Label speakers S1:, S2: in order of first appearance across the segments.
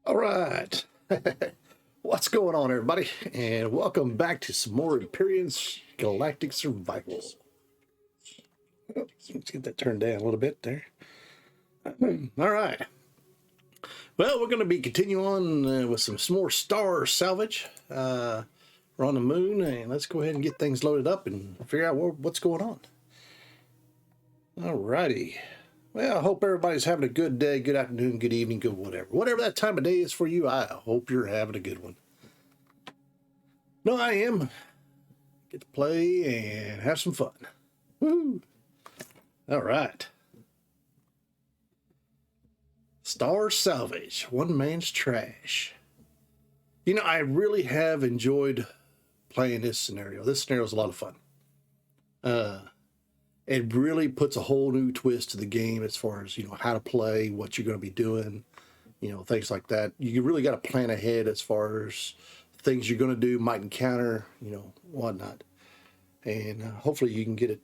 S1: All right. What's going on, everybody? And welcome back to some more Empyrion's Galactic Survival. Let's get that turned down a little bit there. All right. Well, we're going to be continuing on with some more star salvage. We're on the moon, and let's go ahead and get things loaded up and figure out what's going on. All righty. Well, I hope everybody's having a good day, good afternoon, good evening, good whatever. Whatever that time of day is for you, I hope you're having a good one. No, I am. Get to play and have some fun. Woo! All right. Star Salvage, one man's trash. You know, I really have enjoyed playing this scenario. This scenario is a lot of fun. It really puts a whole new twist to the game as far as, how to play, what you're going to be doing, things like that. You really got to plan ahead as far as things you're going to do, might encounter, whatnot. And hopefully you can get it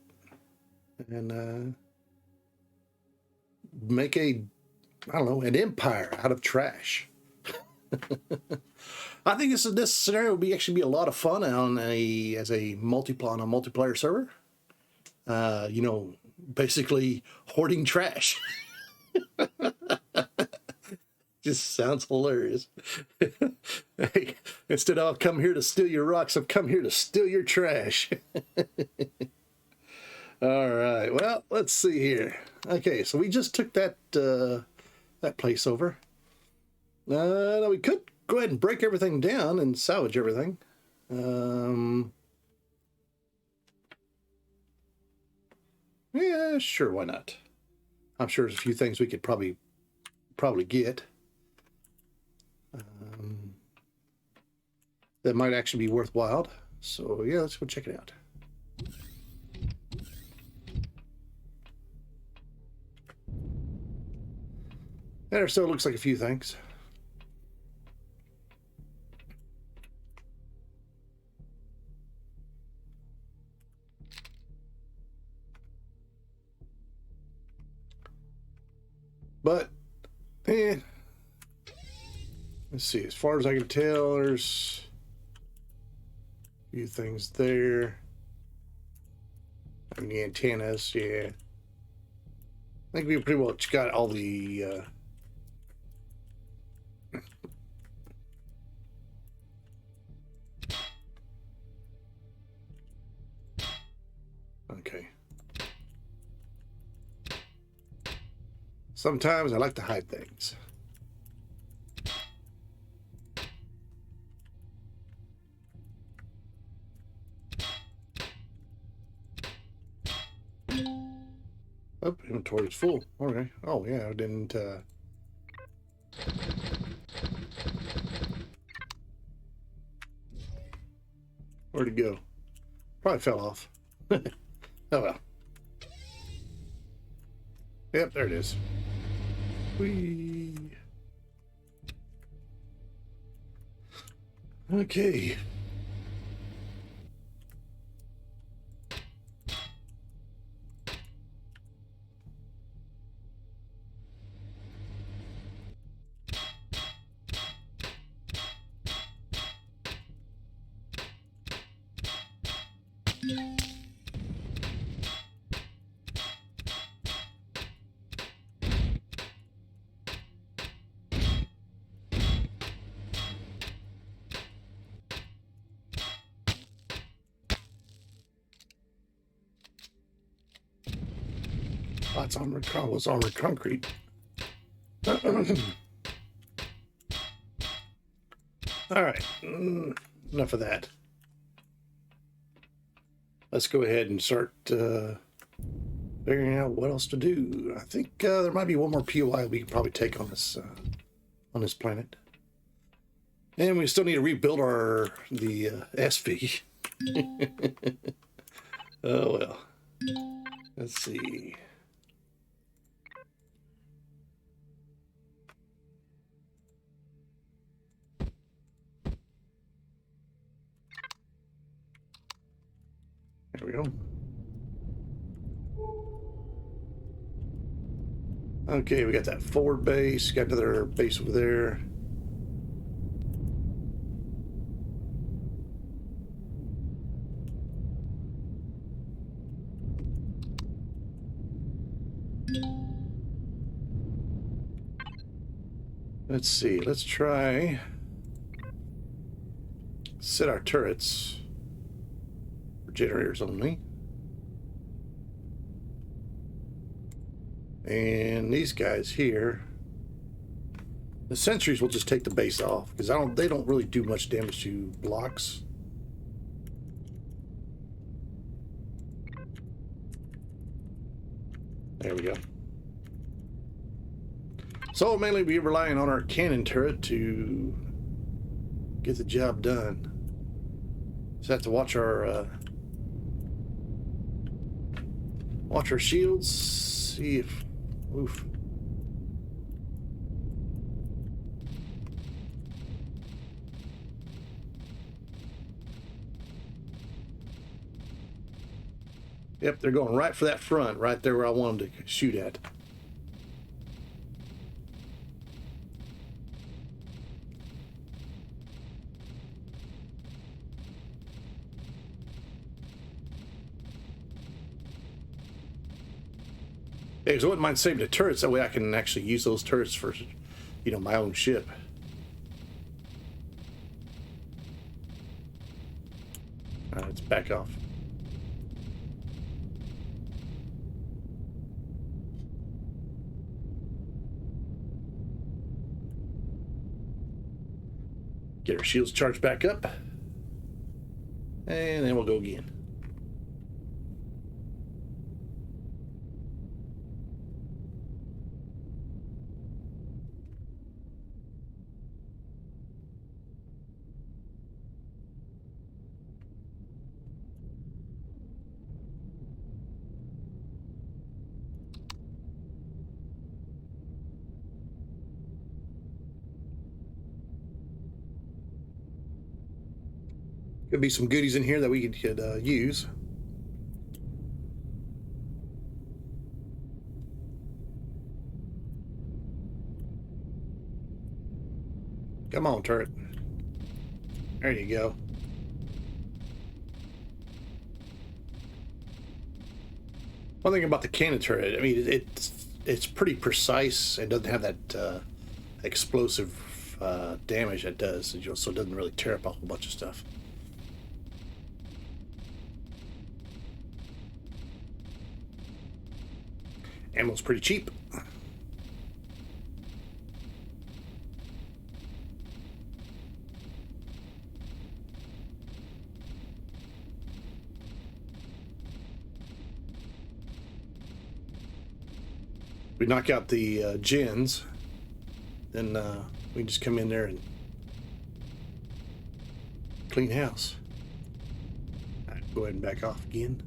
S1: and make an empire out of trash. I think this scenario would actually be a lot of fun on a multiplayer server. Basically hoarding trash. Just sounds hilarious. Hey, instead of I've come here to steal your rocks, I've come here to steal your trash. All right, well, let's see here. Okay, so we just took that place over. Now we could go ahead and break everything down and salvage everything. Yeah, sure, why not? I'm sure there's a few things we could probably get. That might actually be worthwhile. So yeah, let's go check it out. There, so it looks like a few things. But, let's see, as far as I can tell, there's a few things there. I mean, the antennas, yeah. I think we pretty much got all the, okay. Sometimes I like to hide things. Oh, inventory's full. Okay. Oh, yeah, I didn't, where'd it go? Probably fell off. Oh, well. Yep, there it is. Whee. Okay. Lots of armored concrete. All right, enough of that. Let's go ahead and start figuring out what else to do. I think there might be one more POI we can probably take on this planet, and we still need to rebuild the SV. Oh well. Let's see. There we go. Okay, we got that forward base. Got another base over there. Let's see. Let's try set our turrets for generators only. And these guys here, the sentries will just take the base off because they don't really do much damage to blocks. There we go. So we'll mainly be relying on our cannon turret to get the job done. Just have to watch our shields, see if oof. Yep, they're going right for that front, right there where I want them to shoot at. Yeah, because I wouldn't mind saving the turrets, that way I can actually use those turrets for, you know, my own ship. Alright, let's back off. Get our shields charged back up. And then we'll go again. Could be some goodies in here that we could use. Come on, turret. There you go. One thing about the cannon turret, I mean, it's pretty precise and doesn't have that explosive damage that does, so it doesn't really tear up a whole bunch of stuff. Ammo's pretty cheap. We knock out the gens, then we can just come in there and clean house. All right, go ahead and back off again.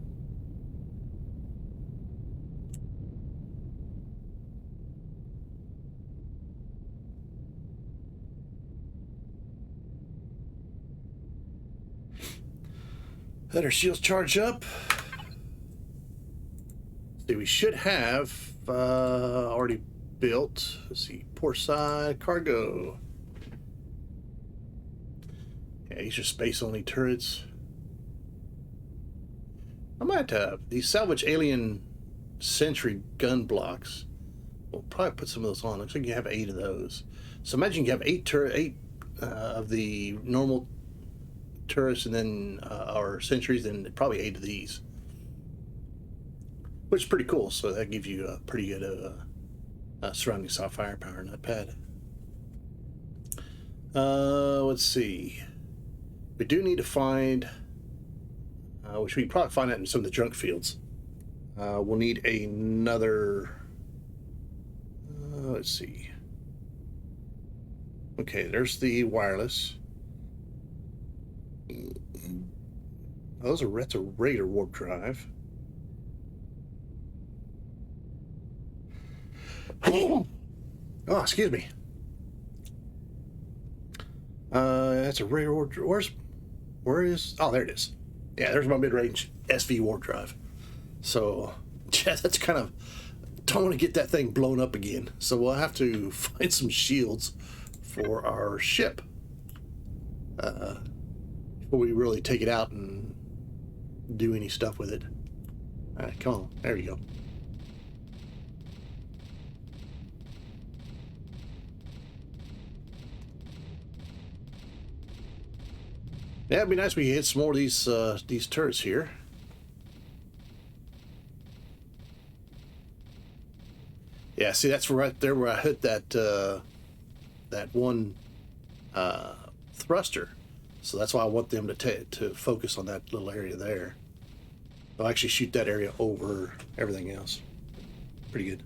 S1: Let our shields charge up. See, we should have already built. Let's see, port side cargo. Yeah, these are space only turrets. I might have these salvage alien sentry gun blocks. We'll probably put some of those on. Looks like you have 8 of those. So imagine you have 8 of the normal turrets, and then our sentries, and probably 8 of these, which is pretty cool. So that gives you a pretty good surrounding soft firepower in that pad. Let's see. We do need to find, which we can probably find out in some of the junk fields. We'll need another. Let's see. Okay, there's the wireless. That's a regular warp drive. Oh, excuse me. That's a regular warp drive. Where is? Oh, there it is. Yeah, there's my mid-range SV warp drive. So, yeah, that's kind of, don't want to get that thing blown up again. So we'll have to find some shields for our ship before we really take it out and do any stuff with it. All right, come on. There you go. Yeah, it'd be nice if we hit some more of these turrets here. Yeah, see, that's right there where I hit that one thruster. So that's why I want them to focus on that little area there. They'll actually shoot that area over everything else. Pretty good.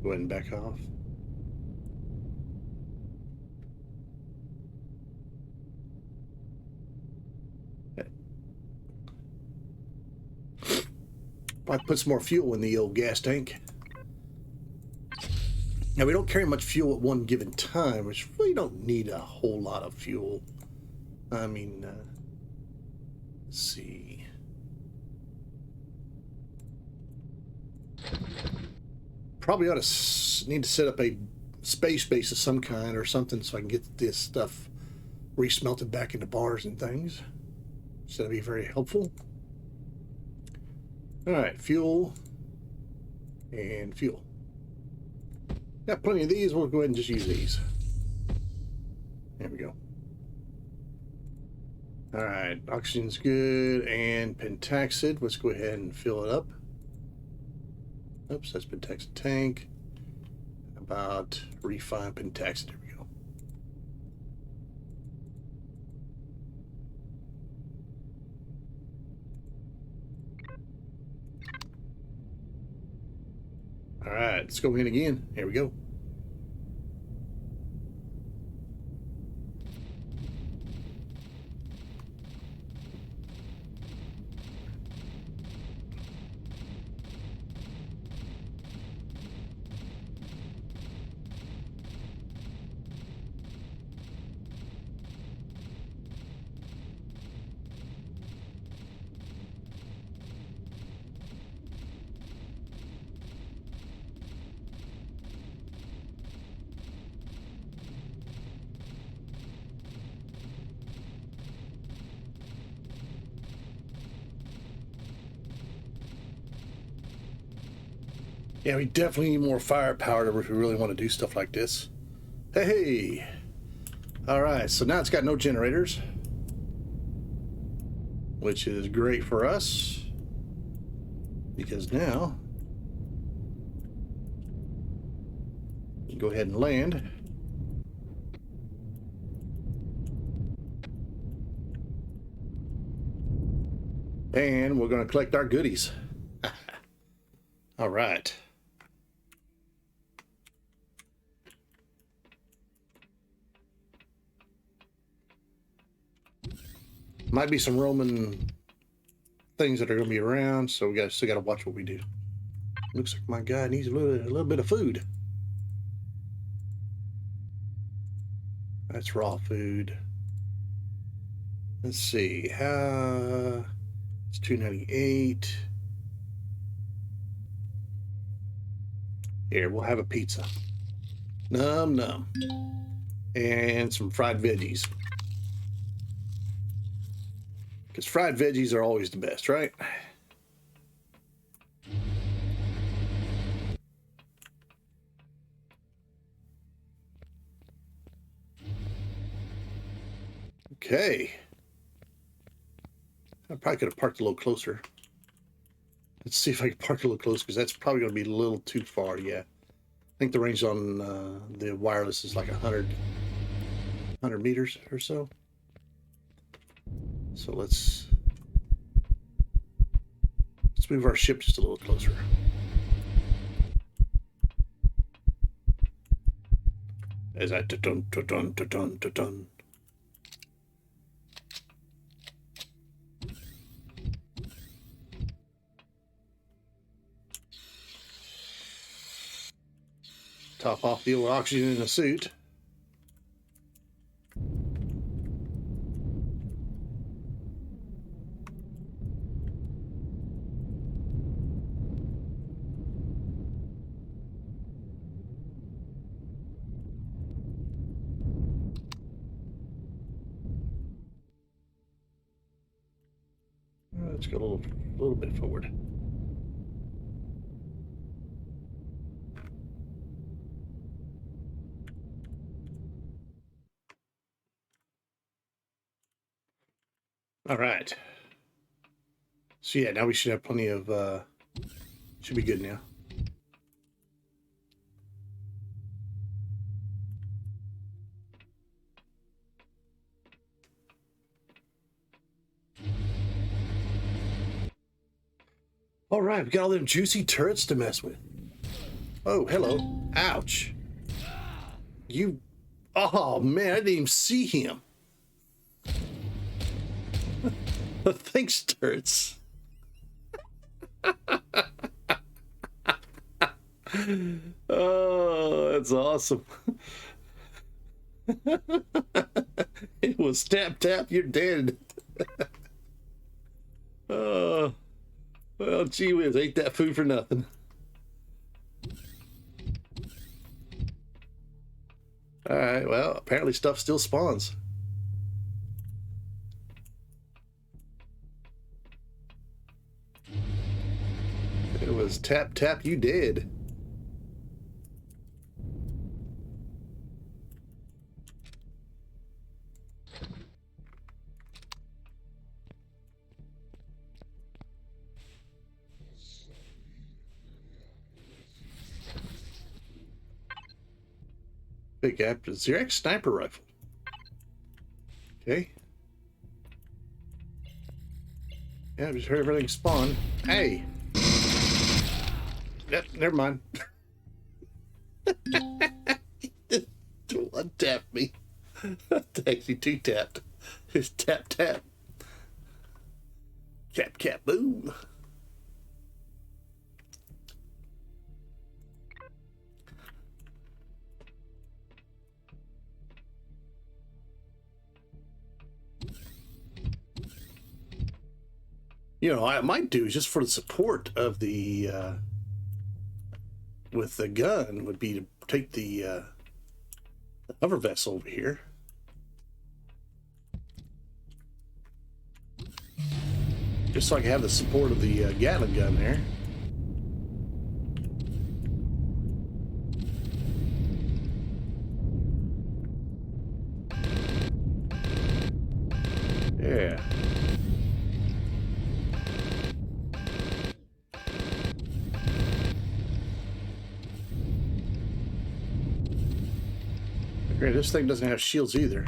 S1: Go ahead and back off. Probably put some more fuel in the old gas tank. Now, we don't carry much fuel at one given time, which really don't need a whole lot of fuel. I mean, let's see. Probably ought to need to set up a space base of some kind or something so I can get this stuff resmelted back into bars and things. So that'd be very helpful. All right, fuel and fuel. Got plenty of these. We'll go ahead and just use these. There we go. All right, oxygen's good, and pentaxid. Let's go ahead and fill it up. Oops, that's pentaxid tank. About refined pentaxid. There we go. All right, let's go in again. Here we go. Yeah, we definitely need more firepower if we really want to do stuff like this. Hey! All right, so now it's got no generators, which is great for us because now we can go ahead and land. And we're going to collect our goodies. All right. Might be some Roman things that are going to be around, so we still got to watch what we do. Looks like my guy needs a little bit of food. That's raw food. Let's see. It's $2.98. Here, we'll have a pizza. Num num. And some fried veggies. Because fried veggies are always the best, right? Okay. I probably could have parked a little closer. Let's see if I can park a little closer, because that's probably going to be a little too far, yeah. I think the range on the wireless is like 100 meters or so. So let's move our ship just a little closer. Is that dun dun dun dun dun dun dun? Top off the old oxygen in the suit. Let's Let's go a little bit forward. All right. So yeah, now we should have plenty of, should be good now. All right, we got all them juicy turrets to mess with. Oh, hello. Ouch. You, oh man, I didn't even see him. Thanks, turrets. Oh, that's awesome. It was tap, tap, you're dead. Oh, well, gee whiz, ate that food for nothing. All right, well, apparently stuff still spawns. It was tap, tap, you dead. Big gap, Xerox sniper rifle. Okay. Yeah, just heard everything spawn. Hey. Yep, never mind. One tapped me. Actually, two tapped. It's tap, tap. Cap, cap, boom. You know, I might do just for the support of the with the gun would be to take the hover vessel over here. Just so I can have the support of the Gatling gun there. Yeah. Great, this thing doesn't have shields either.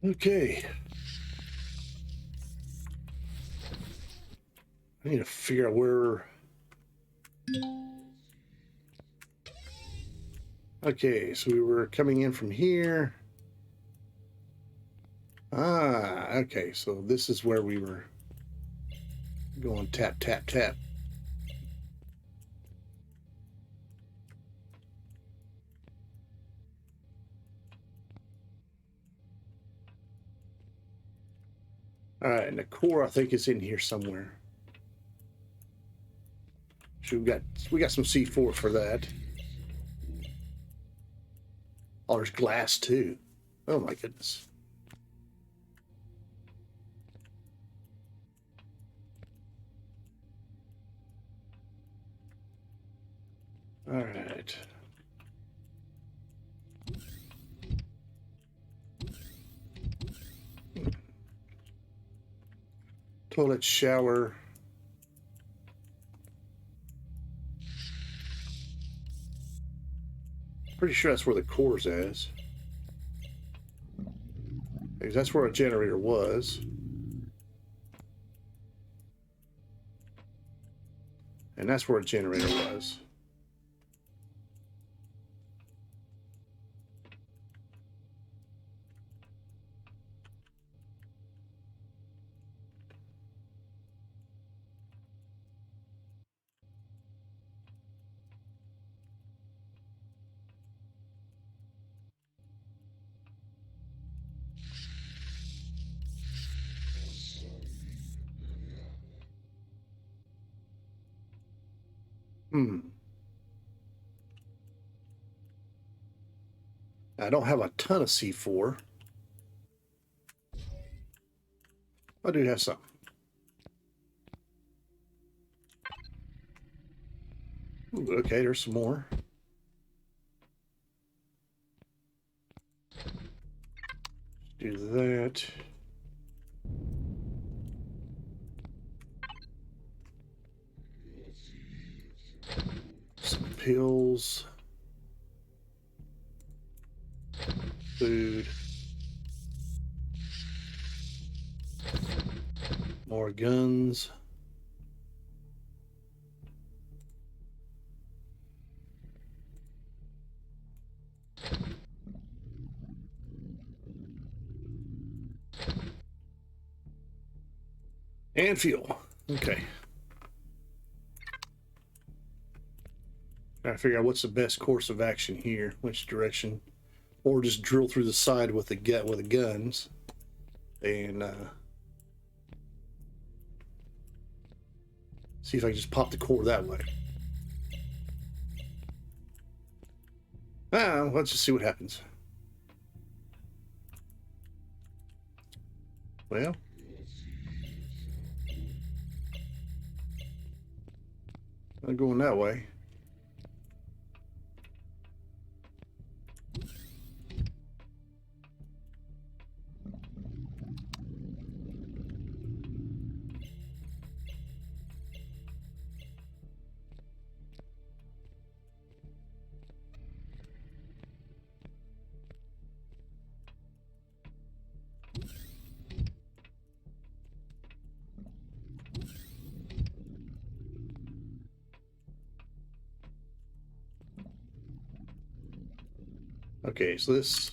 S1: Okay. I need to figure out where... Okay, so we were coming in from here. Ah, okay, so this is where we were going tap, tap, tap. All right, and the core I think is in here somewhere. So we got some C4 for that. Oh, there's glass too. Oh my goodness. All right. Toilet, shower. Pretty sure that's where the core's is. Because that's where a generator was. And that's where a generator was. Hmm. I don't have a ton of C4. I do have some. Ooh, okay, there's some more. Do that. Some pills. Food. More guns. And fuel. Okay. Trying to figure out what's the best course of action here, which direction, or just drill through the side with the guns, and see if I can just pop the core that way. Let's just see what happens. Well, I'm going that way. Okay, so this.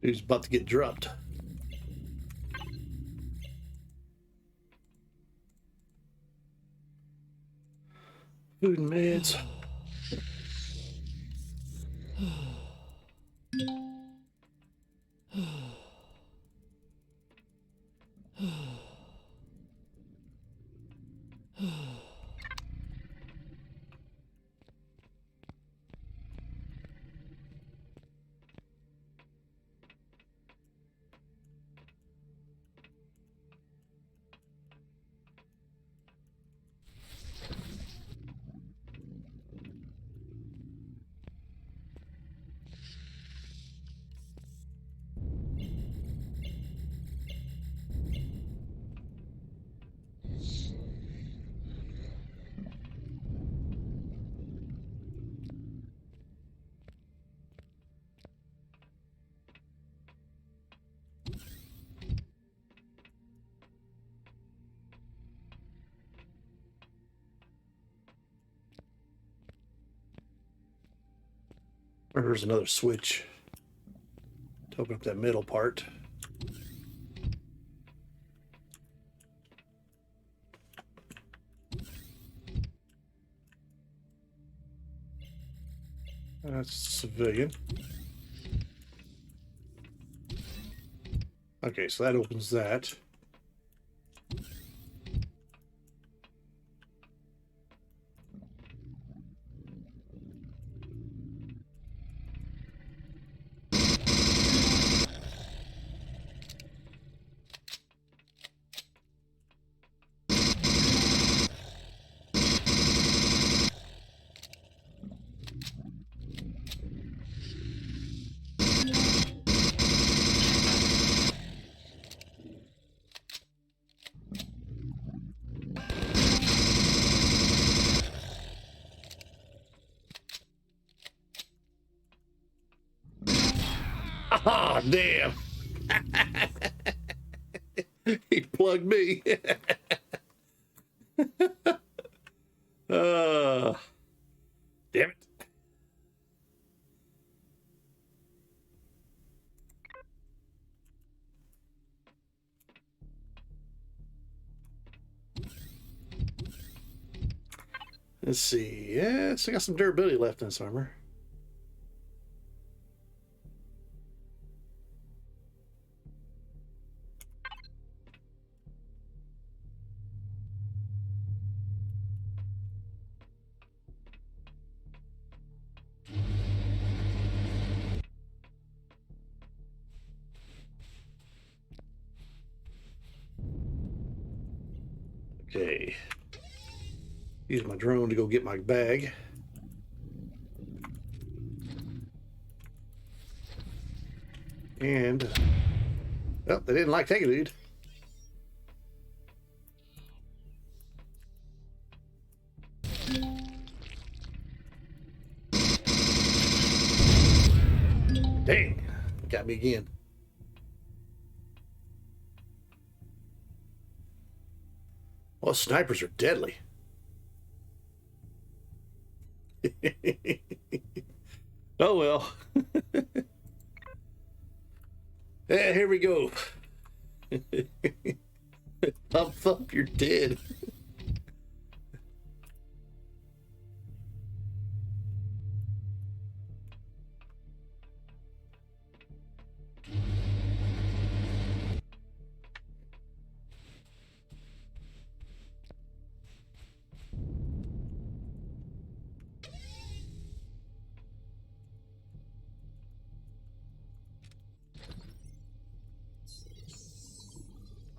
S1: Dude's about to get dropped. Food and meds. There's another switch to open up that middle part. That's civilian. Okay, so that opens that. Ah, damn. He plugged me. uh, Damn it. Let's see. Yeah, still got some durability left in this armor. Okay. Use my drone to go get my bag. And, well, they didn't like taking it, dude. Dang, got me again. Well, snipers are deadly. Oh well. Yeah, here we go. Thump thump, you're dead.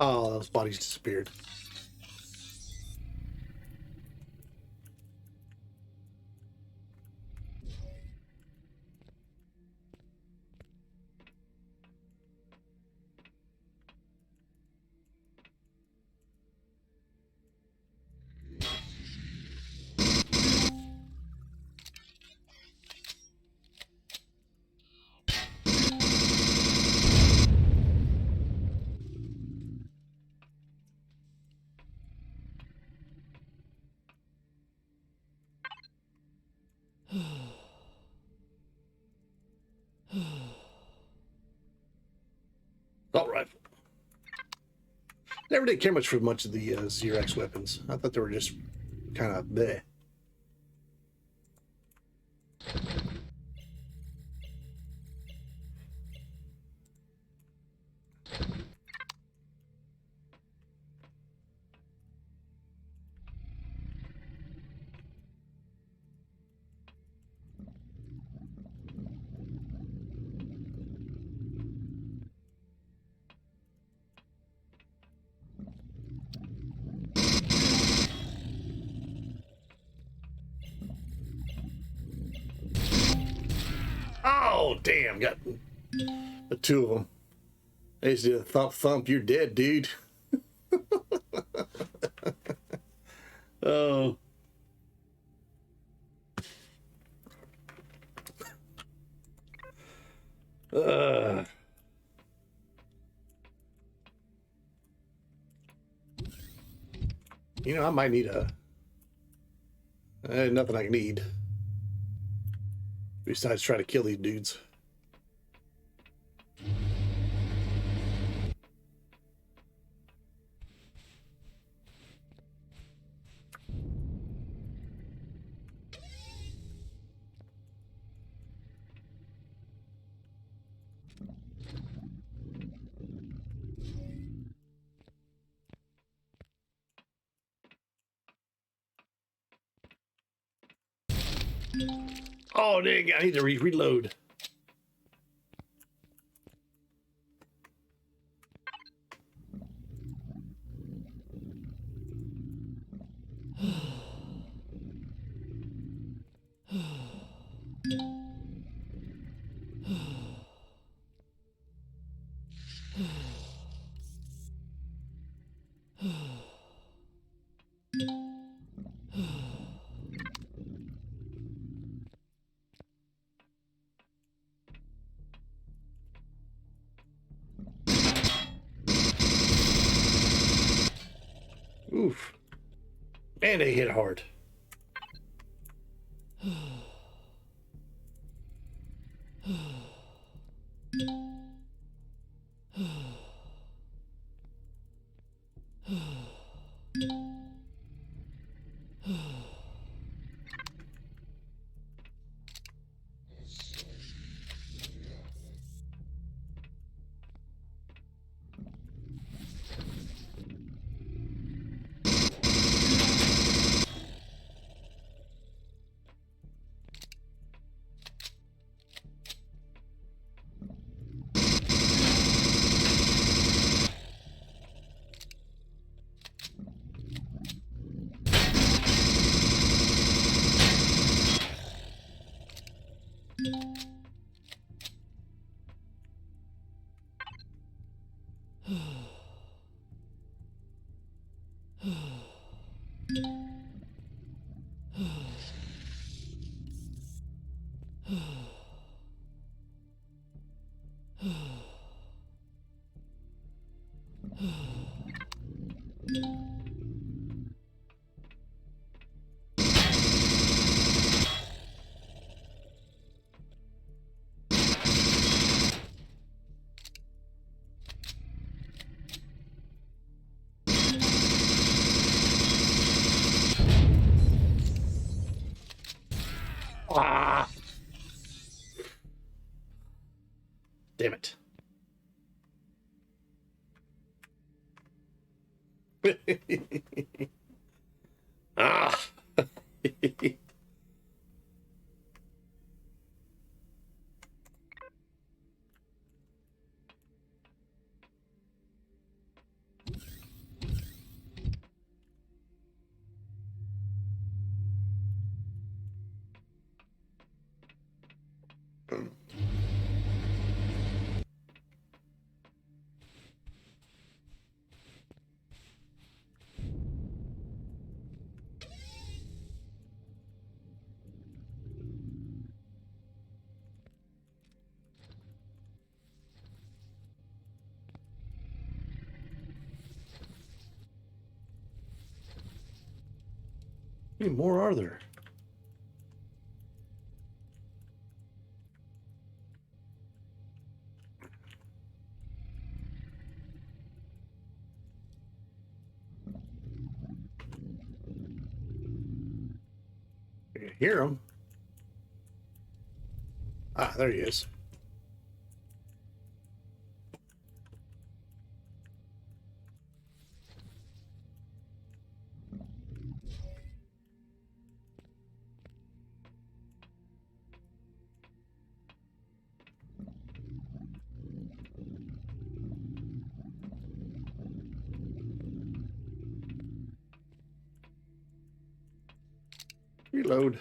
S1: Oh, those bodies disappeared. All right. Never did care much for much of the Xerox weapons. I thought they were just kind of bleh. Oh, damn. Got the two of them. They just did a thump thump. You're dead, dude. Oh. Uh. You know, I might need a... nothing I can need. Besides try to kill these dudes. Oh, dang, I need to reload. Oof. And they hit hard. Ah! Damn it. Ah! How many more are there? I can hear him. Ah, there he is. Reload.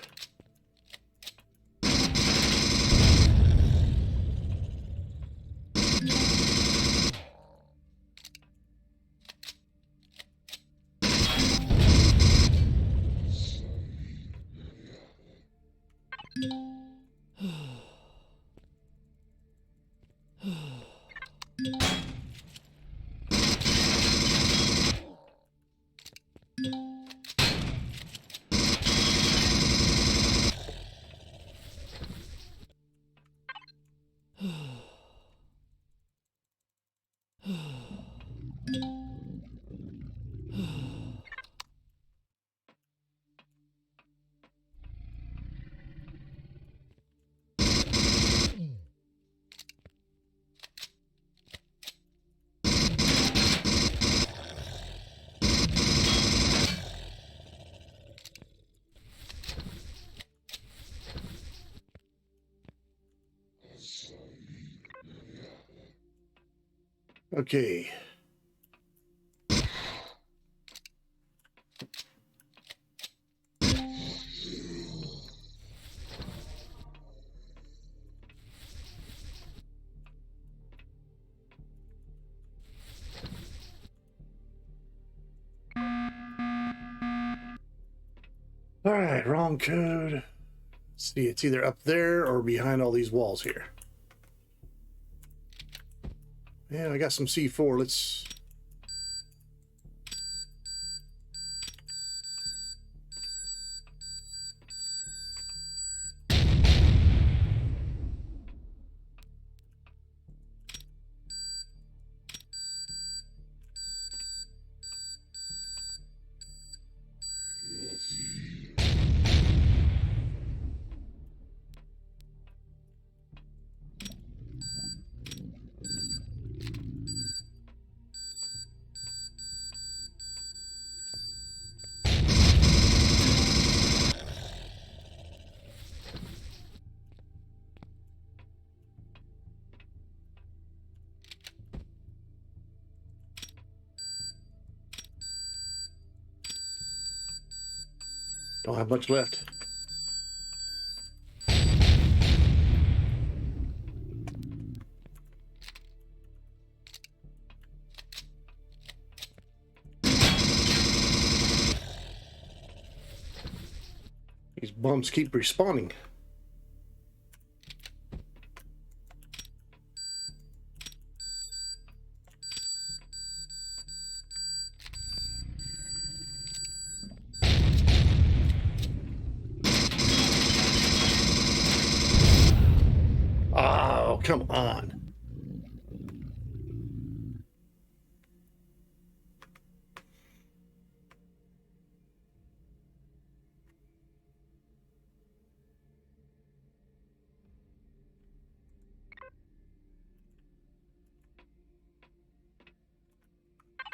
S1: Okay. All right, wrong code. Let's see, it's either up there or behind all these walls here. Yeah, I got some C4. Let's... Don't have much left. bums keep respawning. Oh, come on.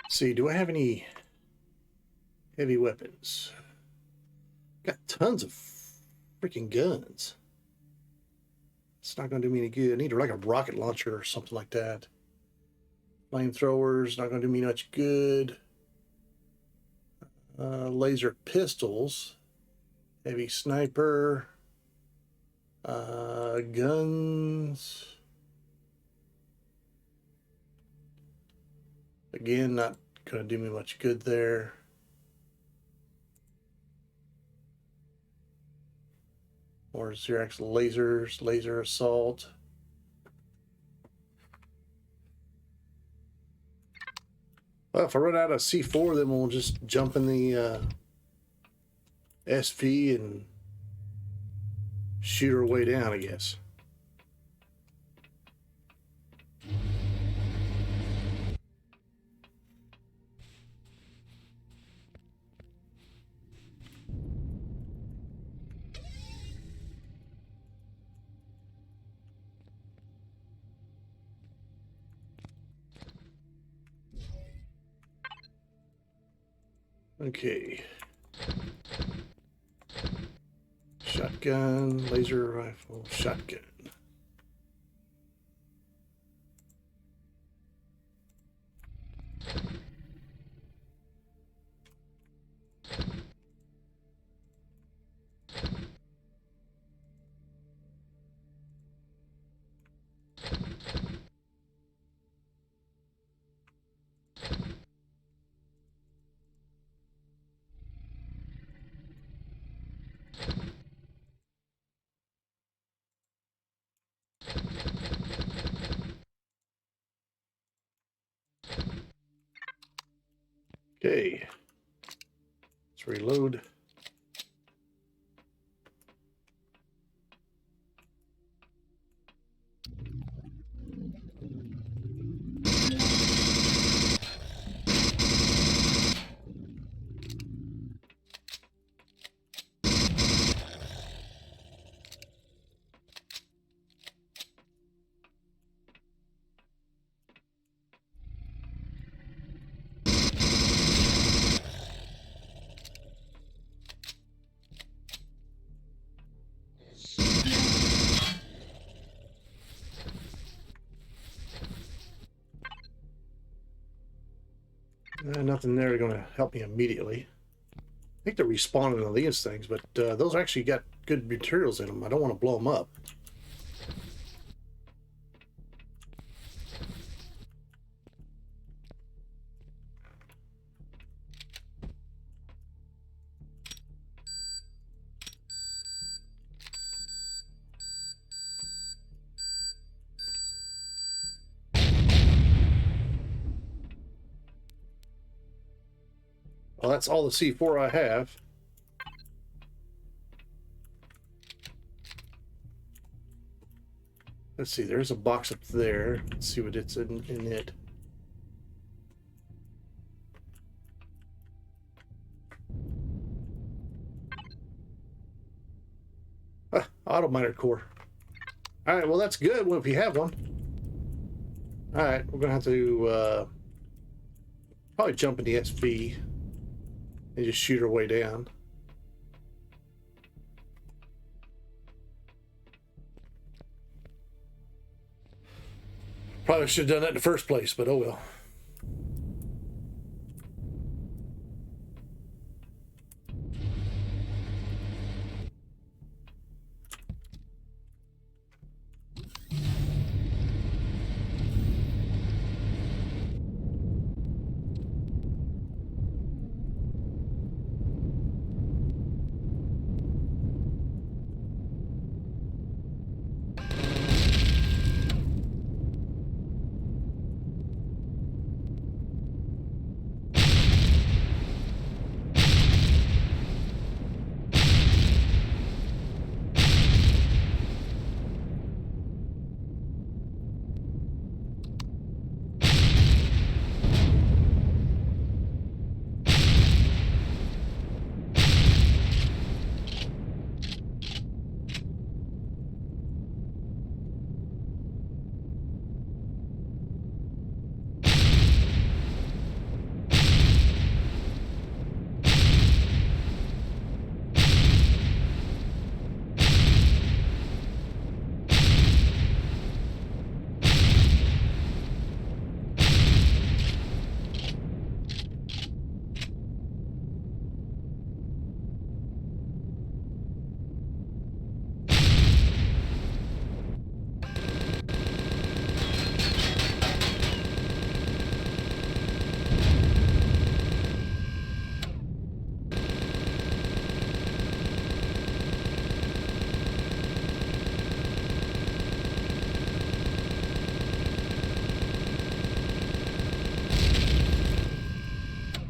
S1: Let's see, do I have any heavy weapons? Got tons of freaking guns. It's not going to do me any good. I need like a rocket launcher or something like that. Flamethrowers, not going to do me much good. Laser pistols. Heavy sniper. Guns. Again, not going to do me much good there. Or Xerox lasers, laser assault. Well, if I run out of C4, then we'll just jump in the SV and shoot our way down, I guess. Okay. Shotgun, laser rifle, shotgun. Okay, let's reload. Nothing there going to help me immediately. I think they're respawning on these things, but those actually got good materials in them. I don't want to blow them up. Well, that's all the C4 I have. Let's see, there's a box up there. Let's see what it's in it. Auto miner core. All right, well, that's good. Well, if you have one. All right, we're going to have to probably jump in the SV and just shoot our way down. Probably should have done that in the first place, but oh well.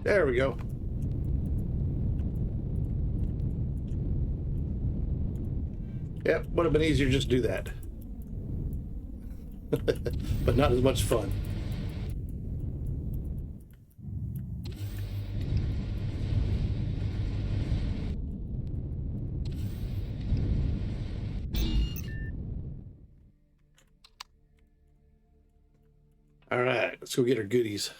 S1: There we go. Yep, would have been easier just to do that. But not as much fun. All right, let's go get our goodies.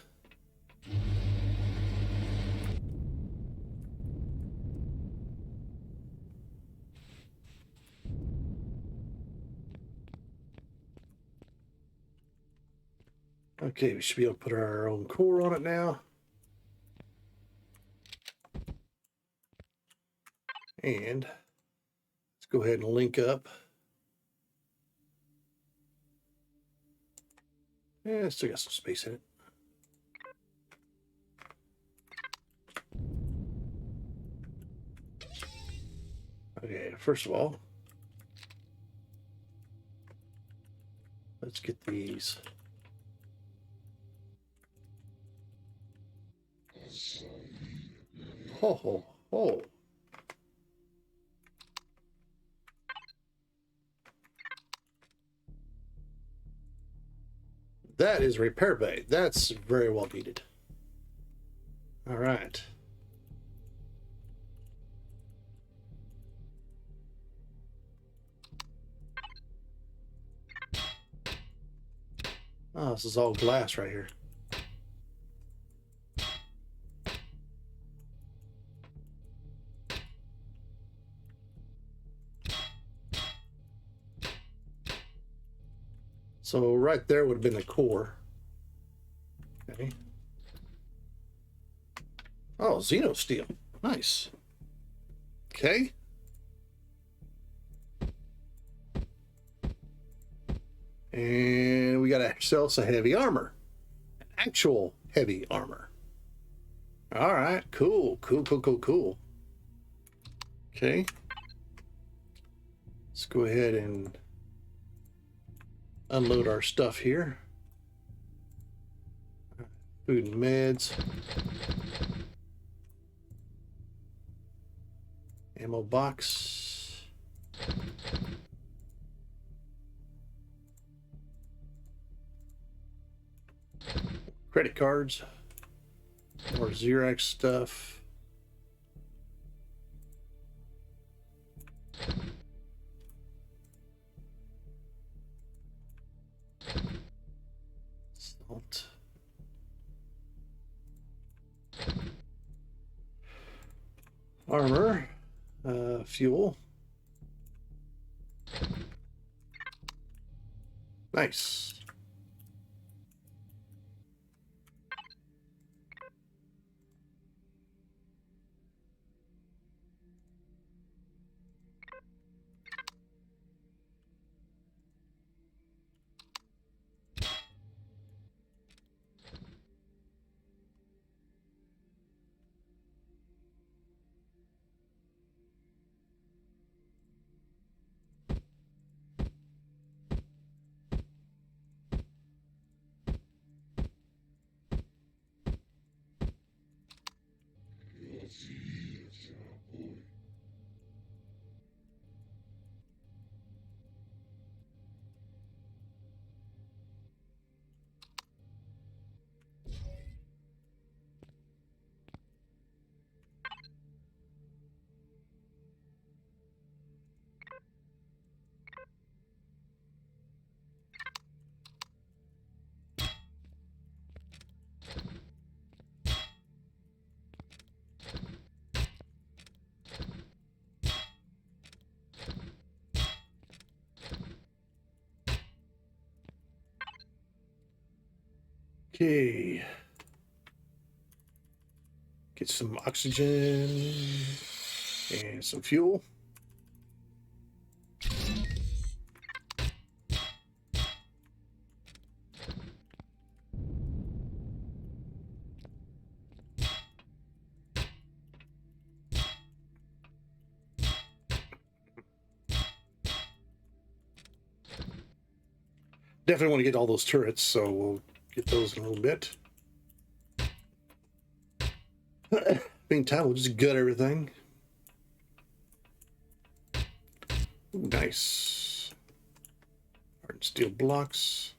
S1: Okay, we should be able to put our own core on it now. And let's go ahead and link up. Yeah, still got some space in it. Okay, first of all, let's get these. Ho, ho, ho. That is repair bay. That's very well needed. All right. Oh, this is all glass right here. So right there would have been the core. Okay. Oh, Xeno steel. Nice. Okay. And we got ourselves a heavy armor. Actual heavy armor. All right. Cool. Cool, cool, cool, cool. Okay. Let's go ahead and unload our stuff here. Food and meds. Ammo box. Credit cards. More Xerox stuff. Salt. Armor. Fuel. Nice. Okay. Get some oxygen and some fuel. Definitely want to get all those turrets, so we'll get those in a little bit. Meantime, we'll just gut everything. Ooh, nice. Hardened steel blocks.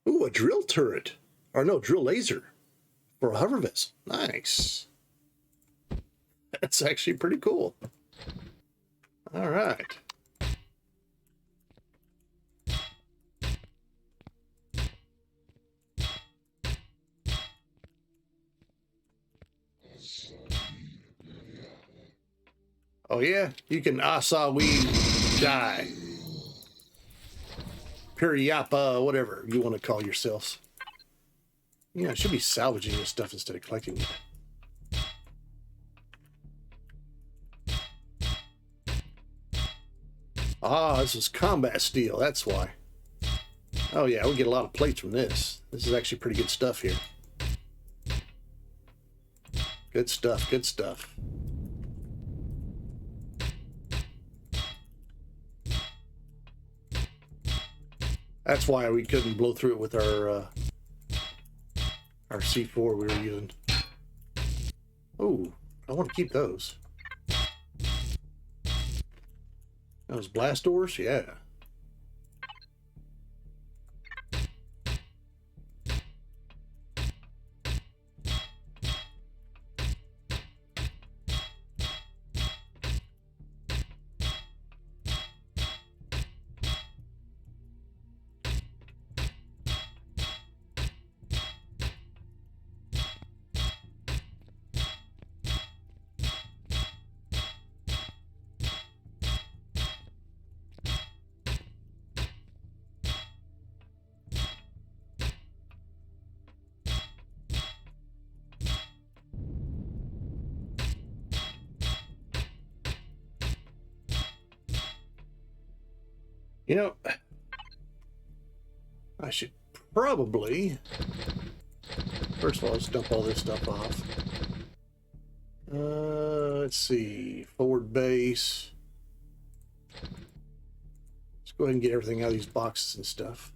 S1: Ooh, a drill turret. Or no, drill laser for a hover vessel. Nice. That's actually pretty cool. All right. Oh yeah, you can asa we die. Periapa, whatever you want to call yourselves. Yeah, I should be salvaging this stuff instead of collecting it. Ah, this is combat steel, that's why. Oh yeah, we'll get a lot of plates from this. This is actually pretty good stuff here. Good stuff, good stuff. That's why we couldn't blow through it with our C4 we were using. Oh, I want to keep those. Those blast doors, yeah. You know, I should probably, first of all, let's dump all this stuff off. Let's see, forward base. Let's go ahead and get everything out of these boxes and stuff.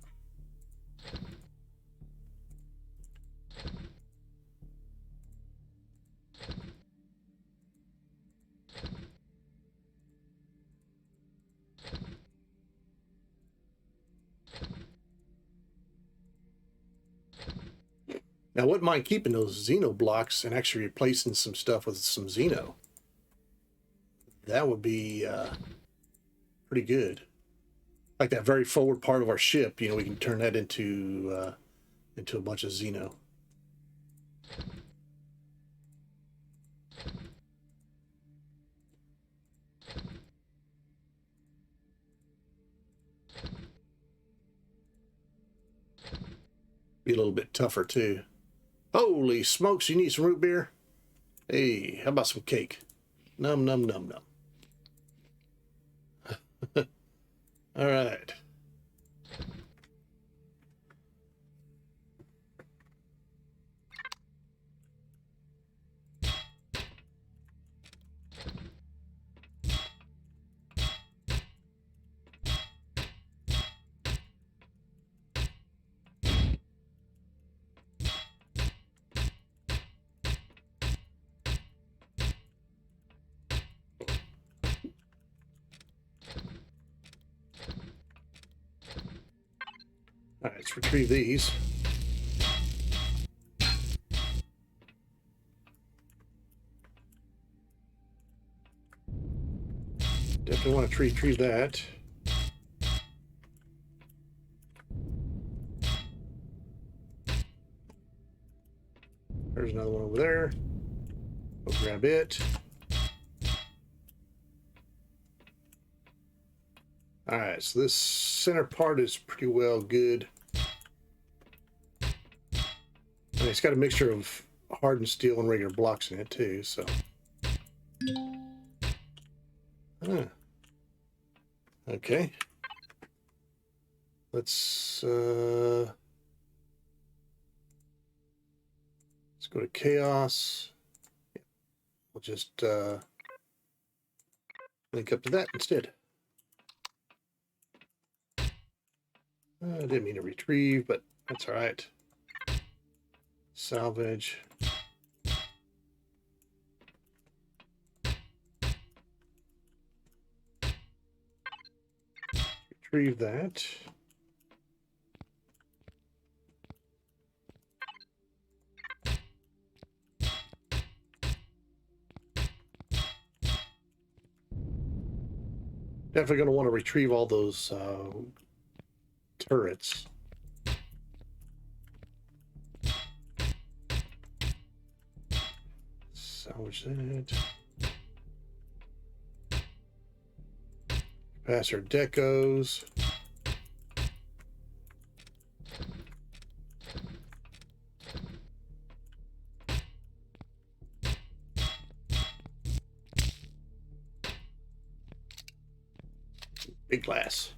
S1: Now, I wouldn't mind keeping those Xeno blocks and actually replacing some stuff with some Xeno. That would be pretty good. Like that very forward part of our ship, you know, we can turn that into a bunch of Xeno. Be a little bit tougher too. Holy smokes, you need some root beer? Hey, how about some cake? Num, num, num, num. All right. All right, let's retrieve these. Definitely want to retrieve that. There's another one over there. We'll grab it. All right, so this center part is pretty well good. And it's got a mixture of hardened steel and regular blocks in it too, so. Okay. Let's Let's go to chaos. We'll just link up to that instead. I didn't mean to retrieve, but that's all right. Salvage. Retrieve that. Definitely going to want to retrieve all those turrets. Salvage that. Pass our decos. Big glass.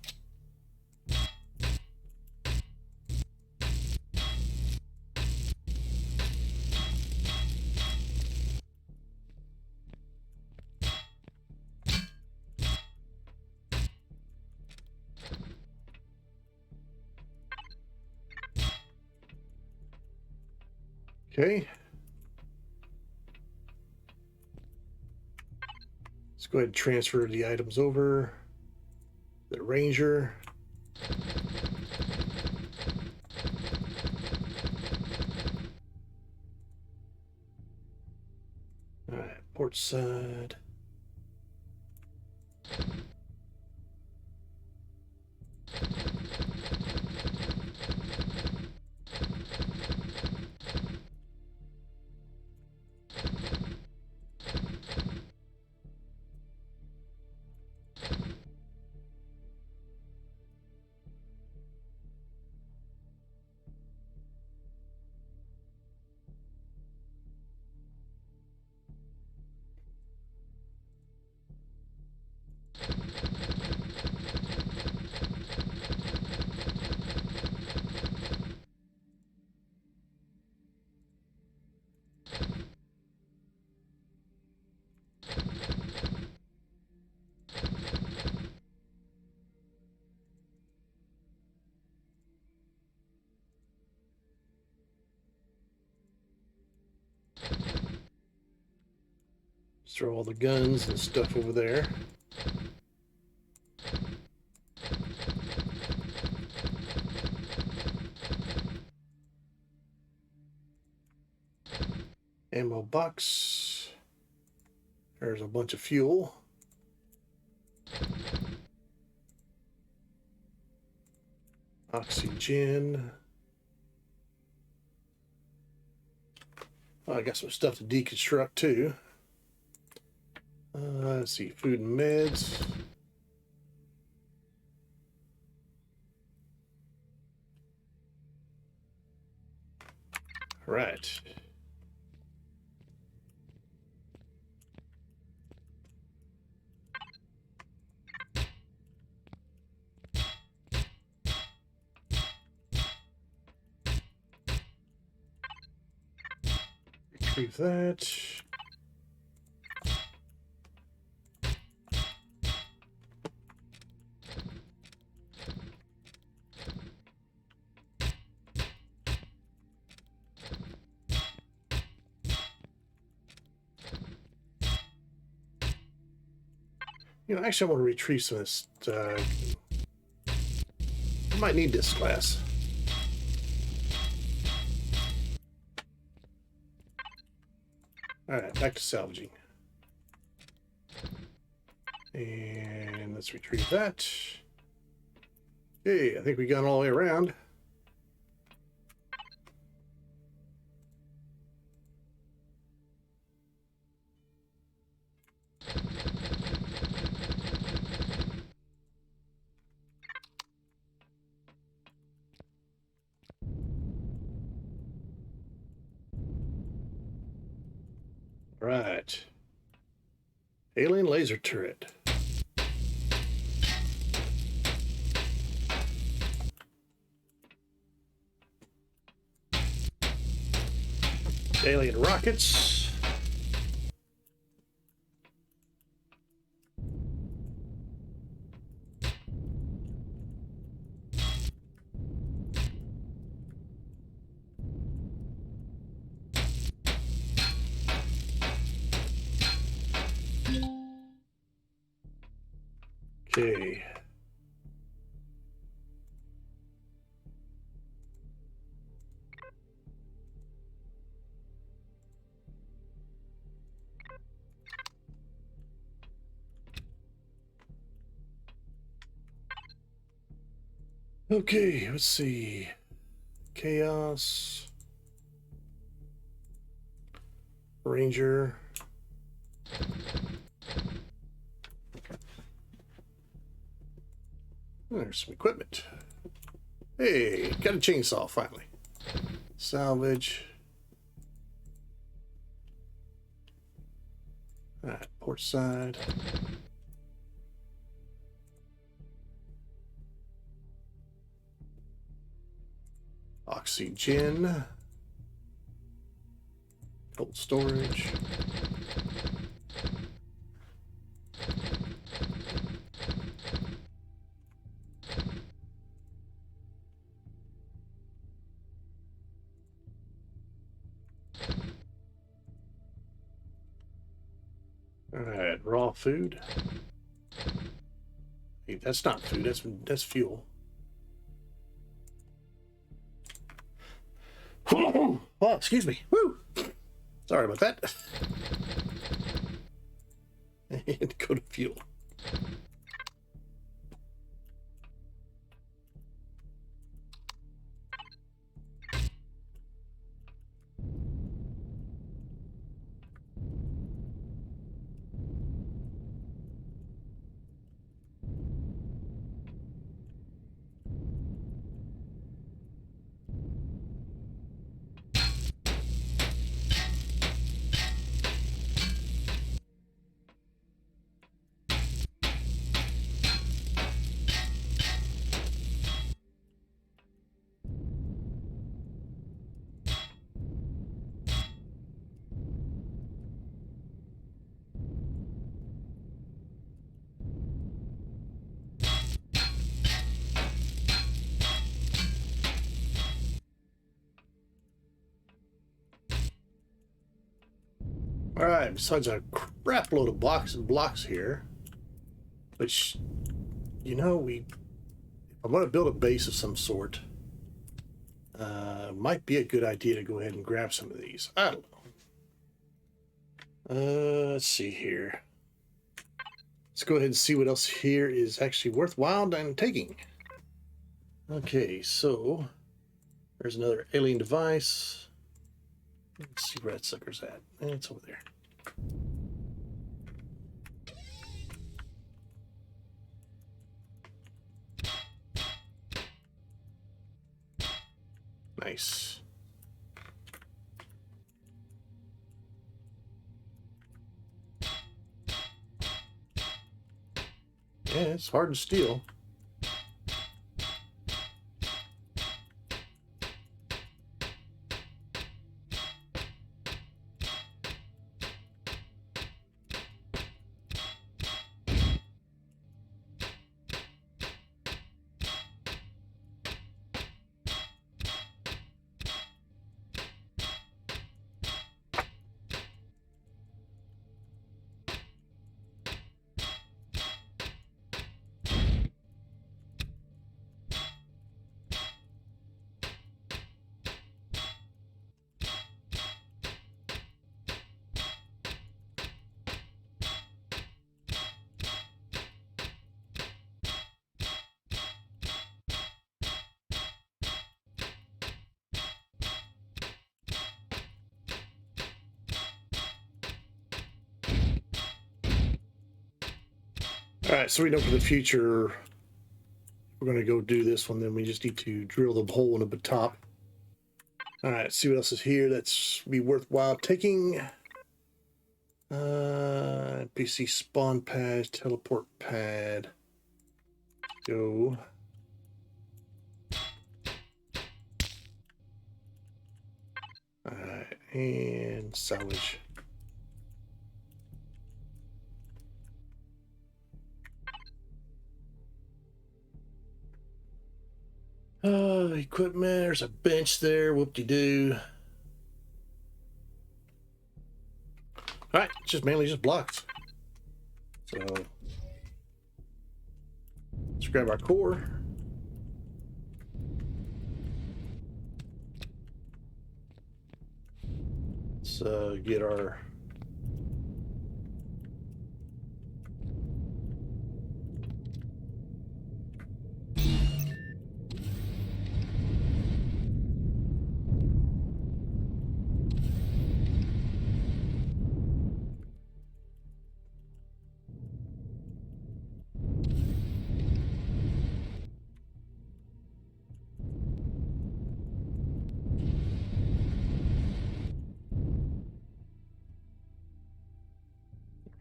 S1: Okay. Let's go ahead and transfer the items over. The Ranger. All right, port side. Let's throw all the guns and stuff over there. Ammo box. There's a bunch of fuel. Oxygen. Oh, I got some stuff to deconstruct too. Let's see, food and meds. All right. Retrieve that. You know, actually, I want to retrieve some of this. I might need this glass. All right, back to salvaging. And let's retrieve that. Okay, I think we got all the way around. Right. Alien laser turret. Alien rockets. Okay. Okay, let's see. Chaos. Ranger. There's some equipment. Hey, got a chainsaw finally. Salvage. Alright, port side. Oxygen. Cold storage. Alright, raw food. Hey, that's not food, that's fuel. Oh, excuse me. Woo! Sorry about that. And go to fuel. All right, besides a crap load of blocks here, which, you know, I'm going to build a base of some sort. Might be a good idea to go ahead and grab some of these. I don't know. Let's see here. Let's go ahead and see what else here is actually worthwhile and taking. Okay, so there's another alien device. Let's see where that sucker's at. It's over there. Nice. Yeah, it's hard to steal. All right, so we know for the future we're going to go do this one. Then we just need to drill the hole in the top. All right, see what else is here that's be worthwhile taking. PC spawn pad, teleport pad. Go. All right. and salvage. Equipment, there's a bench there, whoop-de-doo. All right, it's just mainly just blocks. So let's grab our core. Let's get our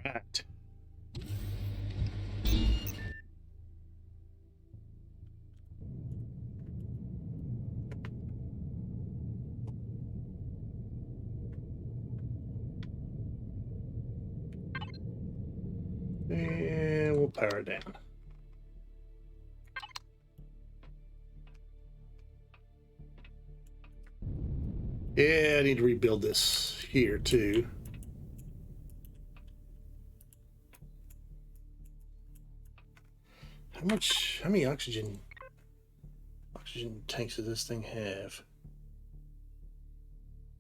S1: right. And we'll power it down. Yeah, I need to rebuild this here too. How many oxygen tanks does this thing have?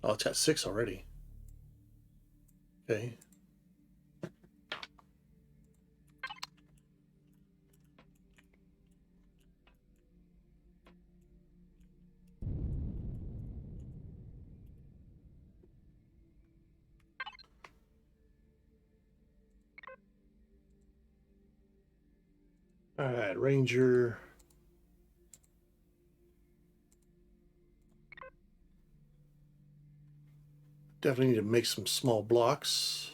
S1: Oh, it's got 6 already. Okay. All right, Ranger. Definitely need to make some small blocks.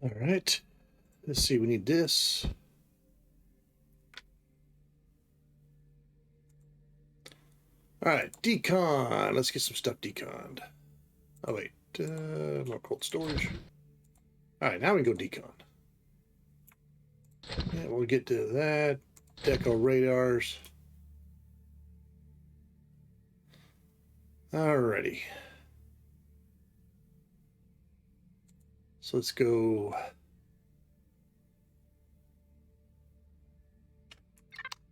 S1: All right. Let's see, we need this. All right, decon. Let's get some stuff deconned. Oh, wait. More cold storage. All right, now we can go decon. Yeah, we'll get to that. Deco radars. Alrighty. So let's go.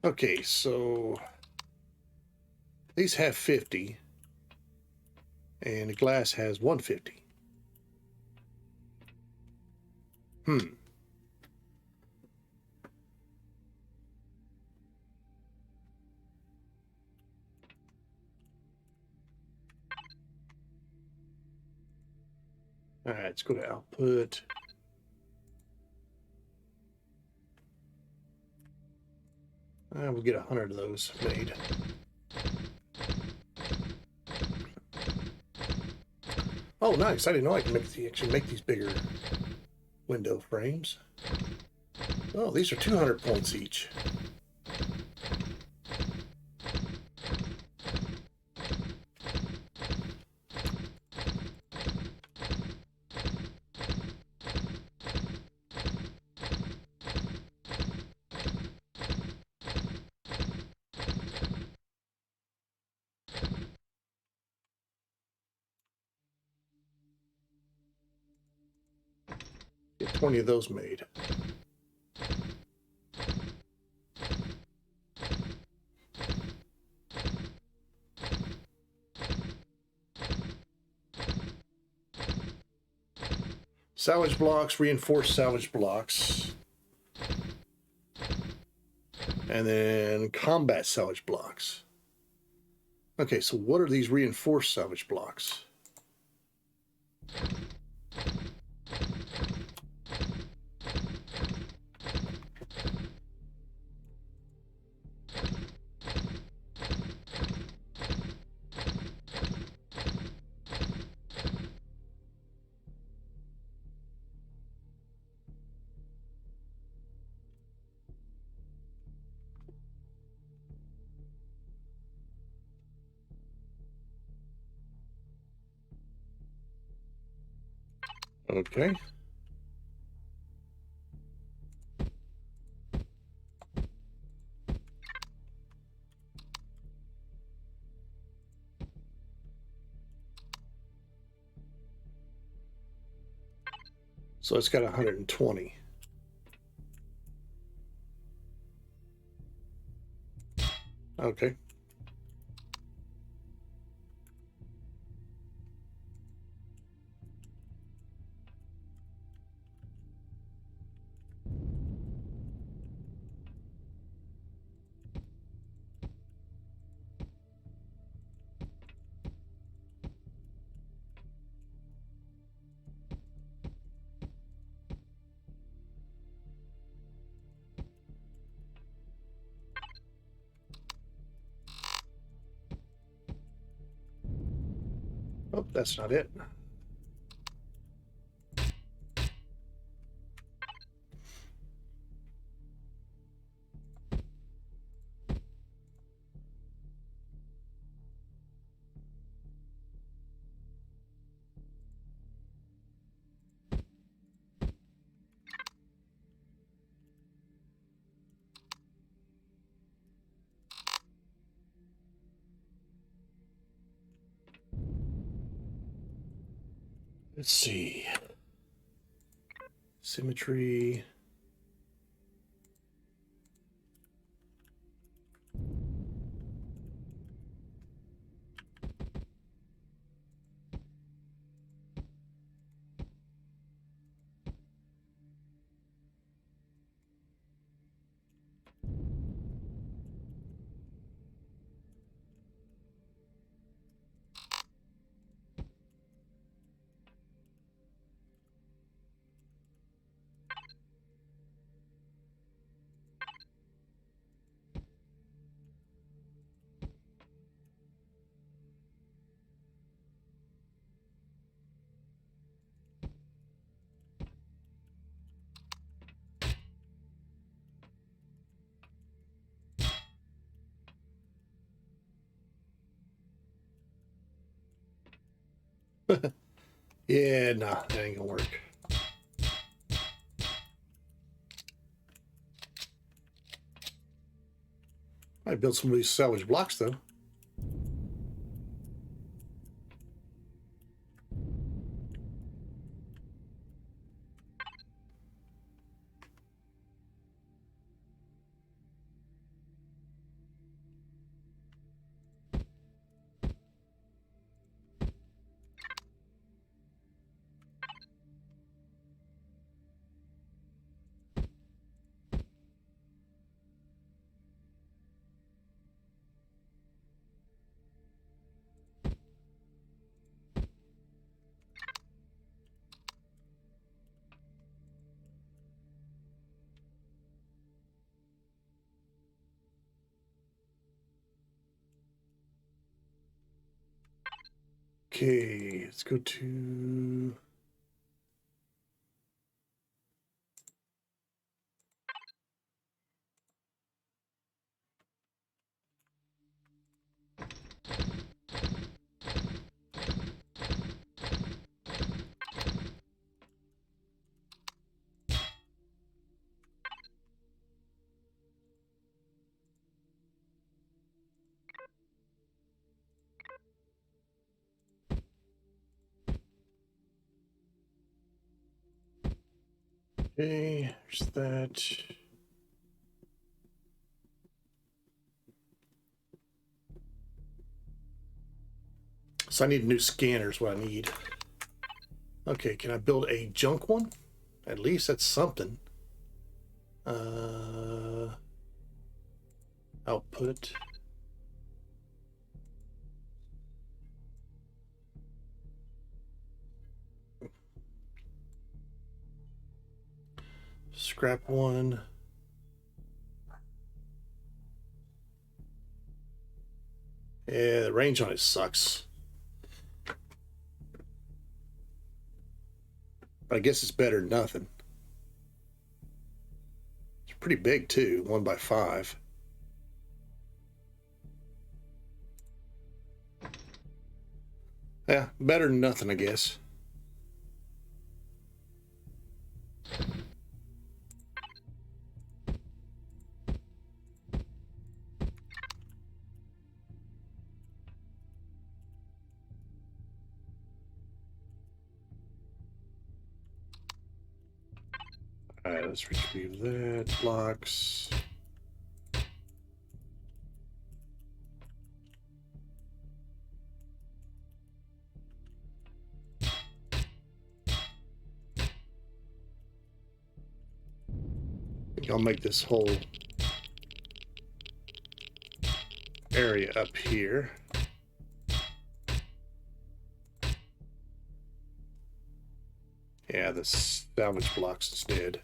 S1: Okay, so these have 50, and the glass has 150. All right, let's go to output. We'll get 100 of those made. Oh, nice. I didn't know I could actually make these bigger window frames. Oh, these are 200 points each. Get 20 of those made. Salvage blocks, reinforced salvage blocks. And then combat salvage blocks. Okay, so what are these reinforced salvage blocks? Okay. So it's got 120. Okay. Oh, that's not it. Let's see. Symmetry. Yeah, nah, that ain't gonna work. I built some of these salvage blocks though. Okay, let's go to okay, there's that. So I need a new scanner is what I need. Okay, can I build a junk one? At least that's something. Output. Scrap one. Yeah, the range on it sucks. But I guess it's better than nothing. It's pretty big too, 1x5. Yeah, better than nothing, I guess. Let's retrieve that. Blocks. I think I'll make this whole area up here. Yeah, the salvage blocks instead.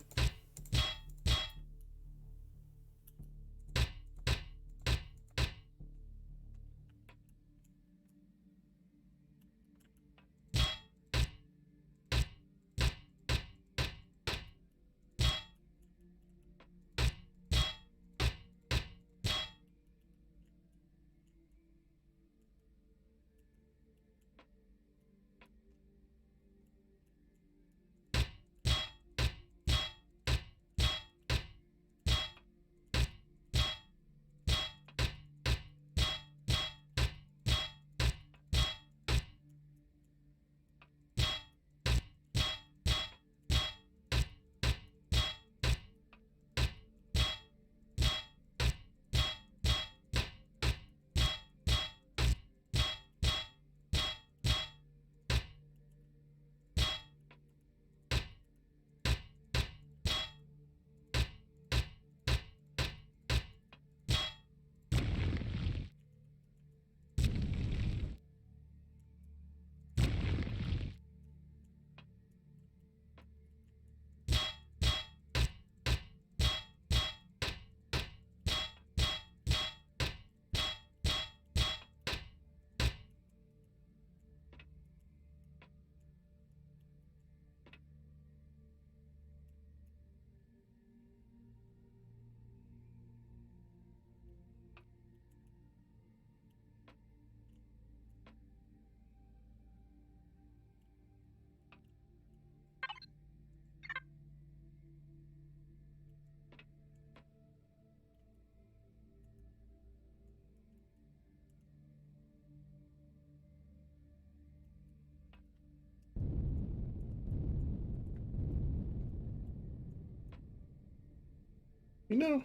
S1: You know,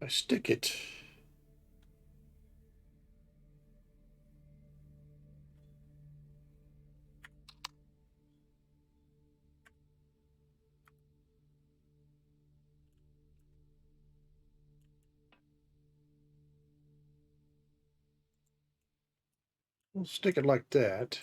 S1: I stick it. We'll stick it like that.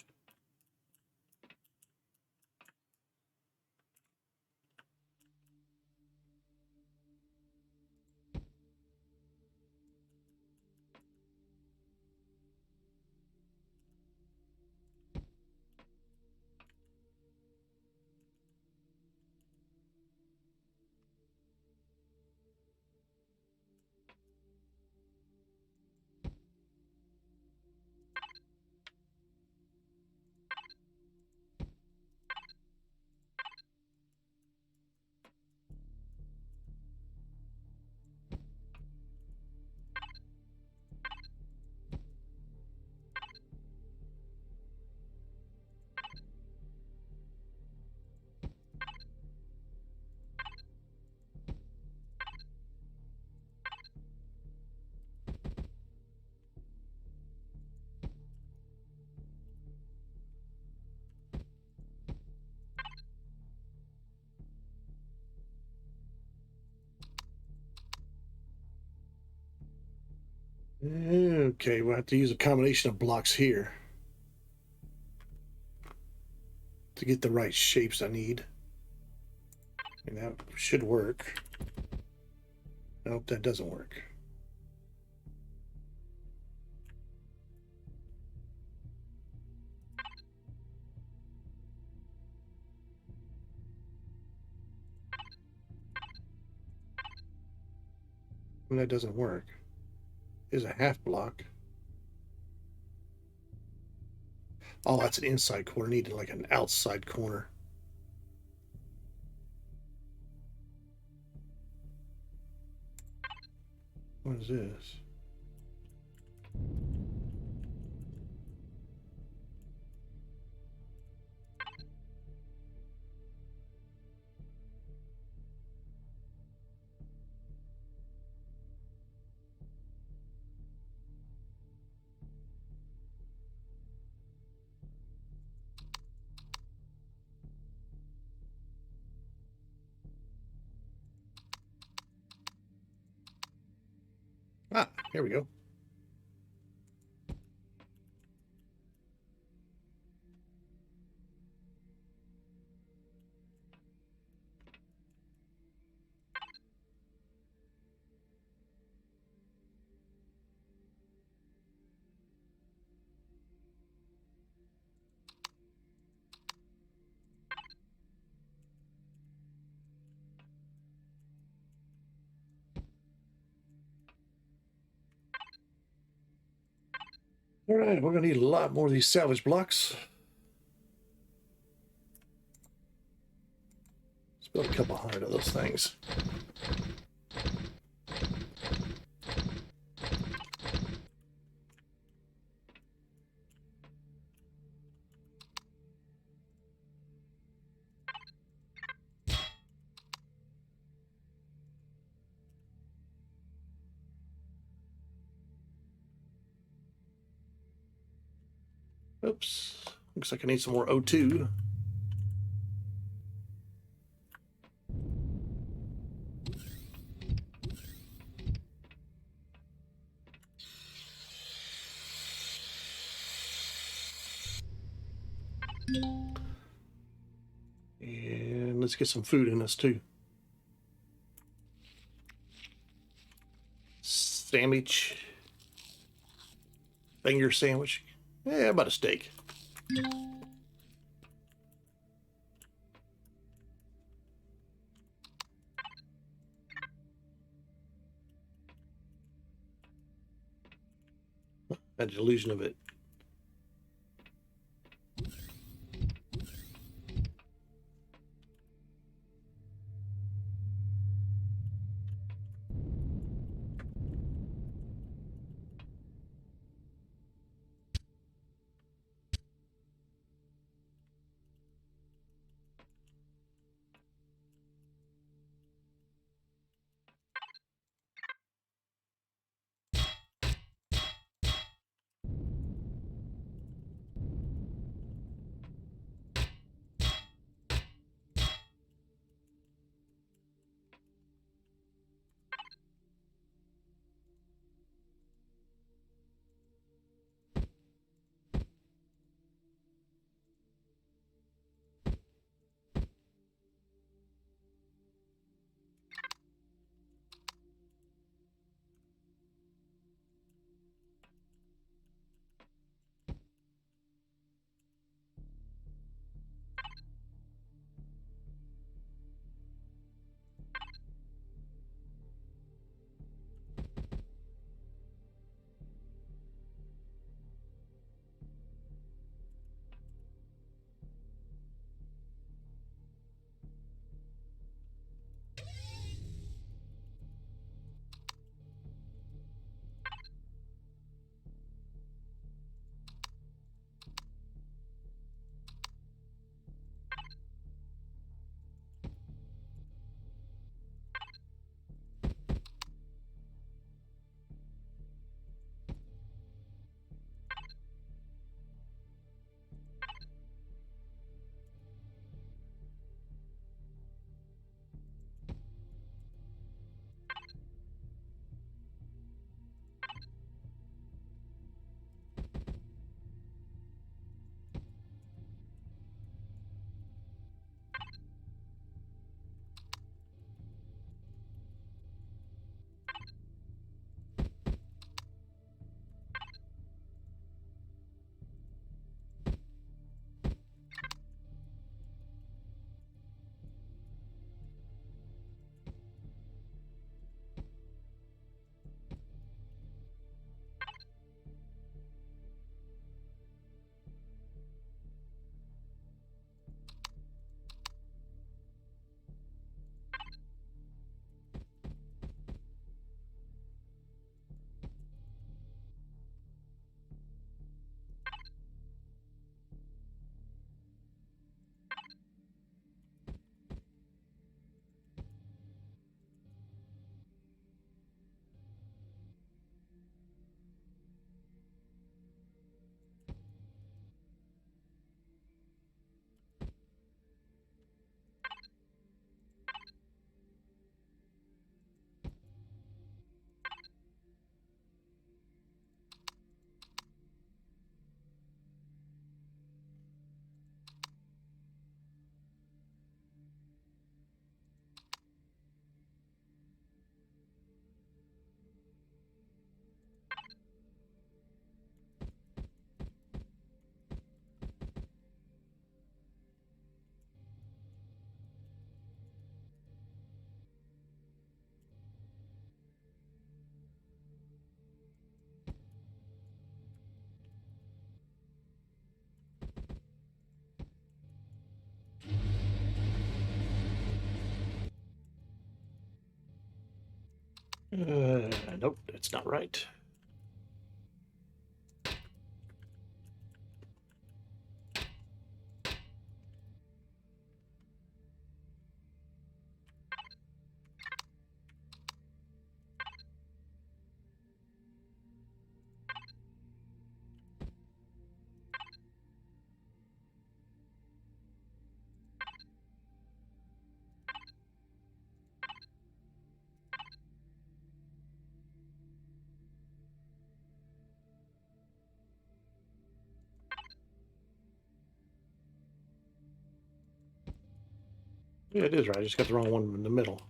S1: Okay, we'll have to use a combination of blocks here to get the right shapes I need. And that should work. Nope, that doesn't work. And that doesn't work. Is a half block. Oh, that's an inside corner. Needed like an outside corner. What is this? Here we go. All right, we're going to need a lot more of these salvage blocks. Let's build a couple hundred of those things. Oops. Looks like I need some more O2. And let's get some food in us too. Sandwich. Finger sandwich. Yeah, about a steak. A delusion of it. Nope, that's not right. Yeah, it is right. I just got the wrong one in the middle.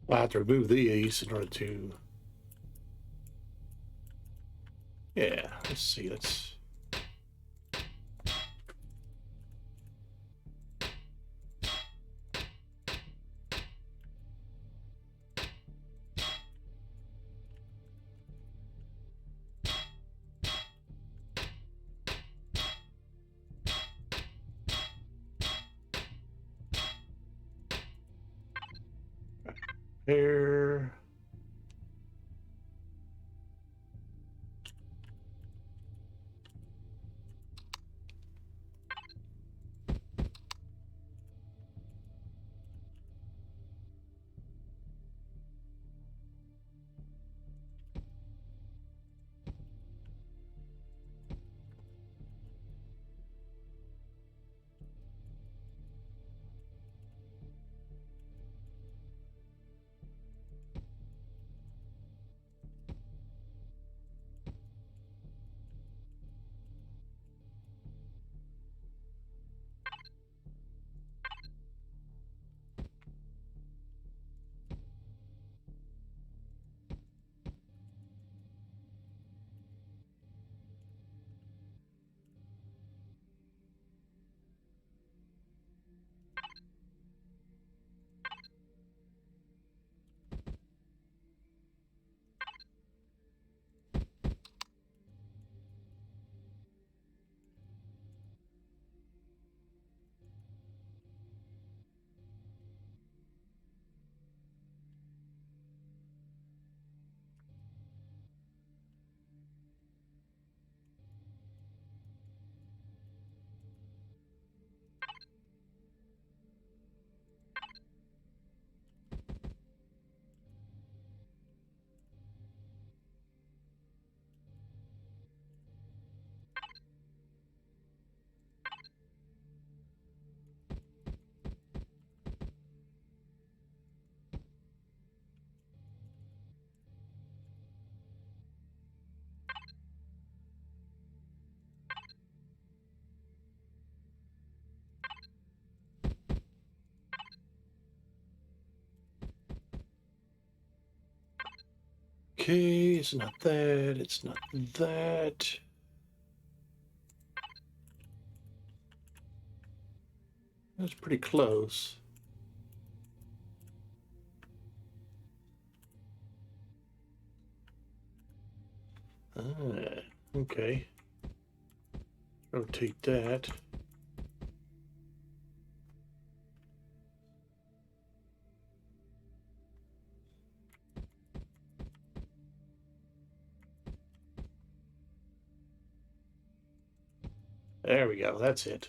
S1: I have to remove these in order to. Yeah, let's see. Let's. Here. Okay, it's not that. It's not that. That's pretty close. Ah, okay. Rotate that. There we go. That's it.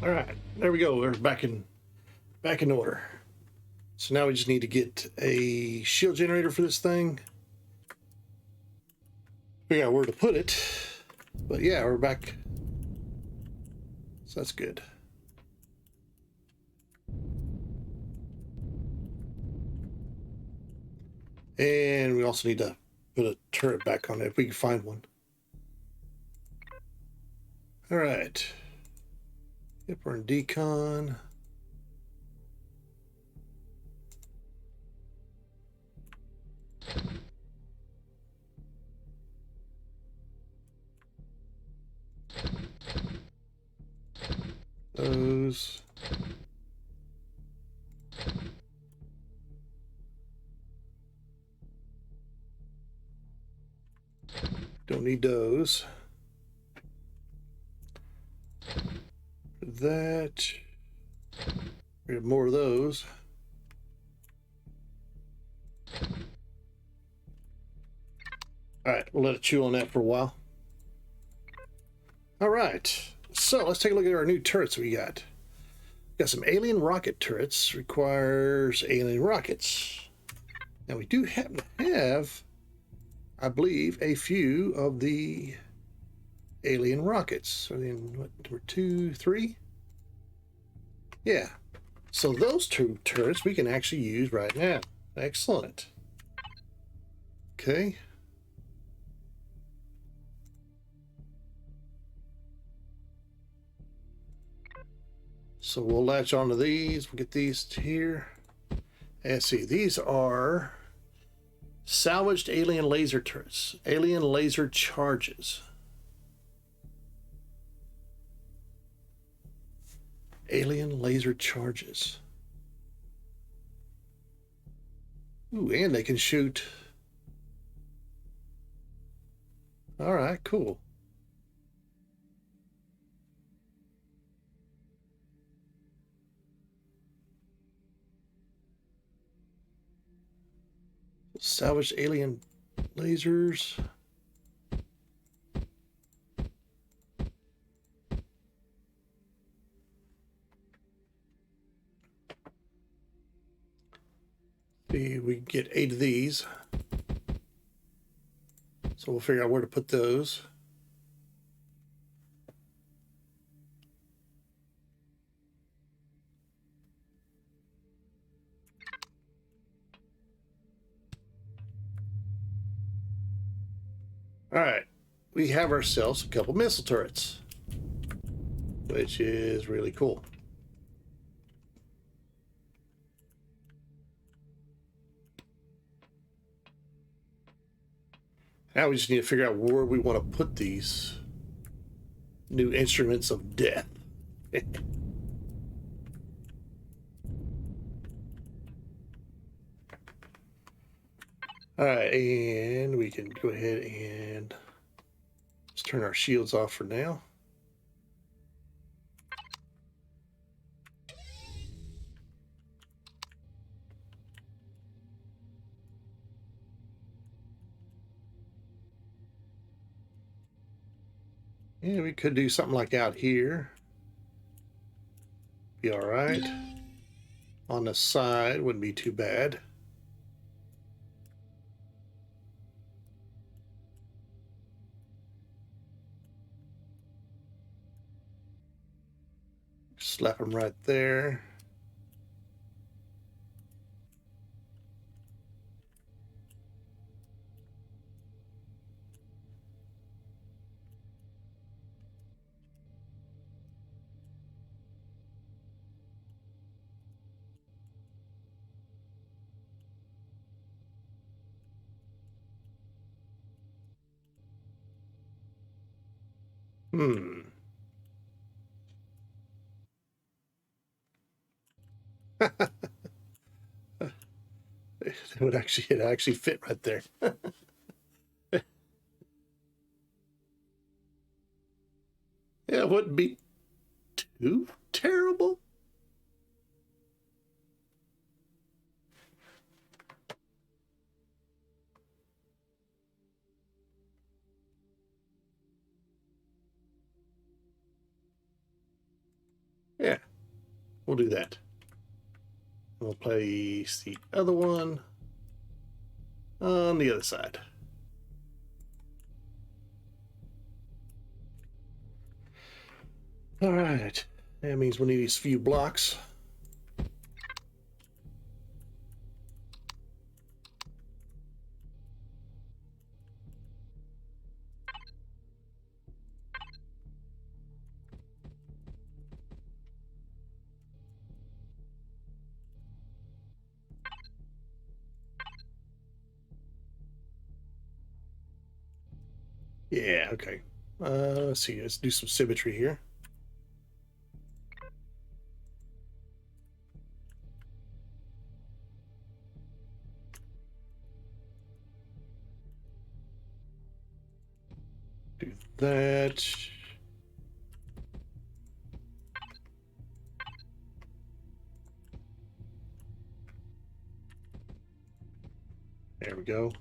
S1: All right, there we go. We're back in order. So now we just need to get a shield generator for this thing. Figure out where to put it. But yeah, we're back. So that's good. And we also need to put a turret back on it if we can find one. All right. Yep, we're in decon. Those. Don't need those. That. We have more of those. All right, we'll let it chew on that for a while. All right, So let's take a look at our new turrets we got. Got some alien rocket turrets. Requires alien rockets. Now we do happen to have, I believe, a few of the alien rockets. So then, what, number 2, 3? Yeah. So those two turrets we can actually use right now. Excellent. Okay. So we'll latch onto these. We'll get these here. And see, these are salvaged alien laser turrets. Alien laser charges. Alien laser charges. Ooh, and they can shoot. All right, cool. Salvaged alien lasers. See, we can get 8 of these. So we'll figure out where to put those. All right, we have ourselves a couple missile turrets, which is really cool. Now we just need to figure out where we want to put these new instruments of death. All right, and we can go ahead and just turn our shields off for now. Yeah, we could do something like out here. Be all right. On the side wouldn't be too bad. Slap them right there. Hmm. It actually fit right there. Yeah, it wouldn't be too terrible. Yeah, we'll do that. We'll place the other one on the other side. All right, that means we need these few blocks. Yeah, okay. Let's see, let's do some symmetry here. Do that. There we go.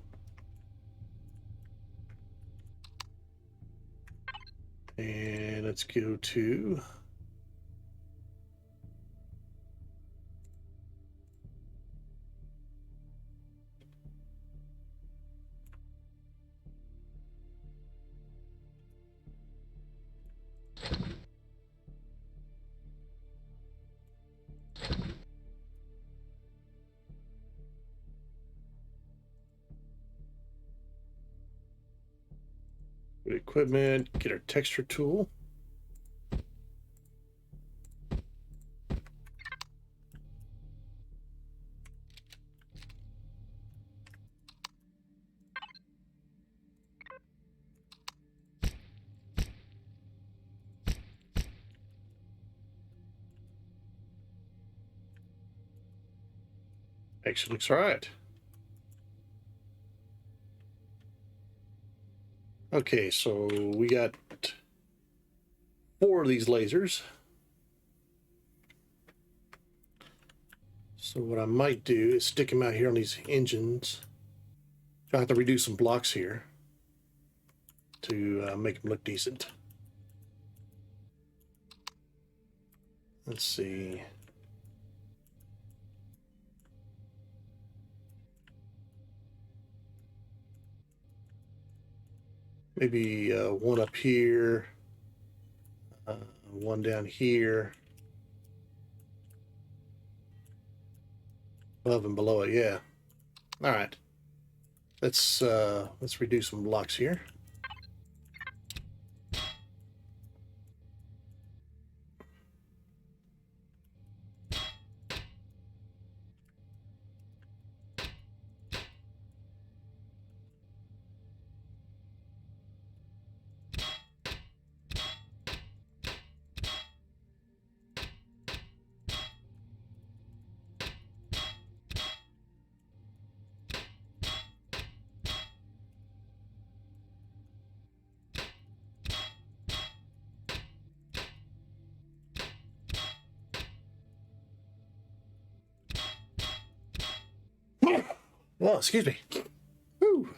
S1: And let's go to equipment, get our texture tool. Actually looks all right. Okay, so we got 4 of these lasers. So what I might do is stick them out here on these engines. I have to redo some blocks here to make them look decent. Let's see. Maybe one up here, one down here, above and below it. Yeah. All right. Let's redo some blocks here. Well, excuse me. Woo.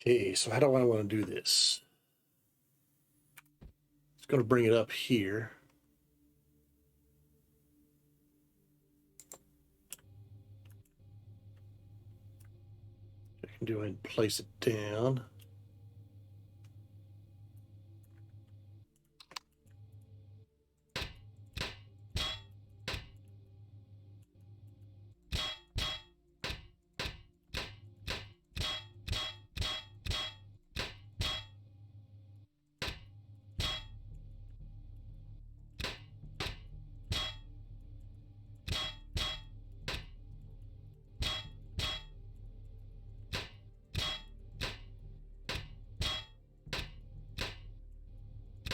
S1: Okay, so how do I want to do this? It's going to bring it up here. I can do it and place it down.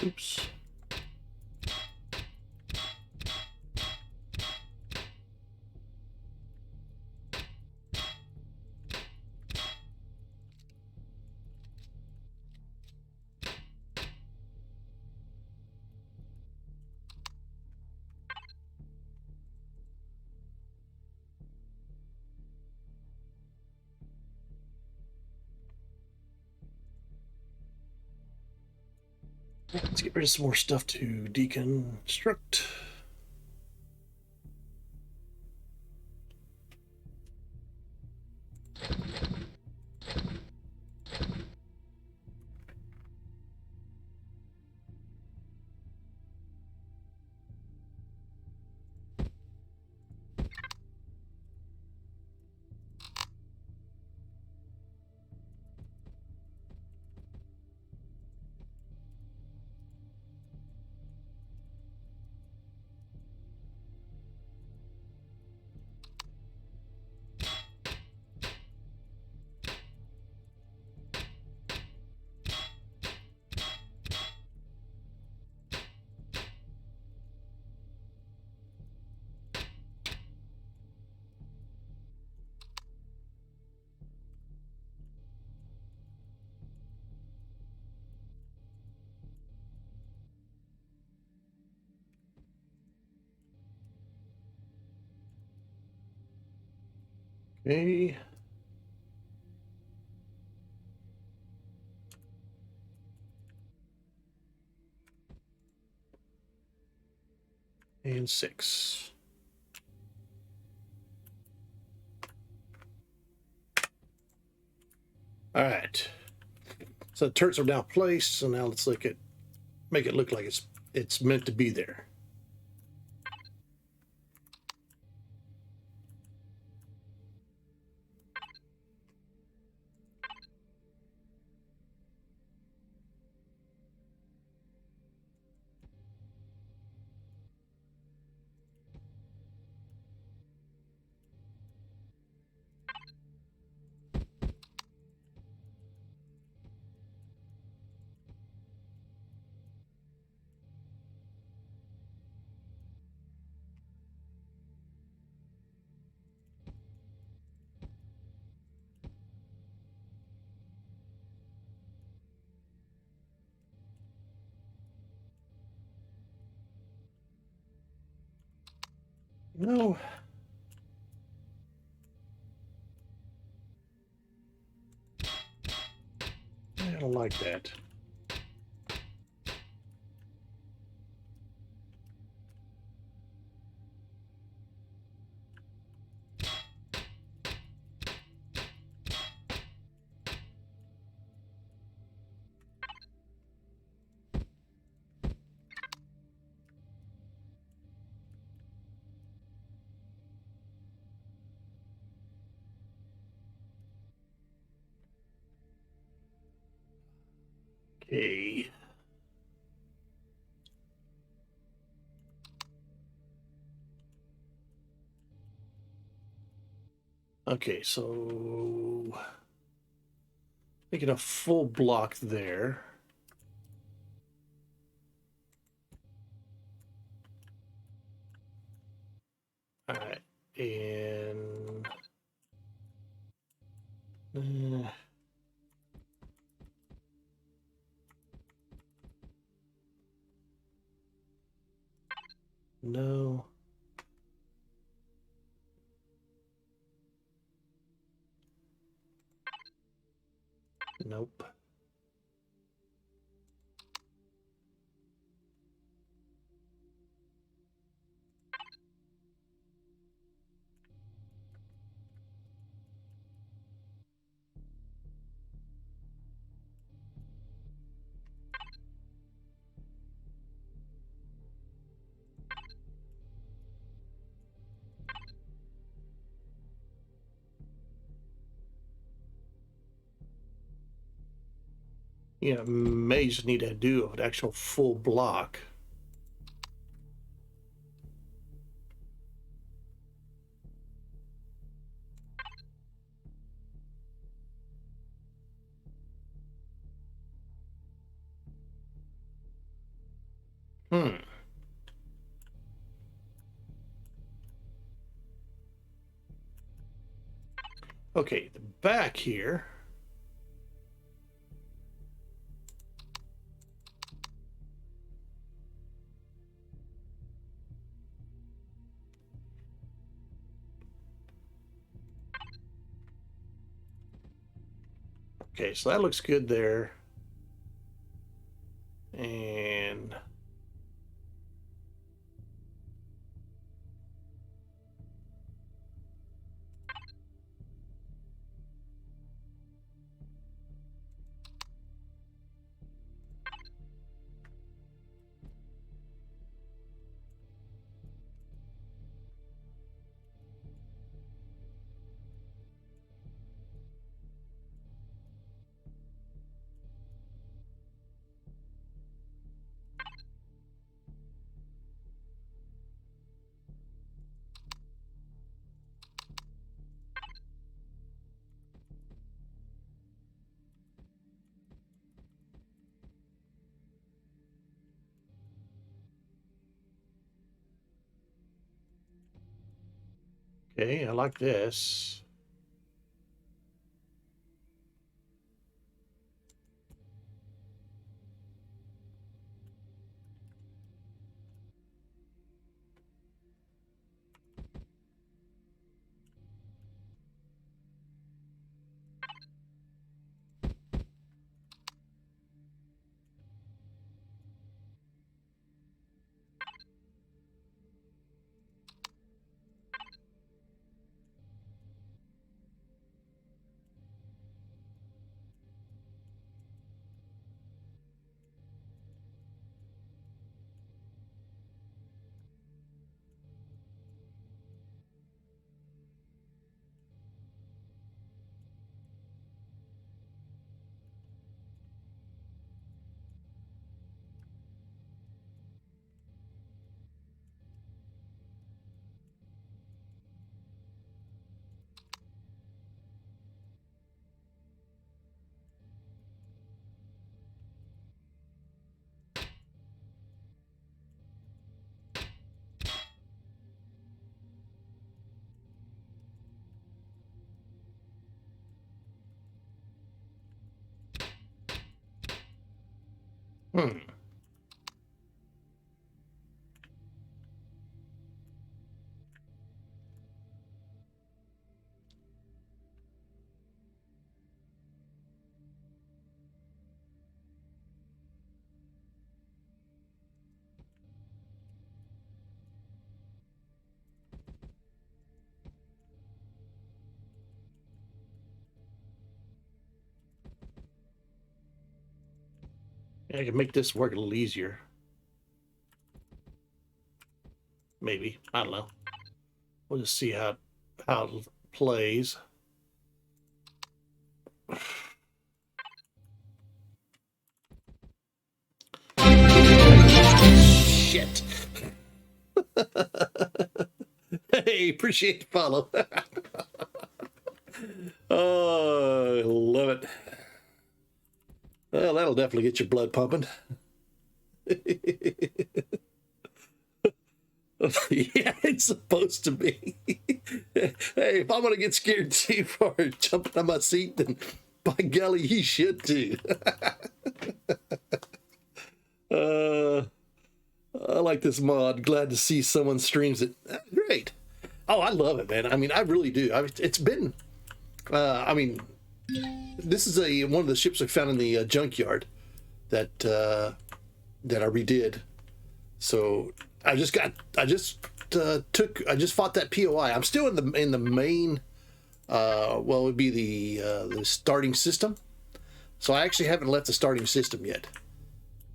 S1: Oops. Let's get rid of some more stuff to deconstruct. Okay. And 6. All right. So the turrets are now placed. So now let's make it look like it's meant to be there. No. I don't like that. Okay. Okay, so making a full block there. All right, and no. Nope. Yeah, may just need to do an actual full block. Hmm. Okay, the back here. Okay, so that looks good there. And okay, I like this. Hmm. I can make this work a little easier. Maybe. I don't know. We'll just see how it plays. Shit. Hey, appreciate the follow. Oh, I love it. Well, that'll definitely get your blood pumping. Yeah, it's supposed to be. Hey, if I'm gonna get scared too far jumping on my seat, then by golly, you should too. uh, I like this mod. Glad to see someone streams it. Great. Oh, I love it, man. I mean, I really do. It's been. I mean, this is one of the ships I found in the junkyard that that I redid. So I just fought that POI. I'm still in the main. Well, it would be the starting system. So I actually haven't left the starting system yet.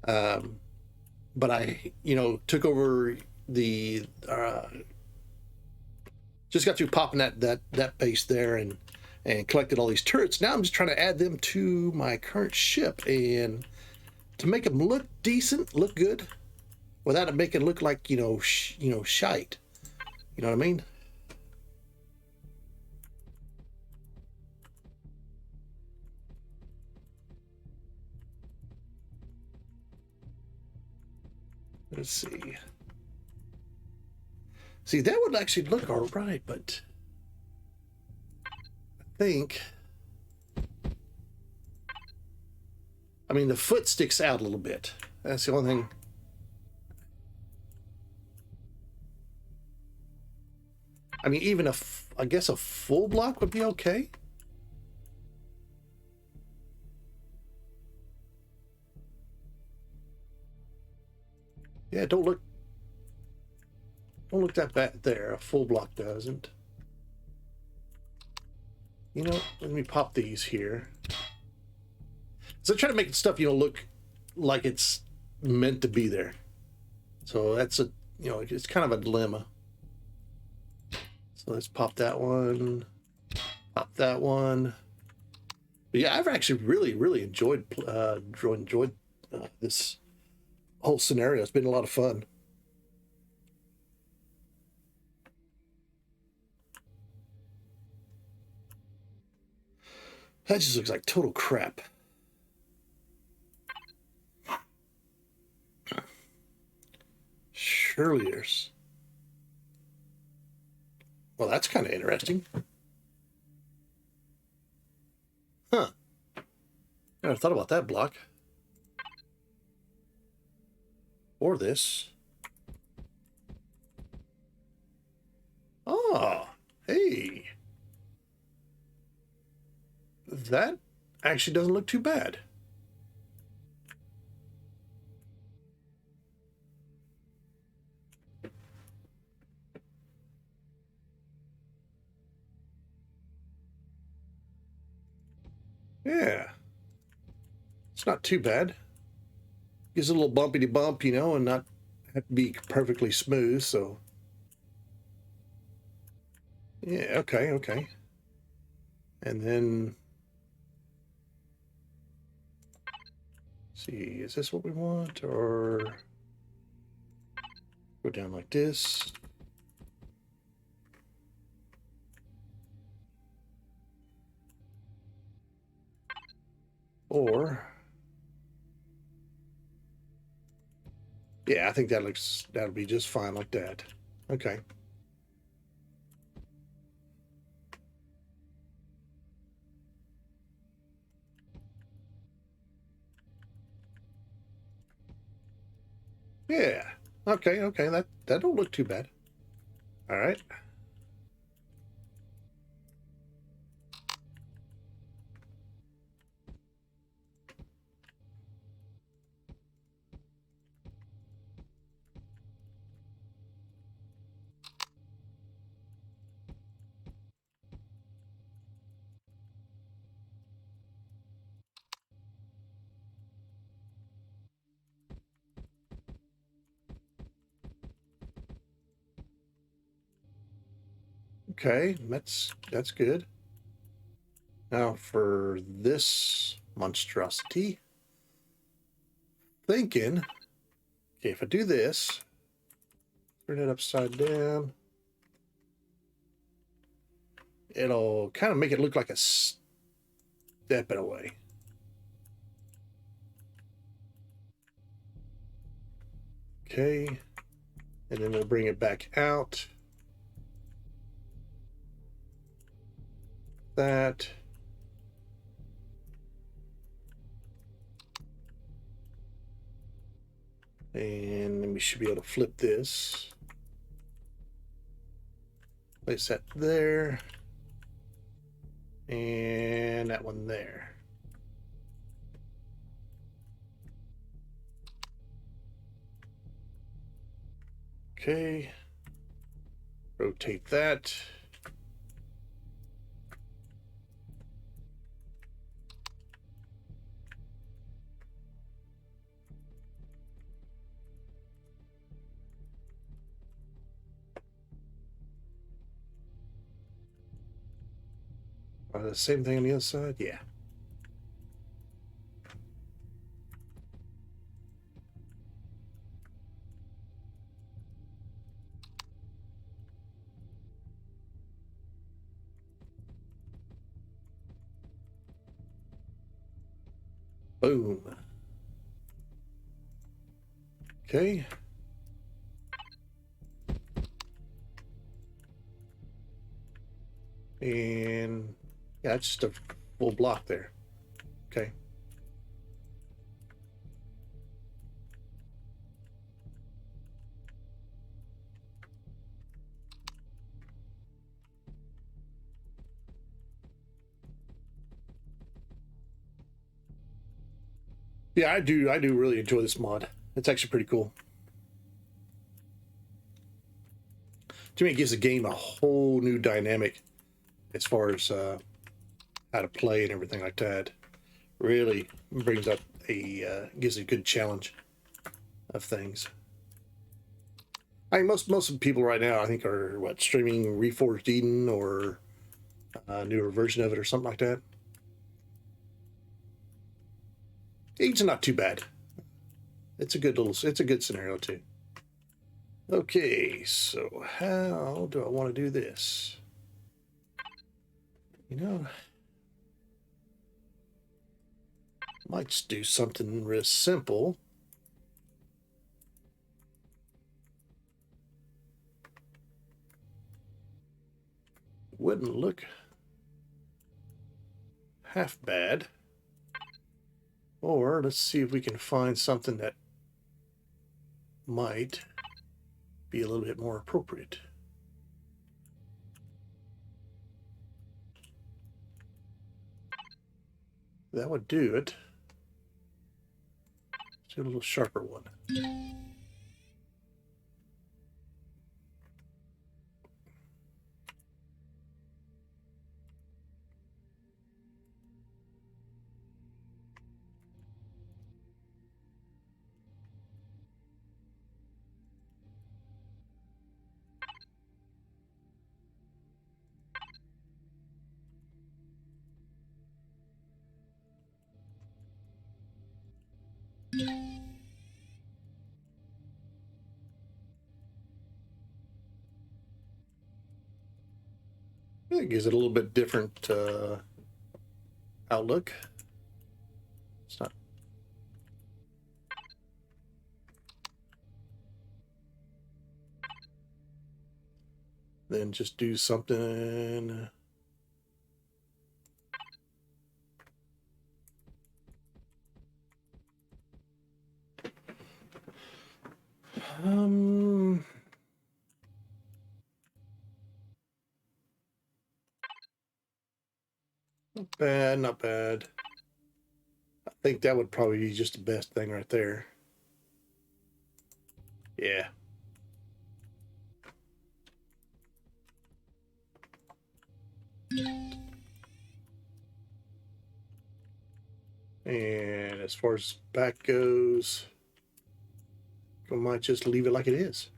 S1: But I, took over the. Just got through popping that base there and collected all these turrets. Now I'm just trying to add them to my current ship and to make them look decent, look good, without it making it look like shite. You know what I mean? Let's see. See, that would actually look all right, but I think. I mean, the foot sticks out a little bit. That's the only thing. I mean, even I guess a full block would be okay. Yeah, don't look that bad there. A full block doesn't. Let me pop these here. So I try to make stuff, look like it's meant to be there. So that's it's kind of a dilemma. So let's pop that one, pop that one. But yeah, I've actually really enjoyed this whole scenario. It's been a lot of fun. That just looks like total crap. Surely there's. Well, that's kind of interesting. Huh. Never thought about that block. Or this. Oh, hey. That actually doesn't look too bad. Yeah. It's not too bad. Gives a little bumpity bump, and not have to be perfectly smooth, so. Yeah, okay. And then. See, is this what we want, or go down like this? Or, yeah, I think that'll be just fine like that. Okay. Yeah. Okay, okay. That don't look too bad. All right. Okay, that's good. Now for this monstrosity, thinking, okay, if I do this, turn it upside down, it'll kind of make it look like a step it away. Okay, and then we'll bring it back out. That. And then we should be able to flip this. Place that there. And that one there. Okay. Rotate that. The same thing on the other side? Yeah. Boom. Okay. And yeah, it's just a full block there. Okay. Yeah, I do really enjoy this mod. It's actually pretty cool. To me, it gives the game a whole new dynamic as far as how to play and everything like that. Really brings up gives a good challenge of things. I mean, most of the people right now, I think, are streaming Reforged Eden or a newer version of it or something like that. Eden's not too bad. It's a good scenario too. Okay, so how do I want to do this? You know, might just do something real simple. Wouldn't look half bad. Or let's see if we can find something that might be a little bit more appropriate. That would do it. Let's do a little sharper one. It gives it a little bit different outlook. It's not. Then just do something. Not bad, not bad. I think that would probably be just the best thing right there. Yeah. And as far as back goes, I might just leave it like it is.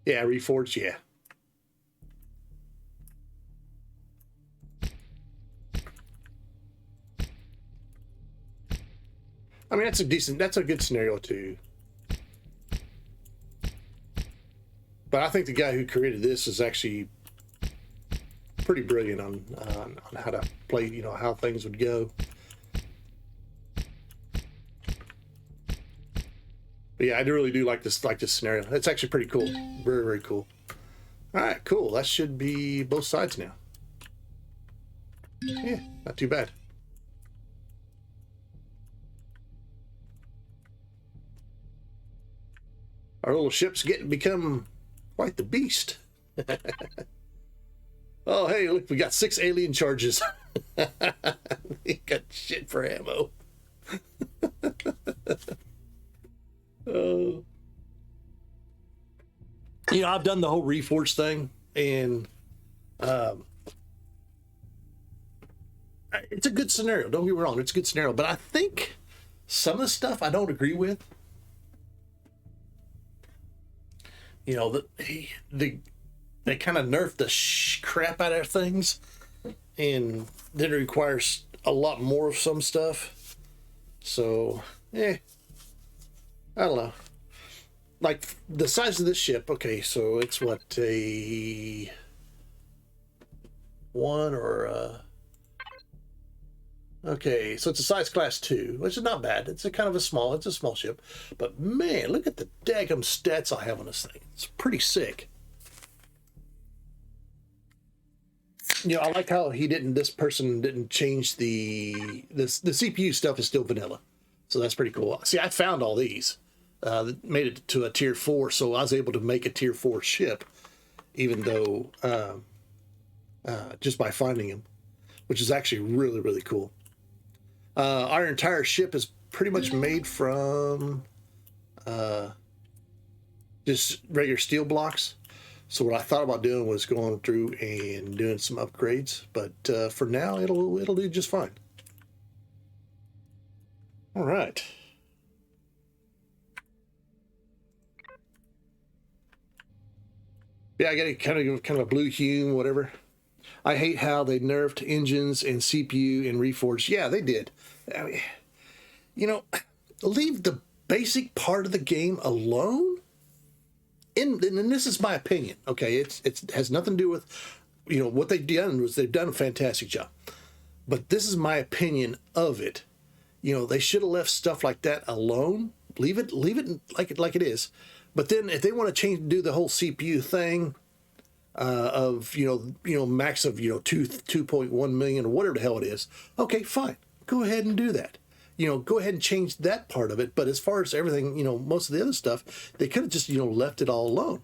S1: Yeah, reforged, yeah. I mean, that's a good scenario too. But I think the guy who created this is actually pretty brilliant on how to play, you know, how things would go. But yeah, I really do like this scenario. It's actually pretty cool. Very, very cool. All right, cool. That should be both sides now. Yeah, not too bad. Our little ship's become quite the beast. Oh, hey, look, we got 6 alien charges. We got shit for ammo. Oh. You know, I've done the whole Reforge thing, and it's a good scenario. Don't get me wrong, it's a good scenario. But I think some of the stuff I don't agree with. You know, they kind of nerfed the crap out of things, and then it requires a lot more of some stuff. So, I don't know. Like the size of this ship, okay, so it's what, a 1 or okay, so it's a size class 2, which is not bad. It's a small ship. But man, look at the daggum stats I have on this thing. It's pretty sick. You know, I like how this person didn't change the CPU stuff is still vanilla. So that's pretty cool. See, I found all these. Made it to a tier 4, so I was able to make a tier 4 ship, even though just by finding them, which is actually really, really cool. Our entire ship is pretty much made from just regular steel blocks. So what I thought about doing was going through and doing some upgrades, but for now it'll do just fine. All right. Yeah, I got a kind of a blue hue, whatever. I hate how they nerfed engines and CPU and Reforged. Yeah, they did. I mean, you know, leave the basic part of the game alone. And this is my opinion. Okay, it has nothing to do with, you know, what they've done was they've done a fantastic job. But this is my opinion of it. You know, they should have left stuff like that alone. Leave it like it is. But then if they want to do the whole CPU thing, of you know max of 2.1 million or whatever the hell it is, okay, fine, go ahead and do that. You know, go ahead and change that part of it. But as far as everything, you know, most of the other stuff, they could have just left it all alone.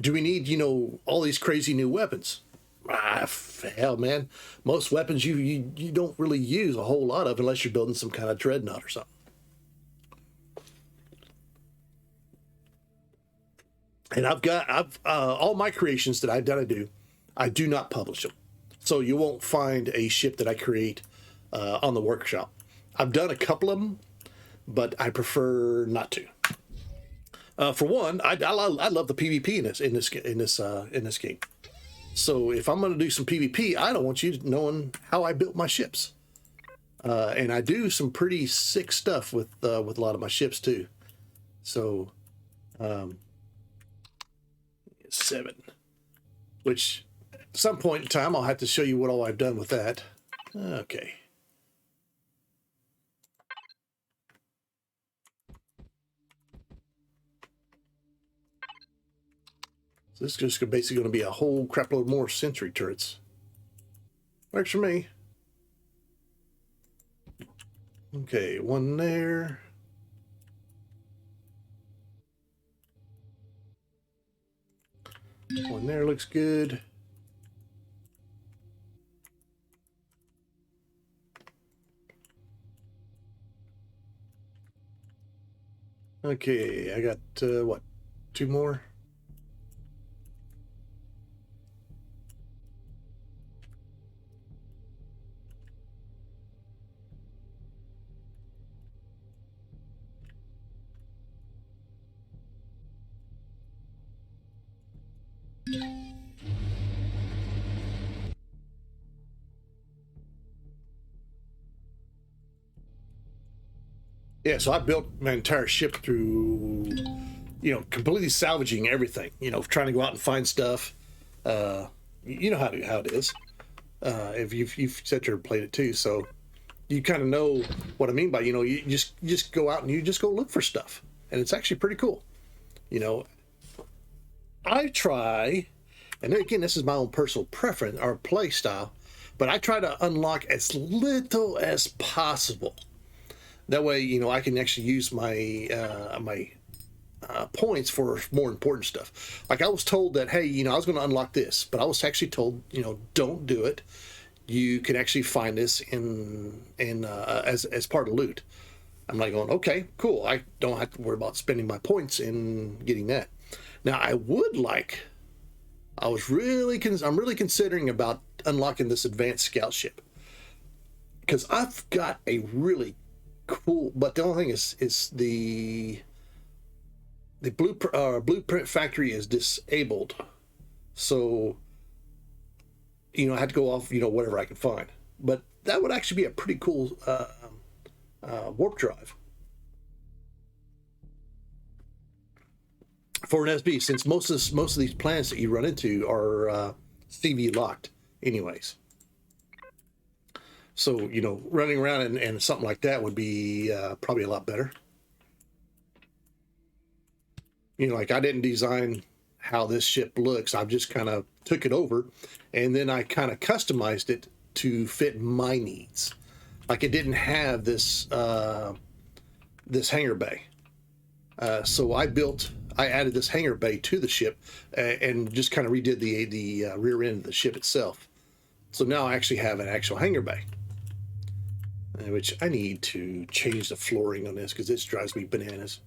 S1: Do we need all these crazy new weapons? Hell, man, most weapons you don't really use a whole lot of unless you're building some kind of dreadnought or something. And I've all my creations that I've done I do not publish them. So you won't find a ship that I create on the workshop. I've done a couple of them, but I prefer not to. For one, I love the PvP in this game. So if I'm going to do some PvP, I don't want you knowing how I built my ships. And I do some pretty sick stuff with a lot of my ships too. So 7, which at some point in time I'll have to show you what all I've done with that. Okay. So this is just basically going to be a whole crapload more sentry turrets. Works for me. Okay, one there. One there looks good. Okay, I got, what, 2 more? Yeah, so I built my entire ship through, completely salvaging everything, trying to go out and find stuff. You know how it is. If you've sat there and played it too, so you kind of know what I mean by, you just go out and you just go look for stuff, and it's actually pretty cool. I try, and again, this is my own personal preference or play style, but I try to unlock as little as possible. That way, I can actually use my points for more important stuff. Like I was told that, hey, I was going to unlock this, but I was actually told, don't do it. You can actually find this as part of loot. I'm like going, okay, cool. I don't have to worry about spending my points in getting that. Now I'm really considering about unlocking this advanced scout ship, because I've got a really cool, but the only thing is the blueprint factory is disabled, so I had to go off whatever I could find, but that would actually be a pretty cool warp drive for an SB, since most of these planets that you run into are CV locked anyways. So, running around and something like that would be probably a lot better. Like I didn't design how this ship looks. I just kind of took it over, and then I kind of customized it to fit my needs. Like it didn't have this hangar bay. So I added this hangar bay to the ship and just kind of redid the rear end of the ship itself. So now I actually have an actual hangar bay, which I need to change the flooring on this because this drives me bananas.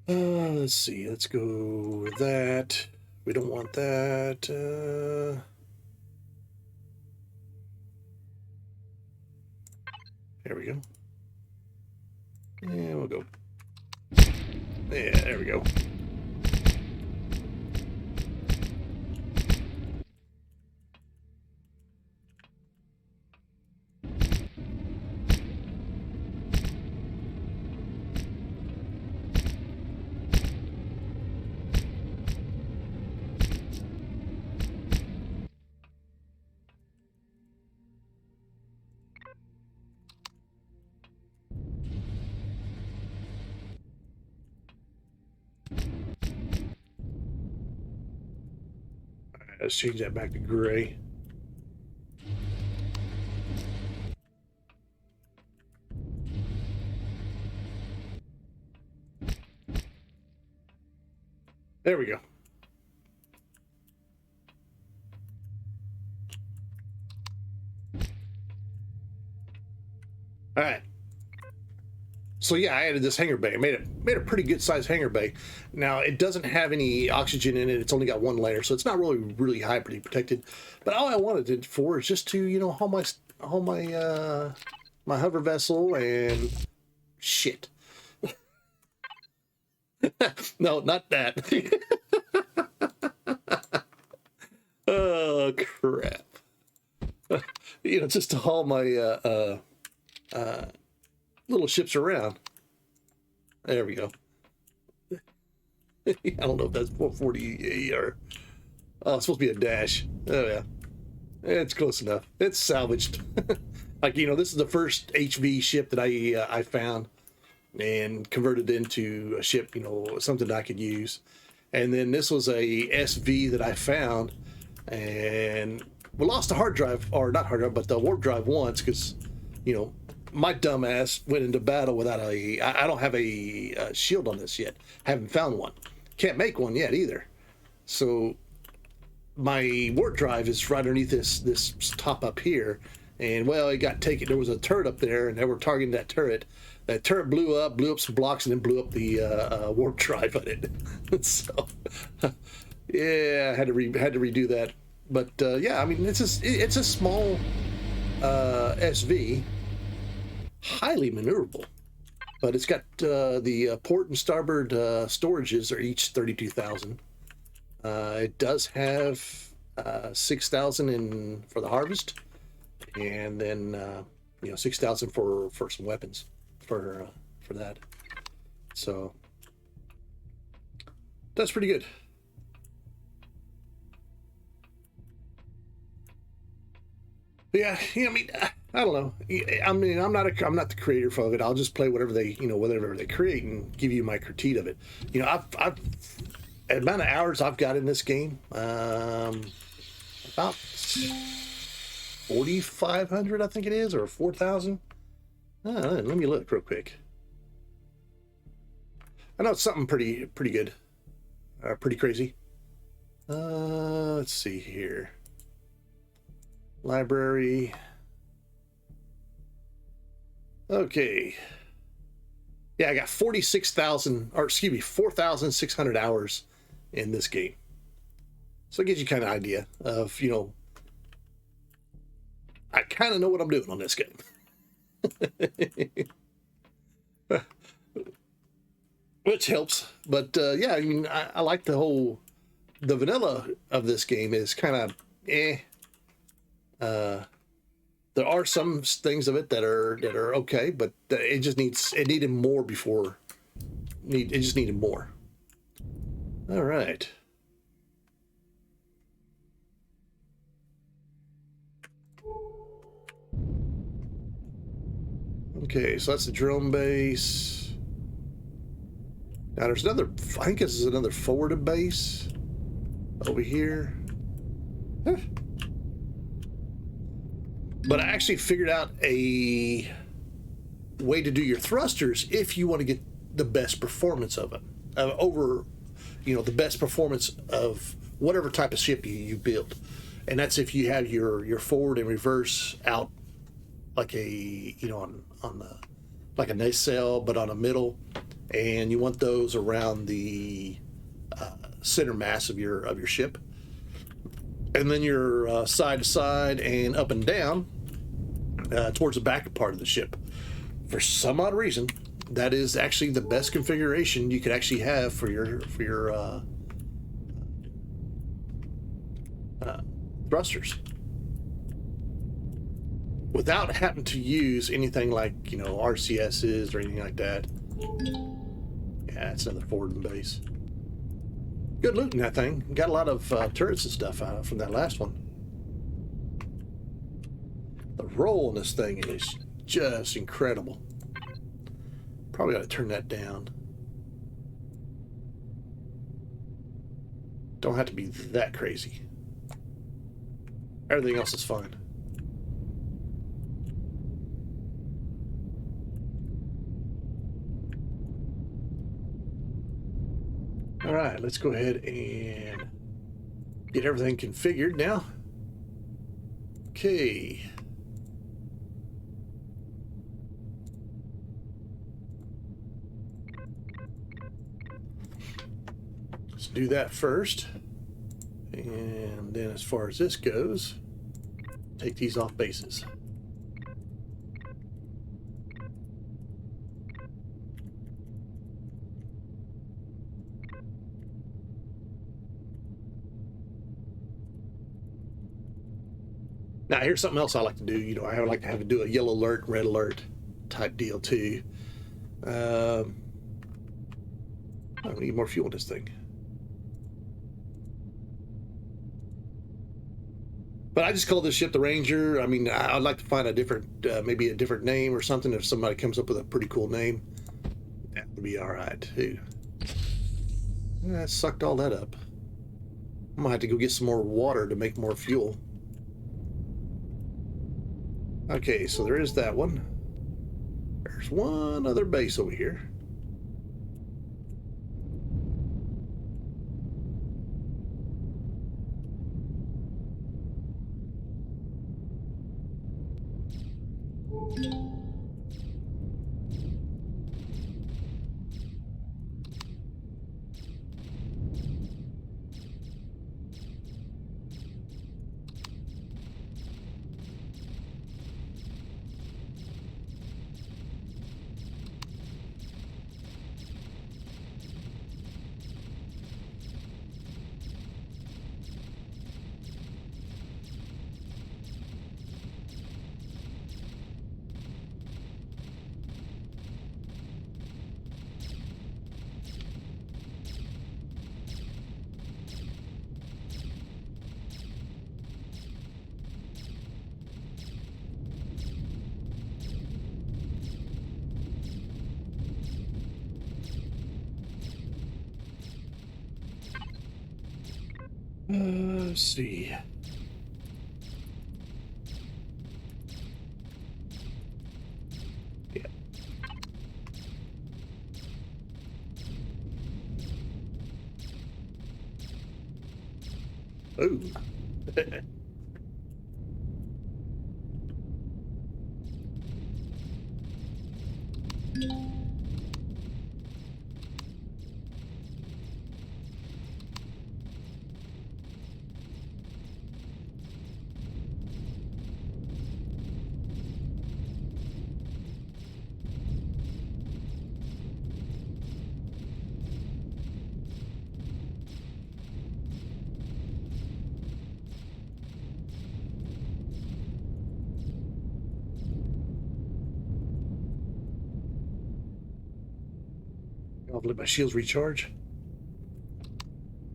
S1: Let's see. Let's go with that. We don't want that. There we go. Yeah, we'll go. Yeah, there we go. Let's change that back to gray. There we go. All right. So yeah, I added this hangar bay. I made a pretty good sized hangar bay. Now it doesn't have any oxygen in it. It's only got 1 layer, so it's not really high protected. But all I wanted it for is just to haul my my hover vessel and shit. No, not that. Oh crap. Just to haul my little ships around. There we go. I don't know if that's 440 or it's supposed to be a dash. Oh yeah, it's close enough. It's salvaged. Like this is the first HV ship that I found and converted into a ship. Something that I could use. And then this was a SV that I found, and we lost the hard drive, or not hard drive, but the warp drive once, because, you know, my dumb ass went into battle without I don't have a shield on this yet. Haven't found one. Can't make one yet either. So my warp drive is right underneath this top up here, and well, it got taken. There was a turret up there, and they were targeting that turret. That turret blew up some blocks, and then blew up the warp drive on it. So yeah, I had to redo that. But yeah, I mean, it's a small SV, highly maneuverable, but it's got the port and starboard storages are each 32,000. It does have 6,000 in for the harvest, and then you know, 6,000 for some weapons for that. So that's pretty good. Yeah, I mean, I don't know. I mean, I'm not the creator of it. I'll just play whatever they, you know, whatever they create and give you my critique of it. You know, I've the amount of hours I've got in this game, about 4,500, I think it is, or 4,000. Let me look real quick. I know it's something pretty good, pretty crazy. Let's see here. Library. Okay. Yeah, I got 46,000, or excuse me, 4,600 hours in this game. So it gives you kind of idea of, you know, I kind of know what I'm doing on this game. Which helps. But yeah, I mean, I like the vanilla of this game is kind of there are some things of it that are okay, but it needed more before. It just needed more. All right. Okay, so that's the drone base. Now there's another, I think this is another forwarded base over here. Huh. But I actually figured out a way to do your thrusters if you want to get the best performance of it over, you know, the best performance of whatever type of ship you build, and that's if you have your forward and reverse out like a, you know, on the like a nacelle, but on a middle, and you want those around the center mass of your ship, and then your side to side and up and down towards the back part of the ship. For some odd reason, that is actually the best configuration you could actually have for your thrusters, without having to use anything like, you know, RCSs or anything like that. Yeah, it's another forward base. Good loot in that thing. Got a lot of turrets and stuff from that last one. The roll on this thing is just incredible. Probably ought to turn that down. Don't have to be that crazy. Everything else is fine. All right, let's go ahead and get everything configured now. Okay. Let's do that first. And then as far as this goes, take these off bases. Now, here's something else I like to do. You know, I like to do a yellow alert, red alert type deal too. I need more fuel in this thing. But I just call this ship the Ranger. I mean, I'd like to find a different, maybe a different name or something. If somebody comes up with a pretty cool name, that would be all right too. That sucked all that up. I'm gonna have to go get some more water to make more fuel. Okay, so there is that one. There's one other base over here. Let's see. Yeah. Oh. I'll let my shields recharge.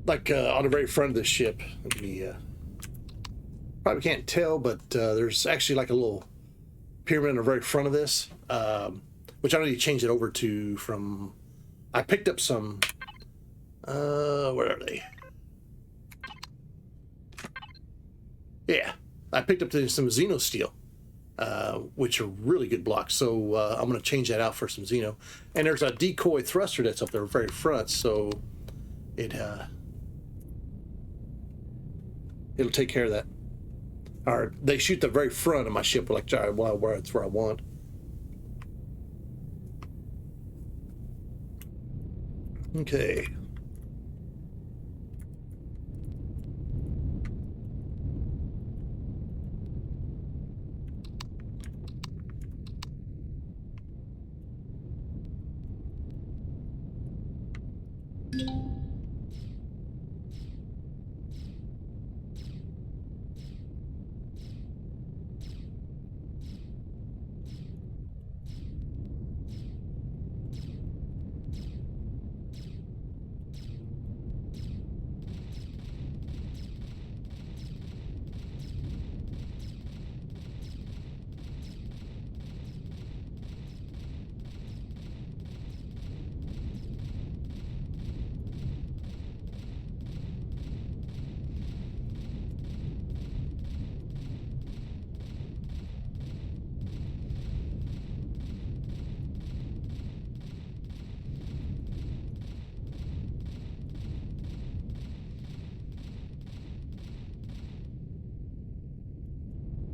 S1: Like on the very front of this ship. Let me, probably can't tell, but there's actually like a little pyramid on the very front of this, which I need to change it over to from. I picked up some. Where are they? Yeah, I picked up some Xeno steel, which are really good blocks. So I'm going to change that out for some Xeno. And there's a decoy thruster that's up there very front, so it'll take care of that. Or they shoot the very front of my ship, like well, it's where I want. Okay.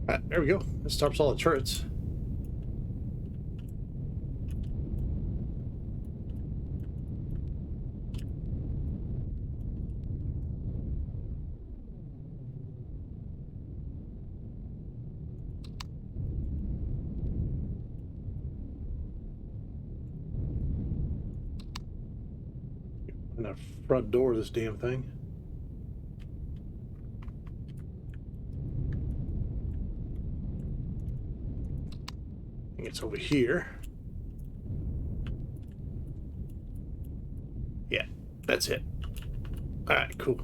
S1: All right, there we go. That stops all the turrets. And the front door of this damn thing. I think it's over here. Yeah, that's it. All right, cool.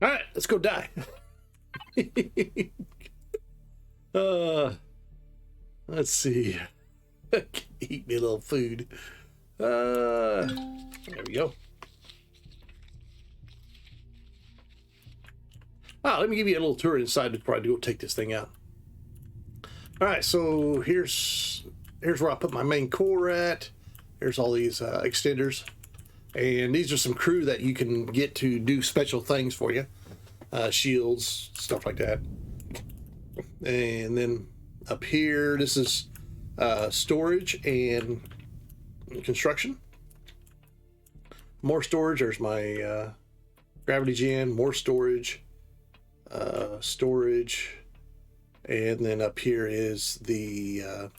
S1: All right, let's go die. Let's see. Eat me a little food. There we go. Let me give you a little tour inside before I go take this thing out. All right, so here's where I put my main core at. Here's all these extenders, and these are some crew that you can get to do special things for you, shields, stuff like that. And then up here, this is storage and construction. More storage. There's my gravity gen. More storage. Storage. And then up here is the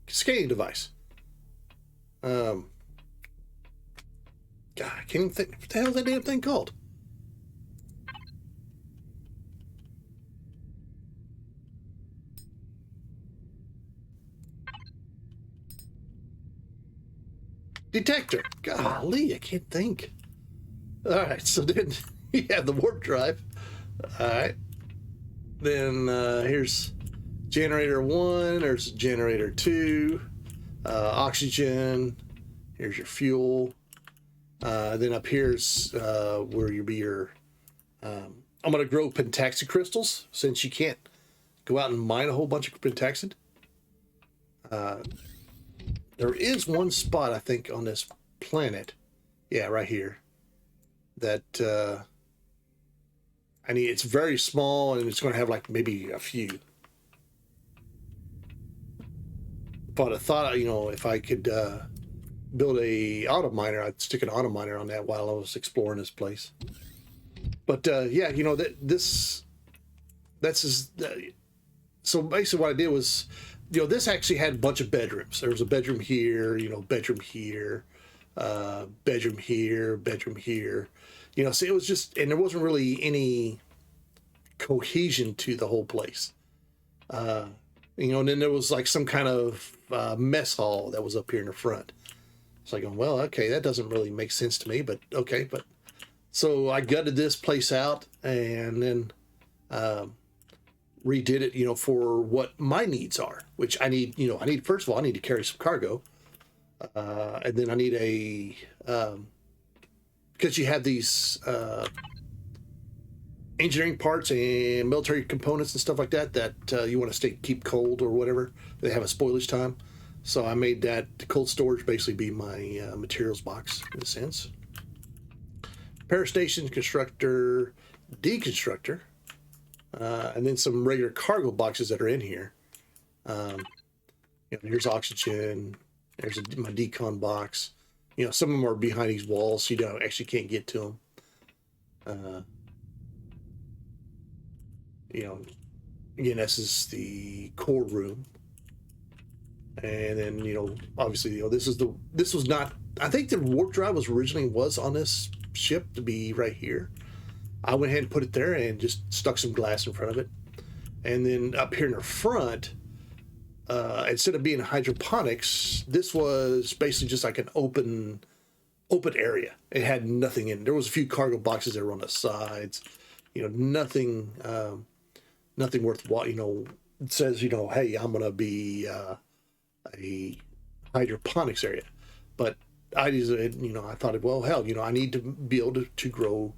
S1: scanning device. God, I can't even think. What the hell is that damn thing called? Detector. Golly, I can't think. All right, so then you have the warp drive. All right. Then here's generator 1. There's generator 2. Oxygen. Here's your fuel. Then up here's where you'll be your... I'm going to grow pentaxid crystals, since you can't go out and mine a whole bunch of pentaxid. There is one spot, I think, on this planet. Yeah, right here. That I need. It's very small, and it's going to have like maybe a few. But I thought, you know, if I could build a auto miner, I'd stick an auto miner on that while I was exploring this place. But yeah, you know, that's so basically what I did was, you know, this actually had a bunch of bedrooms. There was a bedroom here, you know, bedroom here, bedroom here, bedroom here. You know, so it was just, and there wasn't really any cohesion to the whole place. You know, and then there was like some kind of mess hall that was up here in the front. It's like, well, okay, that doesn't really make sense to me, but okay. But so I gutted this place out and then redid it, you know, for what my needs are, which I need, you know, first of all, I need to carry some cargo. And then I need a, because you have these engineering parts and military components and stuff like that, that you want to keep cold or whatever. They have a spoilage time. So I made that cold storage basically be my materials box in a sense. Repair station, constructor, deconstructor. And then some regular cargo boxes that are in here. You know, here's oxygen. There's my decon box. You know, some of them are behind these walls, so you actually can't get to them. You know, again, this is the core room. And then, you know, obviously, you know, this was not, I think the warp drive was on this ship to be right here. I went ahead and put it there and just stuck some glass in front of it. And then up here in the front, instead of being hydroponics, this was basically just like an open area. It had nothing in it. There was a few cargo boxes that were on the sides. You know, nothing worthwhile. You know, it says, you know, hey, I'm going to be a hydroponics area. But I just, you know, I thought, well, hell, you know, I need to be able to grow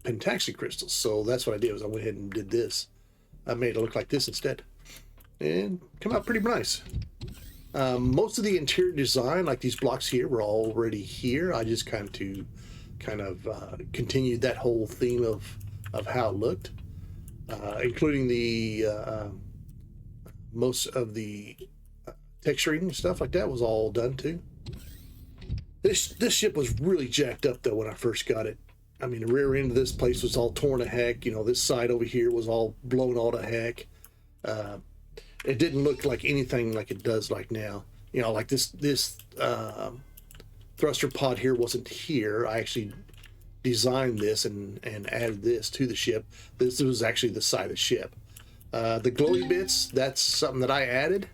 S1: pentaxid crystals. So that's what I did, was I went ahead and did this. I made it look like this instead. And come out pretty nice. Most of the interior design, like these blocks here, were already here. I just kind of continued that whole theme of how it looked, including the most of the texturing and stuff like that was all done too. This ship was really jacked up though when I first got it. I mean, the rear end of this place was all torn to heck. You know, this side over here was all blown all to heck. It didn't look like anything like it does like now. You know, like this thruster pod here wasn't here. I actually designed this and added this to the ship. This was actually the side of the ship. The glowy bits, that's something that I added.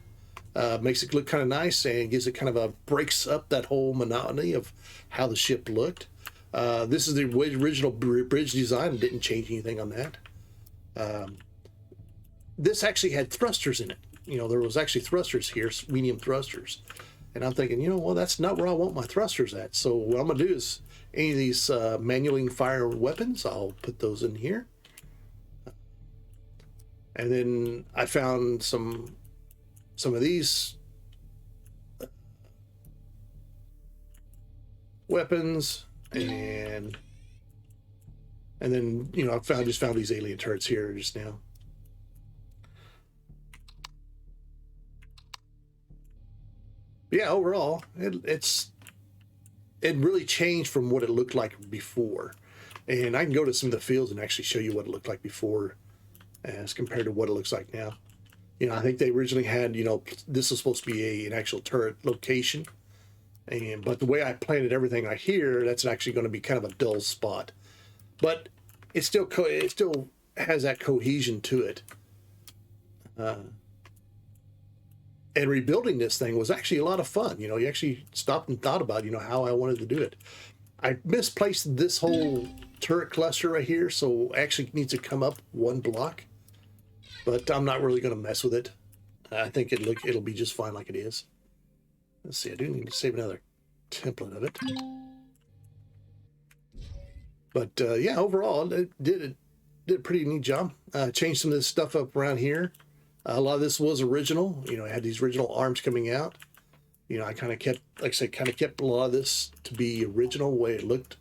S1: Makes it look kind of nice and gives it kind of a breaks up that whole monotony of how the ship looked. This is the original bridge design and didn't change anything on that. This actually had thrusters in it. You know, there was actually thrusters here, medium thrusters. And I'm thinking, you know, well, that's not where I want my thrusters at. So what I'm going to do is any of these manually fire weapons, I'll put those in here. And then I found some of these weapons, and then, you know, I just found these alien turrets here just now. Yeah, overall, it really changed from what it looked like before. And I can go to some of the fields and actually show you what it looked like before as compared to what it looks like now. You know, I think they originally had, you know, this was supposed to be an actual turret location. But the way I planted everything out here, that's actually going to be kind of a dull spot. But it still has that cohesion to it. And rebuilding this thing was actually a lot of fun. You know, you actually stopped and thought about, you know, how I wanted to do it. I misplaced this whole turret cluster right here, so it actually needs to come up one block. But I'm not really going to mess with it. I think it'll be just fine like it is. Let's see, I do need to save another template of it. But yeah, overall, it did a pretty neat job. Changed some of this stuff up around here. A lot of this was original. You know, I had these original arms coming out. You know, I kind of kept, like I said, kind of kept a lot of this to be original the way it looked.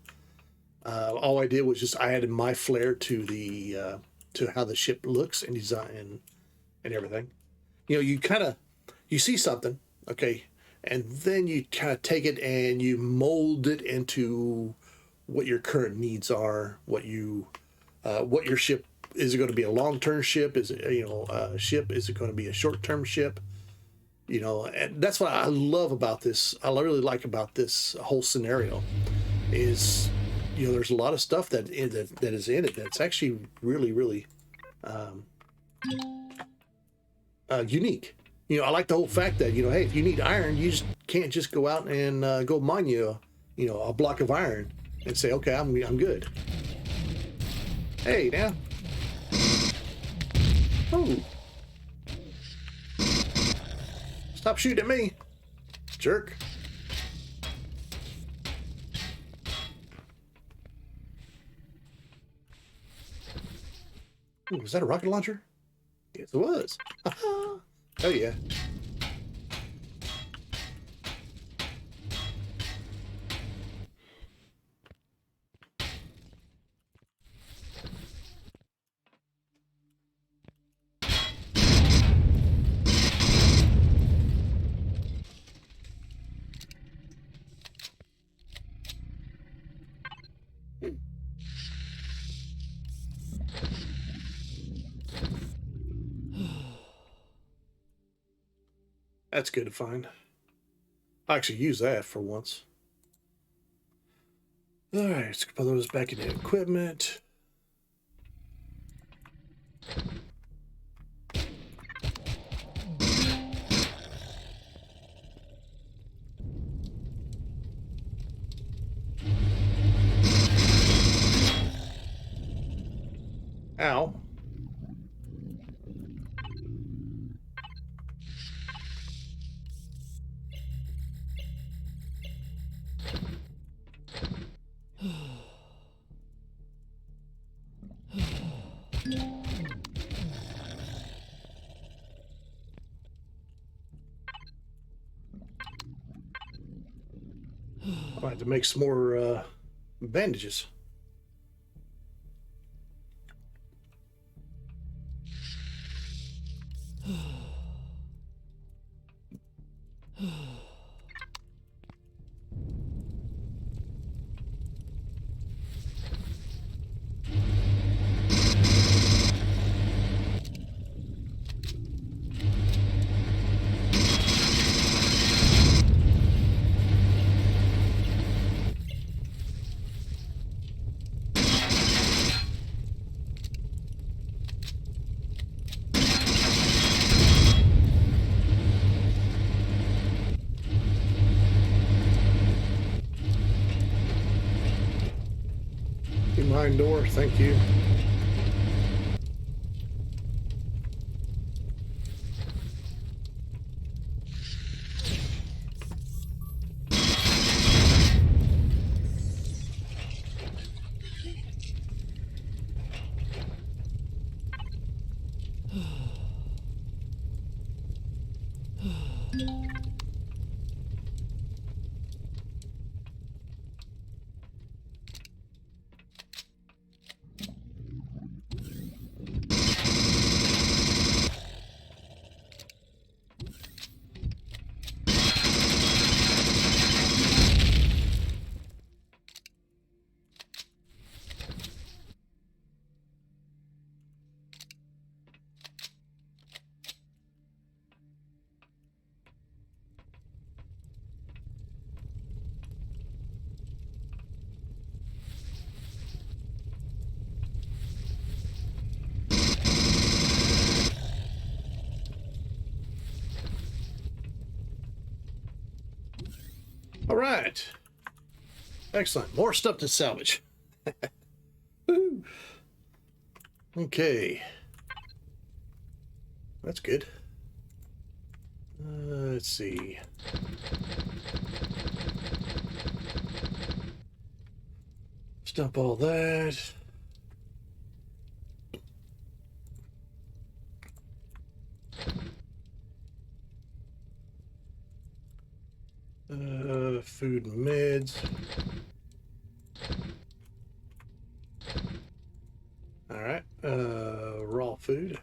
S1: All I did was just I added my flair to the to how the ship looks and design and everything. You know, you see something, okay, and then you kind of take it and you mold it into what your current needs are, what your ship. Is it going to be a long-term ship? Is it, you know, a ship? Is it going to be a short-term ship? You know, and that's what I love about this. I really like about this whole scenario is, you know, there's a lot of stuff that is in it that's actually really, really unique. You know, I like the whole fact that, you know, hey, if you need iron, you just can't just go out and go mine you know, a block of iron and say, okay, I'm good. Hey, now. Oh. Stop shooting at me, jerk. Ooh, was that a rocket launcher? Yes, it was. Oh, yeah. That's good to find. I actually use that for once. All right, let's put those back into equipment. Ow. I'll have to make some more bandages. Mine door, thank you. All right. Excellent. More stuff to salvage. Okay. That's good. Let's see. Dump all that. Food and meds. All right. Raw food.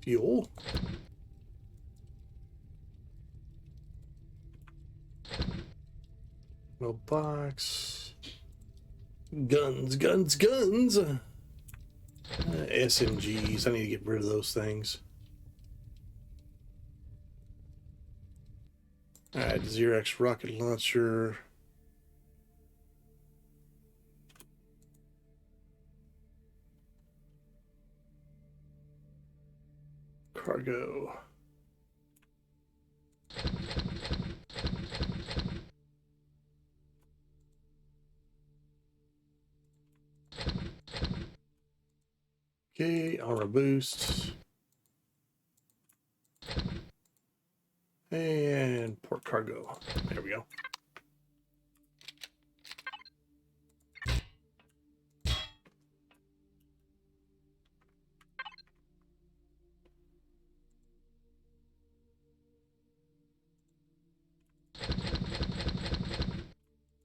S1: Fuel. No box. Guns. SMGs. I need to get rid of those things. All right, Xerox rocket launcher. Cargo. Okay, armor boost. And port cargo. There we go.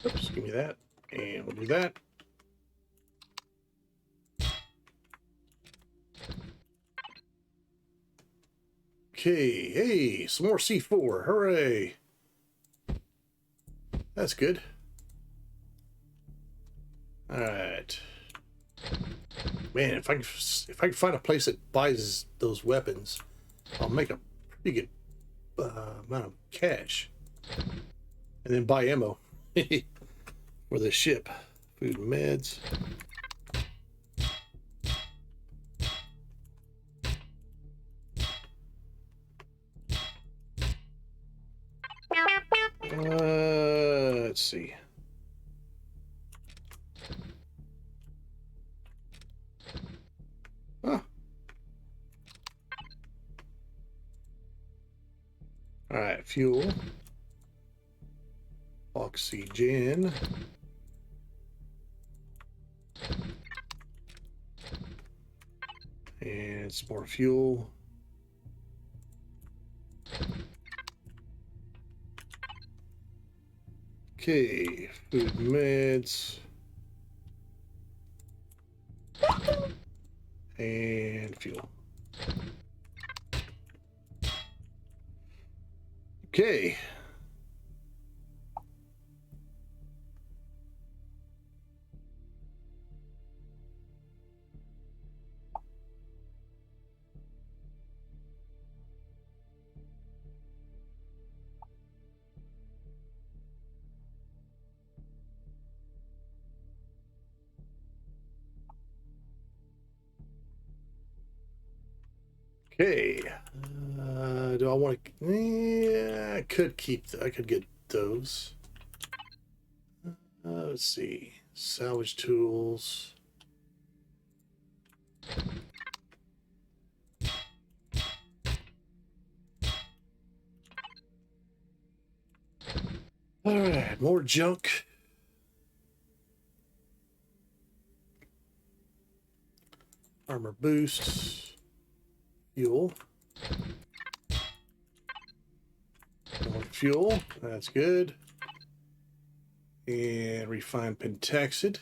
S1: Oops, give me that. And we'll do that. Okay, hey, some more C4. Hooray. That's good. All right. Man, if I can find a place that buys those weapons, I'll make a pretty good amount of cash. And then buy ammo for the ship. Food and meds. Let's see. Huh. All right, fuel. Oxygen. And some more fuel. Okay, food, meds. And fuel. Okay. Okay. Do I want to? Yeah, I could keep. I could get those. Let's see. Salvage tools. All right, more junk. Armor boosts. Fuel. More fuel. That's good. And refined pentaxid.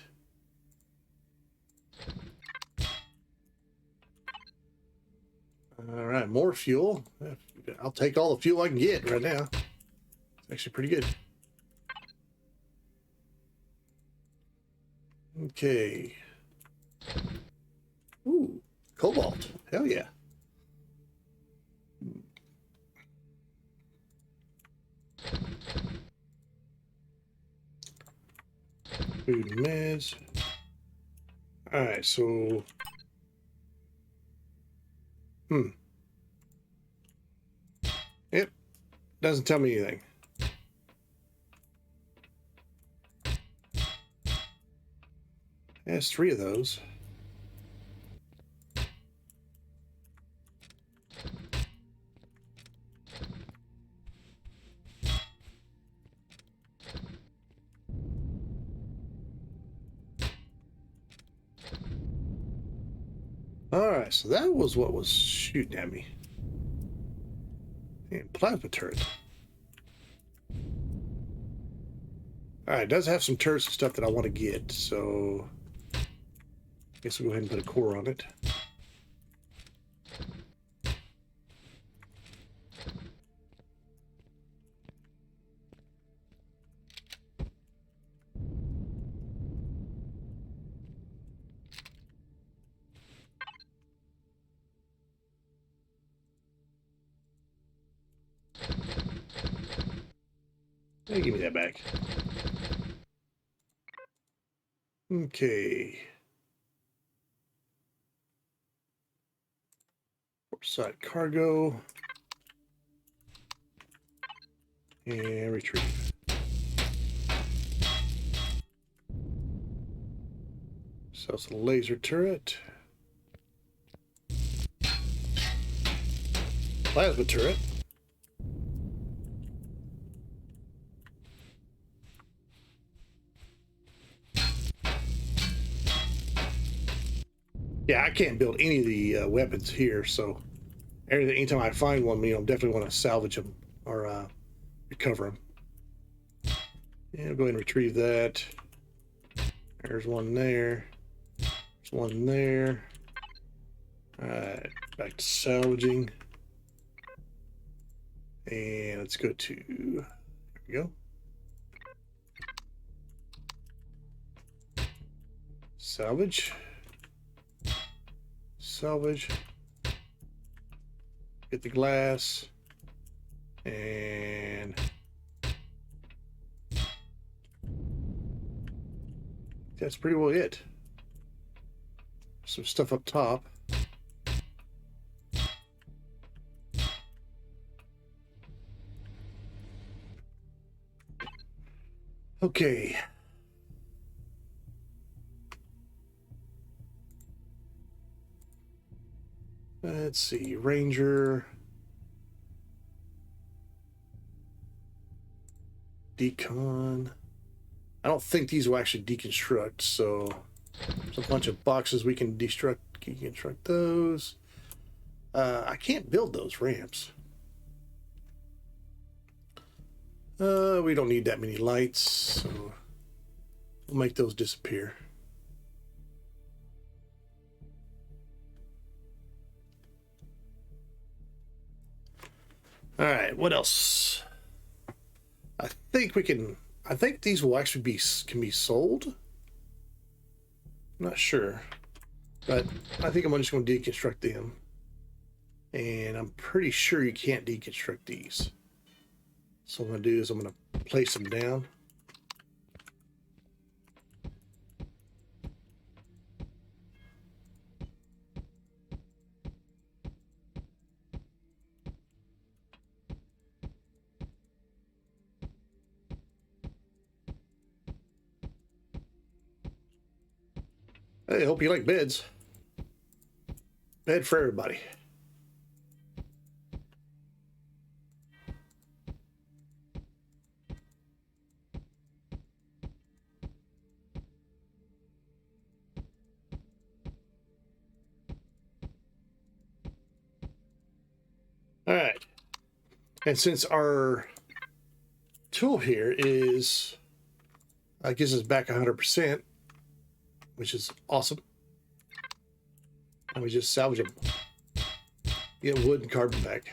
S1: All right, more fuel. I'll take all the fuel I can get right now. It's actually pretty good. Okay. Ooh, cobalt. Hell yeah. Food and meds. All right, so Yep, doesn't tell me anything. It has 3 of those. All right, so that was what was shooting at me. And plasma turret. All right, it does have some turrets and stuff that I want to get, so I guess we'll go ahead and put a core on it. Hey, give me that back. Okay. Side cargo. And retrieve. So it's a laser turret. Plasma turret. Yeah, I can't build any of the weapons here, so anytime I find one, I'm definitely want to salvage them or recover them. Yeah, I'll go ahead and retrieve that. There's one there. There's one there. All right, back to salvaging. And let's go to, there we go. Salvage. Salvage. Get the glass. And that's pretty well it. Some stuff up top. Okay. Let's see, Ranger. Decon. I don't think these will actually deconstruct, so there's a bunch of boxes we can deconstruct those. I can't build those ramps. We don't need that many lights, so we'll make those disappear. All right, what else? I think these will actually can be sold. I'm not sure, but I think I'm just going to deconstruct them. And I'm pretty sure you can't deconstruct these. So what I'm going to do is I'm going to place them down. Hey, hope you like beds. Bed for everybody. All right. And since our tool here is gives us back 100%, which is awesome, and we just salvage them, get wood and carbon back.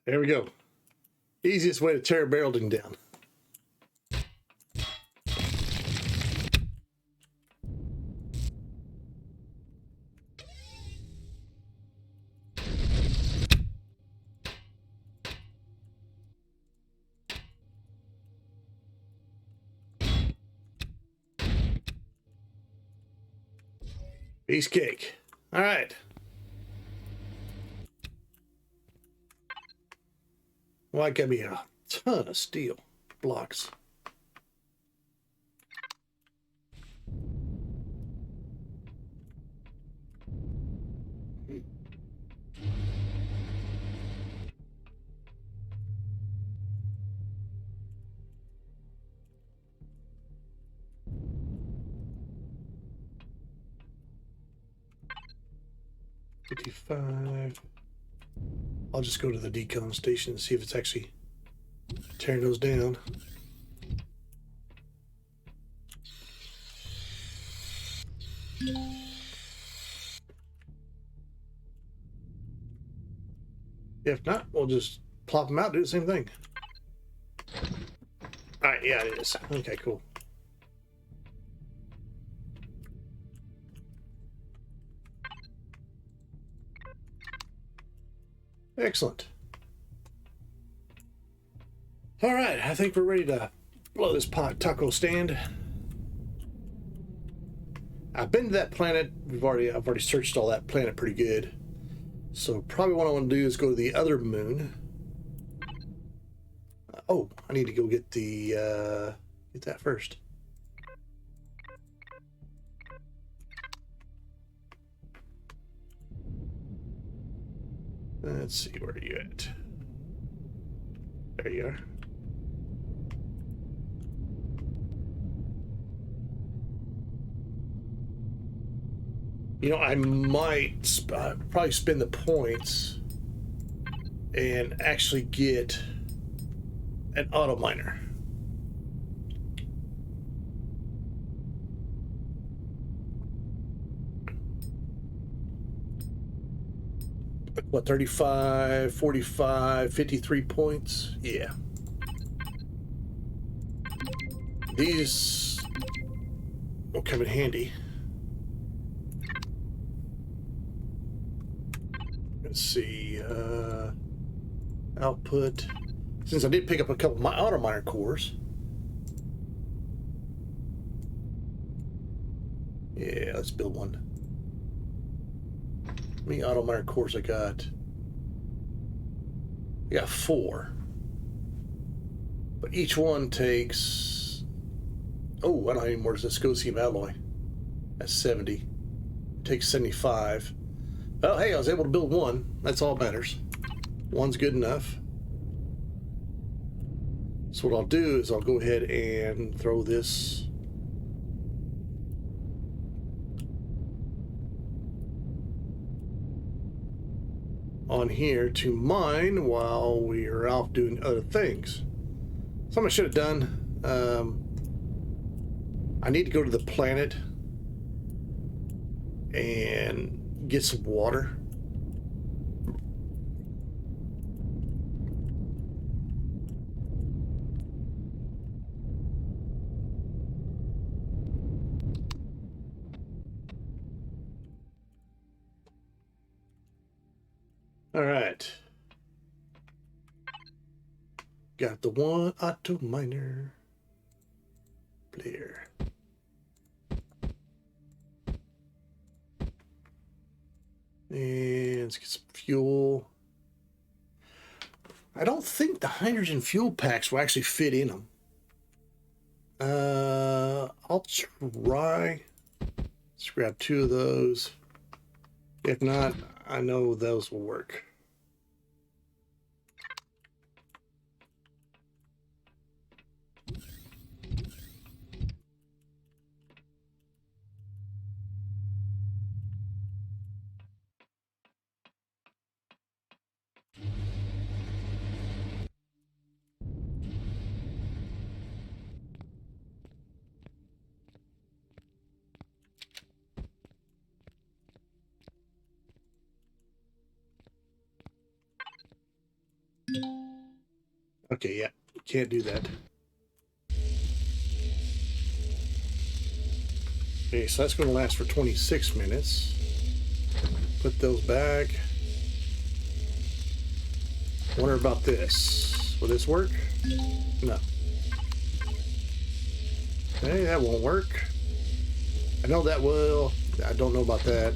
S1: There we go. Easiest way to tear a building down. Piece of cake. All right. Well, that got me a ton of steel blocks. $55. I'll just go to the decon station and see if it's actually tearing those down. If not, we'll just plop them out, do the same thing. All right, yeah, it is. Okay, cool. Excellent. All right, I think we're ready to blow this pot taco stand. I've been to that planet. I've already searched all that planet pretty good. So probably what I want to do is go to the other moon. Oh, I need to go get the get that first. Let's see, where are you at? There you are. You know, I might probably spend the points and actually get an auto miner. What, 35, 45, 53 points? Yeah. These will come in handy. Let's see, output. Since I did pick up a couple of my auto miner cores. Yeah, let's build one. How many auto miner cores I got? I got 4. But each one takes Oh, I don't have any more viscosity alloy. That's 70. Takes 75. Well, hey, I was able to build one. That's all that matters. One's good enough. So what I'll do is I'll go ahead and throw this on here to mine while we are out doing other things. Something I should have done. I need to go to the planet and get some water. All right. Got the one auto miner player. And let's get some fuel. I don't think the hydrogen fuel packs will actually fit in them. I'll try. Let's grab 2 of those. If not, I know those will work. Okay, yeah, can't do that. Okay, so that's going to last for 26 minutes. Put those back. Wonder about this. Will this work? No. Okay, that won't work. I know that will. I don't know about that.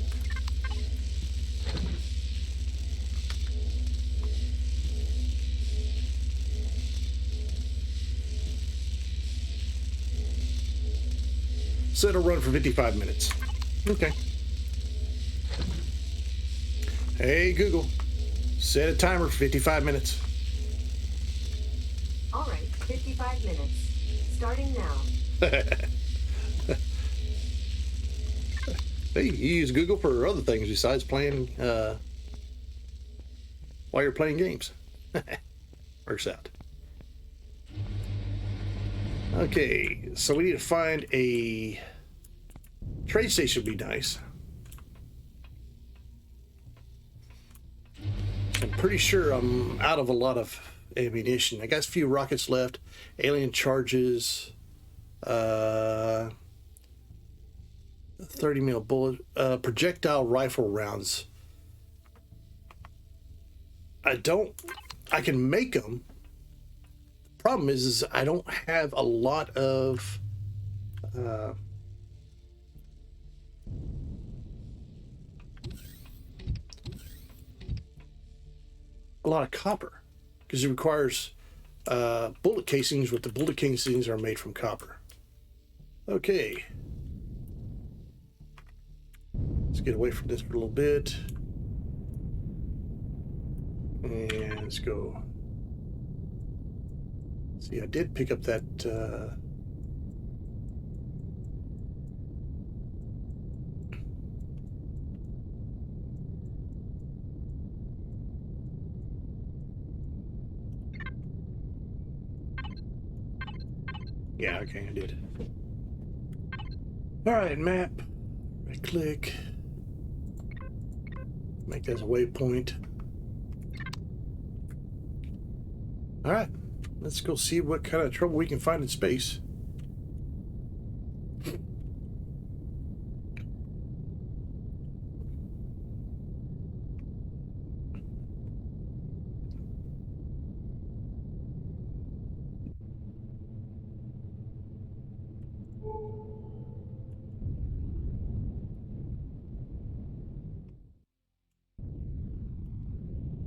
S1: So it'll run for 55 minutes. Okay. Hey, Google, set a timer for 55 minutes.
S2: All right, 55 minutes. Starting now.
S1: Hey, you use Google for other things besides playing, while you're playing games. Works out. Okay, so we need to find a trade station. Would be nice. I'm pretty sure I'm out of a lot of ammunition. I got a few rockets left, alien charges, 30 mil bullet, projectile rifle rounds. I can make them. Problem is I don't have a lot of copper, because it requires bullet casings, but the bullet casings are made from copper. Okay, let's get away from this for a little bit and let's go. See, I did pick up that yeah, okay, I did. All right, map. Right click. Make that as a waypoint. All right, let's go see what kind of trouble we can find in space.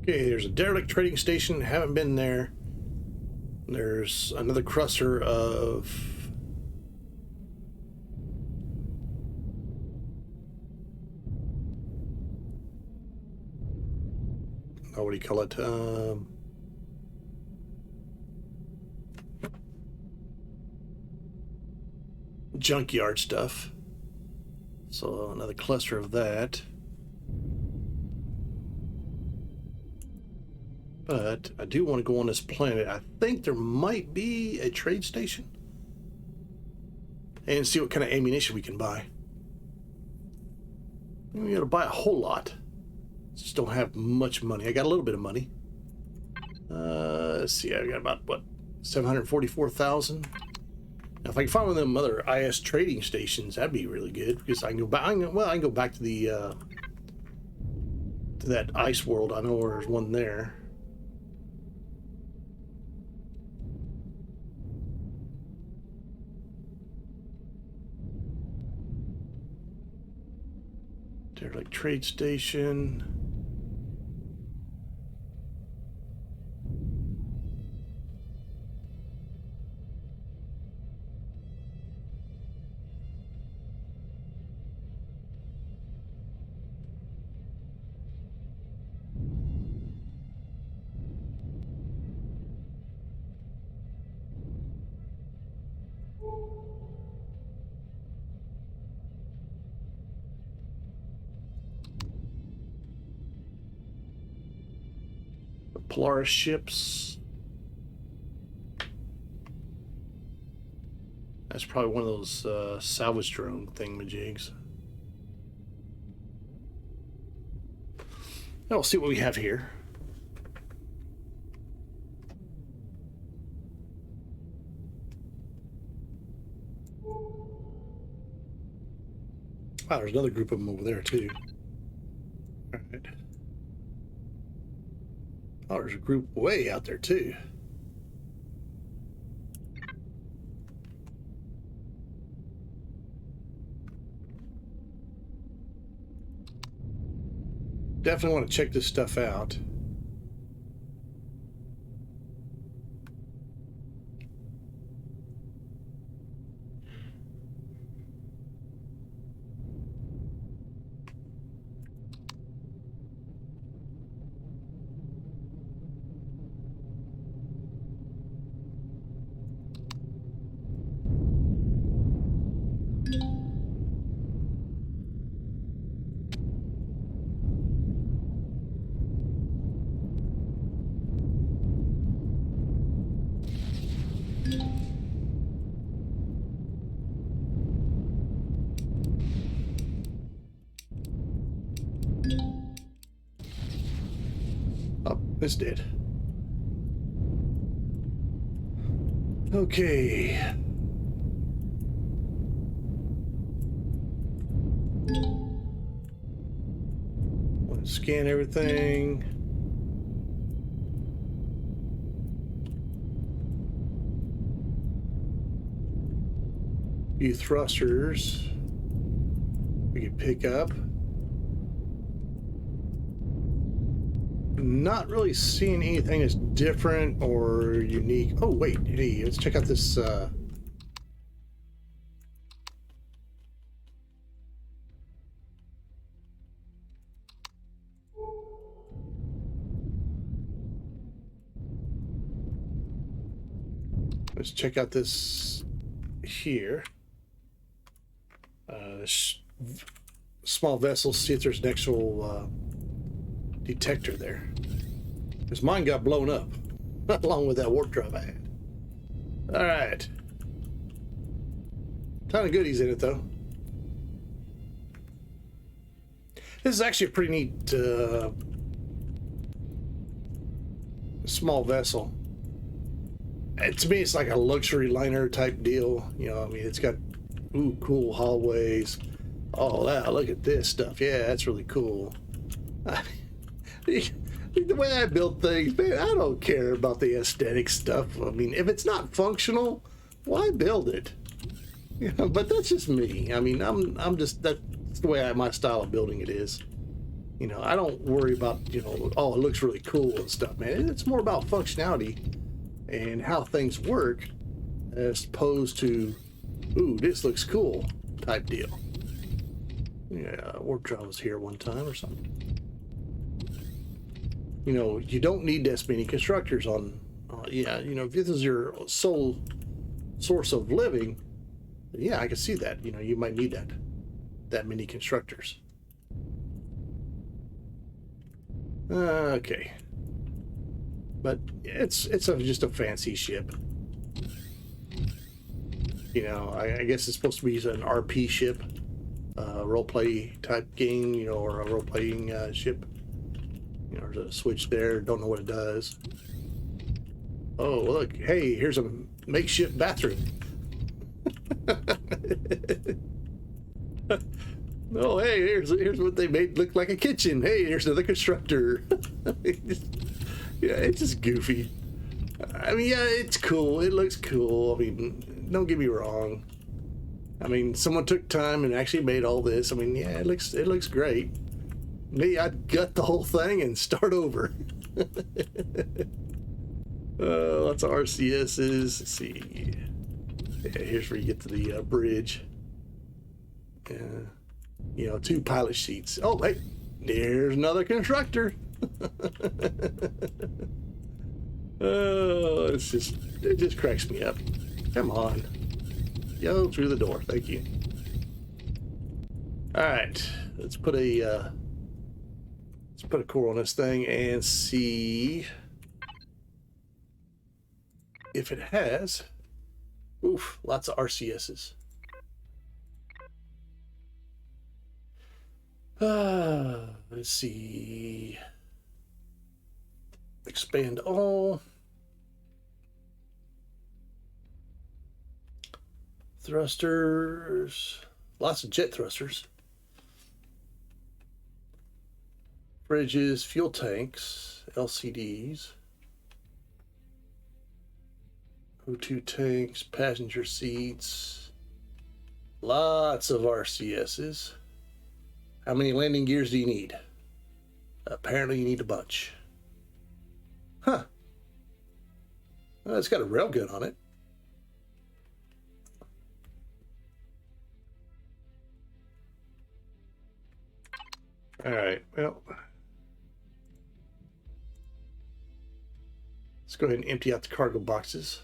S1: Okay, there's a derelict trading station. Haven't been there. There's another cluster of what do you call it? Junkyard stuff. So another cluster of that. But I do want to go on this planet. I think there might be a trade station. And see what kind of ammunition we can buy. We gotta buy a whole lot. Just don't have much money. I got a little bit of money. Let's see, I got about what, 744,000. Now, if I can find one of them other IS trading stations, that'd be really good because I can go back. I can go back to the to that ice world. I know there's one there. They're like trade station. Polaris ships. That's probably one of those salvage drone thingamajigs. Now we'll see what we have here. Wow, there's another group of them over there too. All right. Oh, there's a group way out there too. Definitely want to check this stuff out. This did. Okay. Want to scan everything. Few thrusters we can pick up. Not really seeing anything that's different or unique. Oh wait, hey, let's check out this let's check out this here. This small vessel, see if there's an actual detector there. Because mine got blown up along with that warp drive I had. All right. Ton of goodies in it though. This is actually a pretty neat small vessel. And to me, it's like a luxury liner type deal. You know, I mean, it's got cool hallways. Oh, wow, look at this stuff. Yeah, that's really cool. The way I build things, man, I don't care about the aesthetic stuff. I mean, if it's not functional, why build it? You know, but that's just me. I mean, I'm just, that's the way my style of building it is. You know, I don't worry about, you know, oh, it looks really cool and stuff, man. It's more about functionality and how things work as opposed to, ooh, this looks cool type deal. Yeah, warp drive was here one time or something. you know, you don't need this many constructors on, yeah, you know, if this is your sole source of living, yeah, I can see that. You know, you might need that many constructors. Okay. But it's just a fancy ship. You know, I guess it's supposed to be an RP ship, roleplay type game, you know, or a role-playing ship. You know, there's a switch there. Don't know what it does. Oh, look. Hey, here's a makeshift bathroom. Oh, hey, here's what they made look like a kitchen. Hey, here's another constructor. Yeah, it's just goofy. I mean, yeah, it's cool. It looks cool. I mean, don't get me wrong. I mean, someone took time and actually made all this. I mean, yeah, it looks great. Me, I'd gut the whole thing and start over. Lots of RCSs. Let's see. Yeah, here's where you get to the bridge. You know, 2 pilot seats. Oh, hey, there's another constructor. Oh, it just cracks me up. Come on. Go through the door. Thank you. All right, let's put a core on this thing and see if it has. Oof, lots of RCSs. Let's see. Expand all. Thrusters. Lots of jet thrusters. Bridges, fuel tanks, LCDs. O2 tanks, passenger seats. Lots of RCSs. How many landing gears do you need? Apparently you need a bunch. Huh. Well, it's got a railgun on it. All right, well, let's go ahead and empty out the cargo boxes.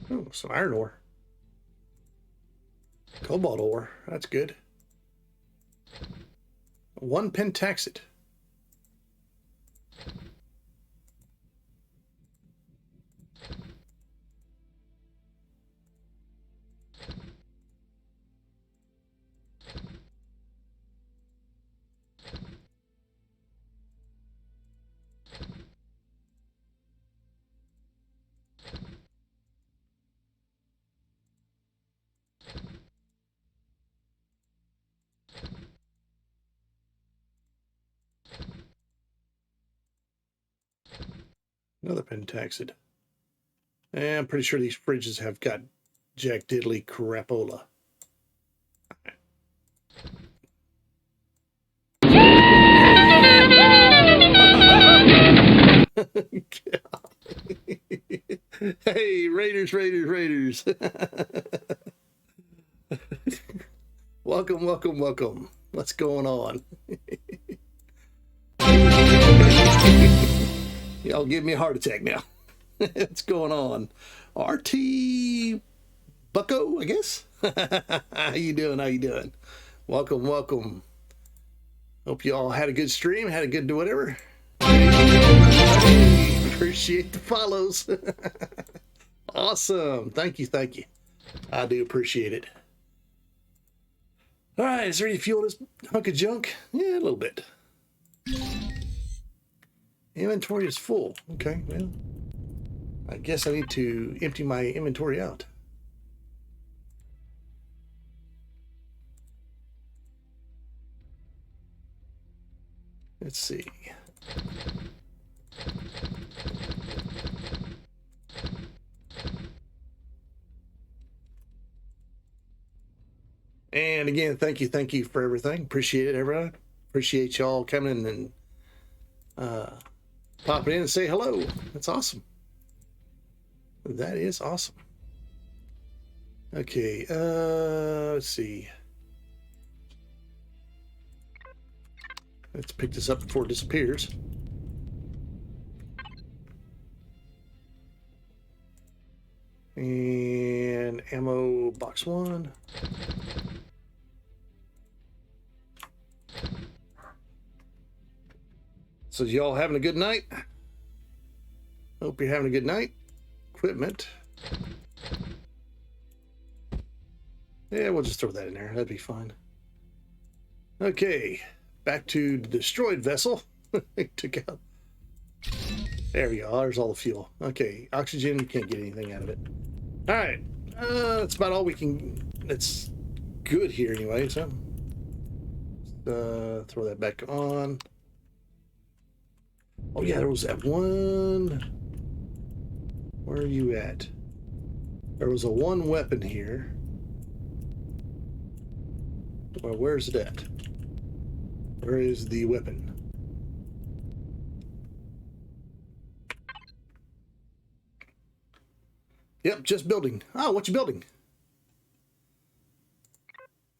S1: Oh, some iron ore. Cobalt ore. That's good. 1 pentaxid. Another pentaxid. And I'm pretty sure these fridges have got jack diddly crapola. Hey, Raiders. Welcome. What's going on? Y'all give me a heart attack now. What's going on? RT Bucko, I guess. How you doing? Welcome. Hope you all had a good stream, had a good whatever. Hey, appreciate the follows. Awesome. Thank you. I do appreciate it. All right, is there any fuel in this hunk of junk? Yeah, a little bit. Inventory is full. Okay, well, I guess I need to empty my inventory out. Let's see. And again, thank you for everything. Appreciate it, everyone. appreciate y'all coming and popping in and say hello. That's awesome. That is awesome. Okay, let's see. Let's pick this up before it disappears. And ammo box 1. So y'all having a good night? Hope you're having a good night. Equipment. Yeah, we'll just throw that in there. That'd be fine. Okay, back to the destroyed vessel. Took out. There we go. There's all the fuel. Okay, oxygen. Can't get anything out of it. All right, that's about all we can. That's good here anyway. So throw that back on. Oh yeah, there was that one. Where are you at? There was a one weapon here. Well, where's it at? Where is the weapon? Yep, just building. Oh, what you building?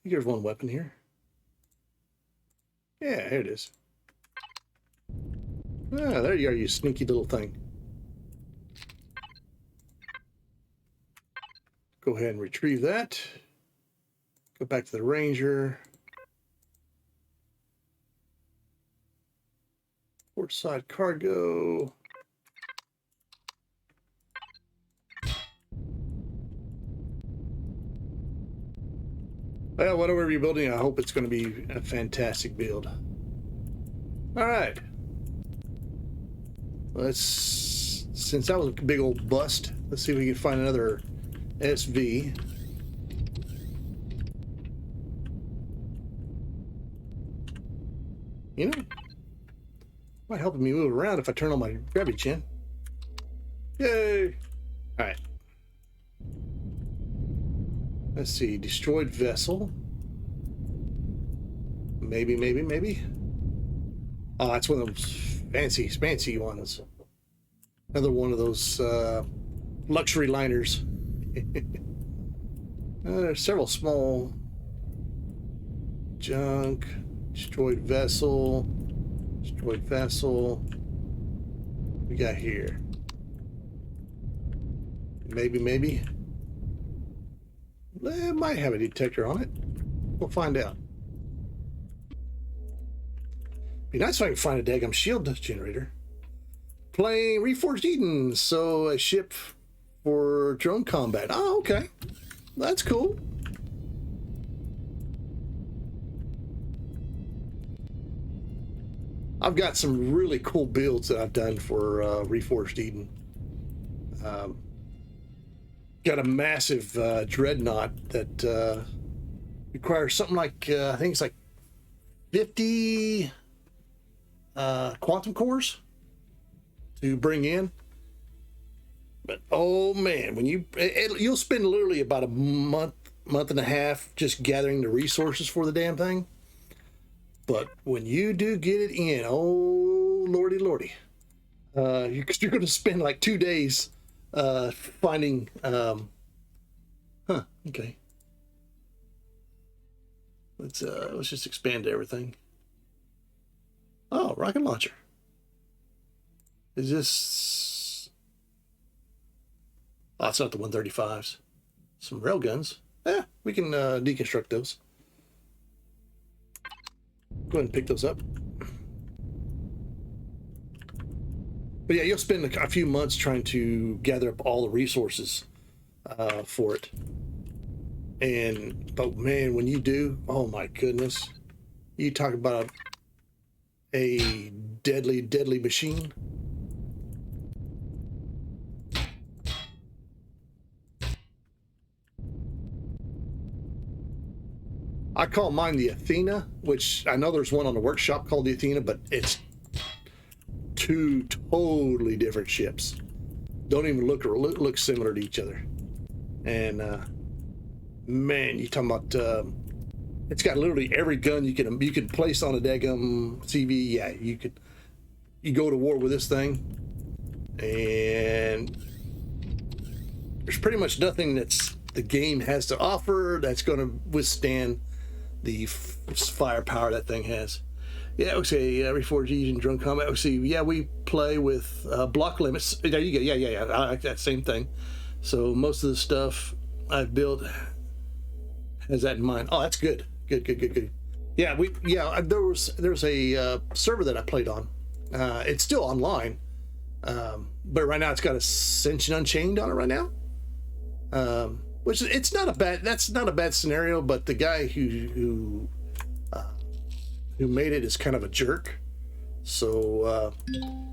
S1: Here's one weapon here. Yeah, here it is. Ah, there you are, you sneaky little thing. Go ahead and retrieve that. Go back to the Ranger. Port side cargo. Well, whatever you're building, I hope it's going to be a fantastic build. All right. Since that was a big old bust, let's see if we can find another SV. You know, might help me move around if I turn on my gravity chin. Yay! All right. Let's see, destroyed vessel. Maybe. Oh, that's one of those fancy ones. Another one of those luxury liners. There's several small junk. Destroyed vessel. We got here. Maybe. It might have a detector on it. We'll find out. Be nice if I can find a daggum shield generator. Playing Reforged Eden, so a ship for drone combat. Oh, okay. That's cool. I've got some really cool builds that I've done for Reforged Eden. Got a massive dreadnought that requires something like, I think it's like 50 quantum cores to bring in. But oh man, when you'll spend literally about a month and a half just gathering the resources for the damn thing. But when you do get it in, oh lordy, you're going to spend like 2 days finding. Okay. Let's just expand everything. Oh, rocket launcher. Is this? Oh, it's not the 135s. Some railguns. Yeah, we can deconstruct those. Go ahead and pick those up. But yeah, you'll spend a few months trying to gather up all the resources for it. But man, when you do, oh my goodness, you talk about a deadly machine. I call mine the Athena, which I know there's one on the workshop called the Athena, but it's two totally different ships. Don't even look similar to each other. And man, you talking about It's got literally every gun you can place on a daggum CV. Yeah, you go to war with this thing, and there's pretty much nothing that's the game has to offer that's going to withstand the firepower that thing has. Yeah, okay, reforged using drone combat. See, yeah, we play with block limits. There you go. Yeah. I like that same thing. So most of the stuff I've built has that in mind. Oh, that's good. Good. Yeah, there's a server that I played on. It's still online, but right now it's got Ascension Unchained on it right now. Which it's not a bad. That's not a bad scenario, but the guy who made it is kind of a jerk. So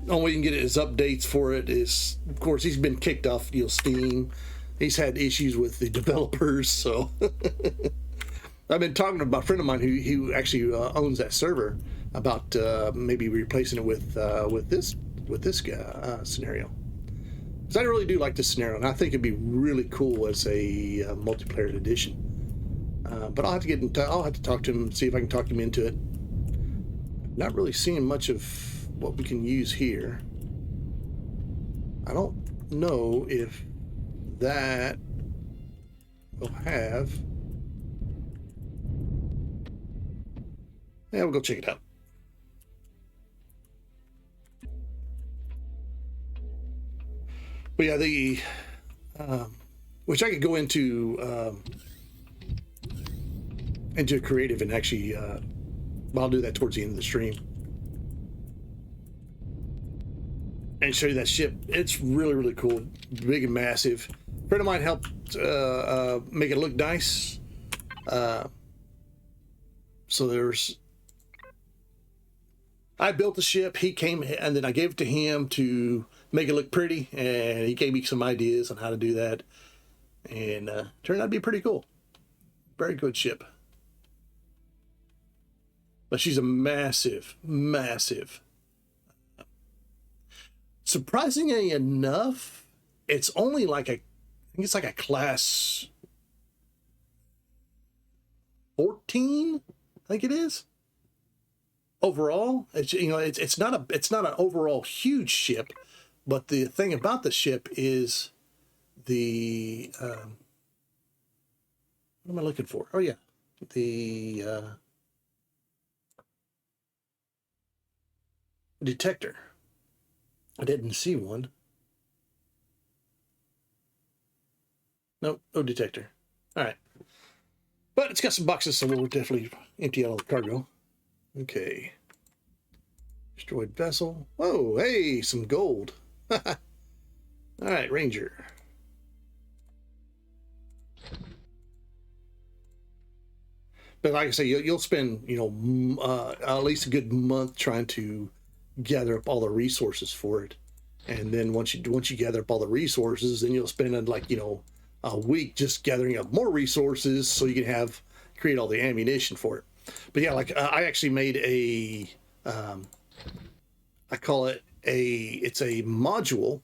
S1: only way you can get his updates for it is, of course, he's been kicked off Steam. He's had issues with the developers. So I've been talking to a friend of mine who actually owns that server about maybe replacing it with this guy scenario. Because I really do like this scenario, and I think it'd be really cool as a multiplayer edition. But I'll have to talk to him, see if I can talk him into it. Not really seeing much of what we can use here. I don't know if that will have. Yeah, we'll go check it out. But yeah, the which I could go into creative and actually. I'll do that towards the end of the stream and show you that ship. It's really cool, big and massive. A friend of mine helped make it look nice. So I built the ship, he came, and then I gave it to him to make it look pretty, and he gave me some ideas on how to do that, and turned out to be pretty cool. Very good ship. But she's a massive. Surprisingly enough, it's only like I think it's like a class 14. I think it is. Overall, it's not an overall huge ship, but the thing about the ship is the what am I looking for? Oh yeah, the detector. I didn't see one. Nope, no detector. All right. But it's got some boxes, so we'll definitely empty out all the cargo. Okay. Destroyed vessel. Whoa, hey, some gold. All right, Ranger. But like I say, you'll spend, at least a good month trying to gather up all the resources for it, and then once you gather up all the resources, then you'll spend a week just gathering up more resources so you can create all the ammunition for it. But yeah, I actually made I call it it's a module,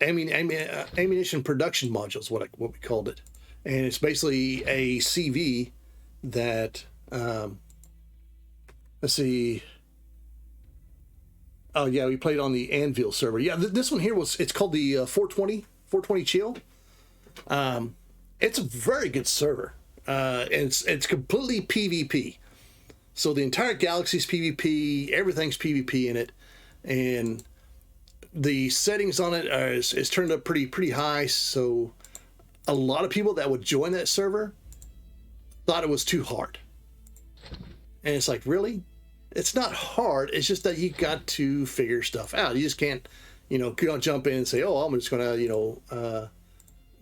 S1: ammunition production module is what we called it, and it's basically a CV that let's see. Oh yeah, we played on the Anvil server. Yeah, this one here it's called the 420 Chill. It's a very good server. And it's completely PvP. So the entire galaxy's PvP, everything's PvP in it, and the settings on it is turned up pretty high. So a lot of people that would join that server thought it was too hard. And it's like, really? It's not hard. It's just that you got to figure stuff out. You just can't, jump in and say, oh, I'm just going to,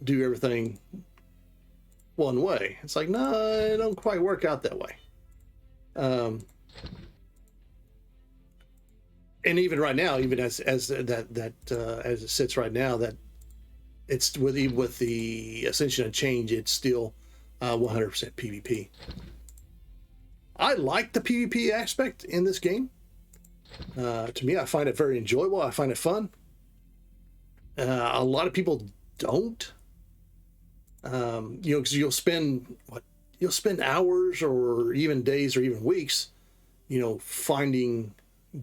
S1: do everything one way. It's like, no, it don't quite work out that way. And even right now, even as it sits right now, that it's with the Ascension and Change, it's still 100% PvP. I like the PvP aspect in this game. To me, I find it very enjoyable. I find it fun. A lot of people don't. You know, because you'll spend hours or even days or even weeks, you know,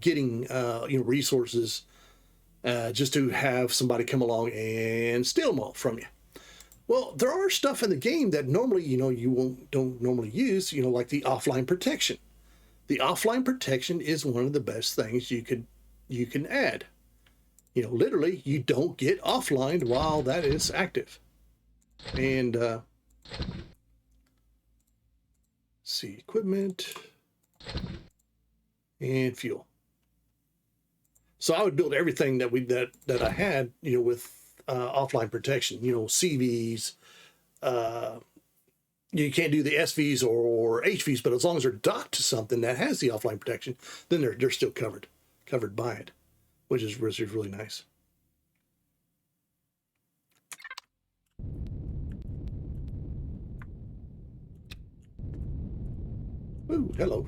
S1: getting resources just to have somebody come along and steal them all from you. Well, there are stuff in the game that normally, you know, don't normally use, you know, like the offline protection. The offline protection is one of the best things you can add. You know, literally, you don't get offline while that is active. And see, equipment and fuel. So I would build everything that I had, you know, with offline protection. You know, CVs. You can't do the SVs or HVs, but as long as they're docked to something that has the offline protection, then they're still covered by it, which is really nice. Ooh, hello.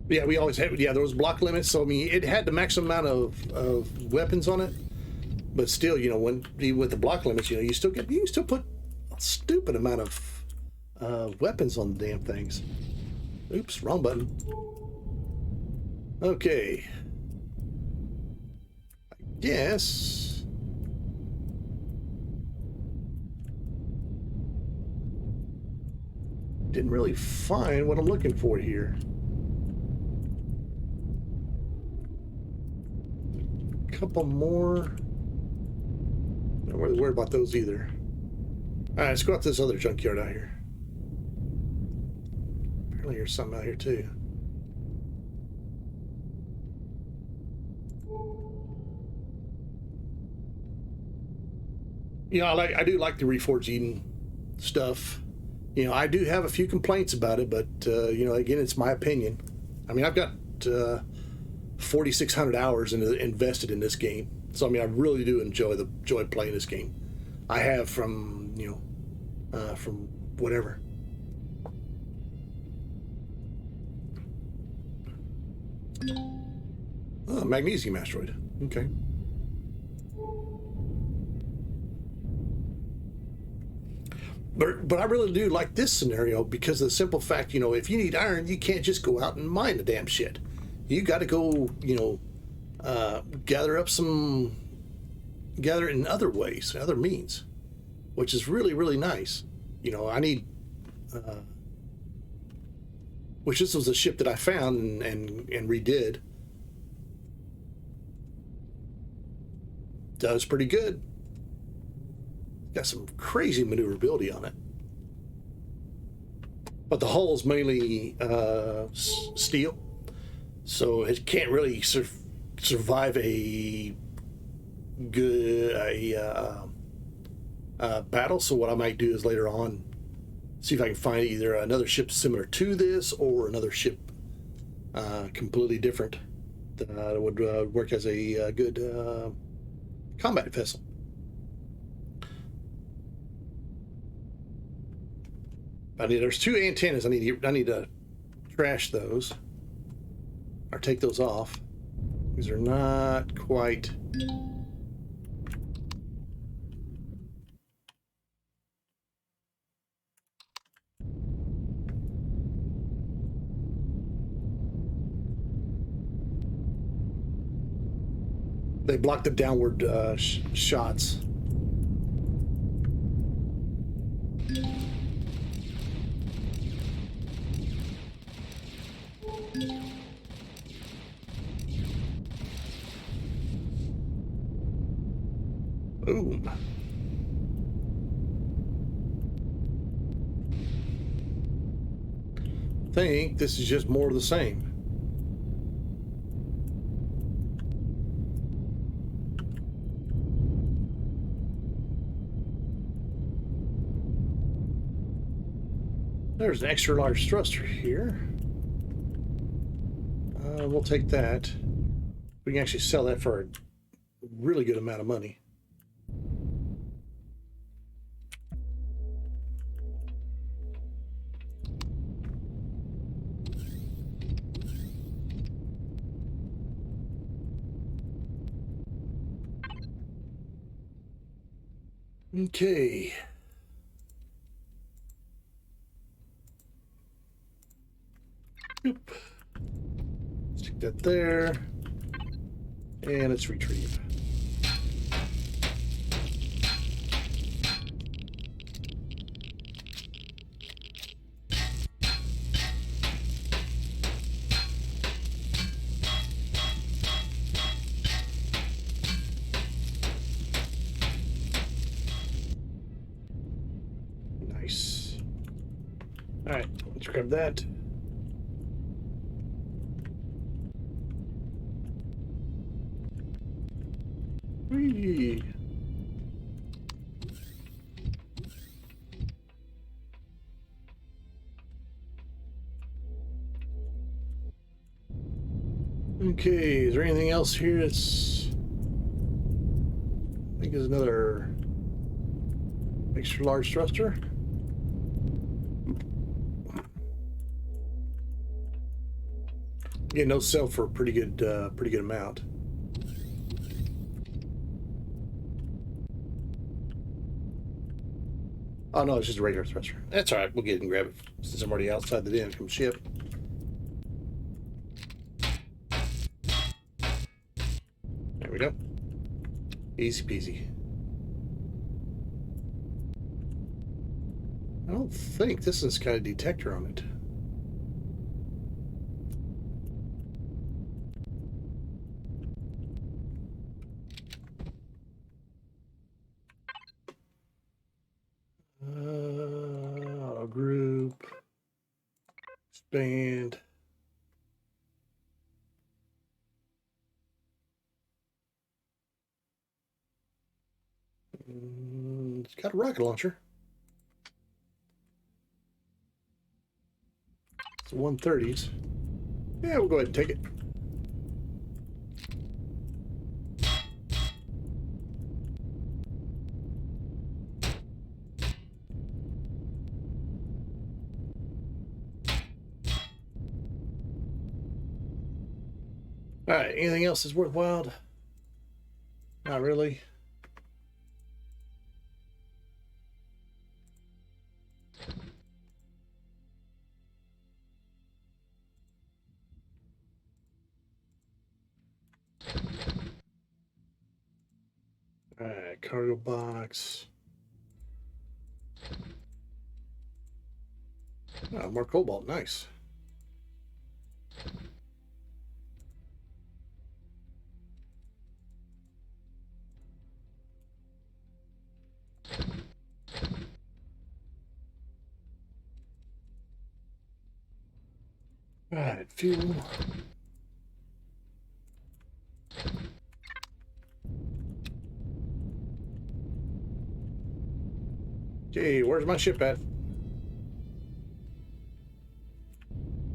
S1: Yeah, we always had, there was block limits. So, I mean, it had the maximum amount of weapons on it, but still, you know, with the block limits, you know, you can still put a stupid amount of weapons on the damn things. Oops, wrong button. Okay. I guess. Didn't really find what I'm looking for here. Couple more. Not really worried about those either. All right, let's go out to this other junkyard out here. Apparently there's something out here too. You know, I do like the Reforged Eden stuff. You know, I do have a few complaints about it, but you know, again, it's my opinion. I mean, I've got 4,600 hours invested in this game, so I mean, I really do enjoy playing this game. I have from from whatever. Oh, magnesium asteroid. Okay. But I really do like this scenario because of the simple fact, you know, if you need iron, you can't just go out and mine the damn shit. You got to go, you know, gather it in other ways, other means, which is really nice. You know, I need, which this was a ship that I found and redid. Does pretty good. Got some crazy maneuverability on it. But the hull is mainly steel, so it can't really survive a good battle. So what I might do is later on see if I can find either another ship similar to this or another ship completely different that would work as a good combat vessel. There's two antennas. I need to trash those or take those off because they're not quite. They block the downward shots. Boom. I think this is just more of the same. There's an extra large thruster here. We'll take that. We can actually sell that for a really good amount of money. Okay. Oop. Stick that there. And let's retrieve. Nice. All right, let's grab that. Whee. Okay, is there anything else here that's... I think there's another extra large thruster. Yeah, no sell for a pretty good amount. Oh no, it's just a regular thruster. That's all right. We'll get it and grab it since I'm already outside the den from ship. There we go. Easy peasy. I don't think this has got a detector on it. Auto group. Expand. It's got a rocket launcher. It's 130s. Yeah, we'll go ahead and take it. All right, anything else that's worthwhile? Not really. All right, cargo box. Oh, more cobalt, nice. All right, fuel. Okay, where's my ship at?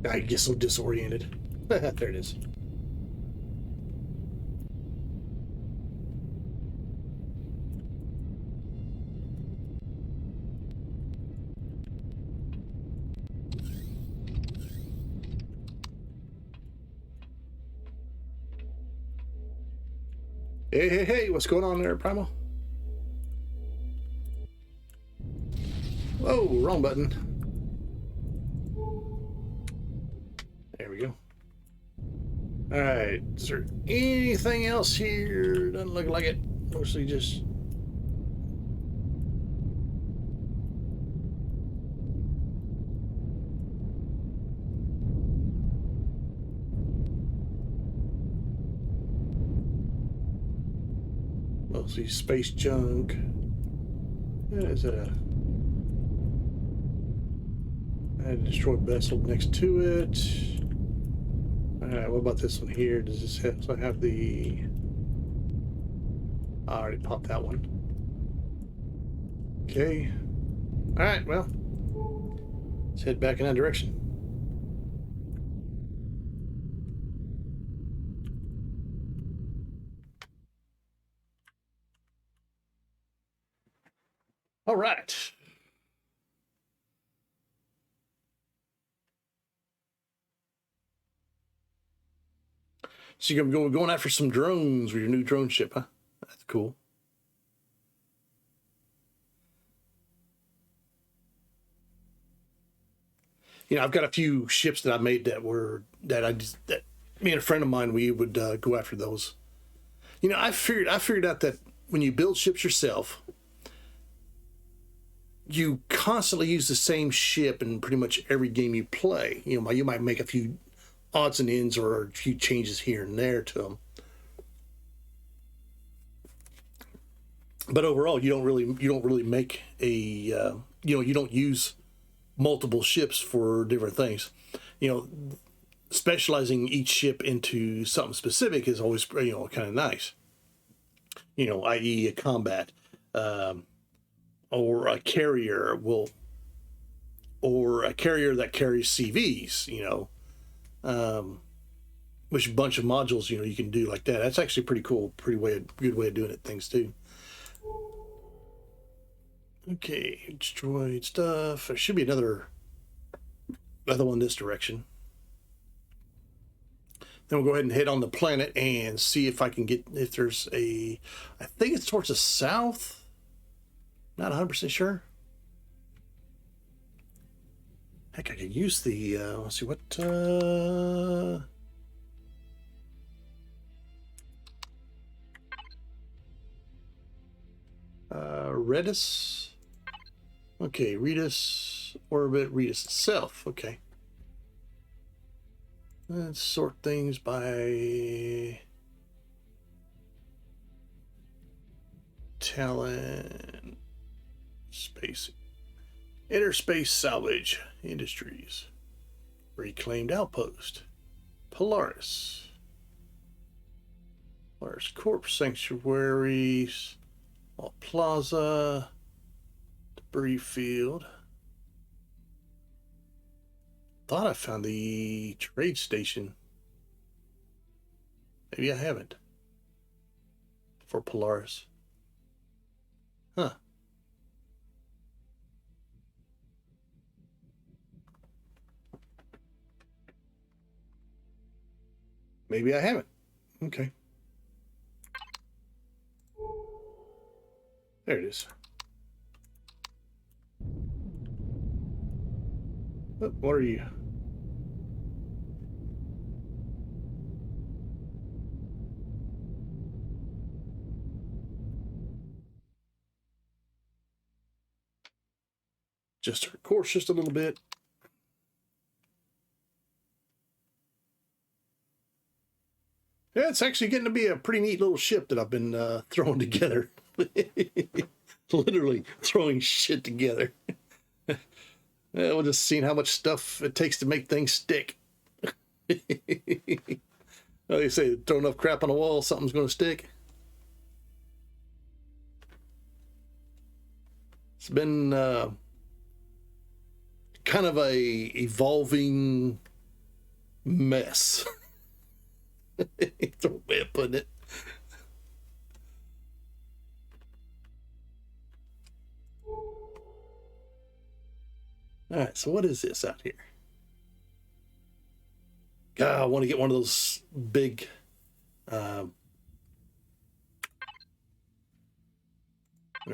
S1: I guess I'm disoriented. There it is. Hey, hey, hey, what's going on there, Primal? Whoa, wrong button. There we go. All right, is there anything else here? Doesn't look like it. Mostly just... mostly space junk. Is that a... I had a destroyed vessel next to it. All right, what about this one here? Does this have, so I have the... I already popped that one. Okay. All right, well, let's head back in that direction. All right. So you're going after some drones with your new drone ship, huh? That's cool. You know, I've got a few ships that I made that me and a friend of mine, we would go after those. You know, I figured out that when you build ships yourself, you constantly use the same ship in pretty much every game you play. You know, you might make a few odds and ends or a few changes here and there to them, but overall, you don't really make a you don't use multiple ships for different things. You know, specializing each ship into something specific is always kind of nice. You know, i.e., a combat, or a carrier or a carrier that carries CVs. You know, which a bunch of modules you can do like that. That's actually pretty cool, good way of doing it. Things too. Okay, destroyed stuff. There should be another one this direction. Then we'll go ahead and head on the planet and see if I can get, if there's I think it's towards the south. Not 100% sure. Heck, I could use the, let's see what, Redis. Okay, Redis, orbit, Redis itself. Okay. Let's sort things by talent, space, interspace salvage industries, reclaimed outpost, Polaris Corp sanctuaries, Plaza, debris field. Thought I found the trade station. Maybe I haven't. For Polaris. Huh. Maybe I haven't. Okay. There it is. What are you? Just our course just a little bit. Yeah, it's actually getting to be a pretty neat little ship that I've been throwing together. Literally throwing shit together. We'll just see how much stuff it takes to make things stick. Like they say, throw enough crap on a wall, something's going to stick. It's been kind of a evolving mess. It's a way of putting it. All right, so what is this out here? God, I want to get one of those big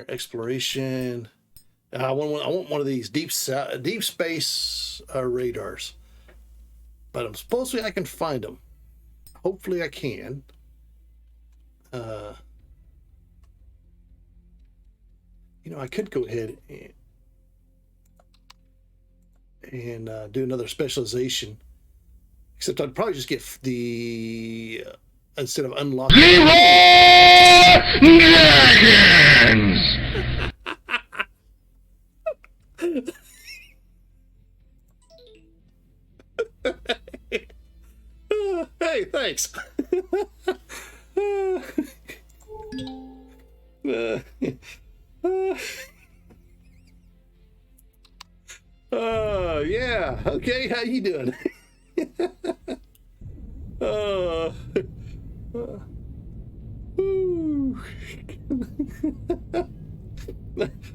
S1: exploration. I want one of these deep space radars, but I'm supposedly I can find them. Hopefully I can. I could go ahead and do another specialization, except I'd probably just get the instead of unlocking dragons. Hey, thanks. Yeah. Okay, how you doing?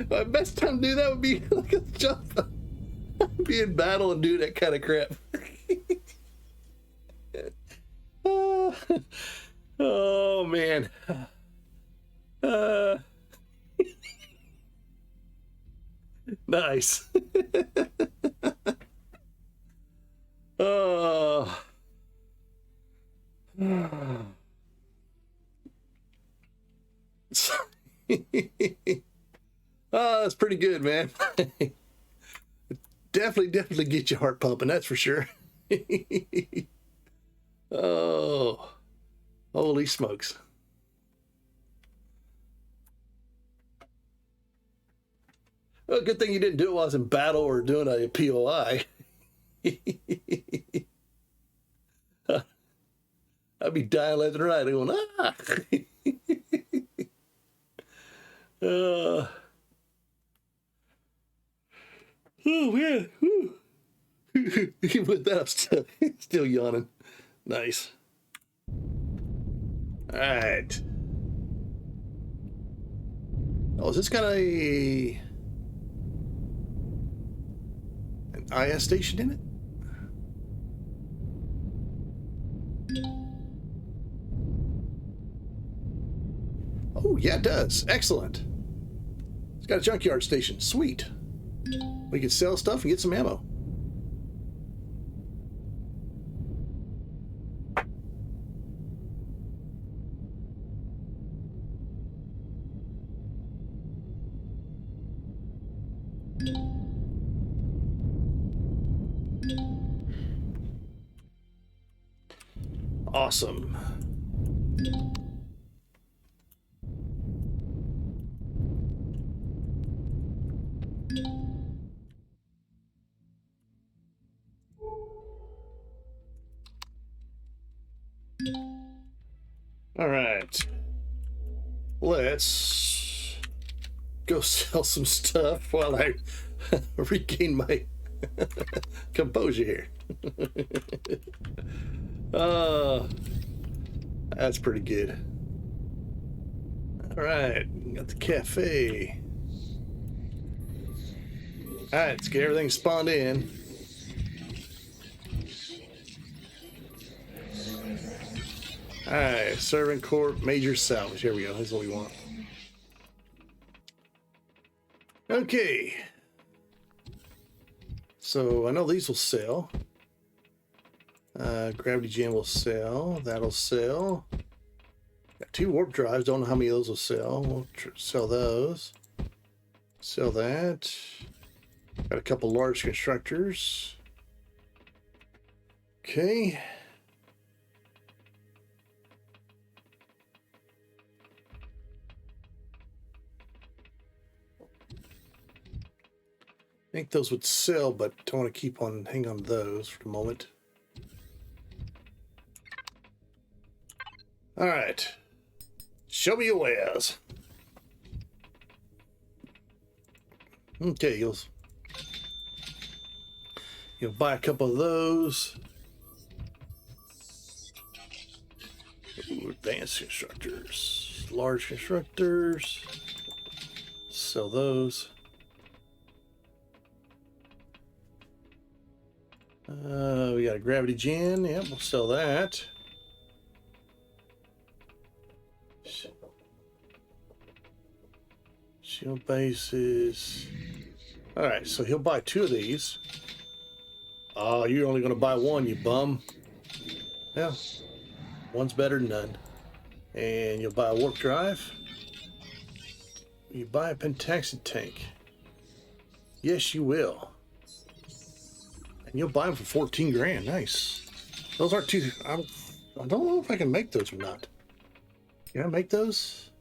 S1: My best time to do that would be like a jump, be in battle and do that kind of crap. Oh man. Nice. Uh, oh, that's pretty good, man. Definitely get your heart pumping, that's for sure. Oh, holy smokes. Well, good thing you didn't do it while I was in battle or doing a POI. I'd be dying left and right going, ah. uh, oh, man. With that, I'm still yawning. Nice. All right. Oh, is this got an IS station in it? Oh, yeah, it does. Excellent. It's got a junkyard station. Sweet. We can sell stuff and get some ammo. Awesome. All right. Let's go sell some stuff while I regain my composure here. That's pretty good. All right, got the cafe. All right, let's get everything spawned in. All right, Servant Corp, Major Salvage. Here we go. That's what we want. Okay. So I know these will sell. Gravity Gem will sell. That'll sell. Got 2 warp drives. Don't know how many of those will sell. We'll sell those. Sell that. Got a couple large constructors. Okay. I think those would sell, but I want to hang on to those for the moment. All right. Show me your wares. Okay, you'll buy a couple of those. Ooh, advanced constructors, large constructors. Sell those. We got a gravity gen. Yep, we'll sell that. Shield bases. All right, so he'll buy 2 of these. Oh, you're only going to buy 1, you bum. Yeah, one's better than none. And you'll buy a warp drive. You buy a pentaxid tank. Yes, you will. And you'll buy them for 14 grand. Nice. Those aren't too. I don't know if I can make those or not. Can I make those?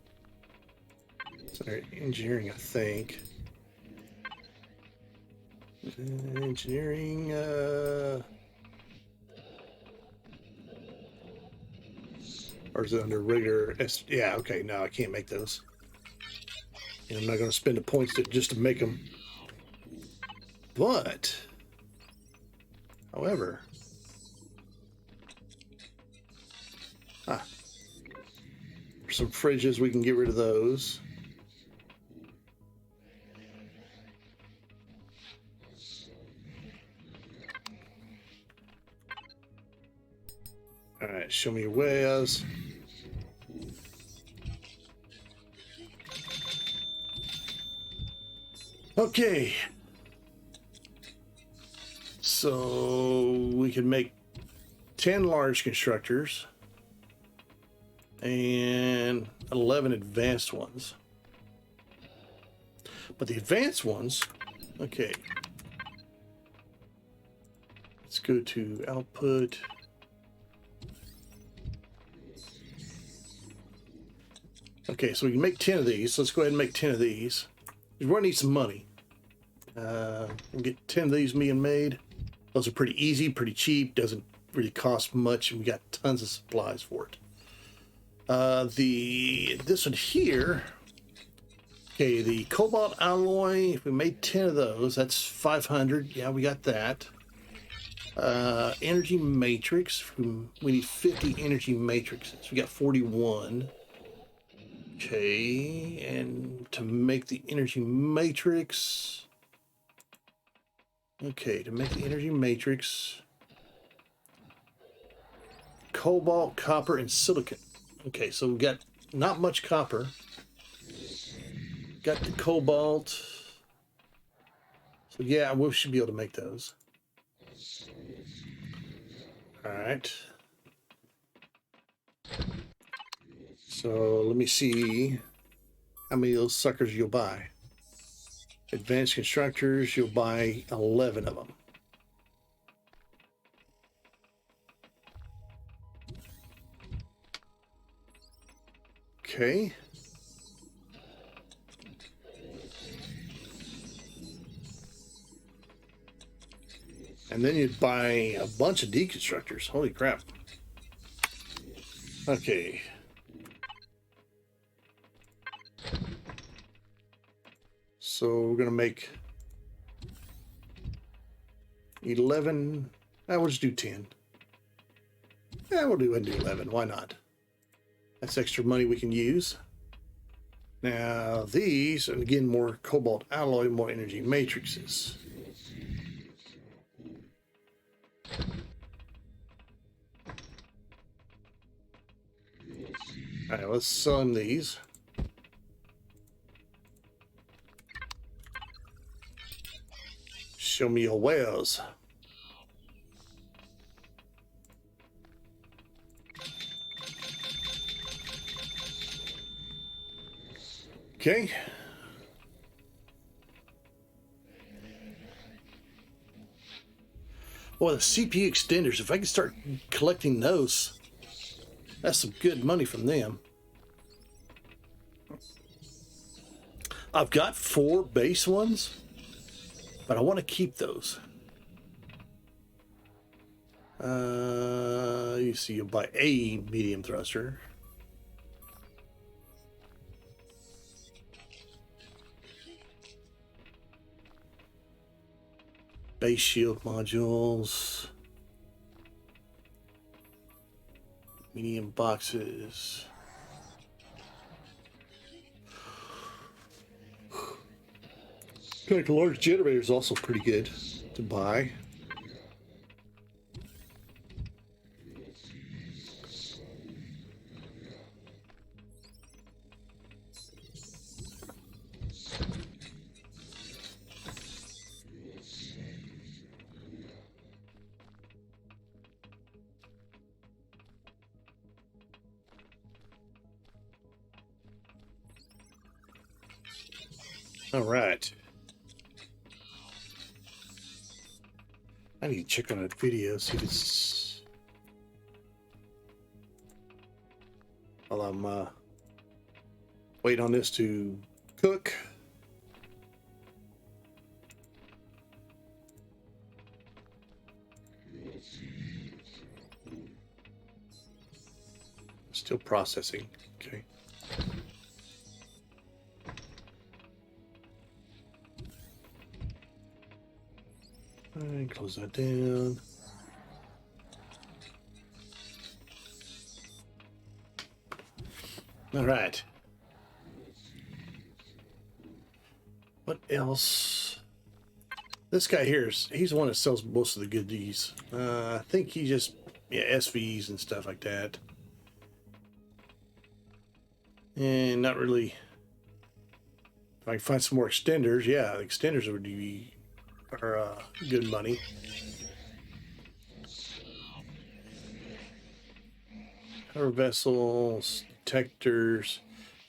S1: It's under engineering, I think. Engineering. Or is it under regular? Yeah. Okay. No, I can't make those. And I'm not going to spend the points just to make them. But, however, for some fridges, we can get rid of those. All right, show me your wares. Okay. So we could make 10 large constructors and 11 advanced ones. But the advanced ones, okay. Let's go to output. Okay, so we can make 10 of these. Let's go ahead and make 10 of these. We're going to need some money. We'll get 10 of these being made. Those are pretty easy, pretty cheap. Doesn't really cost much, and we got tons of supplies for it. This one here. Okay, the cobalt alloy. If we made 10 of those, that's 500. Yeah, we got that. Energy matrix. We need 50 energy matrices. We got 41. Okay, and to make the energy matrix. Okay, to make the energy matrix. Cobalt, copper, and silicon. Okay, so we've got not much copper. Got the cobalt. So yeah, we should be able to make those. All right. So let me see how many of those suckers you'll buy. Advanced constructors, you'll buy 11 of them. Okay. And then you'd buy a bunch of deconstructors. Holy crap. Okay. So we're going to make 11. We'll just do 10. Yeah, we'll do 11. Why not? That's extra money we can use. Now these, and again, more cobalt alloy, more energy matrices. All right, let's sell them these. Show me your wares. Okay. Well, the CPU extenders, if I can start collecting those, that's some good money from them. I've got 4 base ones, but I want to keep those. You see, you'll buy a medium thruster. Base shield modules. Medium boxes. Like a large generator is also pretty good to buy. All right. I need to check on that video, see if it's... While I'm waiting on this to cook. Still processing. Okay. And close that down. All right. What else? This guy here he's the one that sells most of the goodies. I think he just, yeah, SVs and stuff like that. And not really. If I can find some more extenders, yeah, extenders would be are good money. Power vessels, detectors.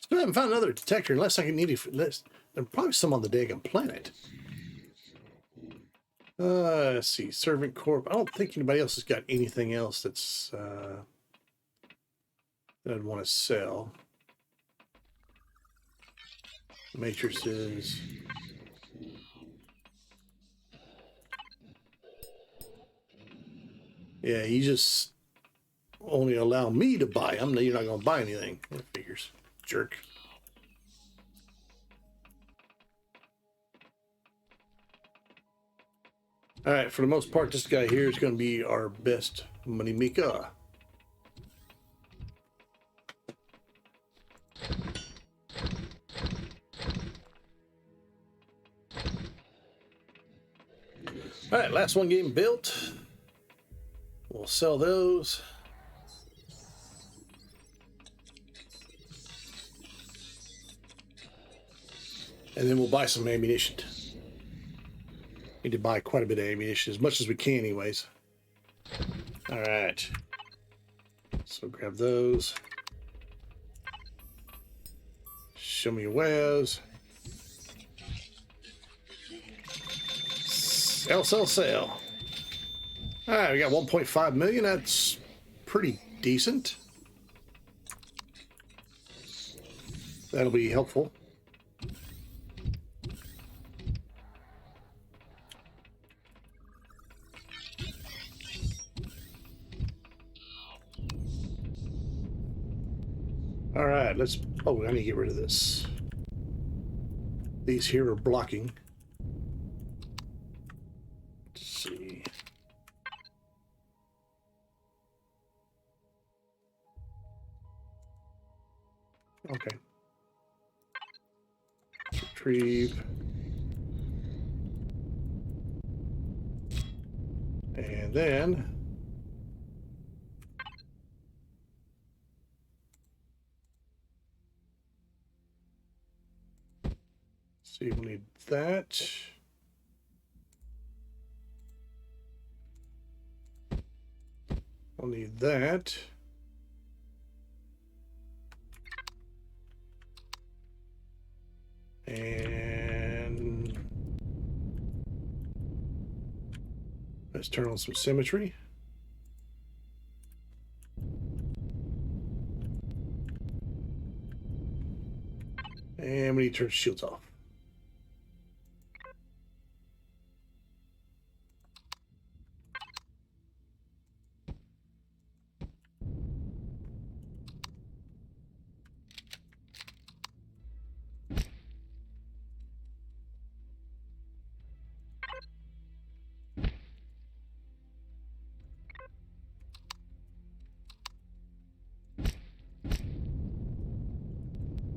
S1: Still haven't found another detector unless I can need it. There's probably some on the daggum planet. Let's see. Servant Corp. I don't think anybody else has got anything else that's that I'd want to sell. Matrices. Yeah, you just only allow me to buy them. You're not going to buy anything. That figures. Jerk. All right, for the most part, this guy here is going to be our best money maker. All right, last one getting built. We'll sell those. And then we'll buy some ammunition. Need to buy quite a bit of ammunition, as much as we can anyways. All right. So grab those. Show me your wares. Sell, sell, sell. All right, we got 1.5 million. That's pretty decent. That'll be helpful. All right, let's... Oh, I need to get rid of this. These here are blocking. Let's see. Okay. Retrieve. And then... see, we need that. We'll need that. And let's turn on some symmetry. And we need to turn shields off.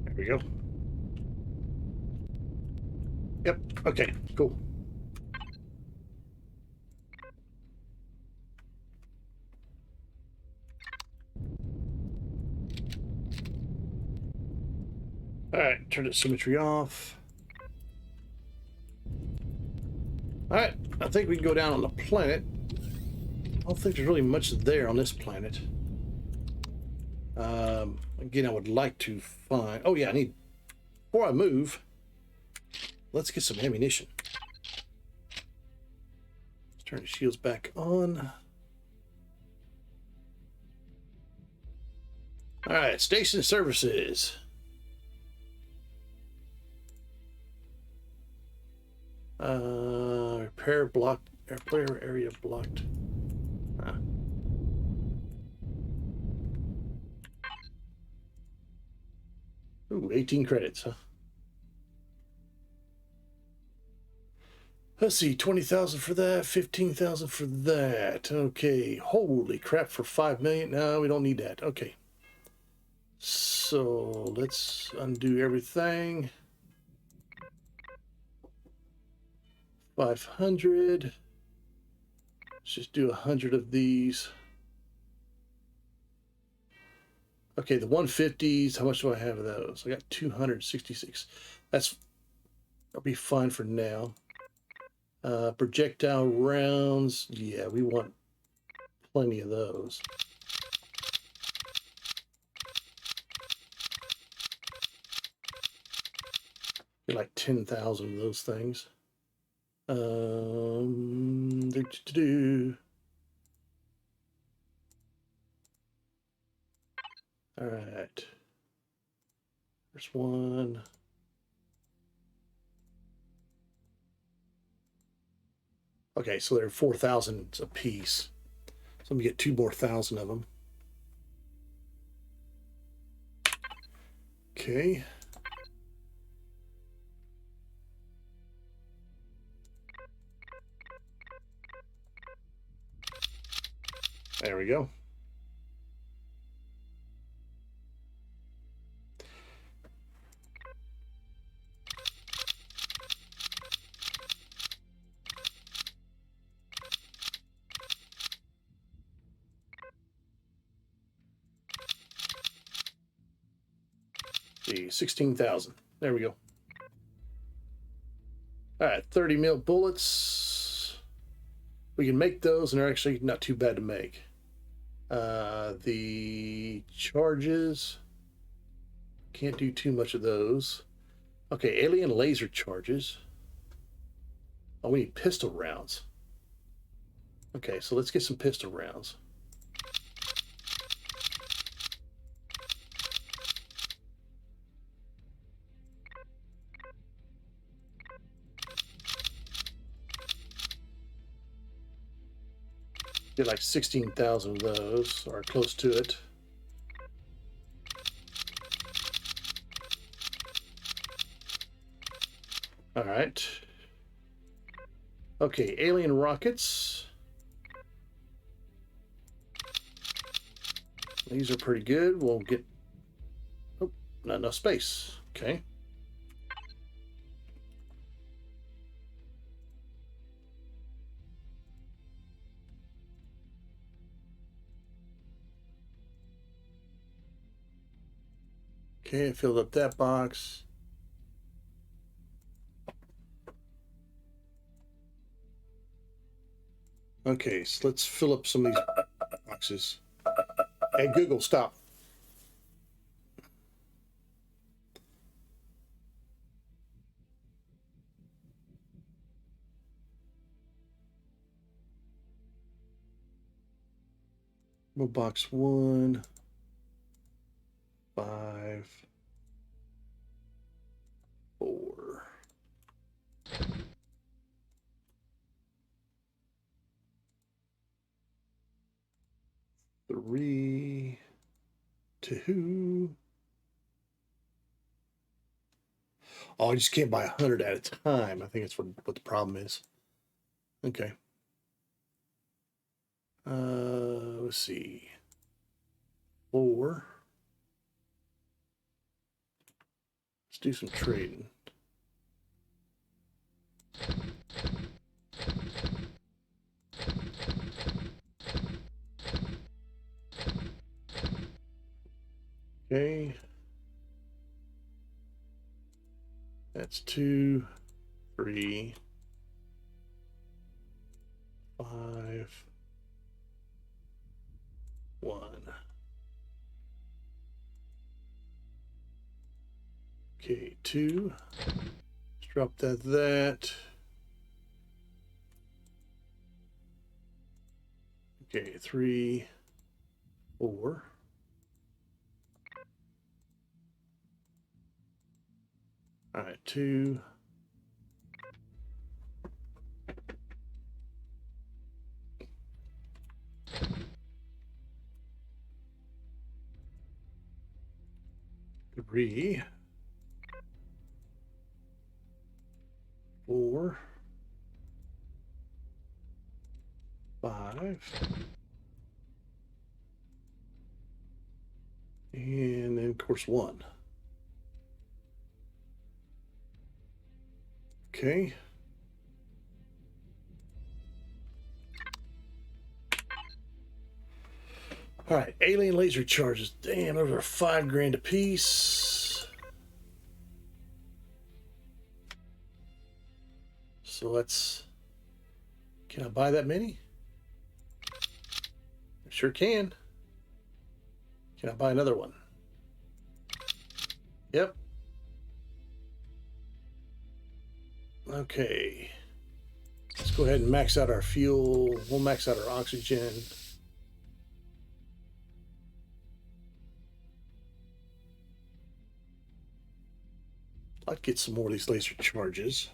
S1: There we go. Yep. Okay, cool. All right, turn the symmetry off. All right, I think we can go down on the planet. I don't think there's really much there on this planet. Again, I would like to find... Oh, yeah, I need... Before I move, let's get some ammunition. Let's turn the shields back on. All right, station services. Repair blocked... Player area blocked. Huh. Ooh, 18 credits, huh? Let's see, 20,000 for that, 15,000 for that. Okay, holy crap, for 5 million? No, we don't need that. Okay. So let's undo everything. 500. Let's just do 100 of these. Okay, the 150s, how much do I have of those? I got 266. That'll be fine for now. Projectile rounds, yeah, we want plenty of those. Get like 10,000 of those things. All right. There's one. Okay, so they're 4,000 a piece. So let me get 2 more thousand of them. Okay. There we go. See, 16,000. There we go. All right, 30 mil bullets. We can make those, and they're actually not too bad to make. The charges, can't do too much of those. Okay, alien laser charges. Oh, we need pistol rounds. Okay, so let's get some pistol rounds. Get like 16,000 of those, or close to it. All right. Okay, alien rockets. These are pretty good. We'll get... Oh, not enough space. Okay. Okay, I filled up that box. Okay, so let's fill up some of these boxes. Hey, Google, stop. Box 1, 5, 4. Three, 2. Oh, I just can't buy 100 at a time. I think that's what the problem is. Okay. Let's see. 4. Let's do some trading. Okay. That's 2, 3, 5, 1. Okay, 2. Let's drop that. Okay, 3, 4. All right, 2. Three, 4, 5, and then of course 1. Okay. All right, alien laser charges. Damn, those are 5 grand a piece. So let's. Can I buy that many? I sure can. Can I buy another one? Yep. Okay. Let's go ahead and max out our fuel. We'll max out our oxygen. I'd get some more of these laser charges.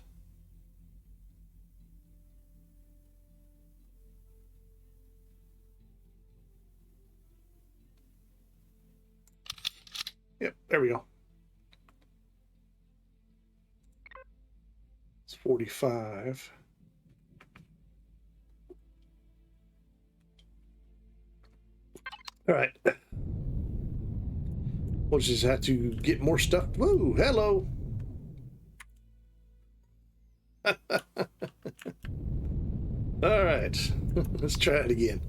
S1: Yep, there we go. It's 45. All right. We'll just have to get more stuff. Whoa, hello. All right. Let's try it again.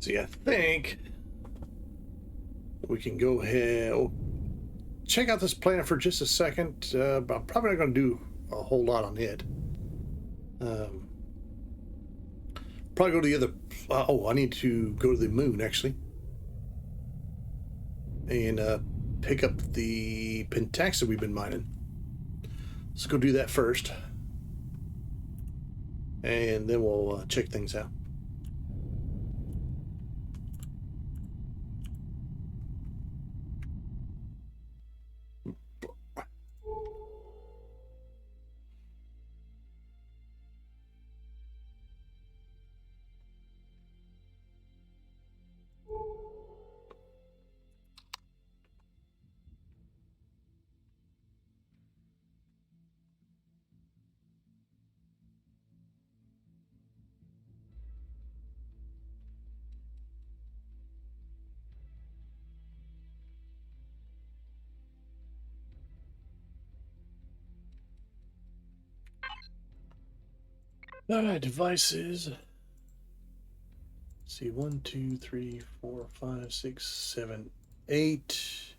S1: See, I think we can go ahead. Oh, check out this planet for just a second. But I'm probably not going to do a whole lot on it. Probably go to the other. Oh, I need to go to the moon actually, and pick up the pentax that we've been mining. Let's go do that first, and then we'll check things out. All right, devices. Let's see, 1, 2, 3, 4, 5, 6, 7, 8.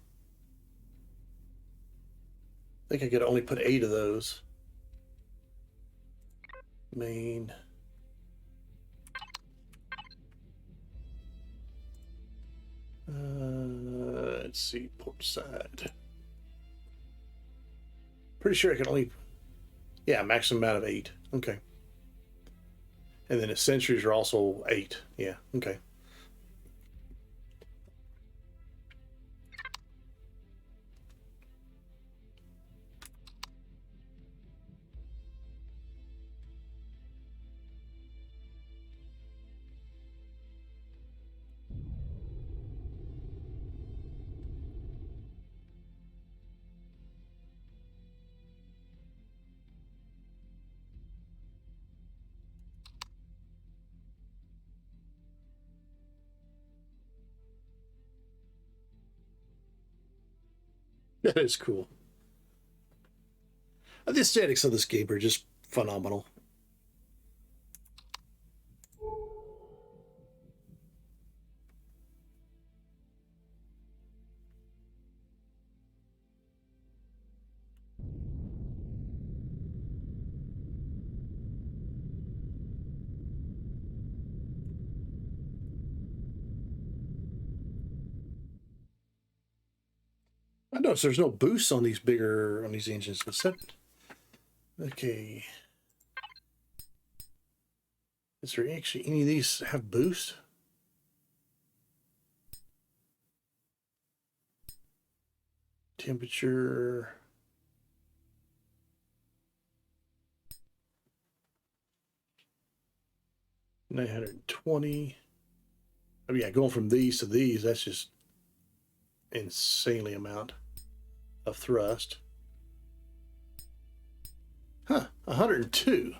S1: I think I could only put 8 of those. Main. Let's see, port side. Pretty sure I can only, yeah, maximum amount of 8. Okay. And then the sentries are also 8. Yeah, okay. That is cool. The aesthetics of this game are just phenomenal. I notice there's no boosts on these engines. Okay. Is there actually any of these have boost? Temperature. $920. Oh yeah, going from these to these, that's just insanely amount of thrust. Huh, 102.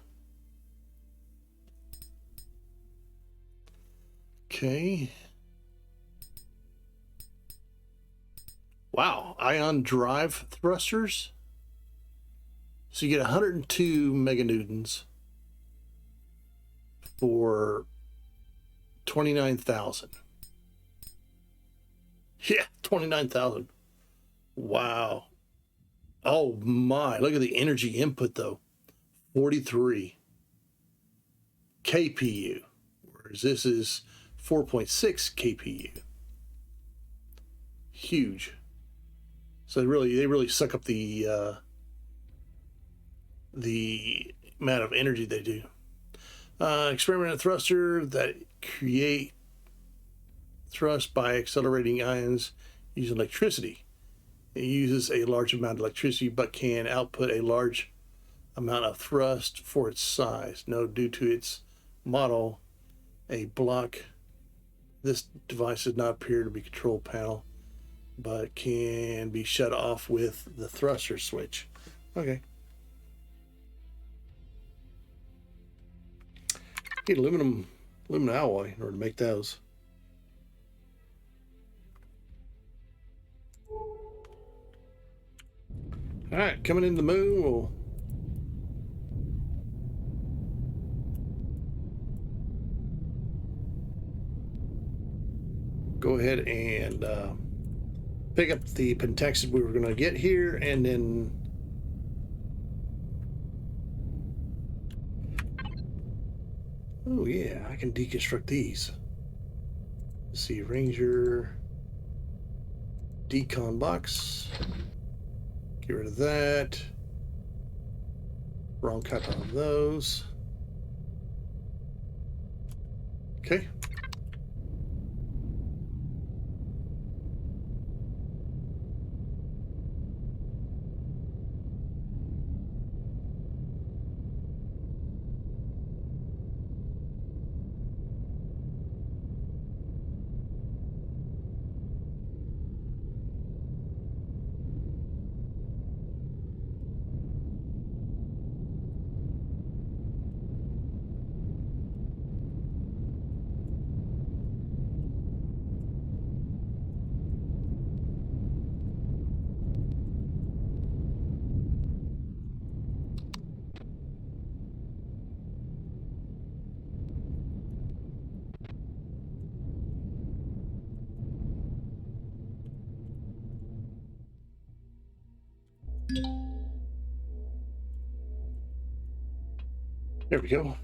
S1: Okay. Wow, ion drive thrusters. So you get 102 meganewtons for 29,000. Yeah, 29,000. Wow. Oh my, look at the energy input though. 43. kpu, whereas this is 4.6 kpu. Huge. So they really suck up the amount of energy they do. Experimental thruster that create thrust by accelerating ions using electricity. It uses a large amount of electricity but can output a large amount of thrust for its size. No, due to its model, a block. This device does not appear to be a control panel, but can be shut off with the thruster switch. Okay. Need aluminum alloy in order to make those. All right, coming into the moon, we'll go ahead and pick up the pentaxid we were going to get here, and then oh yeah, I can deconstruct these. Let's see, Ranger decon box. Get rid of that. Wrong cut of those. Okay. There we go.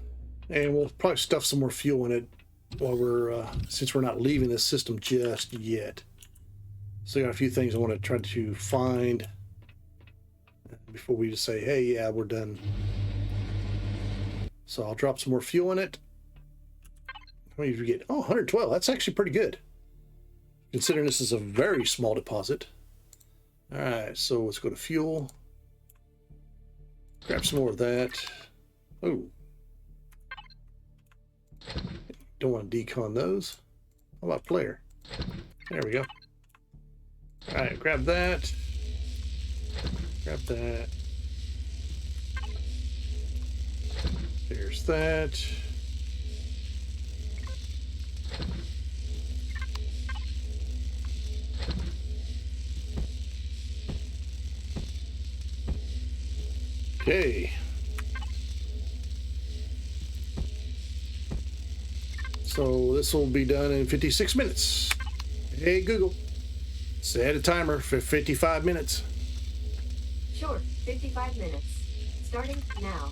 S1: And we'll probably stuff some more fuel in it while we're, since we're not leaving this system just yet. So I got a few things I want to try to find before we just say, hey, yeah, we're done. So I'll drop some more fuel in it. How many did we get? Oh, 112. That's actually pretty good, considering this is a very small deposit. All right, so let's go to fuel. Grab some more of that. Oh. Don't want to decon those. How about player? There we go. All right, grab that. Grab that. There's that. Okay. So this will be done in 56 minutes. Hey, Google, set a timer for 55 minutes.
S2: Sure, 55 minutes. Starting now.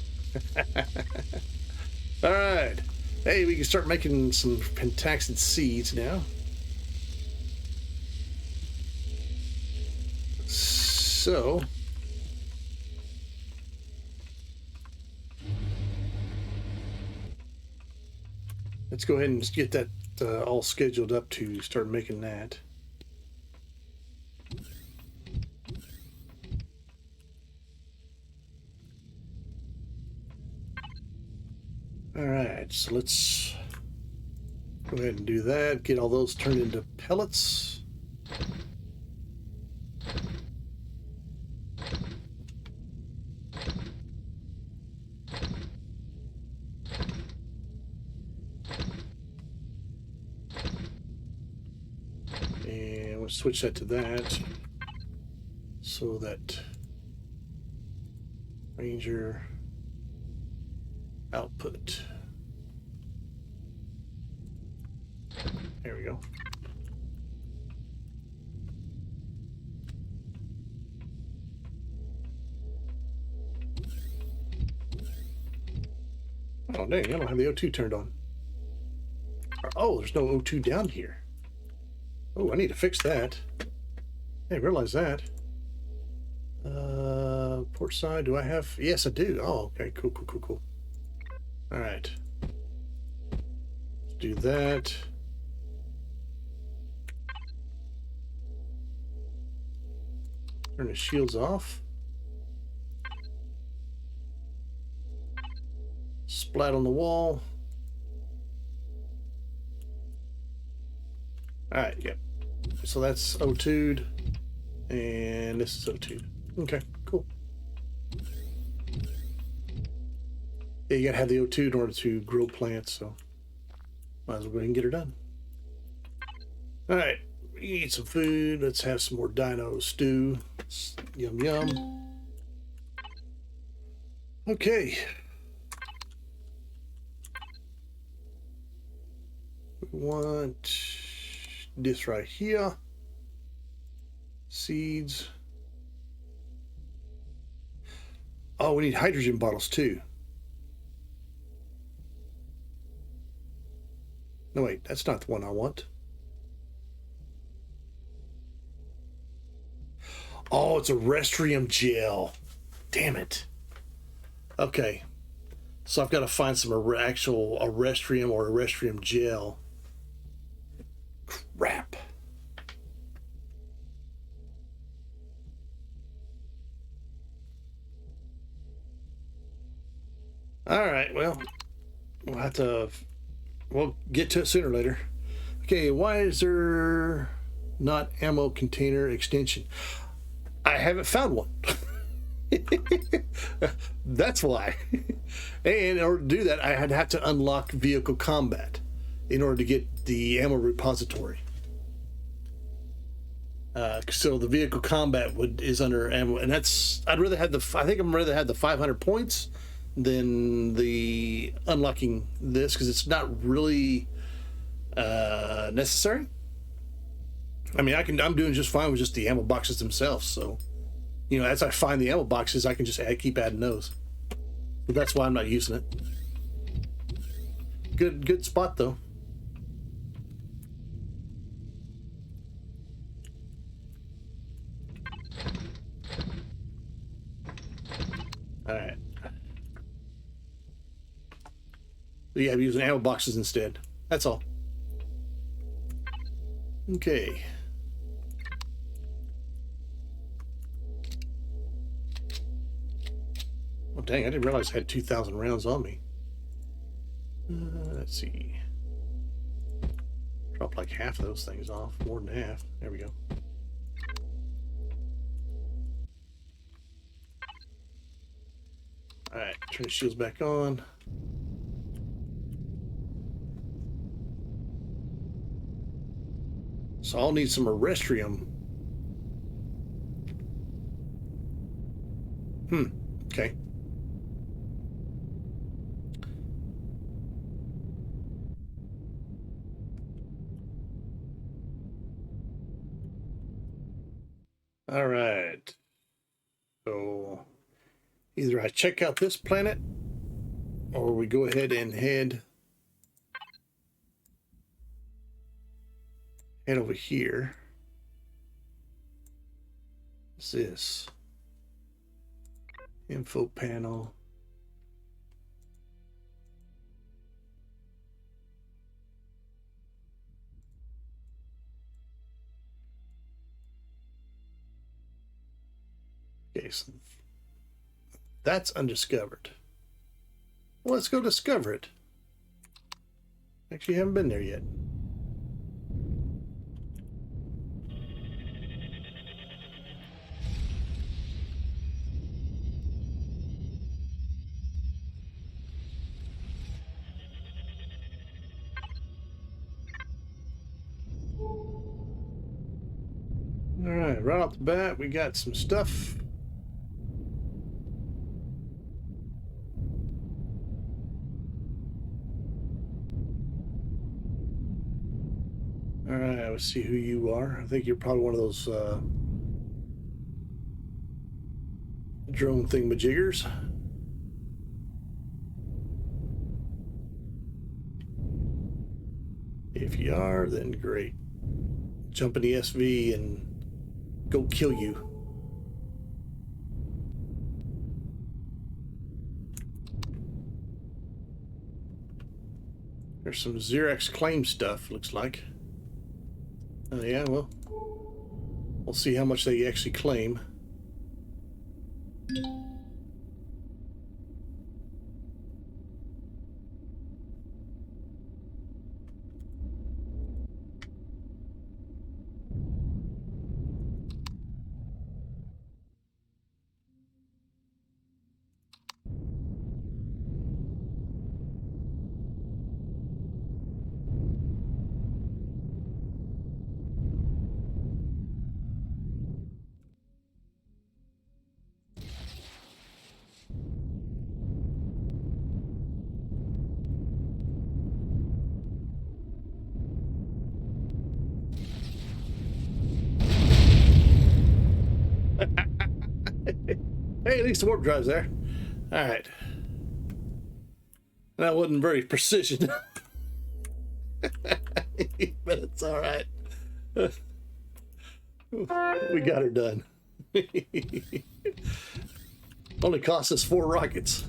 S1: All right. Hey, we can start making some pentaxid seeds now. So let's go ahead and get that all scheduled up to start making that. All right, so let's go ahead and do that. Get all those turned into pellets. And we'll switch that to that so that Ranger output. There we go. Oh, Oh, dang, I don't have the O2 turned on. Oh, there's no O2 down here. Oh, I need to fix that. I didn't realize that. Port side, do I have? Yes, I do. Oh, okay, cool, cool, cool, cool. All right. Let's do that. Turn the shields off. Splat on the wall. All right, yep. So that's O2'd, and this is O2'd. Okay, cool. Yeah, you gotta have the O2 in order to grow plants, so might as well go ahead and get her done. All right, eat some food. Let's have some more dino stew. Yum, yum. Okay. We want this right here. Seeds. Oh, we need hydrogen bottles too. No, wait, that's not the one I want. Oh, it's a restrium gel. Damn it. Okay. So I've got to find some actual restrium or a restrium gel. Crap. All right, well, we'll have to, we'll get to it sooner or later. Okay, why is there not ammo container extension? I haven't found one. That's why. And in order to do that, I had have to unlock vehicle combat in order to get the ammo repository. So the vehicle combat is under ammo, and that's I'd rather have I think I'm rather have the 500 points than the unlocking this, because it's not really necessary. I mean, I'm doing just fine with just the ammo boxes themselves. So, you know, as I find the ammo boxes, I can just keep adding those. But that's why I'm not using it. Good spot though. All right. So yeah, I'm using ammo boxes instead. That's all. Okay. Oh dang, I didn't realize I had 2,000 rounds on me. Let's see. Drop like half of those things off. More than half. There we go. Alright, turn the shields back on. So I'll need some Arrestrium. Okay. All right. So either I check out this planet or we go ahead and head over here. What's this? Info panel. Okay, so that's undiscovered. Well, let's go discover it. Actually, haven't been there yet. All right, right off the bat, we got some stuff. All right, let's see who you are. I think you're probably one of those drone thingamajiggers. If you are, then great. Jump in the SV and go kill you. There's some Xerox claim stuff, looks like. Oh yeah, well, we'll see how much they actually claim. Hey, at least the warp drive's there. All right. That wasn't very precision. But it's all right. We got her done. Only cost us 4 rockets.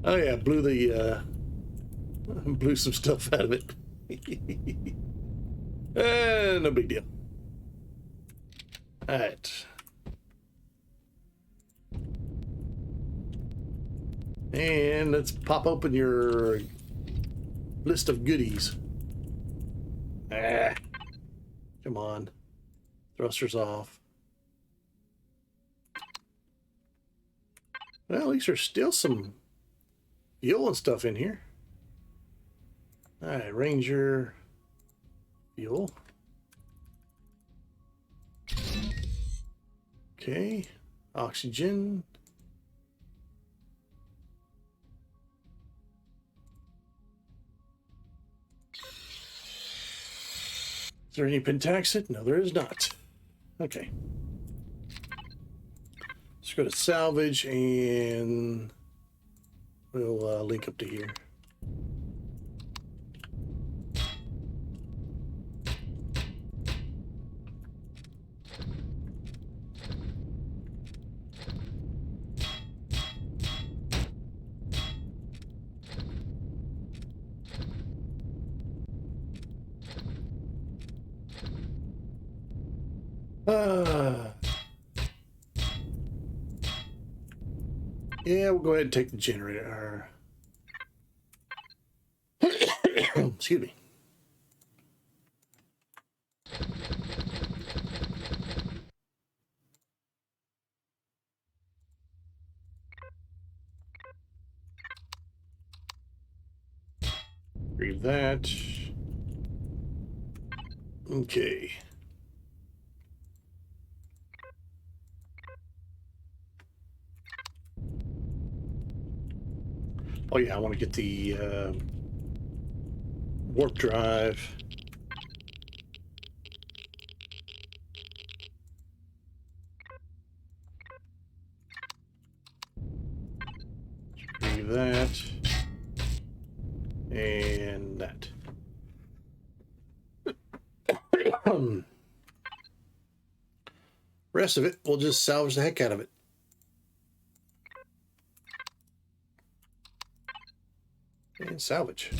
S1: Oh yeah, blew some stuff out of it. No big deal. All right. And let's pop open your list of goodies. Come on. Thrusters off. Well, at least there's still some fuel and stuff in here. Alright, Ranger fuel. Okay. Oxygen. Is there any pentaxid? No, there is not. Okay. Let's go to salvage and we'll link up to here. Yeah, we'll go ahead and take the generator. Excuse me. Read that. Okay. Oh yeah, I want to get the warp drive. Retrieve that. And that. Rest of it, we'll just salvage the heck out of it. And salvage.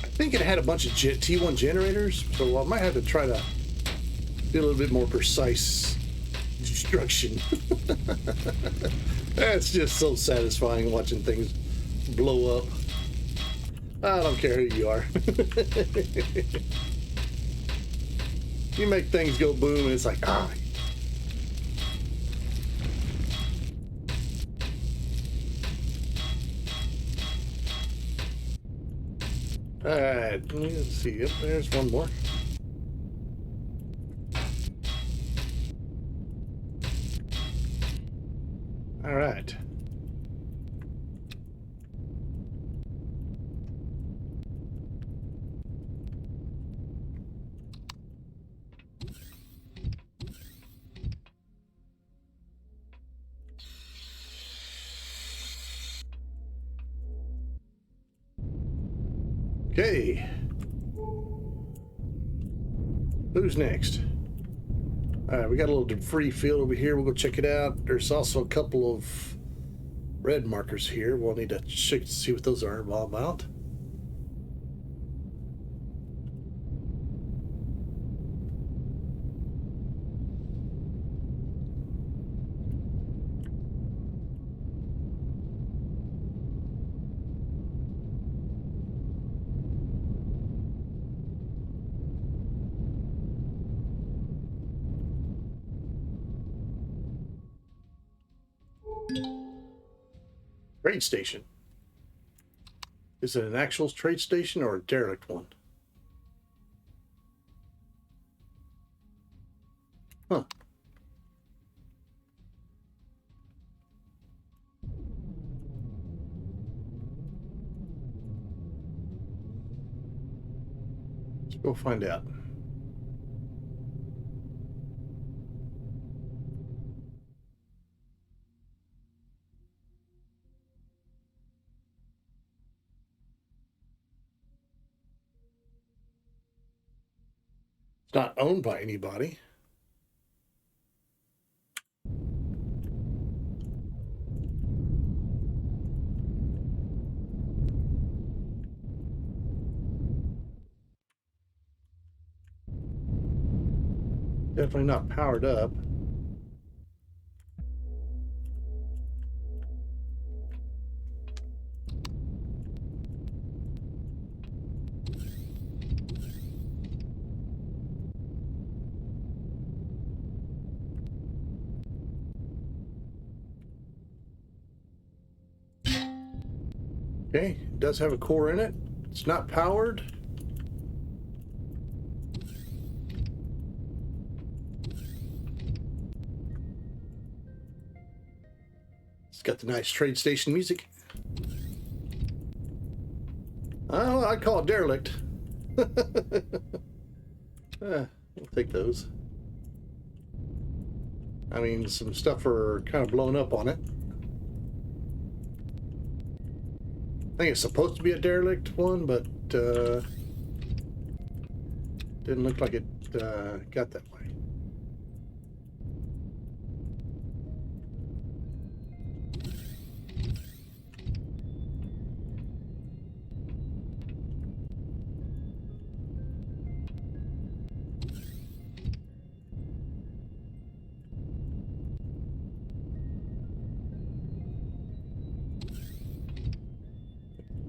S1: I think it had a bunch of T1 generators, so I might have to try to do a little bit more precise destruction. That's just so satisfying watching things blow up. I don't care who you are. You make things go boom and it's like, ah. Alright, let's see. Yep, there's one more. All right. Okay. Who's next? All right, we got a little debris field over here. We'll go check it out. There's also a couple of red markers here. We'll need to check to see what those are all about. Trade station. Is it an actual trade station or a derelict one? Huh. Let's go find out. It's not owned by anybody. Definitely not powered up. Okay, it does have a core in it. It's not powered. It's got the nice trade station music. Oh, I'd call it derelict. We'll take those. I mean, some stuff are kind of blown up on it. I think it's supposed to be a derelict one, but didn't look like it got that way.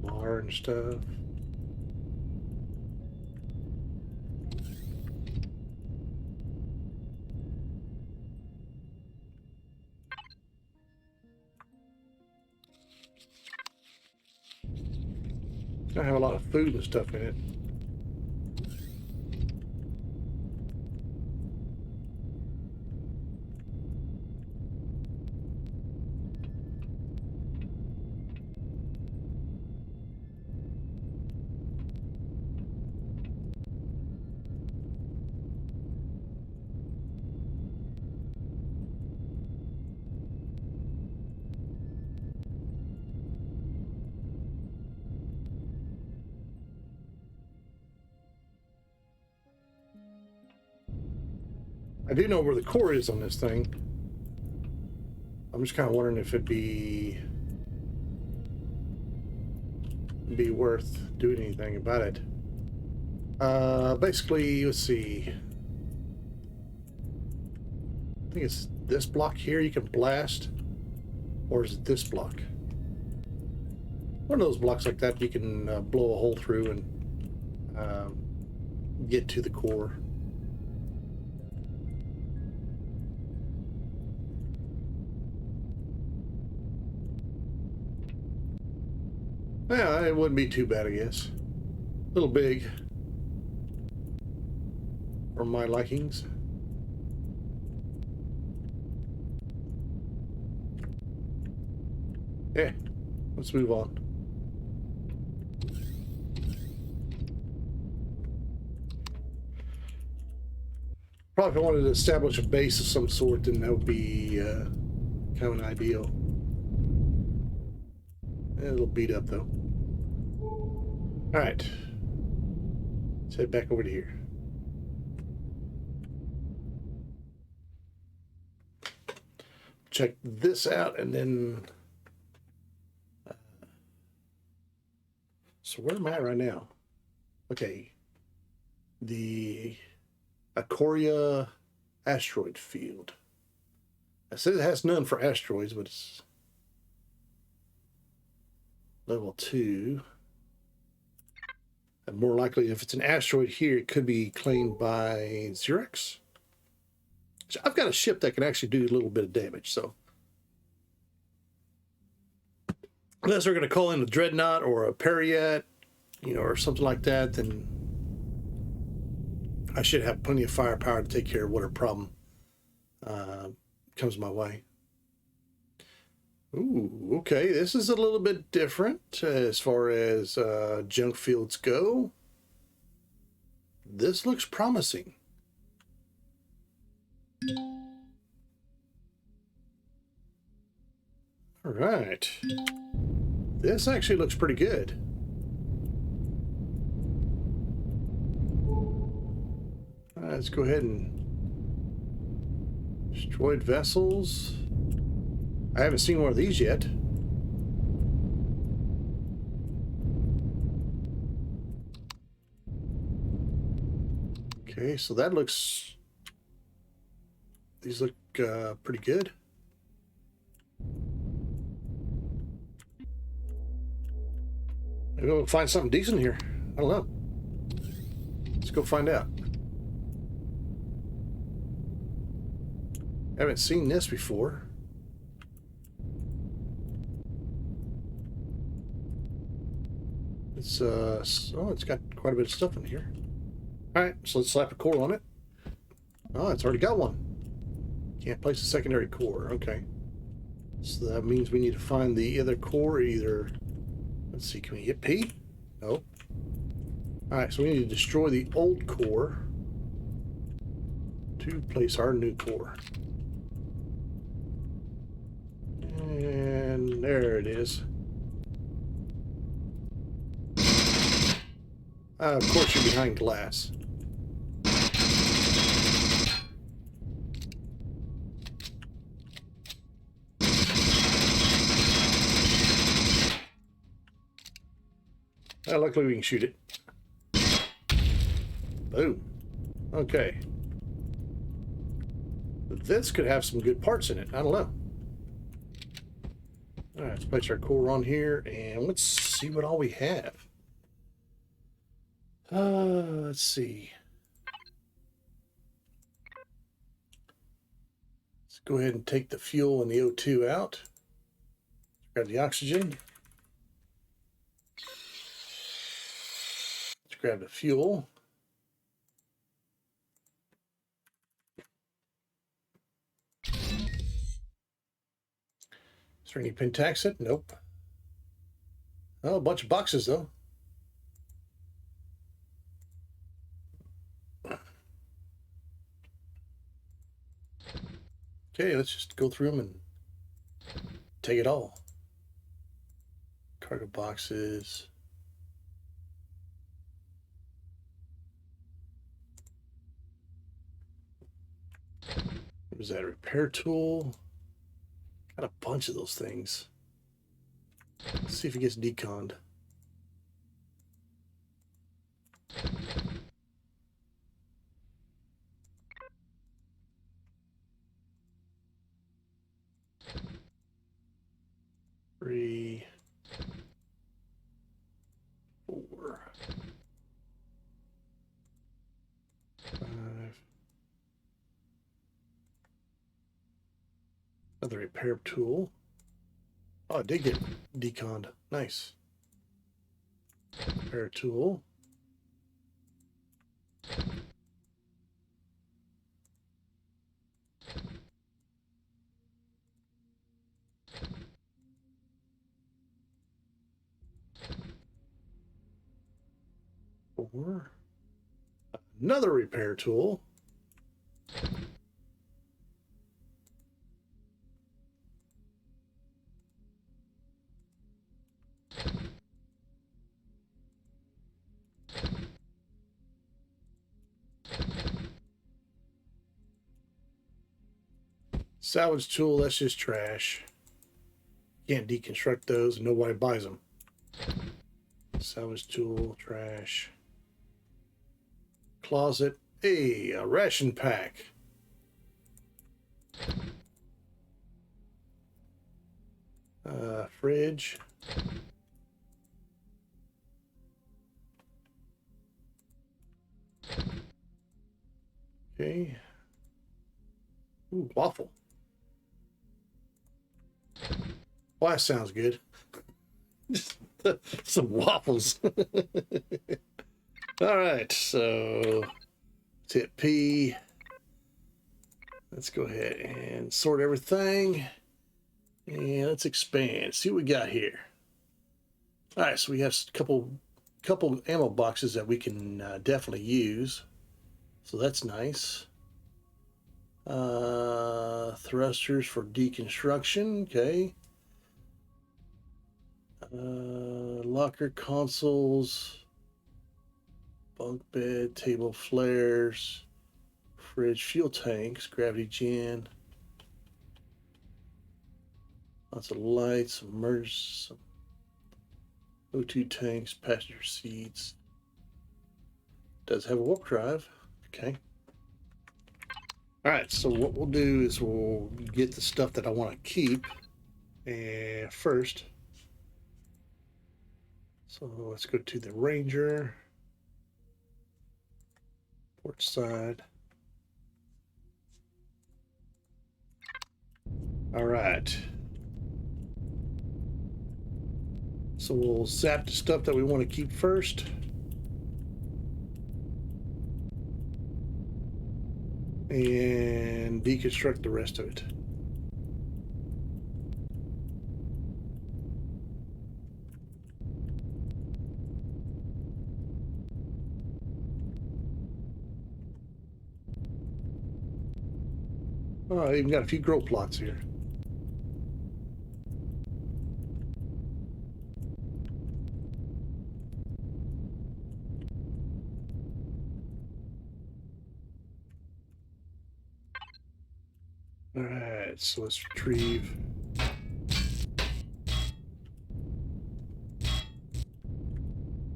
S1: Bar and stuff. I have a lot of food and stuff in it. I do know where the core is on this thing. I'm just kind of wondering if it'd be worth doing anything about it. Basically, let's see. I think it's this block here you can blast, or is it this block? One of those blocks like that you can blow a hole through and get to the core. Yeah, it wouldn't be too bad, I guess. A little big for my likings. Yeah, let's move on. Probably if I wanted to establish a base of some sort, then that would be kind of an ideal. A little beat up though. All right, let's head back over to here. Check this out, and then. So where am I right now? Okay, the Acoria asteroid field. I said it has none for asteroids, but it's level 2. And more likely, if it's an asteroid here, it could be claimed by Xerox. So I've got a ship that can actually do a little bit of damage, so. Unless we're going to call in a Dreadnought or a Periat, you know, or something like that, then I should have plenty of firepower to take care of whatever problem comes my way. Ooh, okay, this is a little bit different as far as junk fields go. This looks promising. All right. This actually looks pretty good. Let's go ahead and destroyed vessels. I haven't seen one of these yet. Okay, so that looks... These look pretty good. Maybe we'll find something decent here. I don't know. Let's go find out. Haven't seen this before. It's oh, it's got quite a bit of stuff in here. All right, so let's slap a core on it. Oh, it's already got one. Can't place a secondary core. Okay. So that means we need to find the other core either. Let's see, can we hit P? Nope. All right, so we need to destroy the old core to place our new core. And there it is. Of course, you're behind glass. Luckily, we can shoot it. Boom. Okay. But this could have some good parts in it. I don't know. All right, let's place our core on here, and let's see what all we have. Let's see. Let's go ahead and take the fuel and the O2 out. Grab the oxygen. Let's grab the fuel. Is there any pentaxid? Nope. Oh, a bunch of boxes though. Okay, let's just go through them and take it all. Cargo boxes. What was that? A repair tool? Got a bunch of those things. Let's see if it gets deconned. Three, 4, 5. Another repair tool. Oh, it did get deconned. Nice. Repair tool. for another repair tool. Salvage tool, that's just trash. Can't deconstruct those and nobody buys them. Salvage tool, trash. Closet, hey, a ration pack. Fridge. Okay. Ooh, waffle. Well, that sounds good. Just some waffles. All right, so let's hit P. Let's go ahead and sort everything. And let's expand. See what we got here. All right, so we have a couple ammo boxes that we can definitely use. So that's nice. Thrusters for deconstruction. Okay. Locker consoles, bunk bed, table flares, fridge, fuel tanks, gravity gen, lots of lights, some O2 tanks, passenger seats. Does have a warp drive. Okay. All right, so what we'll do is we'll get the stuff that I want to keep and first. So let's go to the Ranger, port side. All right. So we'll zap the stuff that we want to keep first. And deconstruct the rest of it. Oh, I even got a few grow plots here. All right, so let's retrieve. I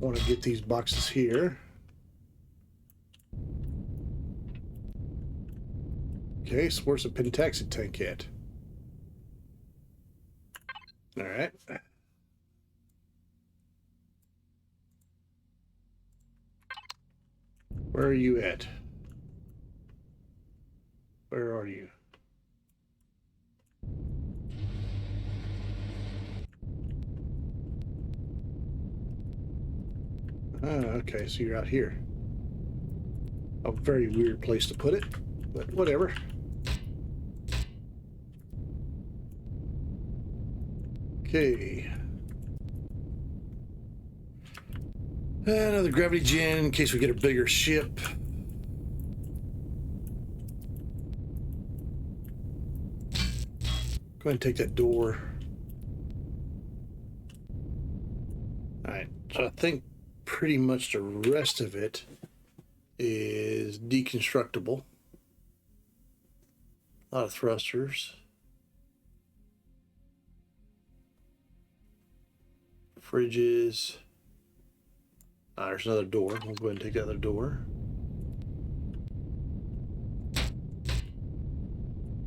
S1: want to get these boxes here. Okay, so where's the pentaxid tank at? All right. Where are you at? Where are you? Oh, okay, so you're out here. A very weird place to put it, but whatever. Okay. Another gravity gen in case we get a bigger ship. Go ahead and take that door. Alright, so I think pretty much the rest of it is deconstructible. A lot of thrusters. Fridges. There's another door. We'll go ahead and take the other door.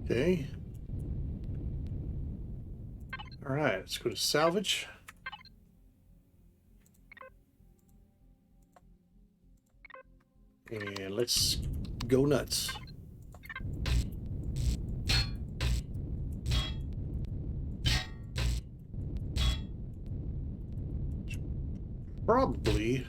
S1: Okay. All right, let's go to salvage. And let's go nuts. Probably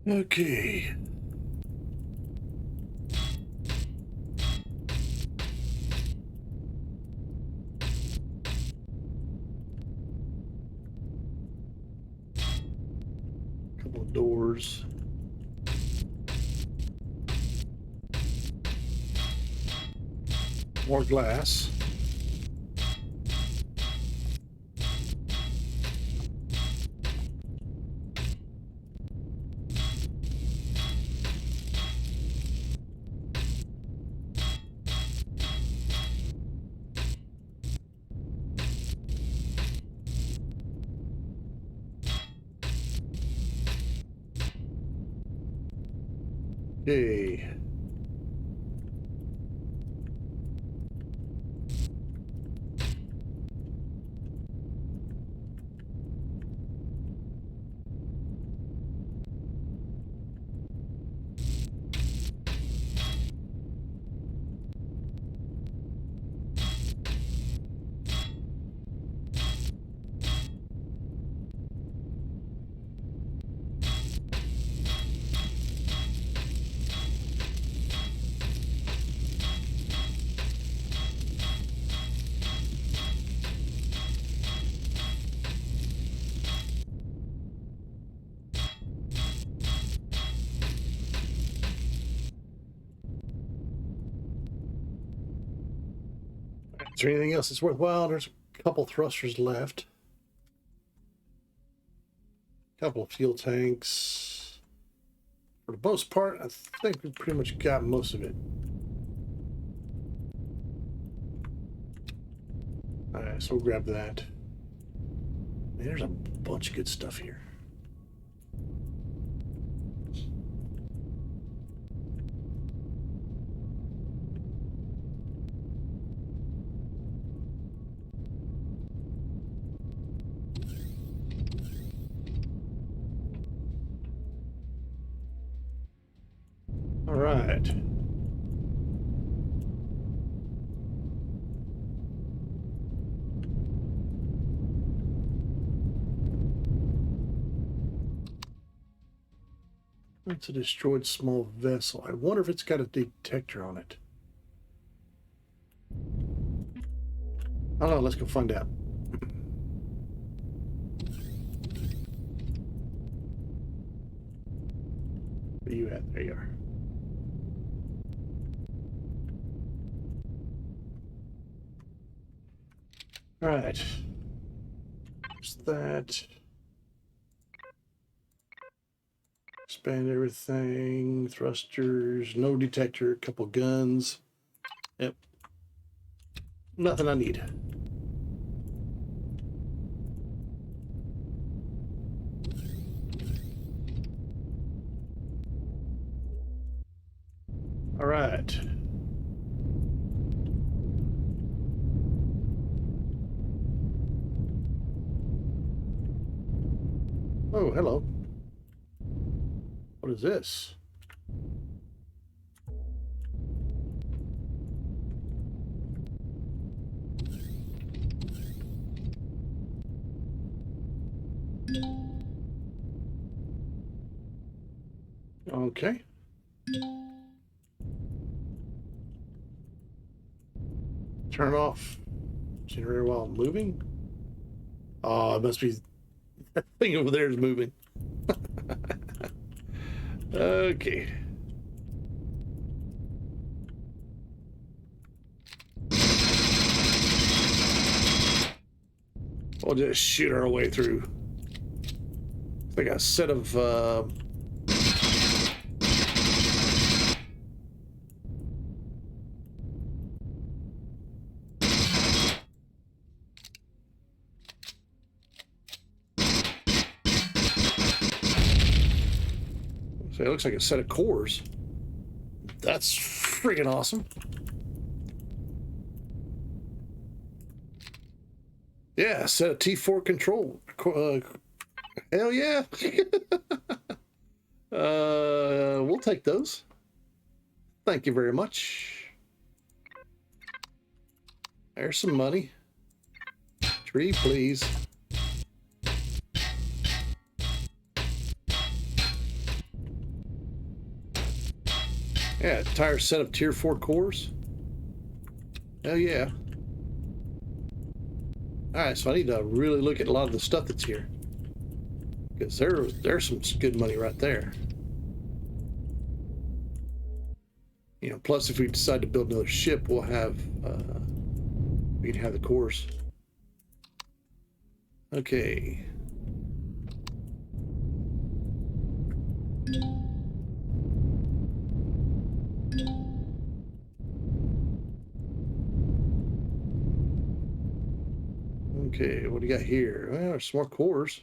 S1: Okay. Couple of doors. More glass. Okay. Is there anything else that's worthwhile? There's a couple thrusters left. A couple of fuel tanks. For the most part, I think we pretty much got most of it. Alright, so we'll grab that. Man, there's a bunch of good stuff here. All right. It's a destroyed small vessel. I wonder if it's got a detector on it. I don't know. Let's go find out. Where are you at? There you are. All right. There's that. Expand everything. Thrusters. No detector. Couple guns. Yep. Nothing I need. All right. Oh, hello. What is this? Okay. Turn off generator while moving. Oh, it must be that thing over there is moving. Okay. We'll just shoot our way through. It's like a set of so it looks like a set of cores. That's freaking awesome. Yeah, set of T4 control. Hell yeah. We'll take those. Thank you very much. There's some money. Tree, please. Yeah, entire set of tier 4 cores. Hell yeah. Alright, so I need to really look at a lot of the stuff that's here. Because there's some good money right there. You know, plus if we decide to build another ship, we can have the cores. Okay. Okay, what do you got here? Well, there's some more cores.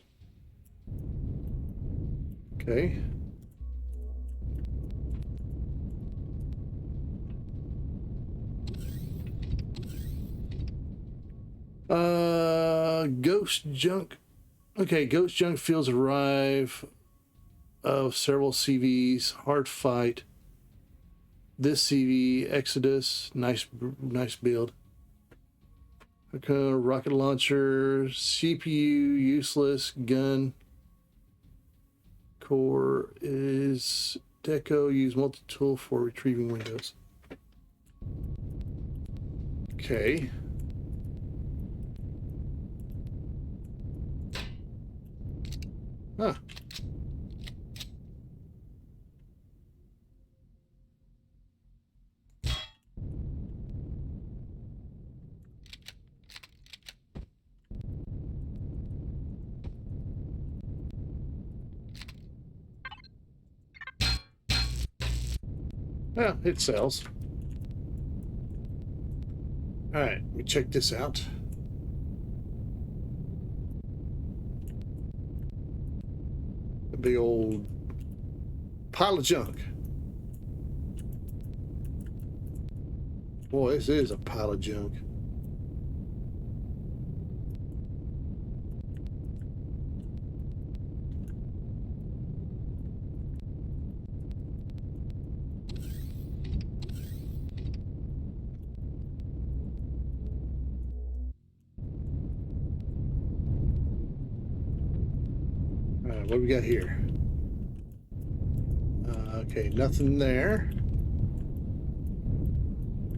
S1: Okay. Ghost junk. Okay, ghost junk fields arrive of several CVs. Hard fight. This CV, Exodus, nice build. Okay, rocket launcher, CPU, useless, gun. Core is deco, use multi-tool for retrieving windows. Okay. Huh. Well, it sells. All right, let me check this out. A big old pile of junk. Boy, this is a pile of junk. All right, what do we got here? Okay, nothing there.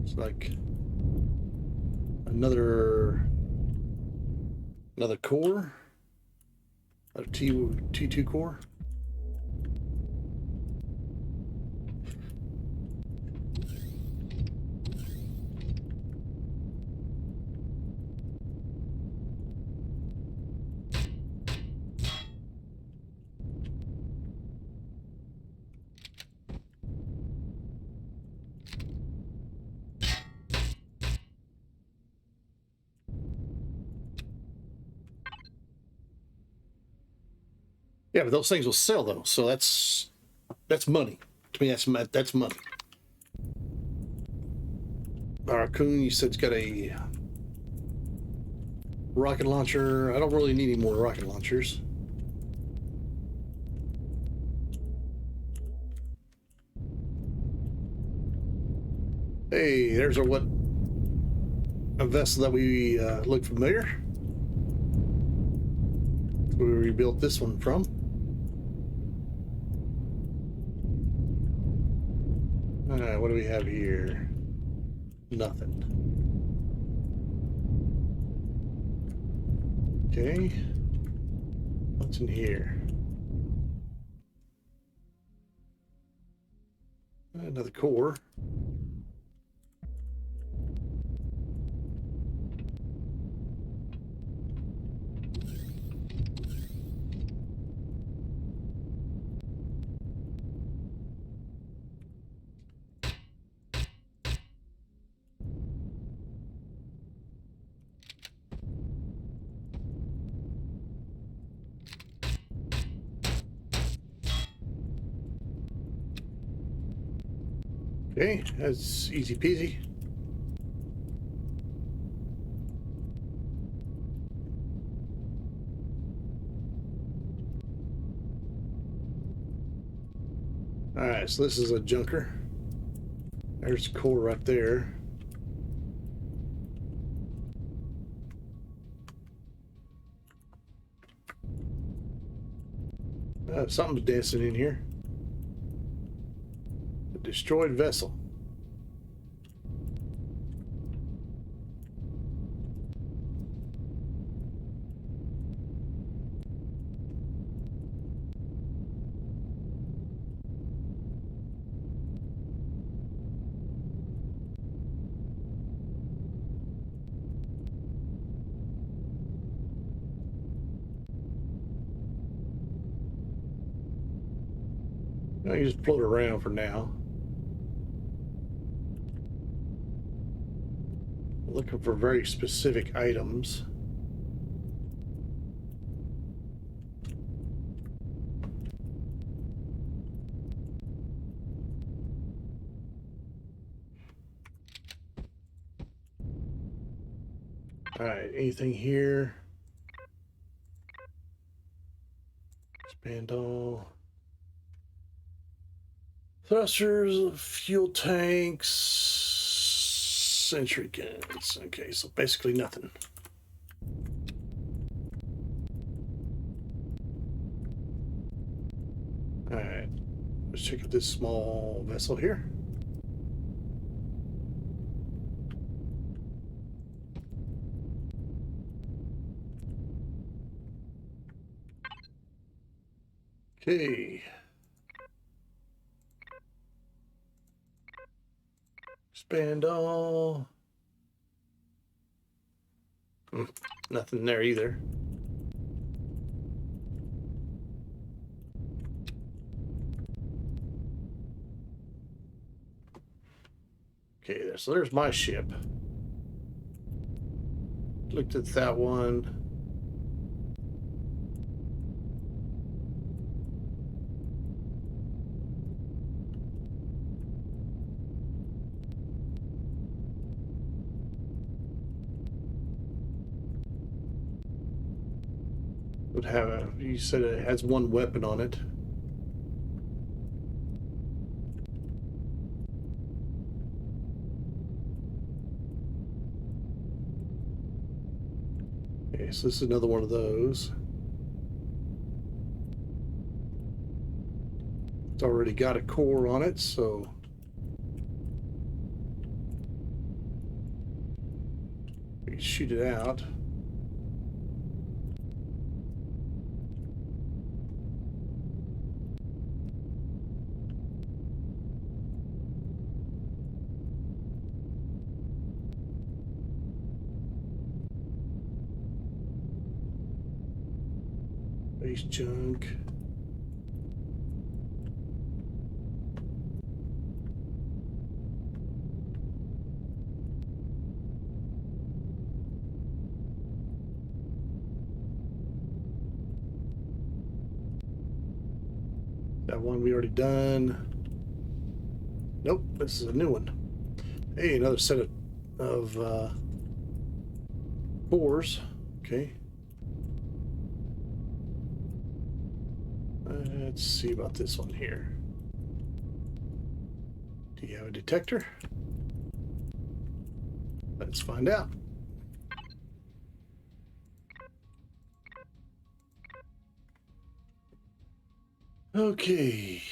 S1: It's like another core, a T2 core. Yeah, but those things will sell though, so that's money. To me, that's money. Raccoon, you said it's got a rocket launcher. I don't really need any more rocket launchers. Hey, there's a vessel that we look familiar. That's where we rebuilt this one from. All right, what do we have here? Nothing. Okay. What's in here? Another core. Okay, that's easy peasy. All right, so this is a junker. There's a core right there. Something's dancing in here. Destroyed vessel. No, you just float around for now. Looking for very specific items. All right, anything here? Expand all. Thrusters, fuel tanks, sentry guns. Okay, so basically nothing. All right, let's check out this small vessel here. Okay. Expand all. Nothing there either. Okay, so there's my ship. Looked at that one. Would have a, you said it has one weapon on it. Okay, so this is another one of those. It's already got a core on it, so we can shoot it out. Base junk. That one we already done. Nope, this is a new one. Hey, another set of cores. Okay. Let's see about this one here. Do you have a detector? Let's find out. Okay.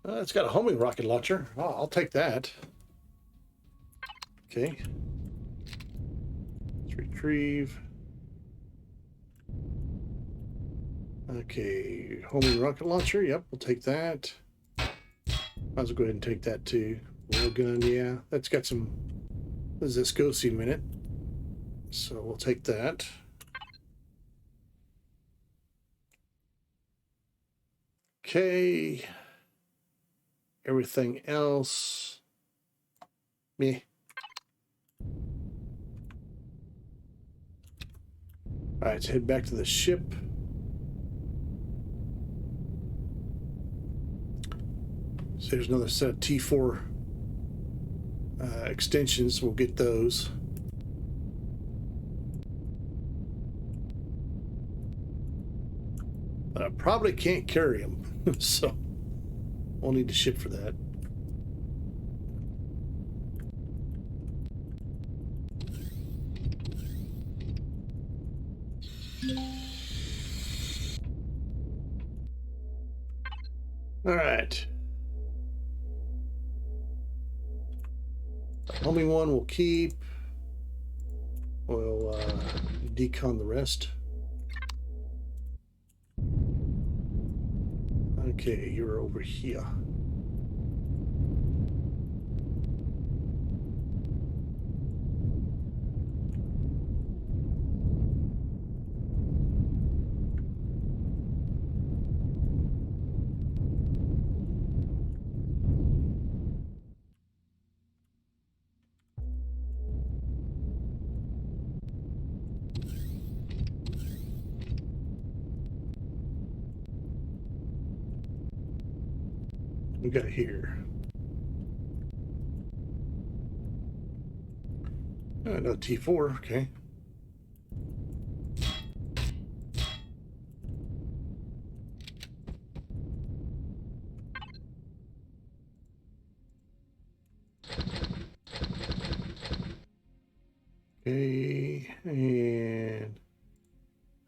S1: It's got a homing rocket launcher. Oh, I'll take that. Okay. Let's retrieve. Okay, homing rocket launcher. Yep, we'll take that. Might as well go ahead and take that too. Railgun, yeah. That's got some viscosity in it. So we'll take that. Okay. Everything else. Meh. Alright, let's head back to the ship. So there's another set of T4 extensions. We'll get those. But I probably can't carry them, so we'll need to ship for that. All right. Homing one we'll keep. We'll decon the rest. Okay, you're over here. We got here. No T4, okay. Okay, and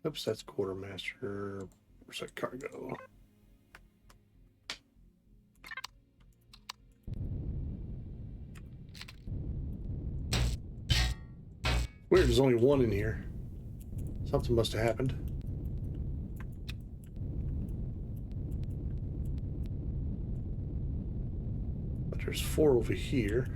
S1: oops, that's quartermaster. Where's that cargo? Weird, there's only one in here. Something must have happened. But there's 4 over here.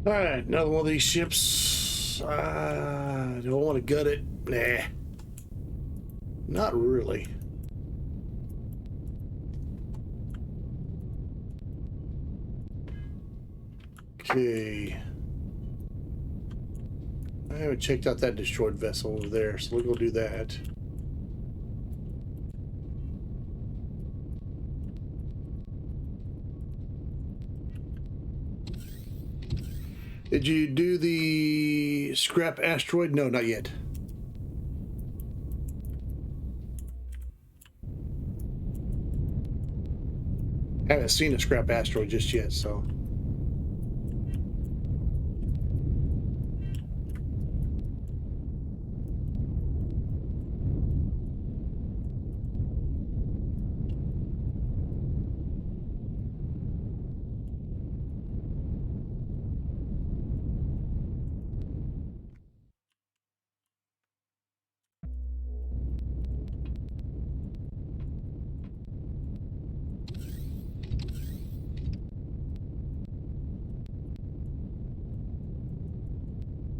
S1: All right, another one of these ships. Do I want to gut it? Nah. Not really. Okay. I haven't checked out that destroyed vessel over there, so we'll go do that. Did you do the scrap asteroid? No, not yet. Haven't seen a scrap asteroid just yet, so.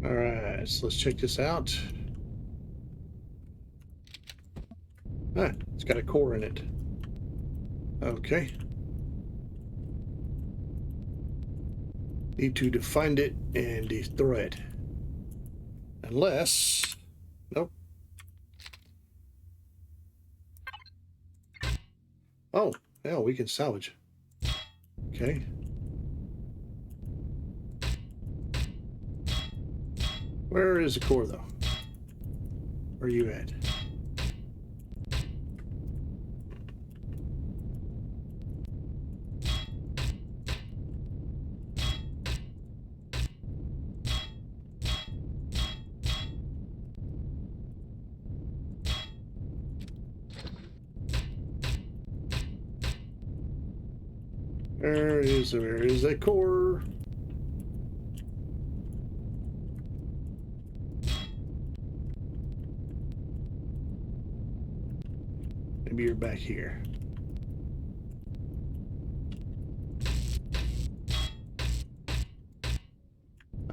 S1: All right, so let's check this out. Ah, it's got a core in it. Okay. Need to find it and destroy it. Unless... Nope. Oh, yeah, we can salvage. Okay. Where is the core, though? Where are you at? Where is that core? Maybe you're back here.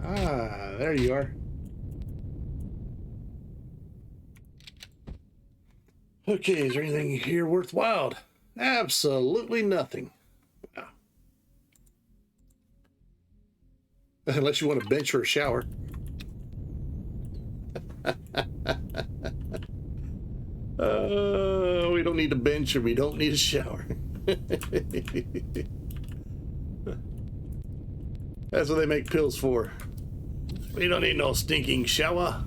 S1: Ah, there you are. Okay, is there anything here worthwhile? Absolutely nothing. Wow. Unless you want a bench or a shower. We don't need a bench or we don't need a shower. That's what they make pills for. We don't need no stinking shower.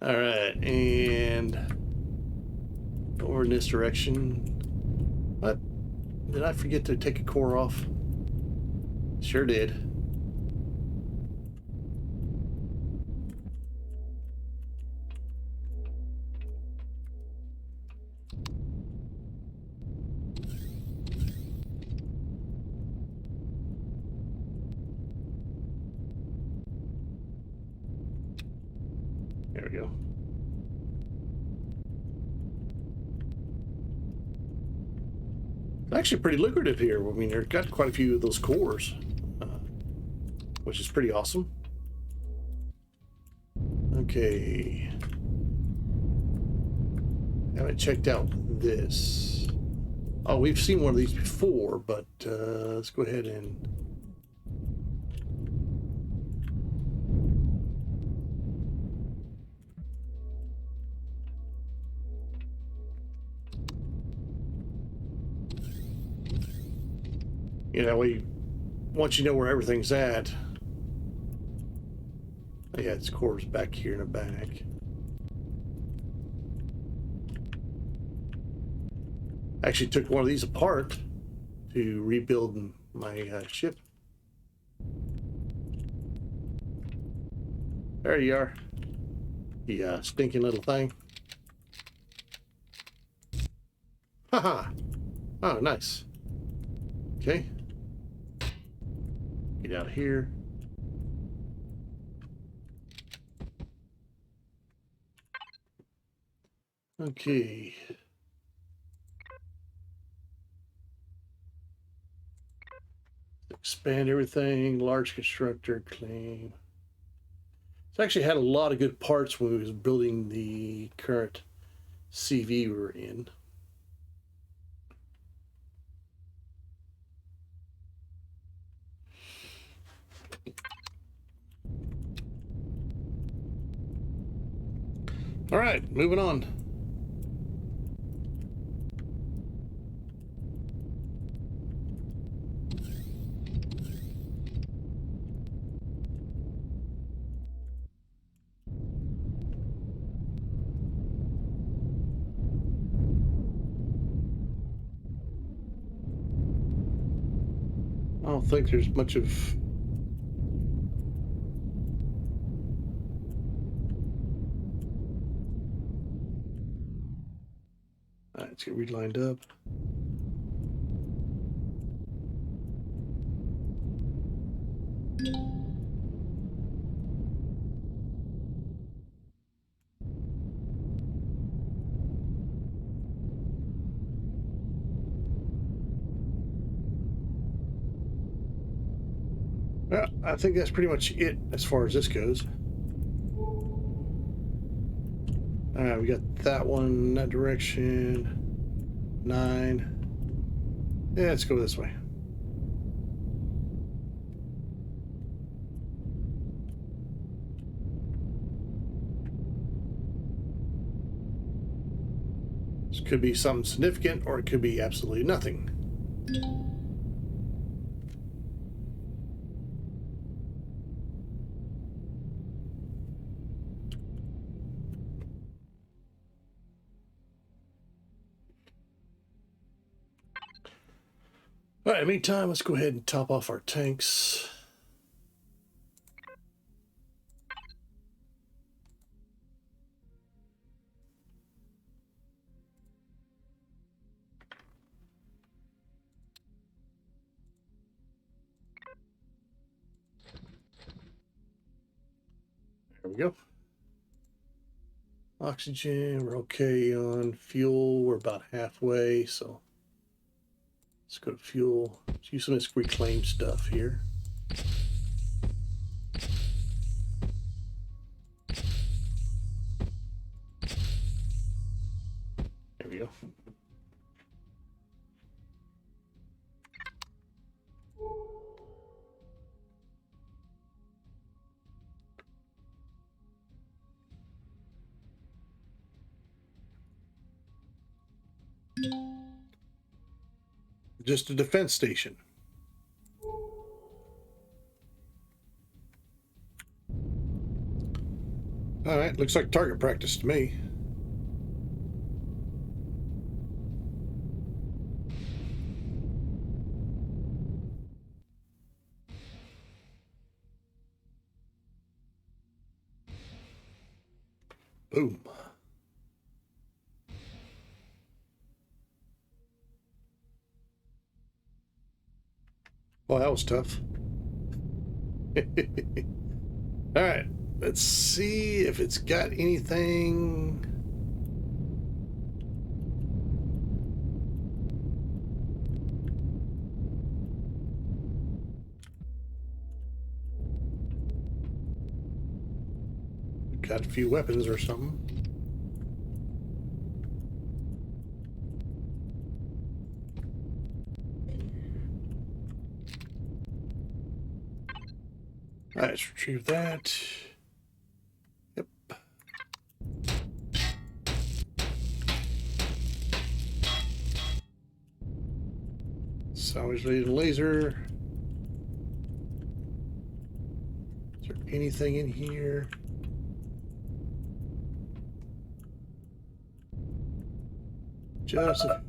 S1: All right, and over in this direction. What? Did I forget to take a core off? Sure did. There we go. It's actually pretty lucrative here. I mean, they've got quite a few of those cores, which is pretty awesome. Okay. Haven't checked out this. Oh, we've seen one of these before, but let's go ahead and... You know, once you know where everything's at... Yeah, its core's back here in the back. I actually took one of these apart to rebuild my ship. There you are. The stinking little thing. Haha. Oh, nice. Okay. Get out of here. Okay. Expand everything. Large constructor claim. It's actually had a lot of good parts when we was building the current CV we're in. All right, moving on. I don't think there's much of... All right, let's get relined up. Well, I think that's pretty much it as far as this goes. All right, we got that one, that direction. 9. Yeah, let's go this way. This could be something significant, or it could be absolutely nothing. All right, meantime, let's go ahead and top off our tanks. There we go. Oxygen, we're okay on fuel. We're about halfway, so let's go to fuel. Let's use some of this reclaimed stuff here. There we go. Just a defense station. All right, looks like target practice to me. Boom. Well, that was tough. All right, let's see if it's got anything. Got a few weapons or something. All right, let's retrieve that. Yep. Salvage laser. Is there anything in here? Just a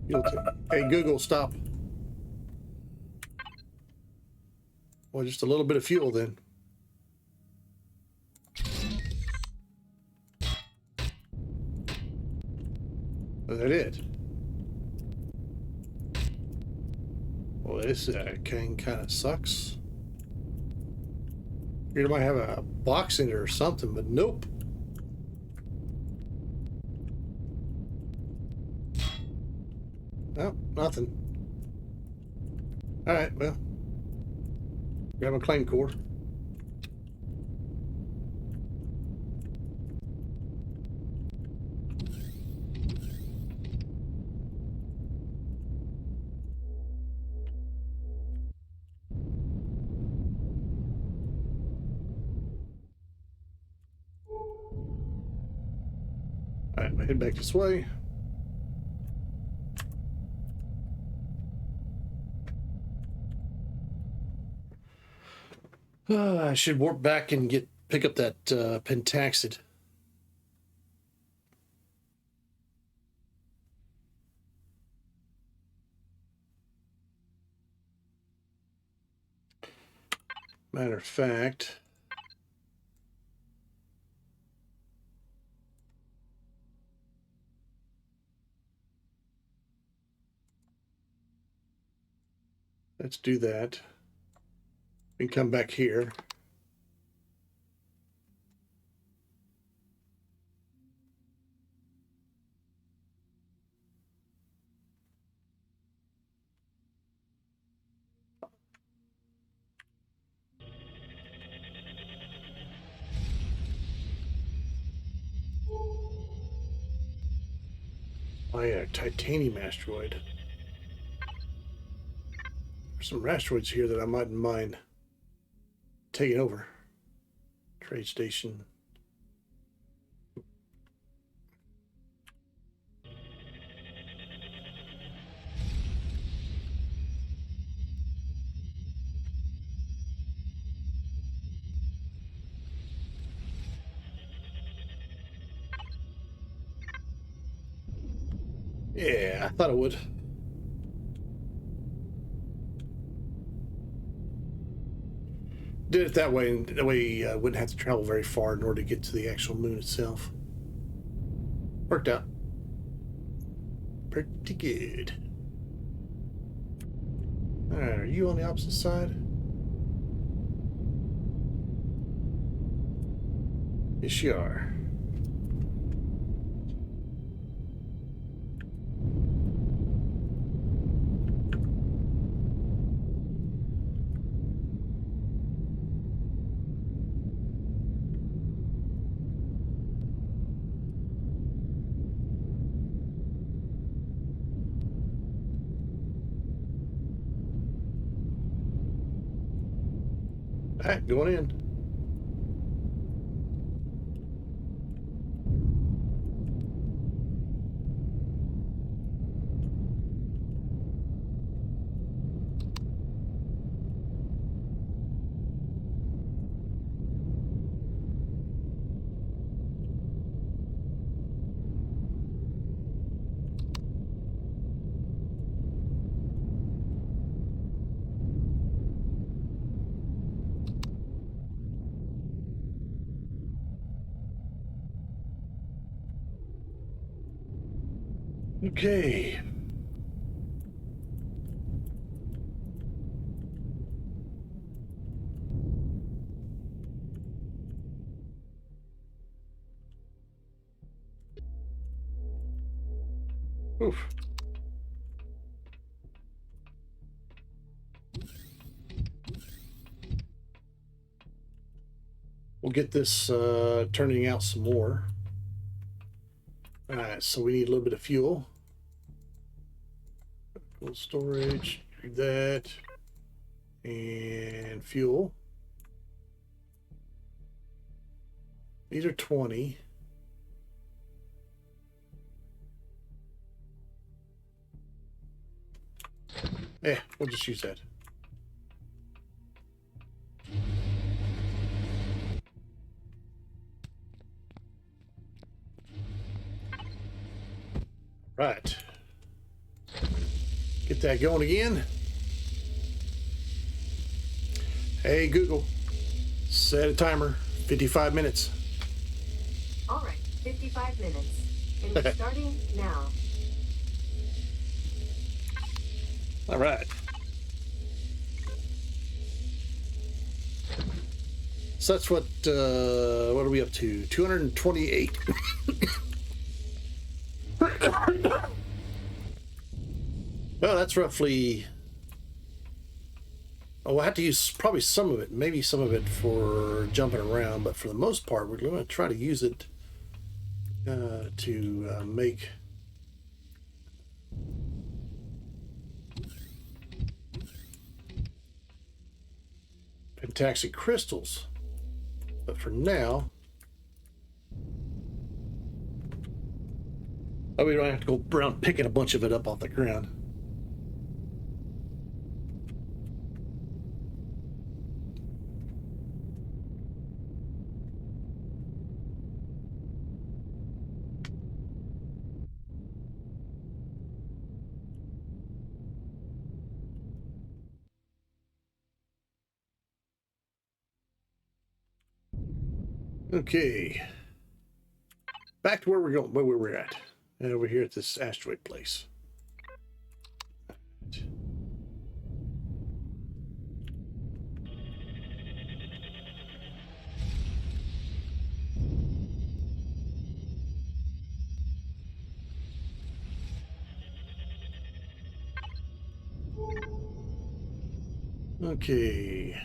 S1: fuel tank. Hey, Google, stop. Well, just a little bit of fuel then. Was that it? Well, this kind of sucks. You might have a box in it or something, but nope. Nope, nothing. All right, well, grab a claim core. All right, head back this way. I should warp back and pick up that pentaxid. Matter of fact, let's do that and come back here. Oh yeah, titanium asteroid. There's some asteroids here that I mightn't mind taking over. Trade station. Yeah, I thought it would. Did it that way, and that way I wouldn't have to travel very far in order to get to the actual moon itself. Worked out pretty good. All right, are you on the opposite side? Yes, you are. All right, going in. Okay. Oof. We'll get this turning out some more. All right, so we need a little bit of fuel. Cold storage, do that. And fuel. These are 20. Yeah, we'll just use that. Right. Get that going again. Hey, Google, set a timer, 55 minutes.
S2: All right, 55 minutes. And starting now.
S1: All right. So that's what are we up to? 228. Well, that's roughly. Oh, we'll have to use probably some of it, maybe some of it for jumping around, but for the most part, we're going to try to use it to make fantastic crystals. But for now, oh, we don't have to go around picking a bunch of it up off the ground. Okay, back to where we're going, where we're at, and over here at this asteroid place. Okay.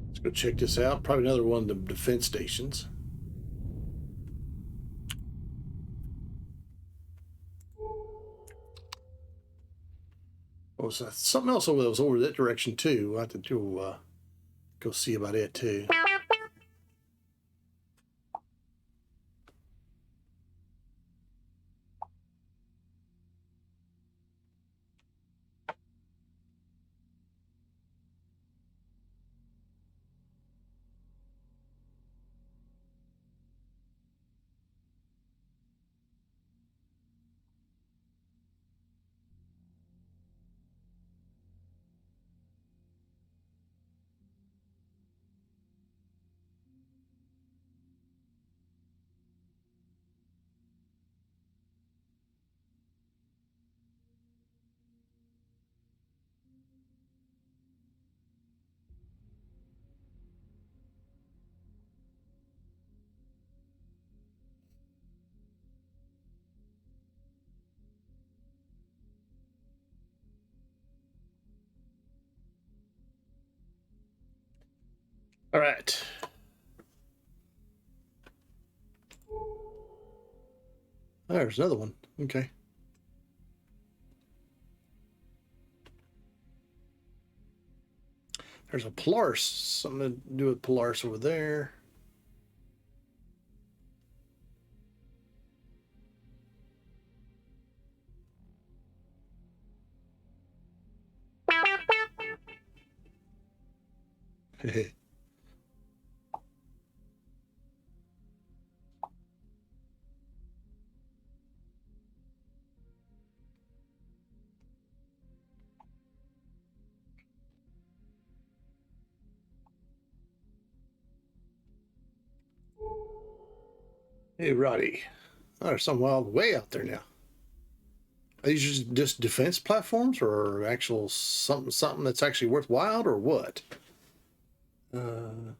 S1: Let's go check this out. Probably another one of the defense stations. Oh, so something else over that was over that direction too. We'll have to go see about it too. All right. Oh, there's another one. Okay. There's a Polaris. Something to do with Polaris over there. Hey, Roddy. Oh, there's some wild way out there now. Are these just defense platforms or actual something that's actually worthwhile or what? Oh,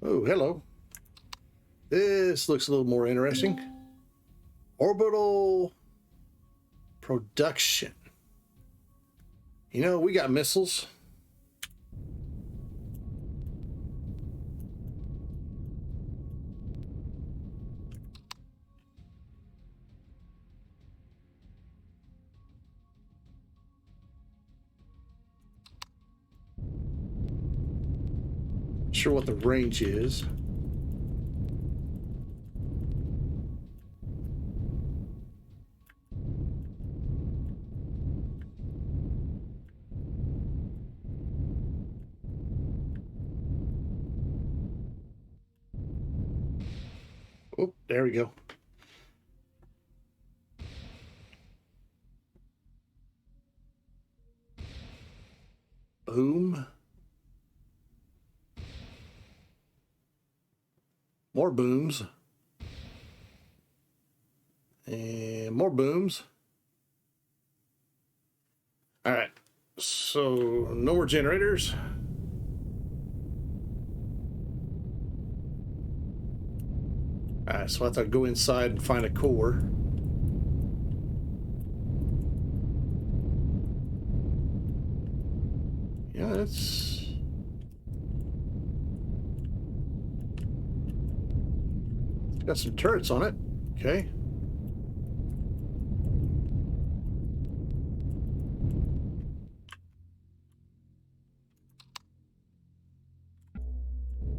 S1: hello. This looks a little more interesting. Orbital production. You know, we got missiles. Not sure what the range is. Oh, there we go. Boom. More booms. And more booms. All right. So no more generators. All right, so I thought I'd go inside and find a core. Yeah, it's got some turrets on it. Okay.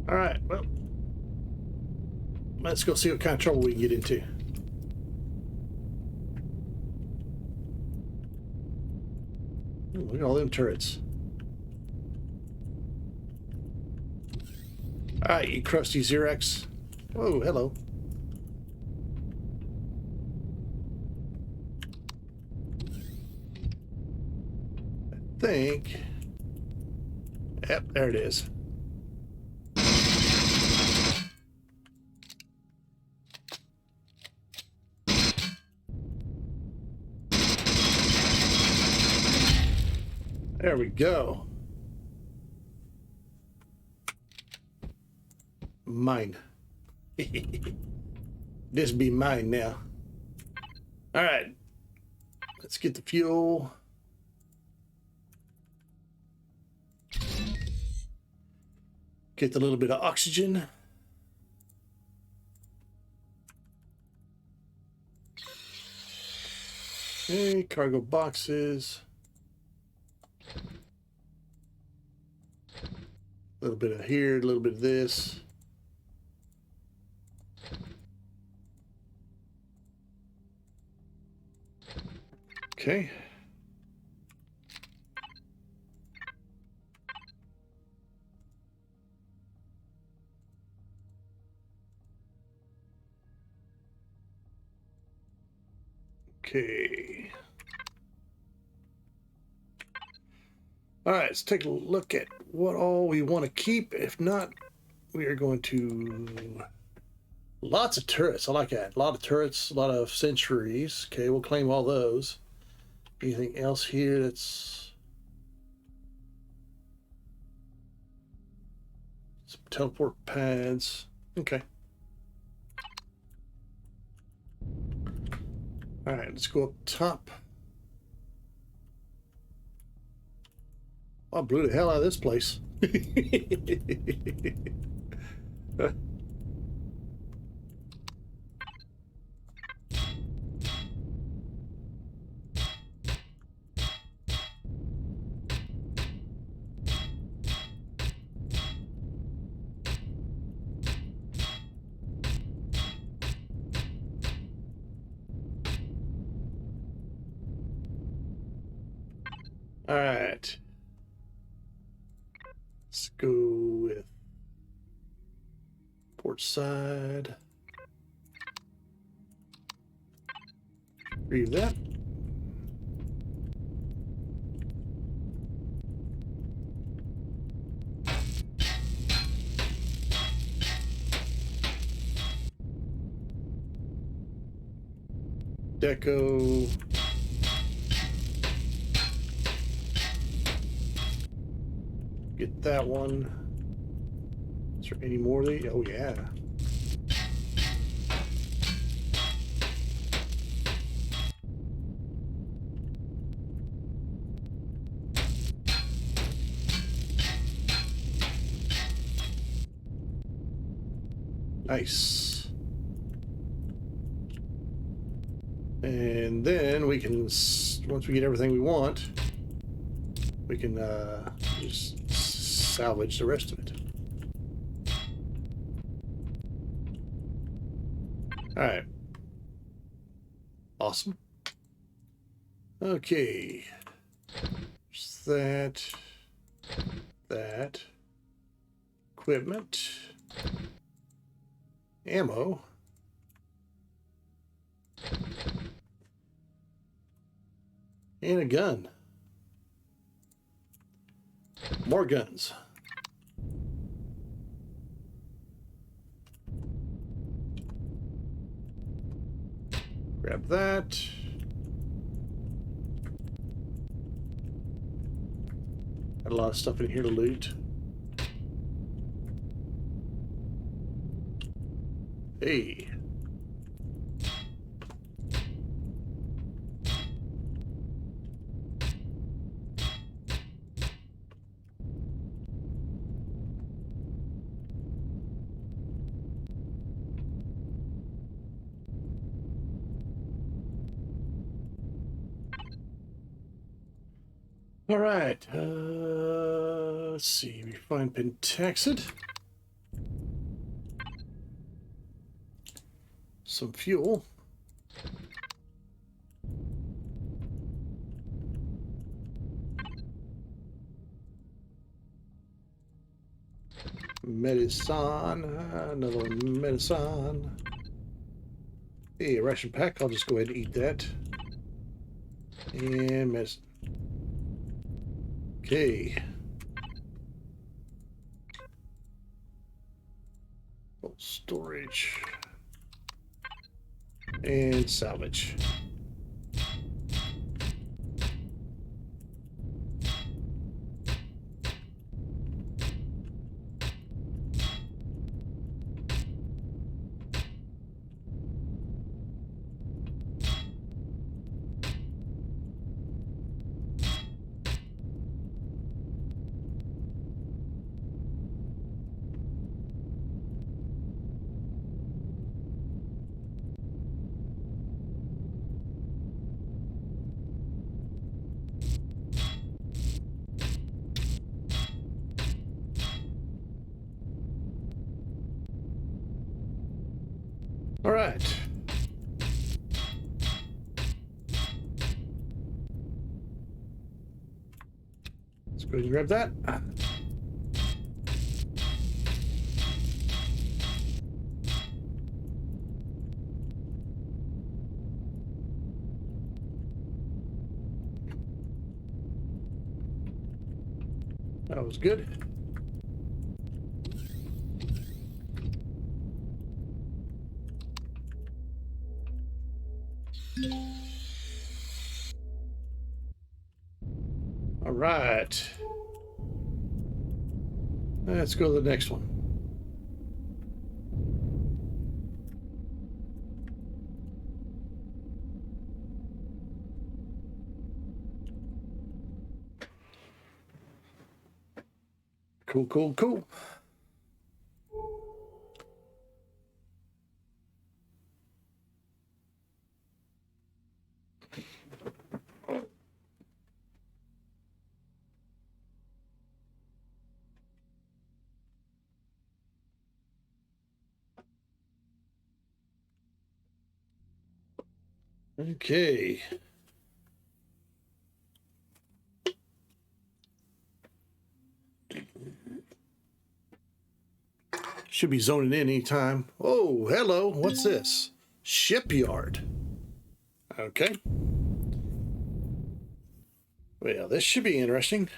S1: All right, well, let's go see what kind of trouble we can get into. Ooh, look at all them turrets. All right, you crusty Xerox. Whoa, hello. I think. Yep, there it is. There we go. Mine. This be mine now. All right. Let's get the fuel. Get a little bit of oxygen. Okay, cargo boxes. A little bit of here, a little bit of this. Okay. Okay. All right, let's take a look at what all we want to keep. If not, we are going to... Lots of turrets. I like that. A lot of turrets, a lot of sentries. Okay, we'll claim all those. Anything else here that's... Some teleport pads. Okay. All right, let's go up top. I blew the hell out of this place. All right. Let's go with port side. Read that. Echo. Get that one. Is there any more of these? Oh, yeah. Nice. And then we can, once we get everything we want, we can just salvage the rest of it. All right. Awesome. Okay. That. Equipment. Ammo. And a gun. More guns. Grab that. Got a lot of stuff in here to loot. Hey. All right. Let's see. We find Pentaxid. Some fuel. Medicine. Another one. Medicine. Hey, a ration pack. I'll just go ahead and eat that. And medicine. Okay. Storage. And salvage. All right. Let's go ahead and grab that. That was good. All right. Let's go to the next one. Cool, cool, cool. Okay. Should be zoning in anytime. Oh, hello. What's this? Shipyard. Okay. Well, this should be interesting.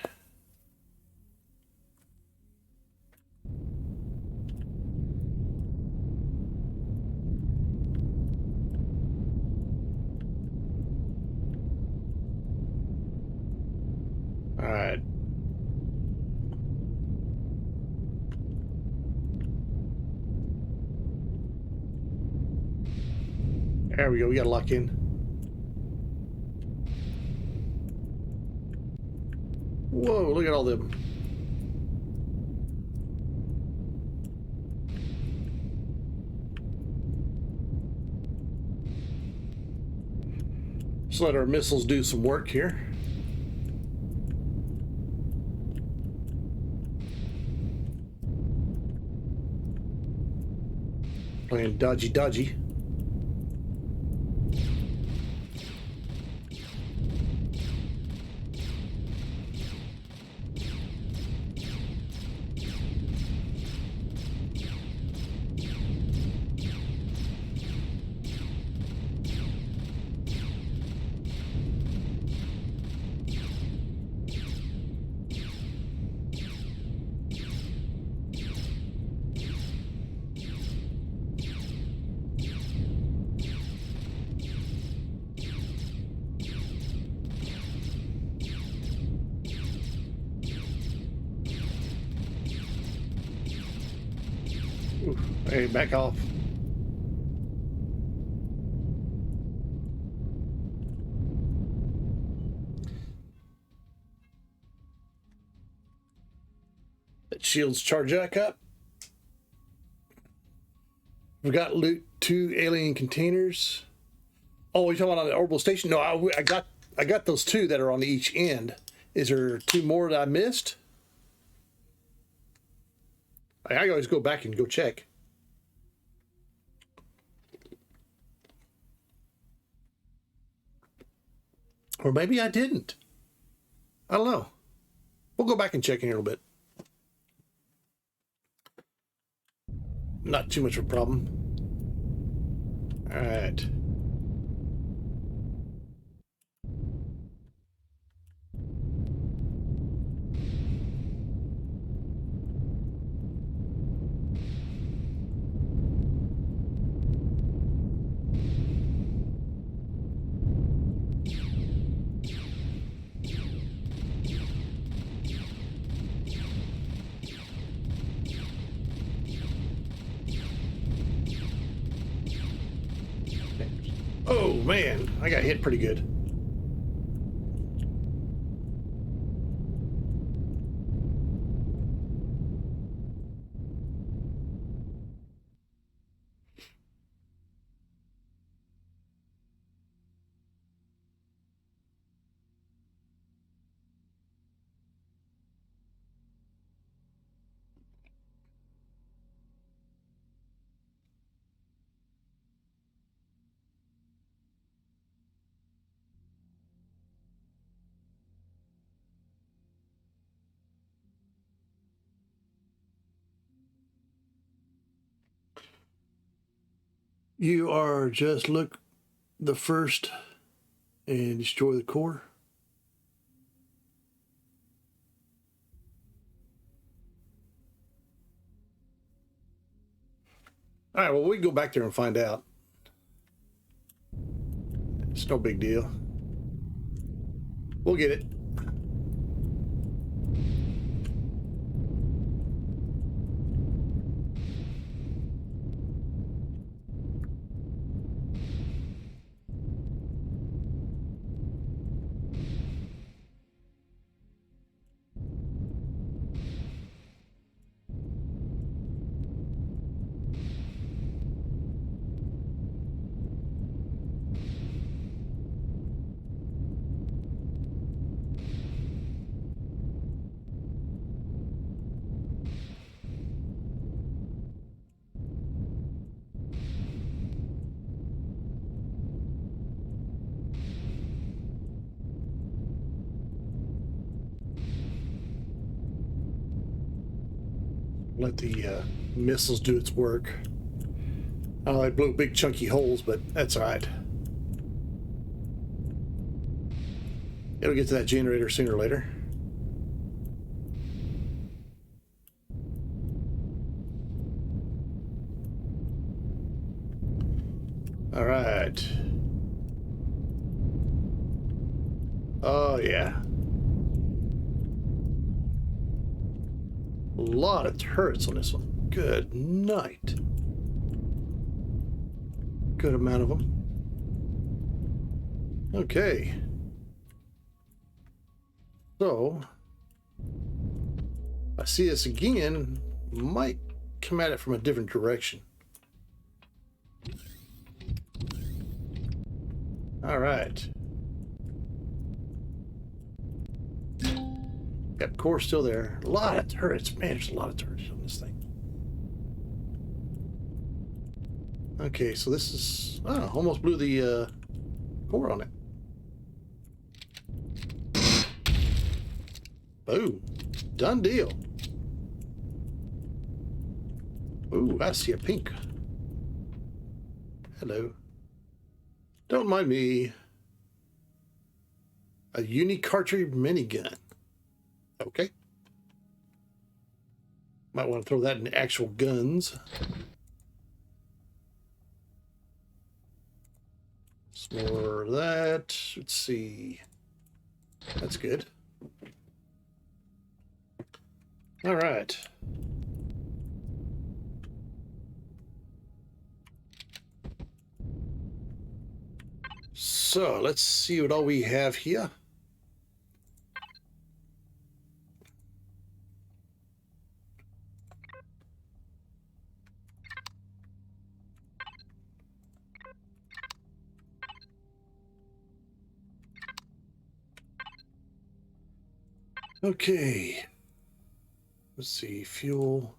S1: There we go. We got to lock in. Whoa, look at all them. Just let our missiles do some work here. Playing dodgy dodgy. Oof. Hey, back off. That shields charge back up. We've got loot 2 alien containers. Oh, you're talking about on the orbital station? No, I got those 2 that are on each end. Is there 2 more that I missed? I always go back and go check. Or maybe I didn't. I don't know. We'll go back and check in here a little bit. Not too much of a problem. All right. Oh man, I got hit pretty good. You are just look the first and destroy the core. All right, well, we can go back there and find out. It's no big deal. We'll get it. Let the missiles do its work. Oh, they blew big chunky holes, but that's all right. It'll get to that generator sooner or later. All right. Oh, yeah. A lot of turrets on this one. Good night. Good amount of them. Okay. So, I see this again, might come at it from a different direction. All right. Yep, core still there. A lot of turrets. Man, there's a lot of turrets on this thing. Okay, so this is... Oh, almost blew the core on it. Boom. Done deal. Ooh, I see a pink. Hello. Don't mind me. A uni-cartridge minigun. Okay. Might want to throw that in actual guns. Some more of that. Let's see. That's good. All right. So let's see what all we have here. Okay. Let's see. Fuel.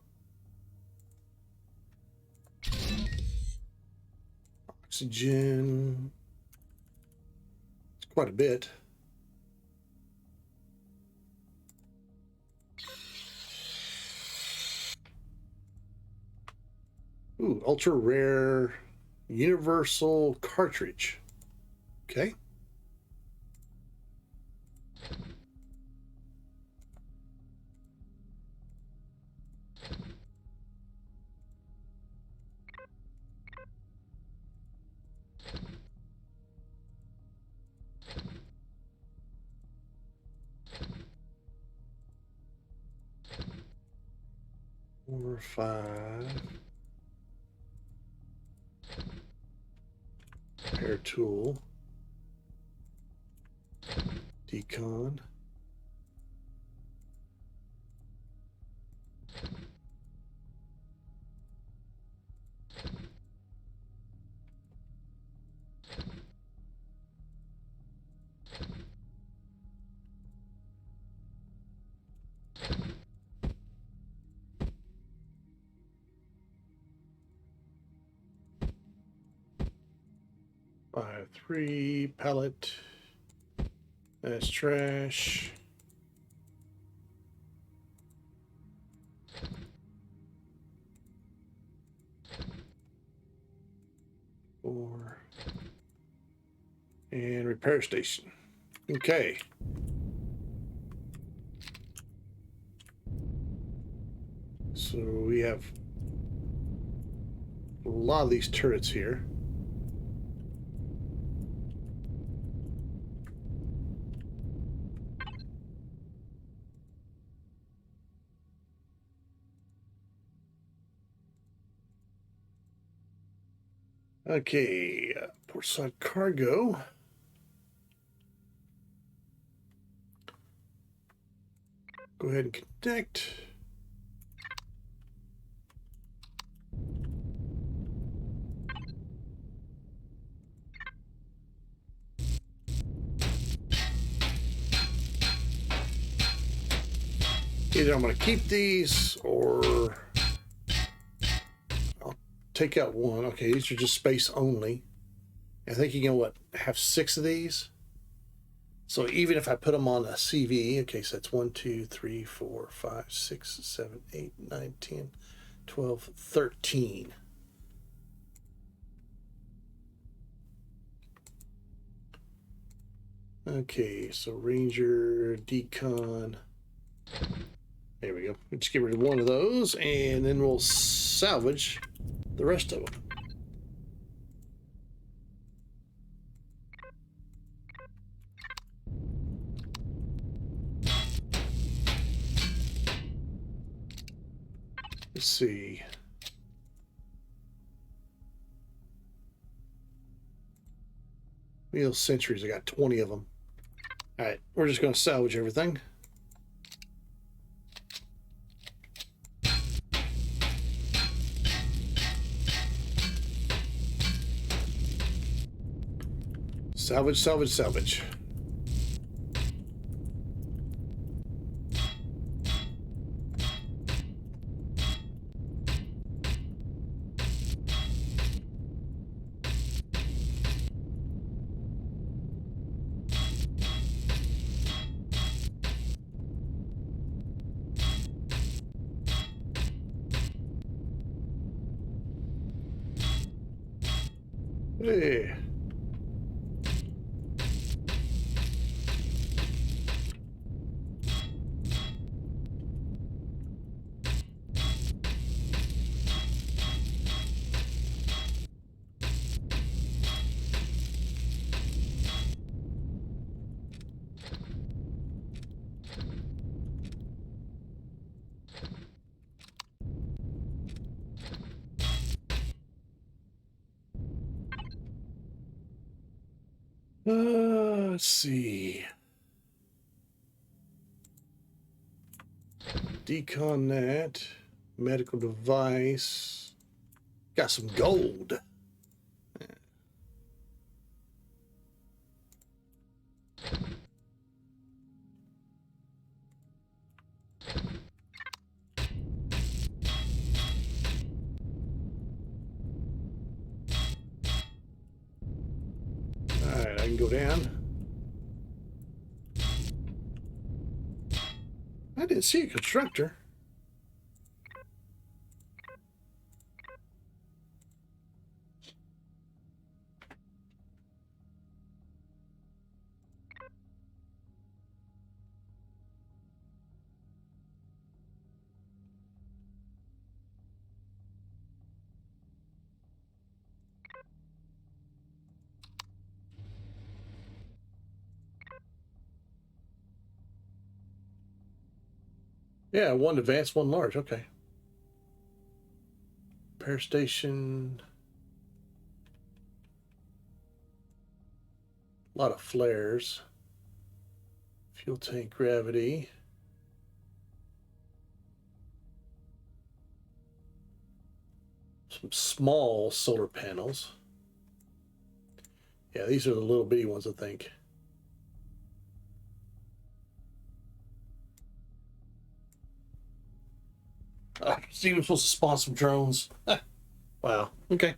S1: Oxygen. It's quite a bit. Ooh, ultra rare universal cartridge. Okay. Four, five. Repair tool. Decon. Five, three, pallet. That's trash. Four. And repair station. Okay. So we have a lot of these turrets here. Okay, portside cargo. Go ahead and connect. Either I'm going to keep these or I'll take out one. Okay, these are just space only. I think you can, what, have 6 of these? So even if I put them on a CV, okay, so that's 1, 2, 3, 4, 5, 6, 7, 8, 9, 10, 12, 13. Okay, so Ranger, Decon. There we go. We'll just get rid of one of those, and then we'll salvage the rest of them. Let's see. Those centuries, I got 20 of them. All right, we're just going to salvage everything. Salvage, salvage, salvage. Hey. Let's see. Decon that. Medical device. Got some gold. Alright, I can go down. I didn't see a constructor. Yeah, one advanced, one large. Okay. Repair station. A lot of flares. Fuel tank gravity. Some small solar panels. Yeah, these are the little bitty ones, I think. So you were supposed to spawn some drones. Wow. Okay.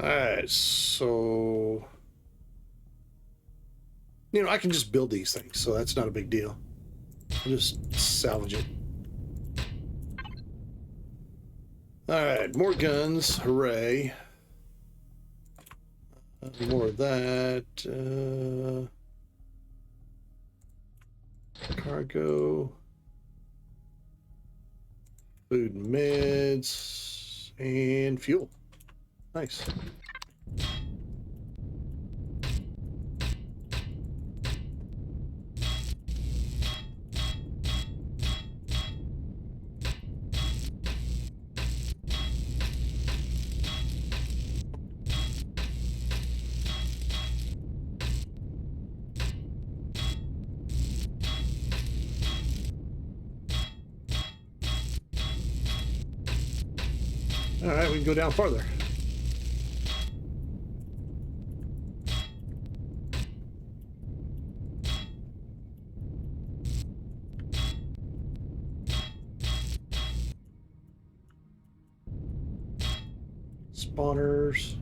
S1: Alright, so I can just build these things, so that's not a big deal. I'll just salvage it. Alright, more guns. Hooray. More of that. Cargo. Food and meds. And fuel. Nice. All right, we can go down farther. Spawners.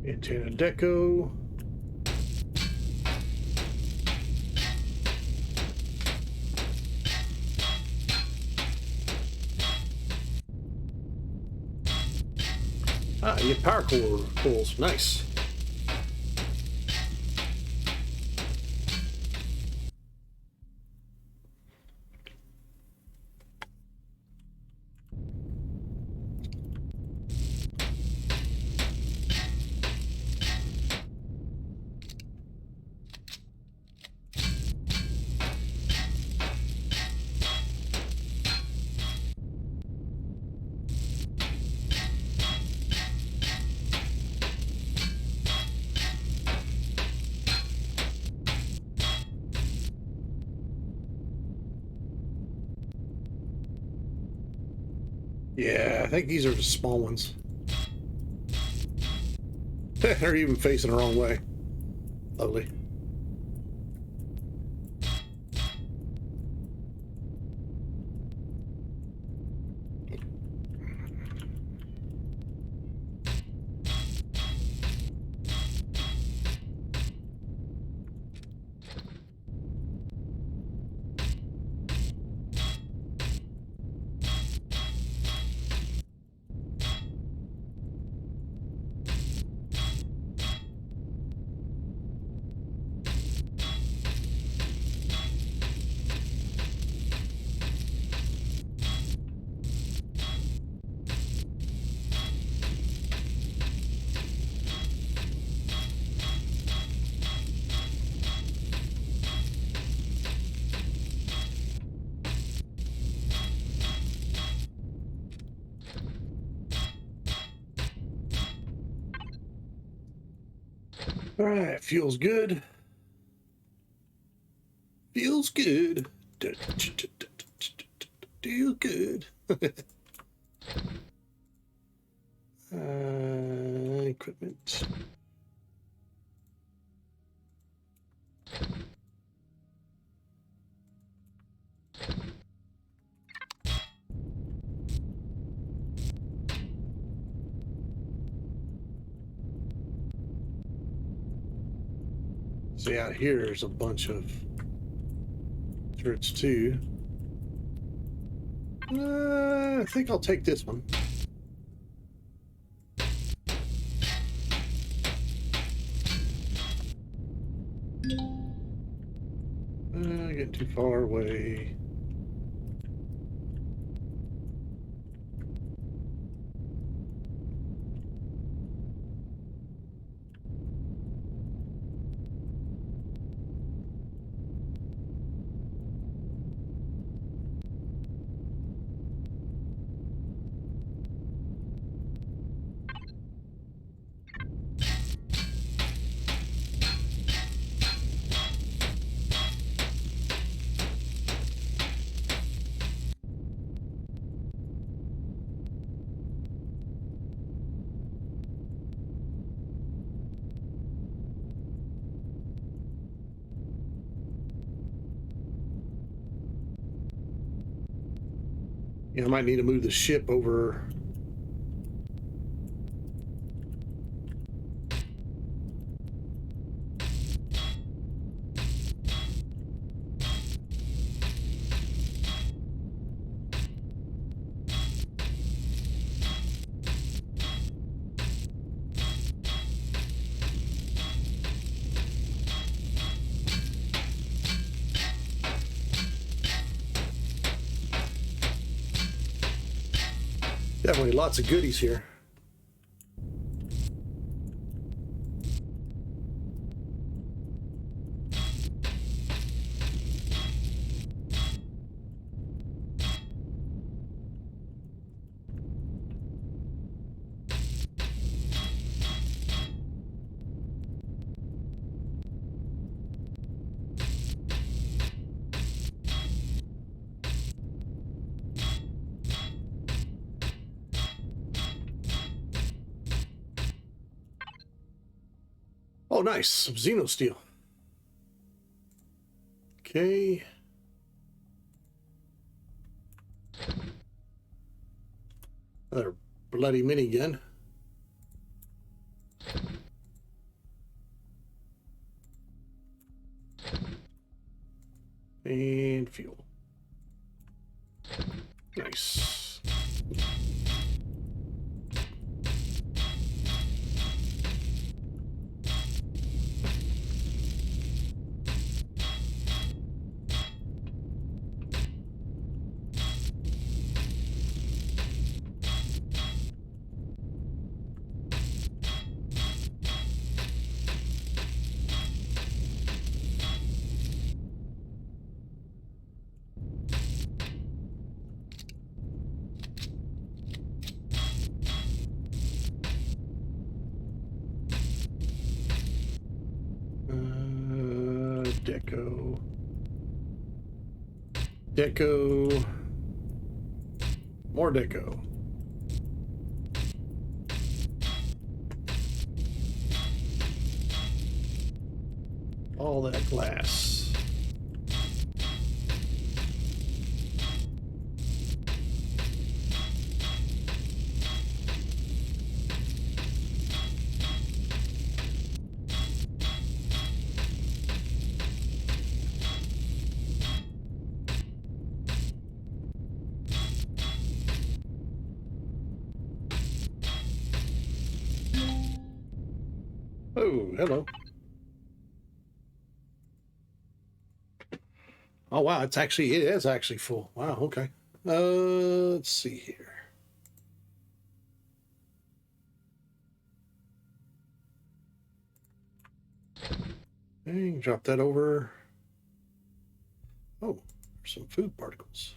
S1: Antenna deco. Ah, you get power core pulls. Nice. Yeah, I think these are the small ones. They're even facing the wrong way. Lovely. All right, feels good. Feels good. Feel good. Equipment. See, out here there's a bunch of turrets too. I think I'll take this one. Getting too far away. Yeah, I might need to move the ship over. Definitely lots of goodies here. Oh, nice. Some Xenosteel. Okay. Another bloody minigun. And fuel. Nice. Deco. Deco. More deco. All that glass. Oh, hello. Oh wow, it is actually full. Wow, okay. Let's see here. Dang, drop that over. Oh, there's some food particles.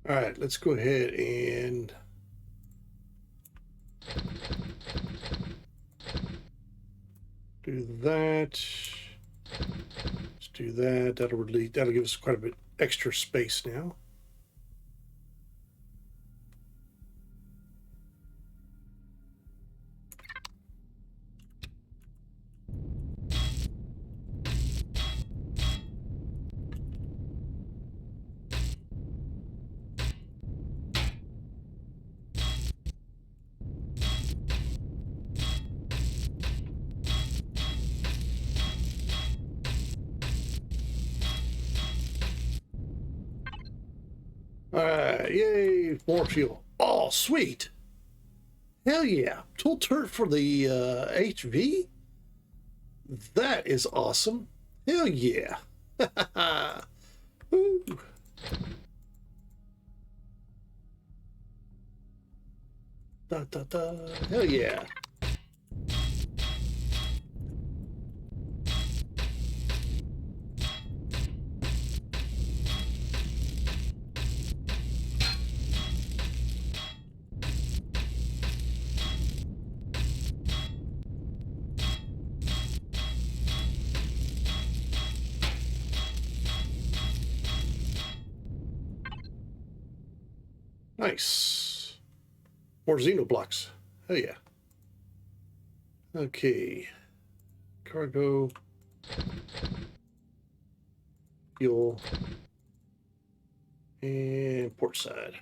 S1: All right, let's go ahead and do that. Let's do that. That'll give us quite a bit extra space now. All right, yay, more fuel. Oh, sweet. Hell yeah. Tool turret for the HV? That is awesome. Hell yeah. Woo. Da, da, da. Hell yeah. Nice. More xenoblocks. Hell yeah. Okay. Cargo. Fuel. And port side.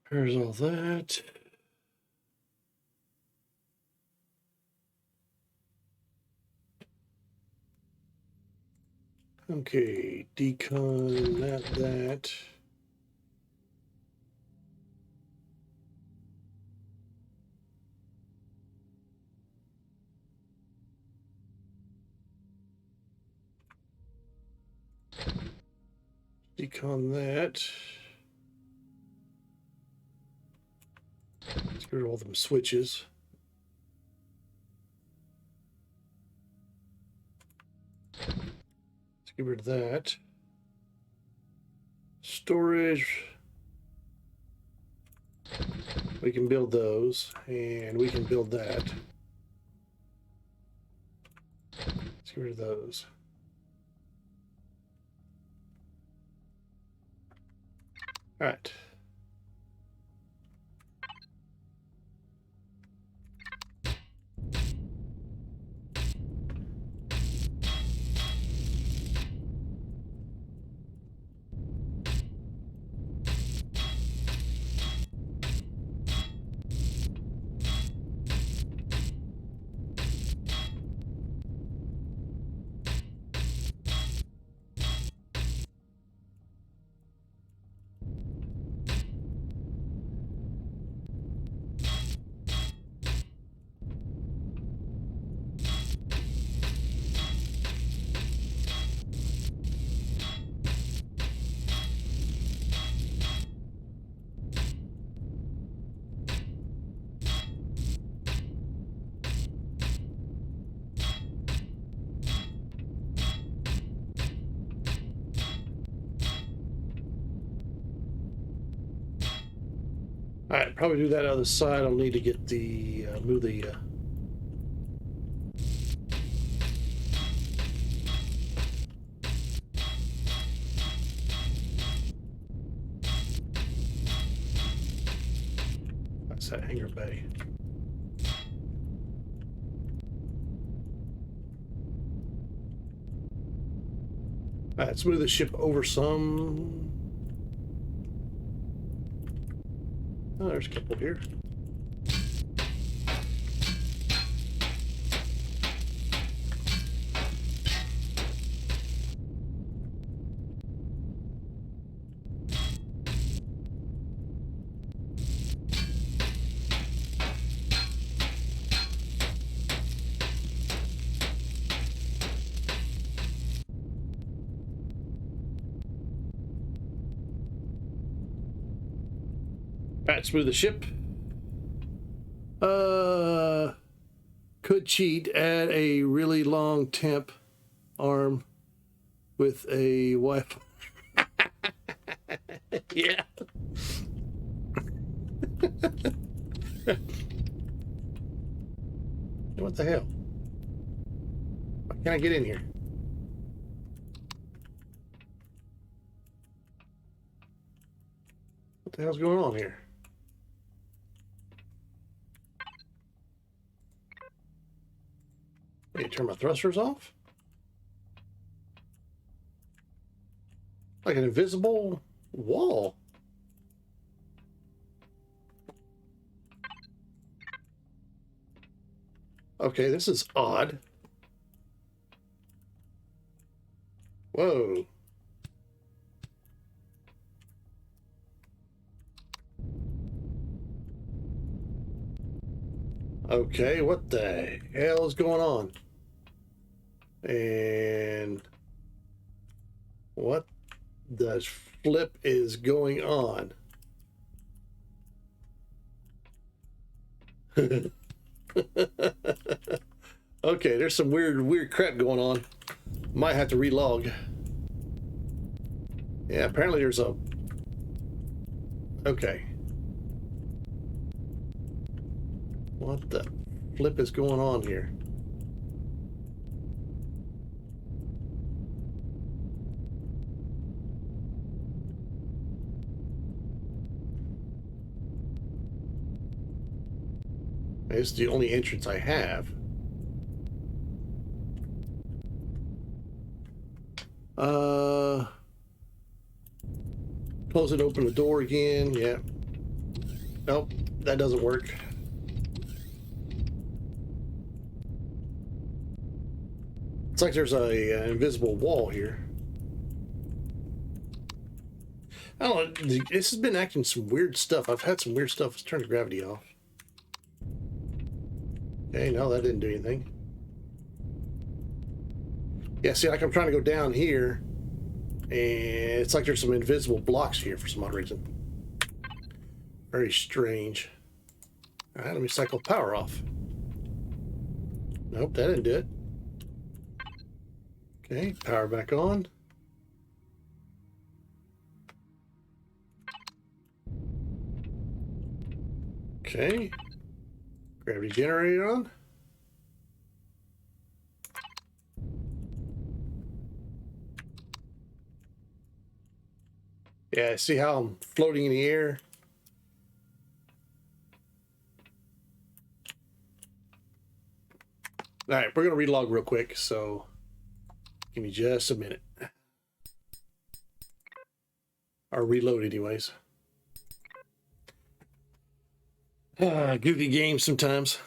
S1: There's all that. Okay, decon that. Decon that. Let's get rid of all them switches. Let's get rid of that. Storage. We can build those, and we can build that. Let's get rid of those. All right. All right, probably do that other side. I'll need to get the move the. That's that hangar bay. All right, let's move the ship over some. Oh, there's a couple here. All right, let's move the ship. Could cheat, add a really long temp arm with a Wi-Fi. Yeah. What the hell? Why can't I get in here? What the hell's going on here? Wait, turn my thrusters off? Like an invisible wall. Okay, this is odd. Whoa. Okay, what the hell is going on? And what the flip is going on? Okay, there's some weird crap going on. Might have to relog. Yeah, apparently there's a... Okay. What the flip is going on here? This is the only entrance I have. Close it, open the door again. Yeah. Nope, that doesn't work. It's like there's a invisible wall here. I don't know. This has been acting some weird stuff. I've had some weird stuff. Let's turn the gravity off. Okay, no, that didn't do anything. Yeah, see, like I'm trying to go down here, and it's like there's some invisible blocks here for some odd reason. Very strange. All right, let me cycle power off. Nope, that didn't do it. Okay, power back on. Okay, gravity generator on. Yeah, see how I'm floating in the air? All right, we're going to relog real quick, so give me just a minute. Or reload anyways. Goofy games sometimes.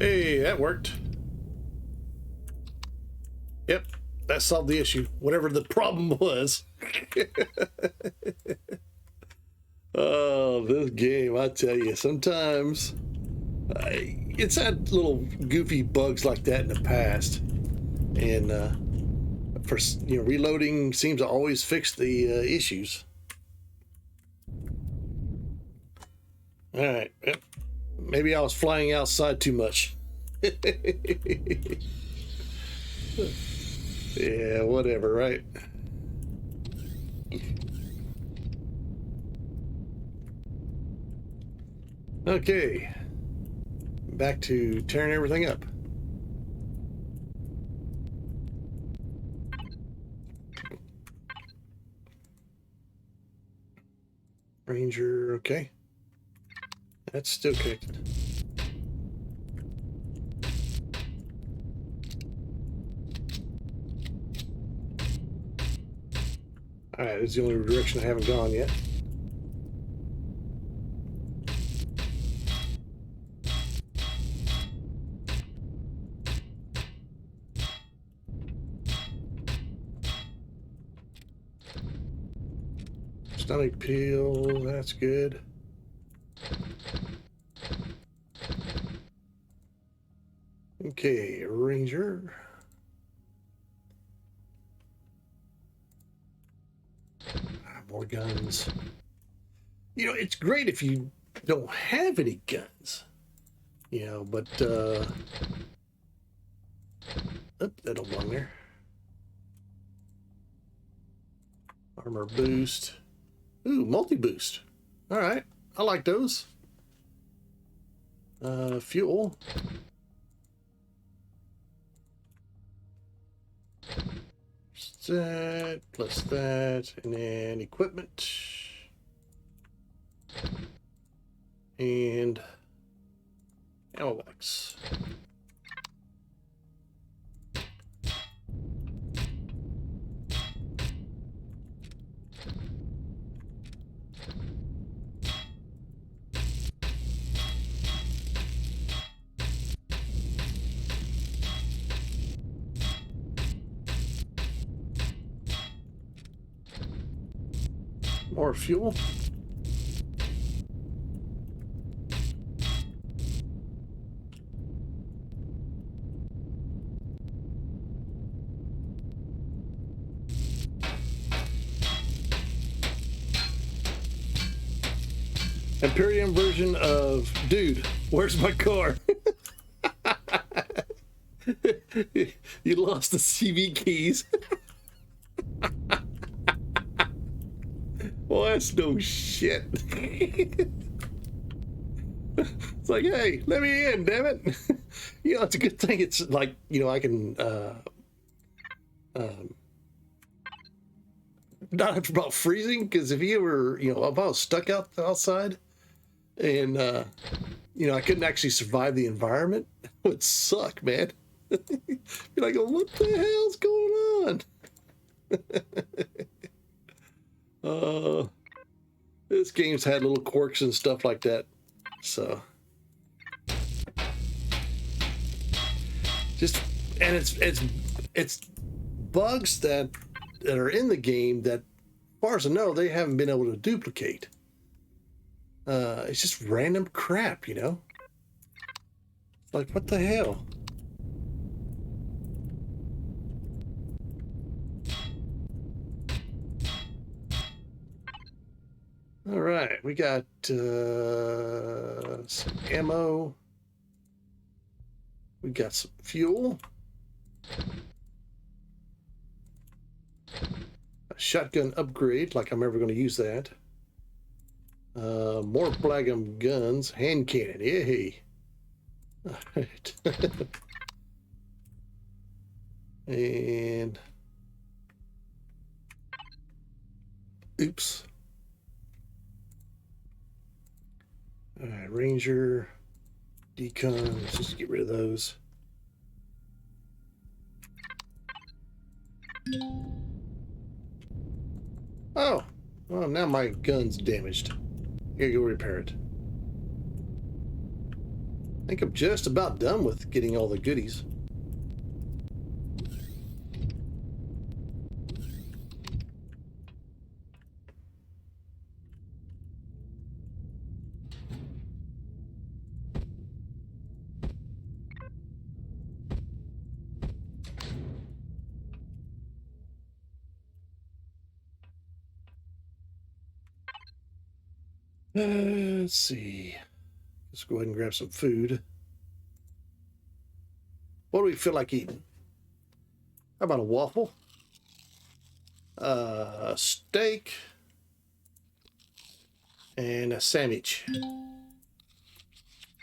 S1: Hey, that worked. Yep, that solved the issue, whatever the problem was. Oh, this game, I tell you, sometimes it's had little goofy bugs like that in the past. and for reloading seems to always fix the issues. All right, maybe I was flying outside too much. Yeah, whatever, right? Okay, back to tearing everything up. Ranger, okay. That's still connected. All right, it's the only direction I haven't gone yet. Stomach peel, that's good. Okay, Ranger. More guns. It's great if you don't have any guns. But oh, that don't belong there. Armor boost. Ooh, multi-boost. All right, I like those. Fuel. That plus that, and then equipment. And ammo box. More fuel. Empyrion version of, dude, where's my car? You lost the CV keys. Well, that's no shit. It's like, hey, let me in, damn it. It's a good thing. It's like, I can not have about freezing, because if you were, if I was stuck outside and I couldn't actually survive the environment, it would suck, man. You're like, what the hell's going on? This game's had little quirks and stuff like that, so and it's bugs that are in the game that, as far as I know, they haven't been able to duplicate. It's just random crap, like, what the hell? All right, we got some ammo. We got some fuel. A shotgun upgrade, like I'm ever going to use that. More Blagum guns. Hand cannon, yay. All right. And oops. All right, Ranger, Decon, let's just get rid of those. Oh, well, now my gun's damaged. I gotta go repair it. I think I'm just about done with getting all the goodies. Let's see. Let's go ahead and grab some food. What do we feel like eating? How about a waffle? Steak. And a sandwich.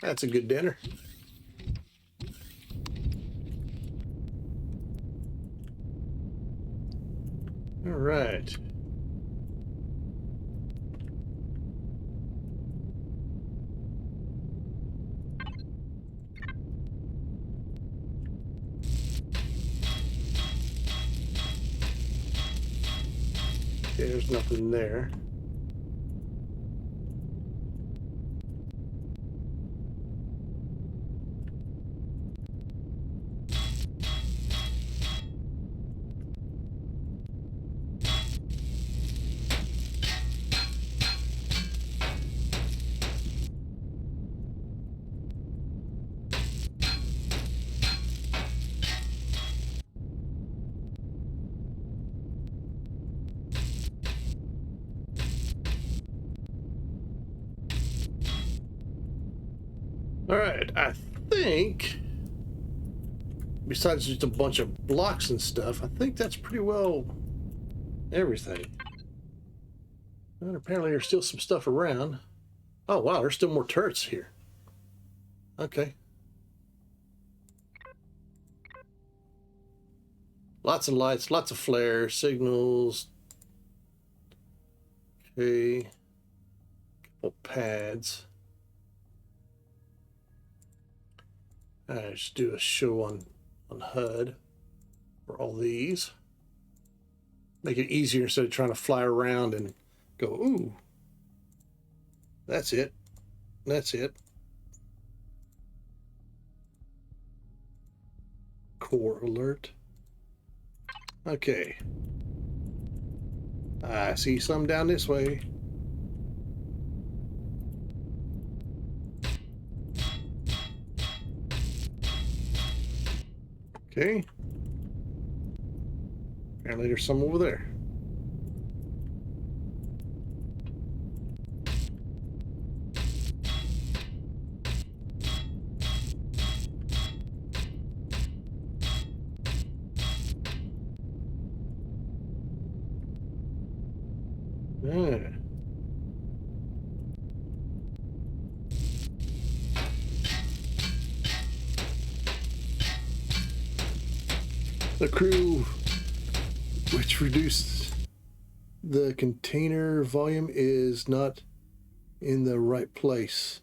S1: That's a good dinner. All right. Okay, there's nothing there. All right, I think besides just a bunch of blocks and stuff, I think that's pretty well everything. And apparently there's still some stuff around. Oh wow, there's still more turrets here. Okay. Lots of lights, lots of flares, signals. Okay. Couple pads. Let's do a show on HUD for all these. Make it easier instead of trying to fly around and go, ooh. That's it. That's it. Core alert. Okay. I see some down this way. Okay. Apparently there's some over there. Yeah. The crew, which reduced the container volume, is not in the right place.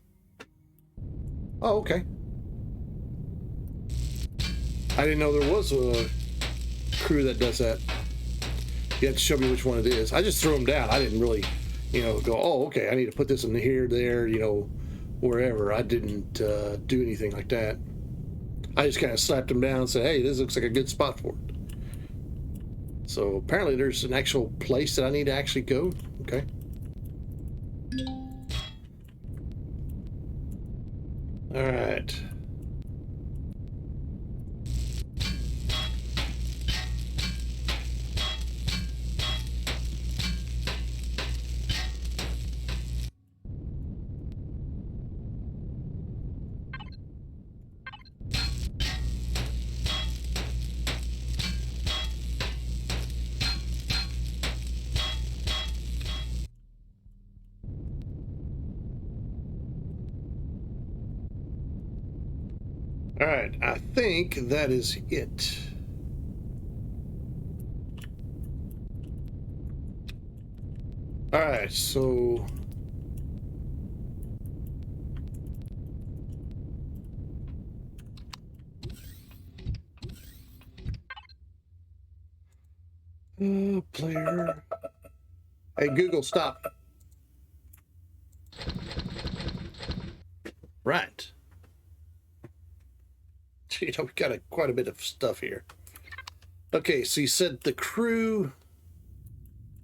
S1: Oh, okay. I didn't know there was a crew that does that. You have to show me which one it is. I just threw them down. I didn't really, go, oh, okay, I need to put this in here, there, wherever. I didn't do anything like that. I just kind of slapped them down and said, hey, this looks like a good spot for it. So apparently there's an actual place that I need to actually go. Okay. All right. All right, I think that is it. All right, so player. Hey, Google, stop. Right. We got quite a bit of stuff here. Okay, so you said the crew.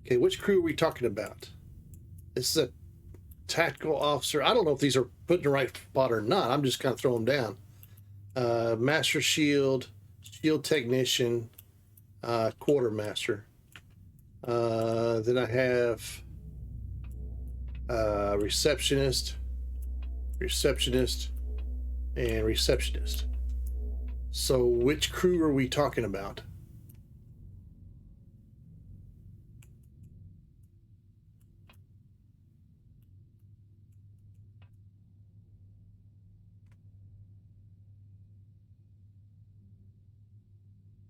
S1: Okay, which crew are we talking about? This is a tactical officer. I don't know if these are put in the right spot or not. I'm just kind of throwing them down. Master Shield, Shield Technician, Quartermaster. Then I have receptionist, receptionist, and receptionist. So which crew are we talking about?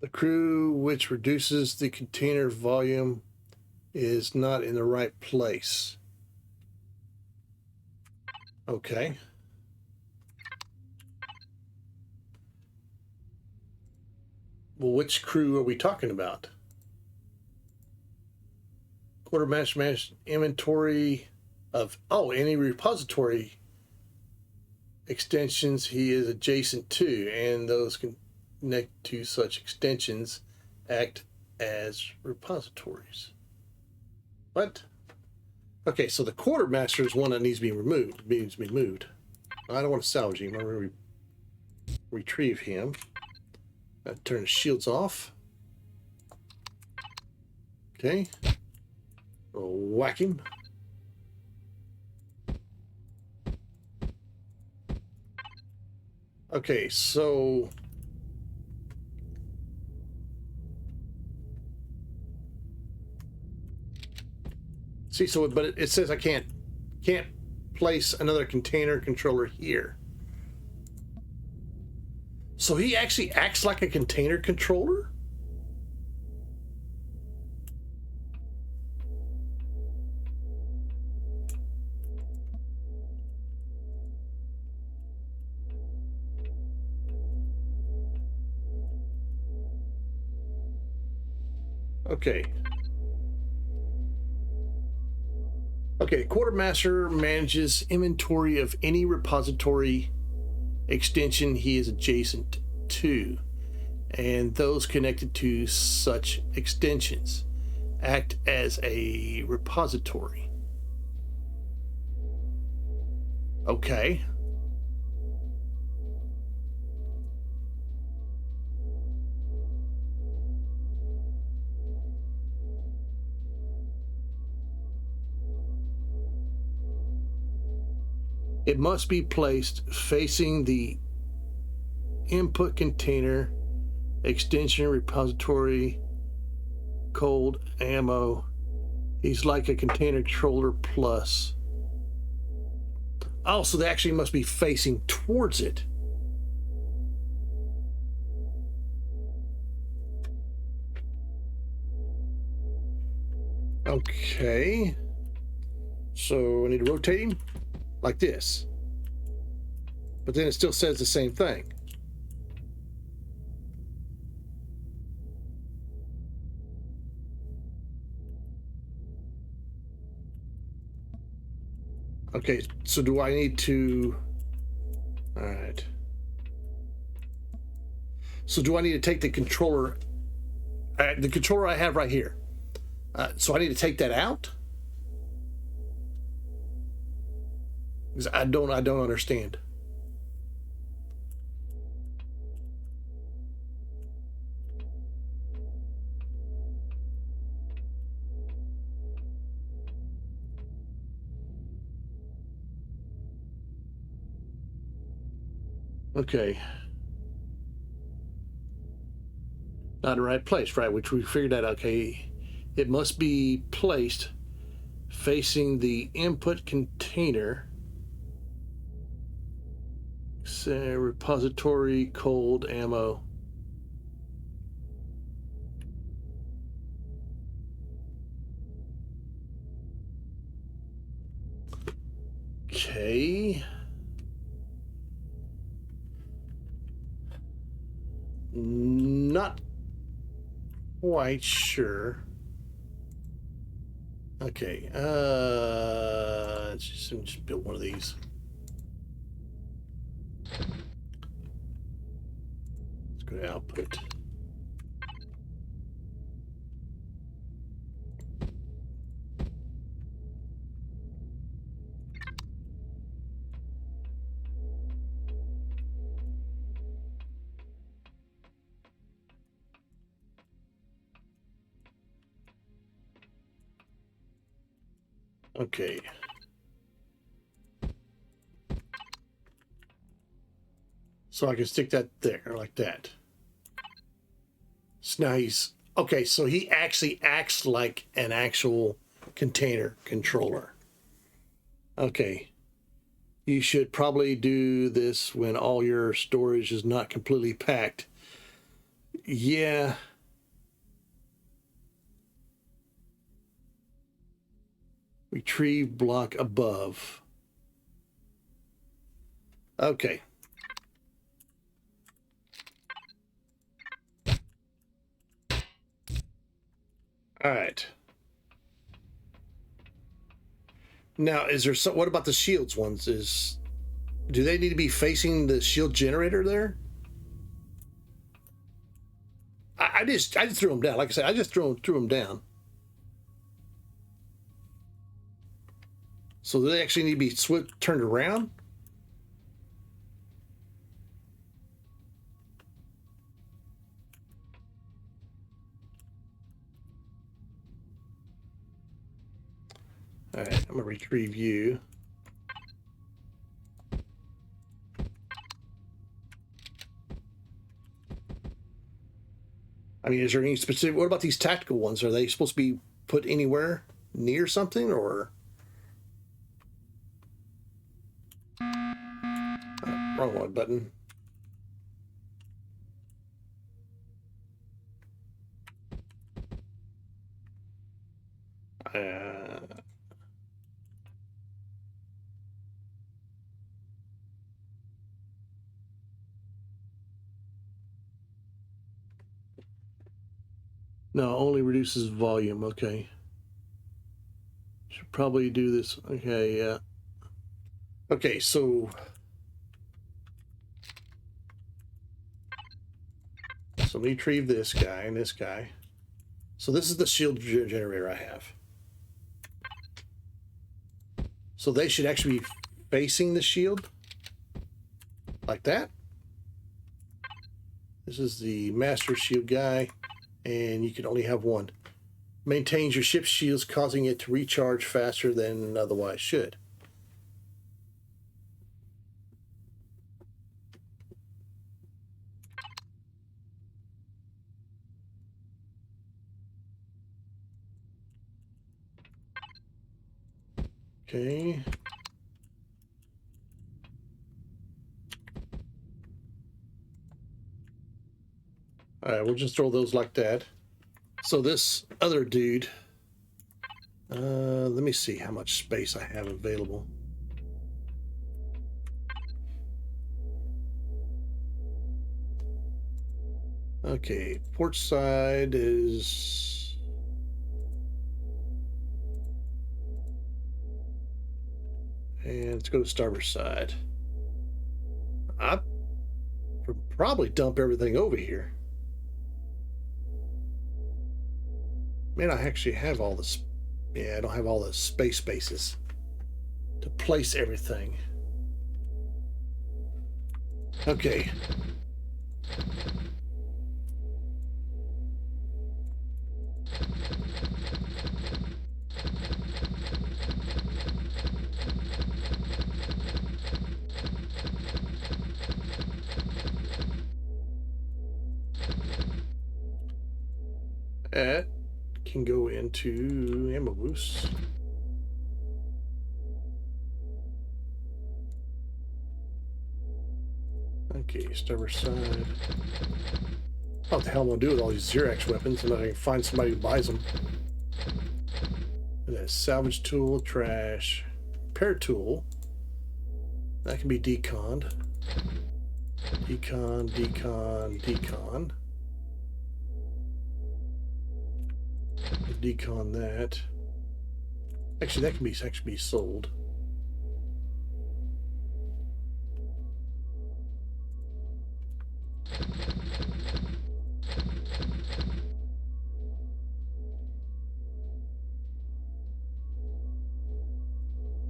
S1: The crew which reduces the container volume is not in the right place. Okay. Well, which crew are we talking about? Quartermaster managed inventory of, any repository extensions he is adjacent to, and those connect to such extensions act as repositories. What? Okay, so the quartermaster is one that needs to be removed. Needs to be moved. I don't want to salvage him. I'm going to retrieve him. Turn the shields off. Okay. We'll whack him. Okay, so see, but it says I can't place another container controller here. So he actually acts like a container controller? Okay. Okay, quartermaster manages inventory of any repository extension he is adjacent to, and those connected to such extensions act as a repository. Okay. It must be placed facing the input container, extension repository, cold ammo. He's like a container controller plus. Oh, so they actually must be facing towards it. Okay. So I need to rotate him like this. But then it still says the same thing. Okay, so do I need to... All right. So do I need to take the controller I have right here? So I need to take that out? Because I don't understand. Okay. Not in the right place, right? Which we figured out. Okay, it must be placed facing the input container. Say repository, cold ammo. Okay. Not quite sure. Okay. Let's just build one of these. Let's go to output. Okay. So I can stick that there like that. So now he's okay. So he actually acts like an actual container controller. Okay. You should probably do this when all your storage is not completely packed. Yeah. Retrieve block above. Okay. All right. Now, is there some? What about the shields ones? Do they need to be facing the shield generator there? I just threw them down. Like I said, I just threw them down. So do they actually need to be turned around? All right, I'm gonna retrieve you. I mean, is there any specific? What about these tactical ones? Are they supposed to be put anywhere near something, or wrong one button? No, only reduces volume. Okay. Should probably do this. Okay, yeah. Okay, so retrieve this guy and this guy. So this is the shield generator I have. So they should actually be facing the shield like that. This is the master shield guy, and you can only have one. Maintains your ship's shields, causing it to recharge faster than otherwise should. Okay. All right, we'll just throw those like that. So this other dude, let me see how much space I have available. Okay, port side is... And let's go to starboard side. I probably dump everything over here. Man, I actually have all this. Yeah, I don't have all the spaces to place everything. Okay. That can go into ammo boost. Okay, starboard side. What the hell am I gonna do with all these Xerax weapons? And I can find somebody who buys them. And that salvage tool, trash, repair tool. That can be deconned. Decon, decon, decon. Decon that. Actually, that can be sold.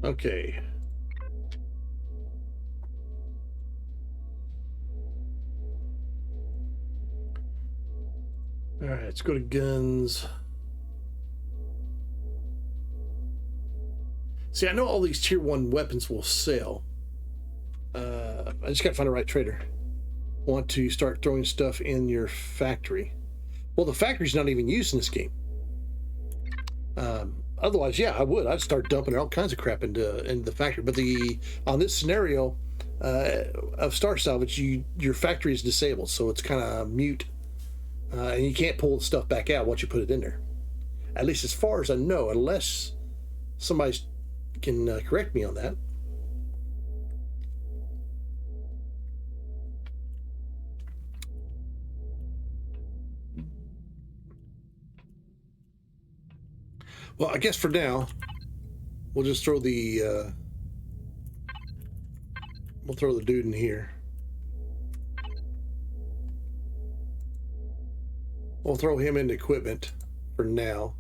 S1: Okay. All right, let's go to guns. See, I know all these tier 1 weapons will sell. I just gotta find the right trader. want to start throwing stuff in your factory. Well, the factory's not even used in this game. Otherwise, yeah, I would. I'd start dumping all kinds of crap into the factory. But on this scenario of Star Salvage, your factory is disabled, so it's kind of mute, and you can't pull the stuff back out once you put it in there. At least as far as I know, unless somebody can correct me on that. Well, I guess for now, we'll just throw the dude in here. We'll throw him into equipment for now.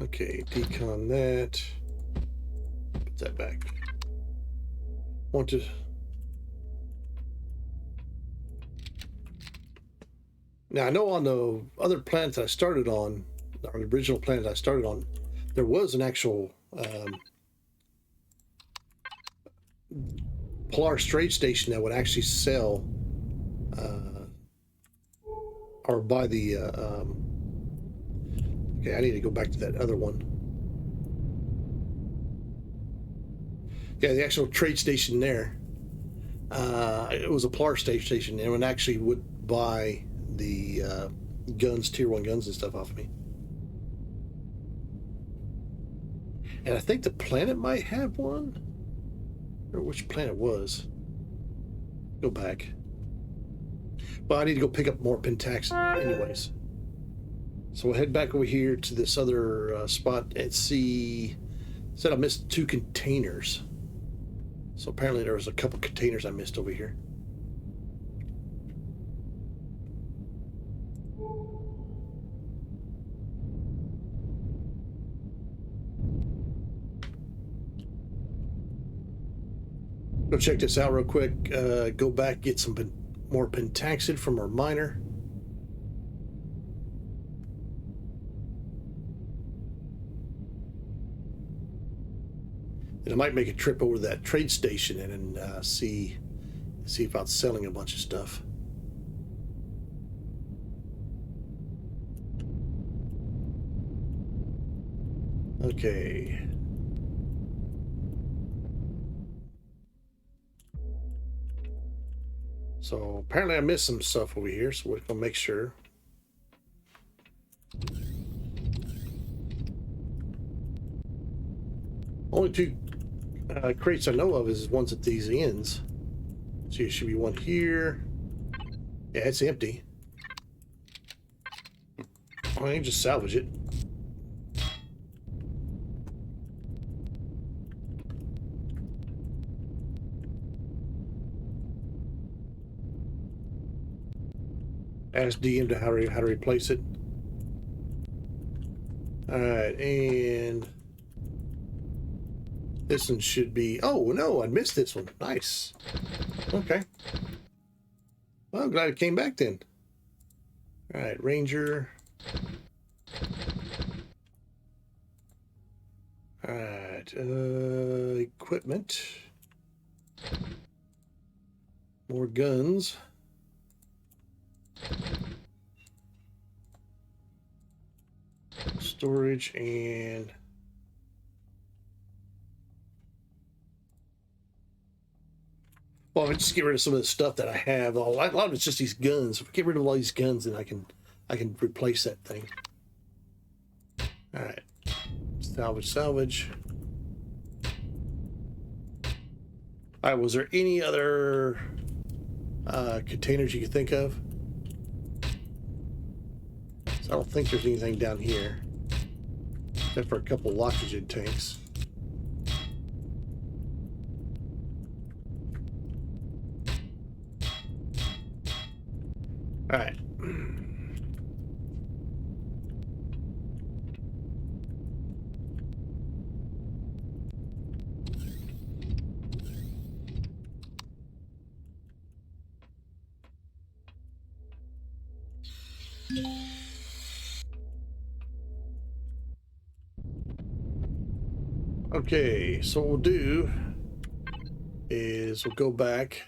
S1: Okay, decon that. Put that back. Want to. Now, I know on the other planets I started on, or the original planet I started on, there was an actual Polaris trade station that would actually sell or buy the. Okay, I need to go back to that other one. Yeah, the actual trade station there. It was a Polaris trade station, and it actually would buy the guns, tier 1 guns and stuff off of me. And I think the planet might have one. Or which planet was. Go back. Well, I need to go pick up more Pentax anyways. So we'll head back over here to this other spot and see. Said I missed 2 containers. So apparently there was a couple containers I missed over here. Go check this out real quick. Go back, get some more pentaxid from our miner. And I might make a trip over to that trade station and see about selling a bunch of stuff. Okay. So apparently I missed some stuff over here, so we're gonna make sure. Only 2 crates I know of is ones at these ends. So there should be one here. Yeah, it's empty. Well, I can just salvage it. Ask DM to how to replace it. All right, and this one should be. Oh no, I missed this one. Nice. Okay. Well, I'm glad it came back then. All right, Ranger. All right, equipment. More guns. Storage and well, I just get rid of some of the stuff that I have. A lot of it's just these guns. If I get rid of all these guns, then I can replace that thing. All right, salvage. All right, was there any other containers you could think of? So I don't think there's anything down here, except for a couple of oxygen tanks. All right. Okay, so we'll do is we'll go back.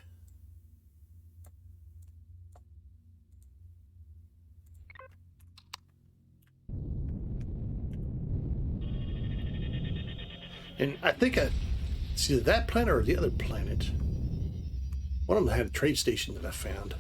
S1: And I think it's either that planet or the other planet. One of them had a trade station that I found.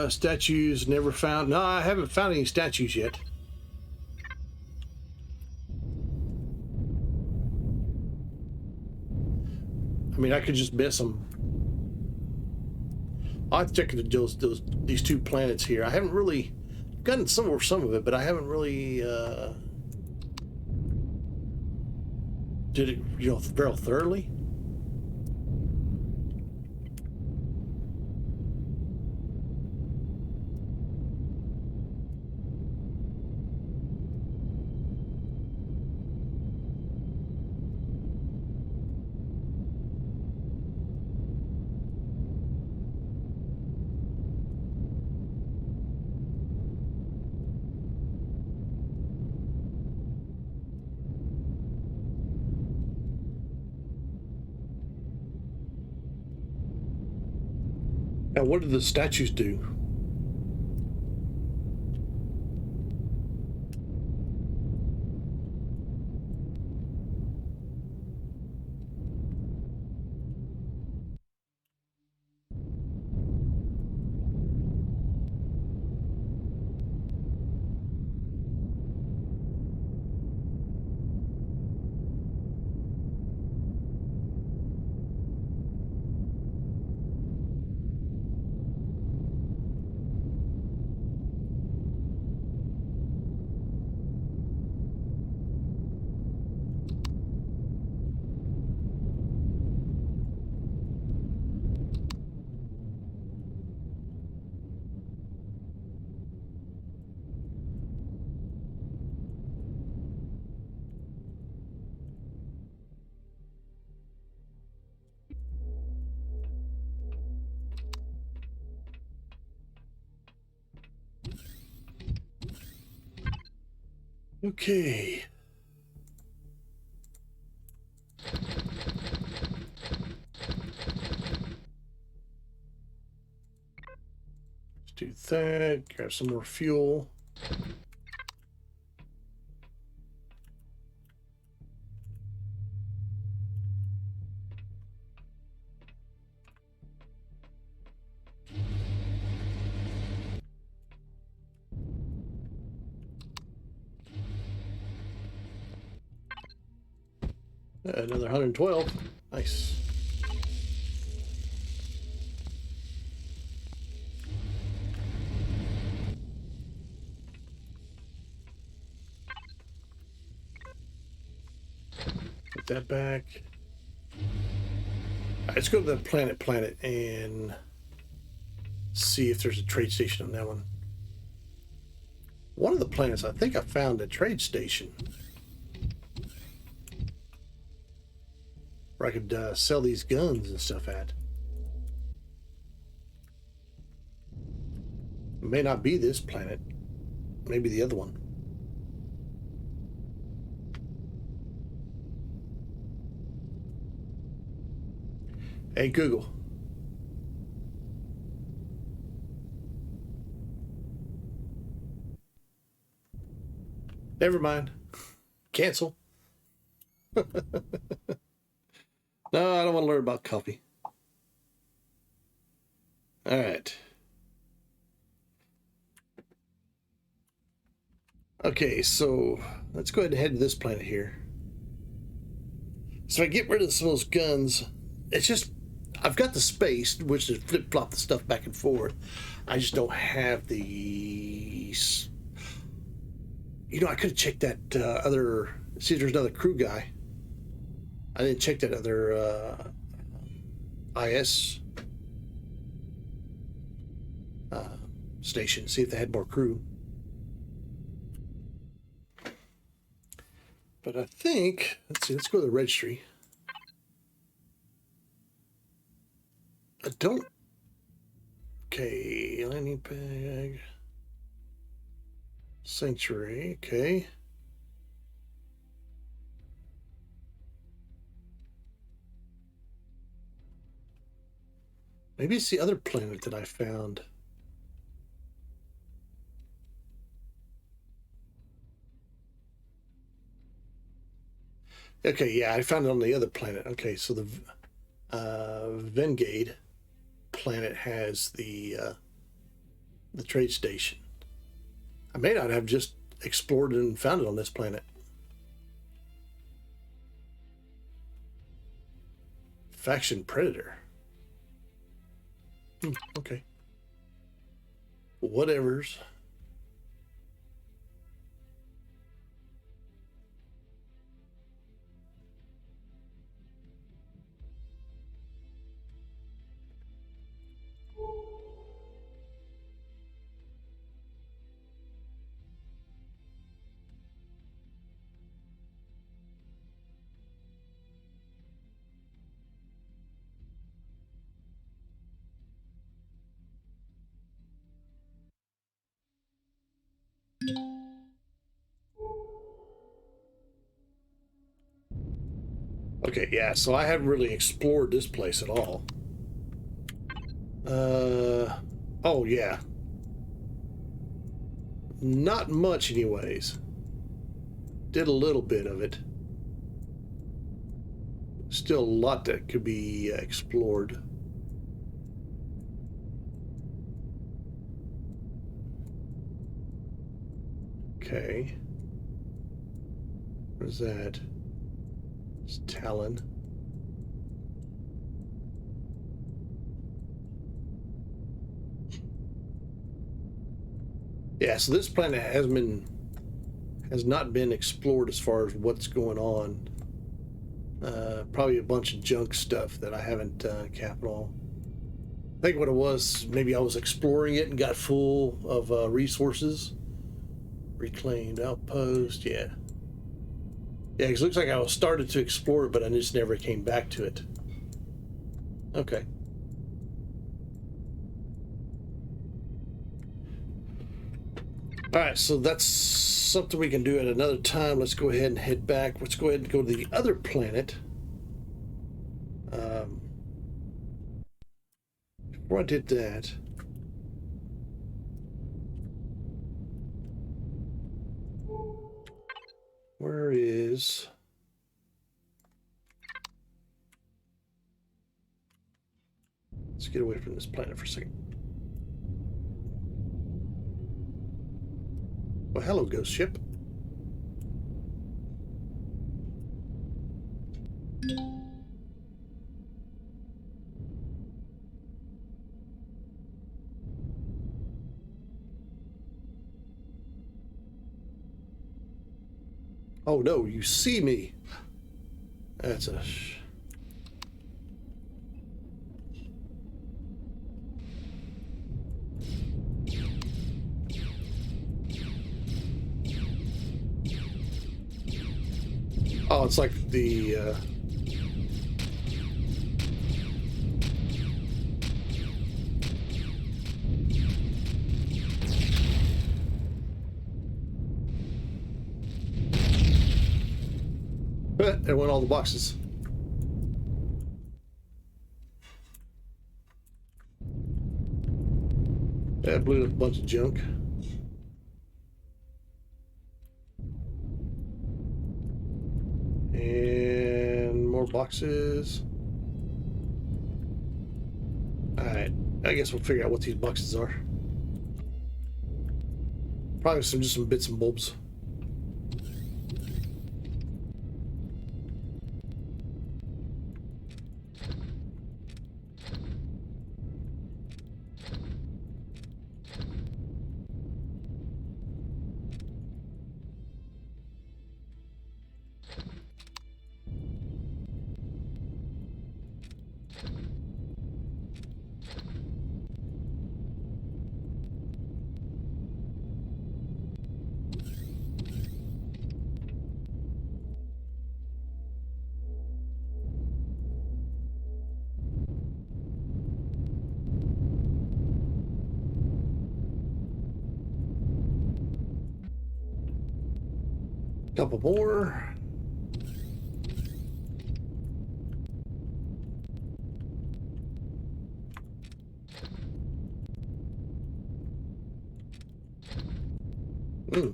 S1: Statues never found. No, I haven't found any statues yet. I mean, I could just miss them. I'll have to check these two planets here. I haven't really gotten some of it, but I haven't really did it, very thoroughly. Now, what do the statues do? Okay. Let's do that. Grab some more fuel. Another 112. Nice. Put that back. All right, let's go to the planet and see if there's a trade station on that one. One of the planets, I think I found a trade station where I could sell these guns and stuff at. It may not be this planet. Maybe the other one. Hey, Google. Never mind. Cancel. No, I don't want to learn about coffee. All right. Okay, so let's go ahead and head to this planet here. So I get rid of some of those guns. It's just, I've got the space, which is flip-flop the stuff back and forth. I just don't have the... I could have checked that see if there's another crew guy. I didn't check that other IS station, see if they had more crew. But I think, let's see, let's go to the registry. I don't. Okay, landing pad. Sanctuary, okay. Maybe it's the other planet that I found. Okay, yeah, I found it on the other planet. Okay, so the Vengade planet has the trade station. I may not have just explored and found it on this planet. Faction Predator. Okay. Whatevers. Okay, yeah, so I haven't really explored this place at all. Oh yeah. Not much anyways. Did a little bit of it. Still a lot that could be explored. Okay. What is that? It's Talon. Yeah, so this planet has not been explored as far as what's going on. Probably a bunch of junk stuff that I haven't capital. I think what it was, maybe I was exploring it and got full of resources. Reclaimed outpost, yeah. Yeah, because it looks like I was started to explore it, but I just never came back to it. Okay. All right, so that's something we can do at another time. Let's go ahead and head back. Let's go ahead and go to the other planet. Before I did that, where is... Let's get away from this planet for a second. Well, hello, ghost ship. Oh no, you see me. That's a... Oh, it's like the... There went all the boxes. That blew up a bunch of junk. And more boxes. Alright, I guess we'll figure out what these boxes are. Probably just some bits and bobs. Couple more.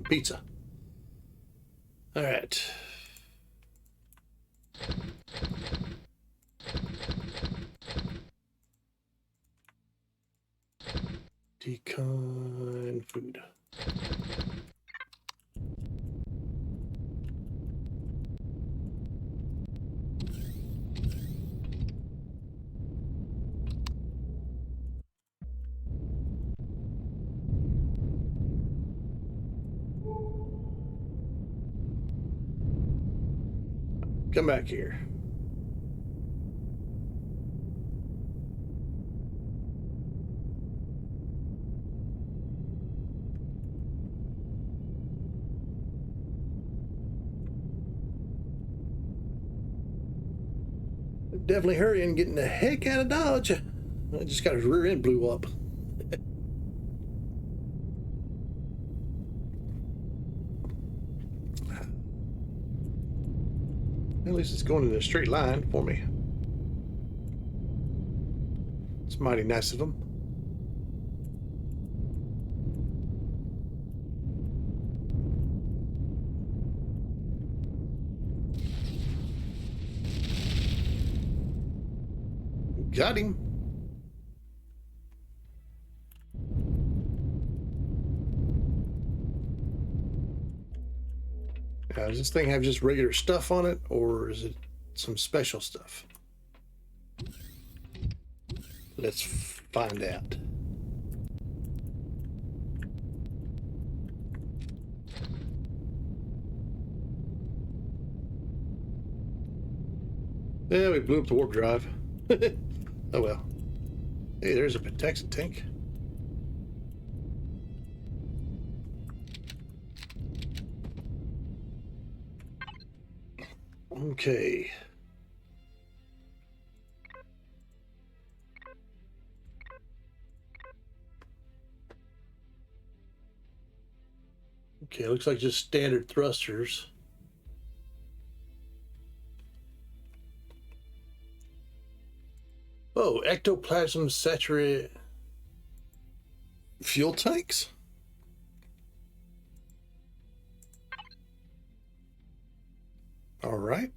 S1: Pizza. All right. Decon food. Come back here. Definitely hurrying, getting the heck out of Dodge. I just got his rear end blew up. At least it's going in a straight line for me. It's mighty nice of them. Got him. Now, does this thing have just regular stuff on it, or is it some special stuff? Let's find out. Yeah, we blew up the warp drive. Oh well. Hey, there's a protection tank. Okay. Okay, looks like just standard thrusters. Oh, ectoplasm saturated fuel tanks? All right.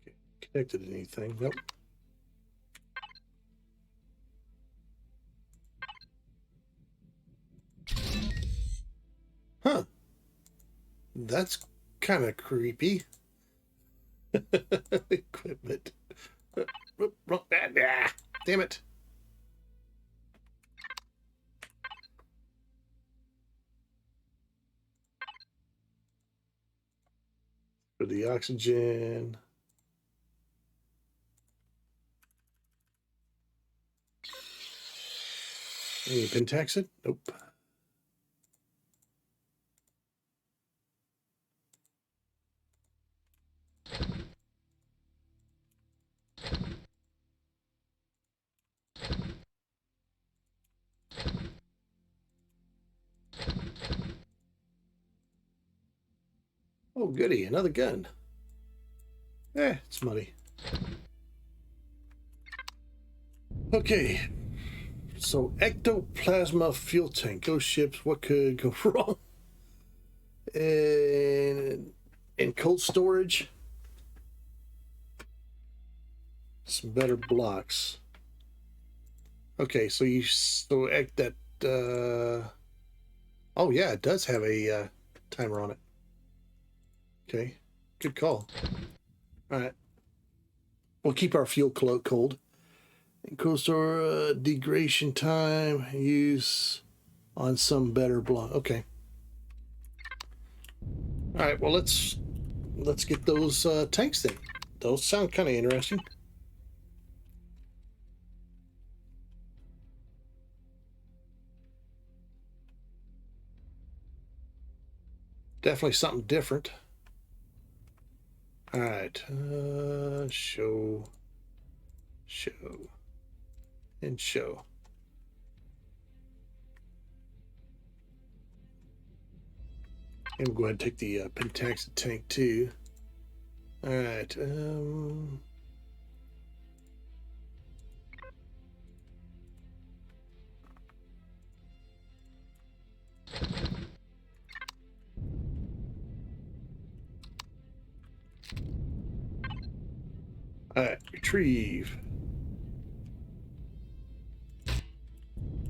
S1: Okay, connected to anything? Nope. Huh. That's kind of creepy. Equipment. Damn it. For the oxygen. Any pentaxid? Nope. Oh, goody, another gun. It's muddy. Okay, so ectoplasma fuel tank. Ghost ships, what could go wrong? And cold storage. Some better blocks. Okay, so that. Oh yeah, it does have a timer on it. Okay, good call. All right, we'll keep our fuel cold. And cold store degradation time use on some better block. Okay. All right. Well, let's get those tanks then. Those sound kind of interesting. Definitely something different. All right. Show Show. And show. And we'll go ahead and take the Pentaxid tank too. All right. All right, retrieve.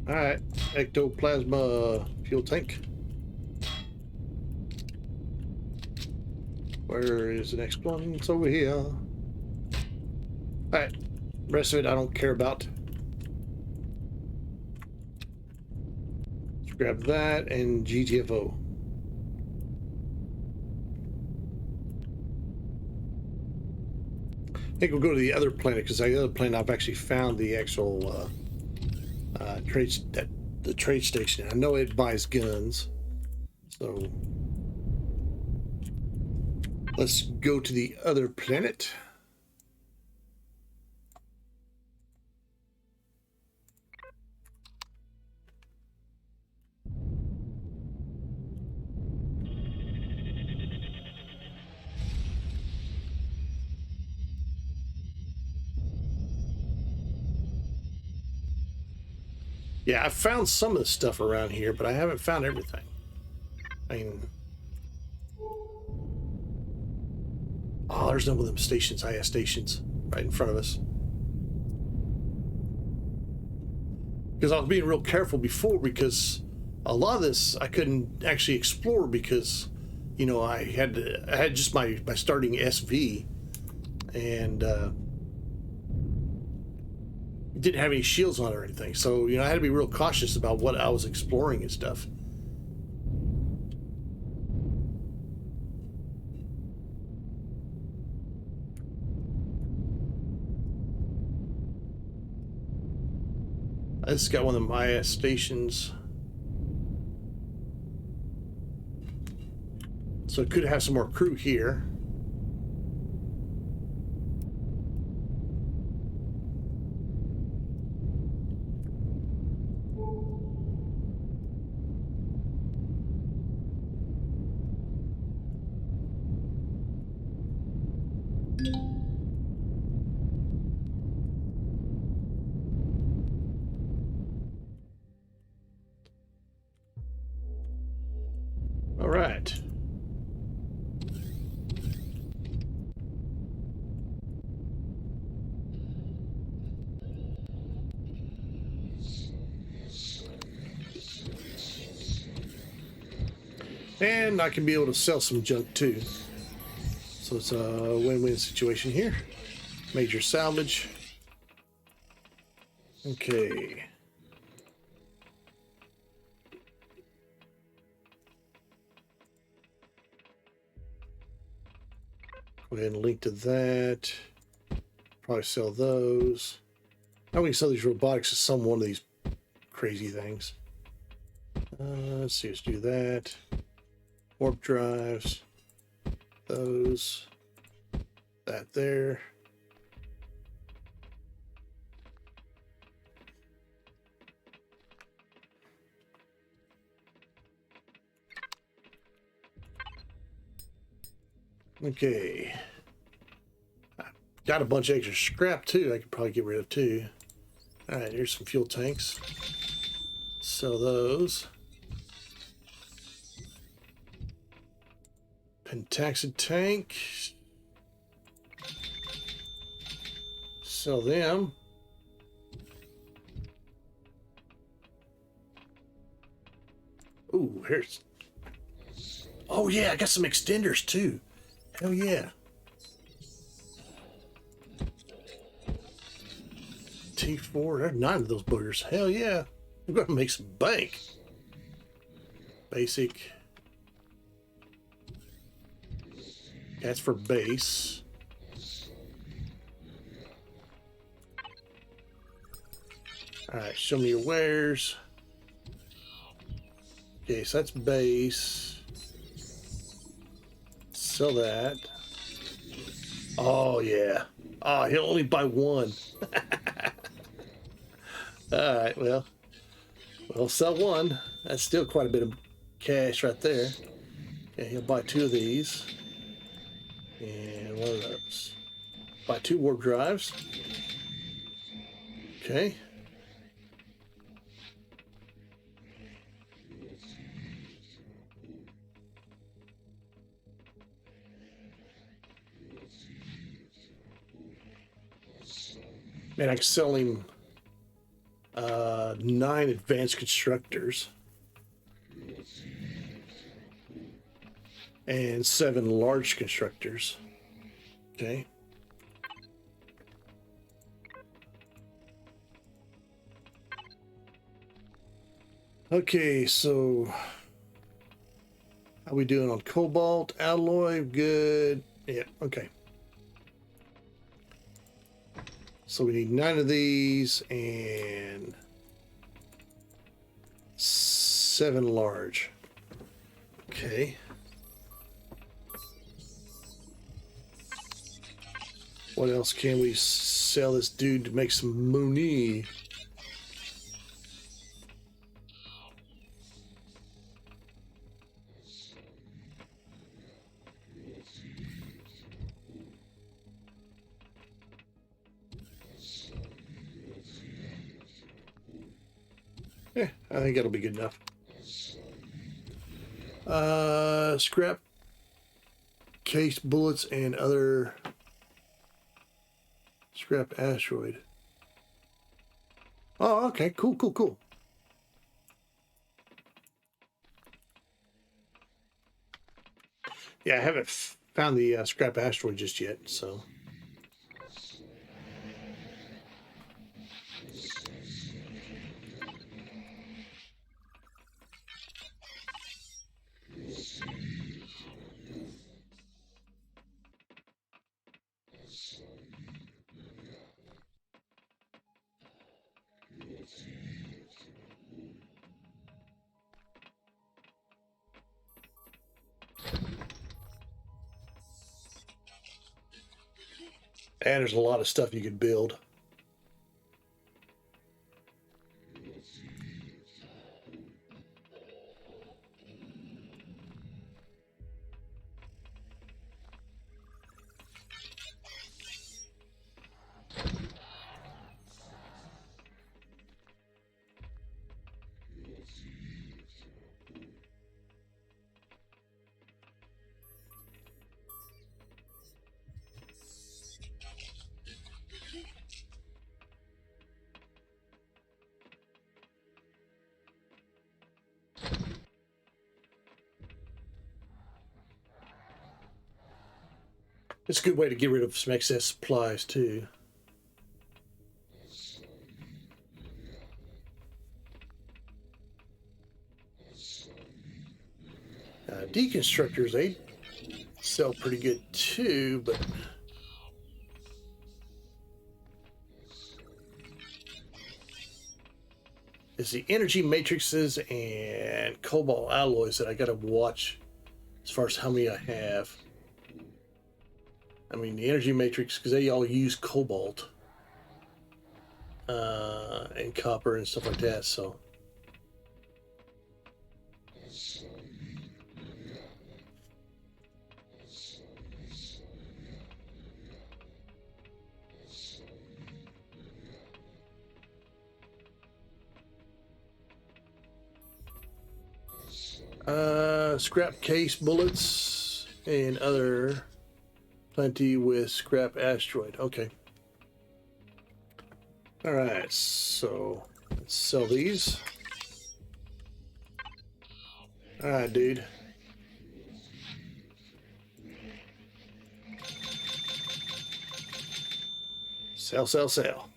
S1: All right, ectoplasma fuel tank. Where is the next one? It's over here. All right, rest of it I don't care about. Let's grab that and GTFO. I think we'll go to the other planet because the other planet I've actually found the actual the trade station. I know it buys guns, so let's go to the other planet. Yeah, I found some of the stuff around here, but I haven't found everything. I mean, oh, there's no one of them stations, IS stations, right in front of us. Because I was being real careful before, because a lot of this I couldn't actually explore because, you know, I had just my starting SV, and didn't have any shields on or anything. So, you know, I had to be real cautious about what I was exploring and stuff. I just got one of them IS stations. So it could have some more crew here. All right. And I can be able to sell some junk too. So it's a win-win situation here. Major salvage. Okay. Go ahead and link to that. Probably sell those. Now we can sell these robotics to some one of these crazy things. Let's see, let's do that. Warp drives. Those. That there. Okay. I got a bunch of extra scrap too I could probably get rid of too. Alright, here's some fuel tanks. Sell those. Pentaxid tank. Sell them. Ooh, here's... Oh yeah, I got some extenders too. Hell yeah. T4, there's 9 of those boogers. Hell yeah. We're gonna make some bank. Basic. That's for base. Alright, show me your wares. Okay, so that's base. Sell that. Oh, yeah. Oh, he'll only buy one. All right, well, we'll sell one. That's still quite a bit of cash right there. Yeah, he'll buy two of these. And one of those. Buy two warp drives. Okay. Man, I can sell him 9 advanced constructors and 7 large constructors. Okay. Okay, so how we doing on cobalt alloy? Good. Yeah, okay. So we need 9 of these and 7 large. Okay. What else can we sell this dude to make some money? Yeah, I think that'll be good enough. Scrap case bullets and other scrap asteroid. Oh, okay, cool, cool, cool. Yeah, I haven't found the scrap asteroid just yet, so. And there's a lot of stuff you could build. It's a good way to get rid of some excess supplies too. Deconstructors, they sell pretty good too, but it's the energy matrices and cobalt alloys that I gotta watch as far as how many I have. I mean, the energy matrix, because they all use cobalt and copper and stuff like that, so. Scrap case bullets and other plenty with scrap asteroid. Okay. All right, so let's sell these. All right, dude. Sell, sell, sell.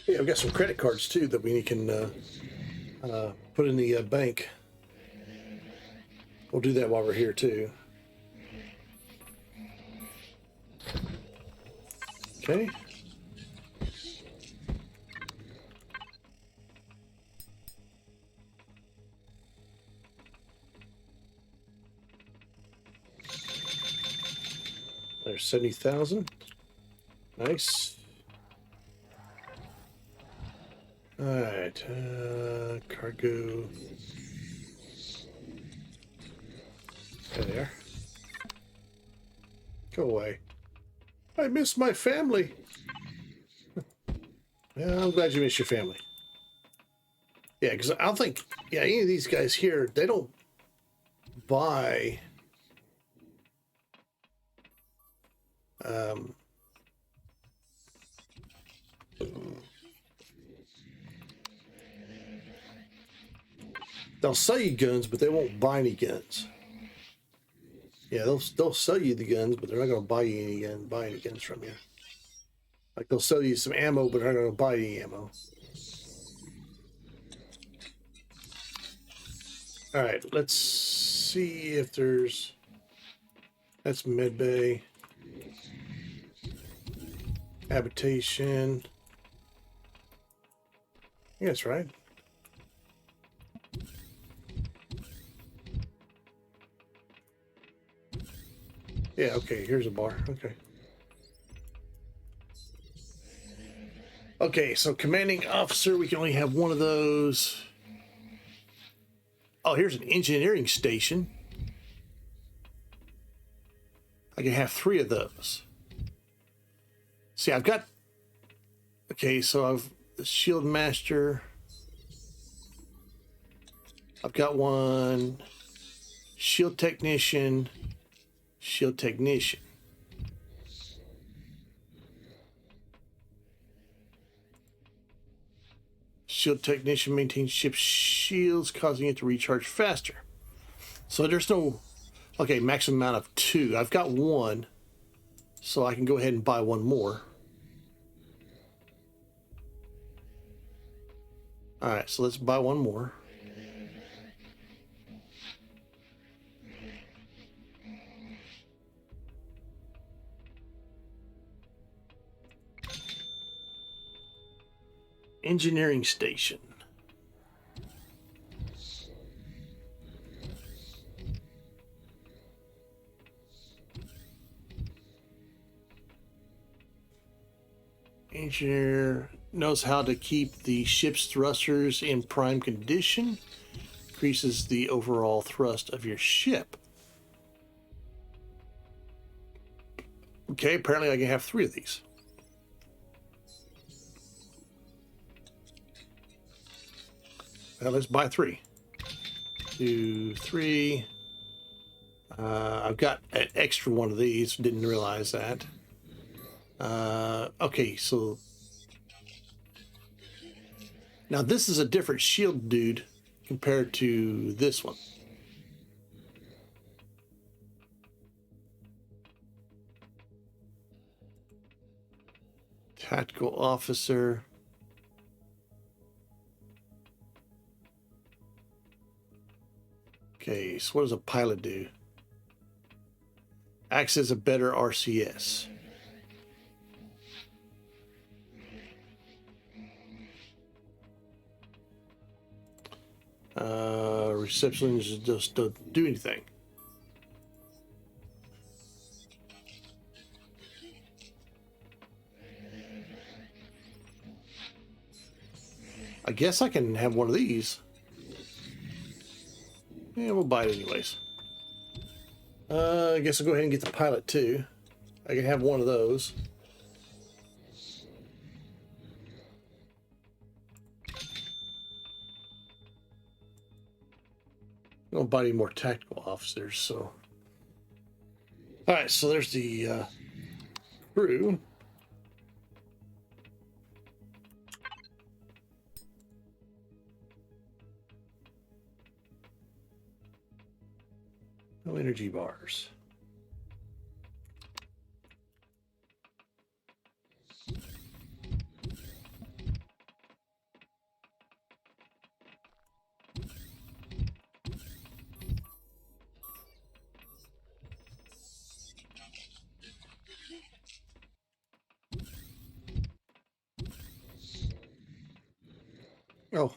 S1: Yeah, I've got some credit cards too that we can put in the bank. We'll do that while we're here too. Okay. There's 70,000. Nice. All right. Cargo. There they are. Go away. I miss my family. Yeah, I'm glad you miss your family. Yeah, because I don't think, yeah, any of these guys here, they don't buy they'll sell you guns, but they won't buy any guns. Yeah, they'll sell you the guns, but they're not going to buy any guns from you. Like they'll sell you some ammo, but they're not going to buy any ammo. All right, let's see if there's. That's medbay, habitation. Yeah, that's right. Yeah, okay, here's a bar. Okay. Okay, so commanding officer, we can only have one of those. Oh, here's an engineering station. I can have 3 of those. See, I've got. Okay, so I've the shield master. I've got one shield technician. Shield technician. Shield technician maintains ship's shields, causing it to recharge faster. So there's no. Okay, maximum amount of 2. I've got 1, so I can go ahead and buy 1 more. All right, so let's buy 1 more. Engineering station. Engineer knows how to keep the ship's thrusters in prime condition. Increases the overall thrust of your ship. Okay, apparently I can have 3 of these. Well, let's buy 3. 2, 3. I've got an extra one of these. Didn't realize that. Okay, so now this is a different shield dude compared to this one. Tactical officer. Okay, so what does a pilot do? Acts as a better RCS. Receptionist just doesn't do anything. I guess I can have one of these. Yeah, we'll buy it anyways. I guess I'll go ahead and get the pilot too. I can have one of those. I don't buy any more tactical officers, so. All right, so there's the crew. No energy bars. Oh.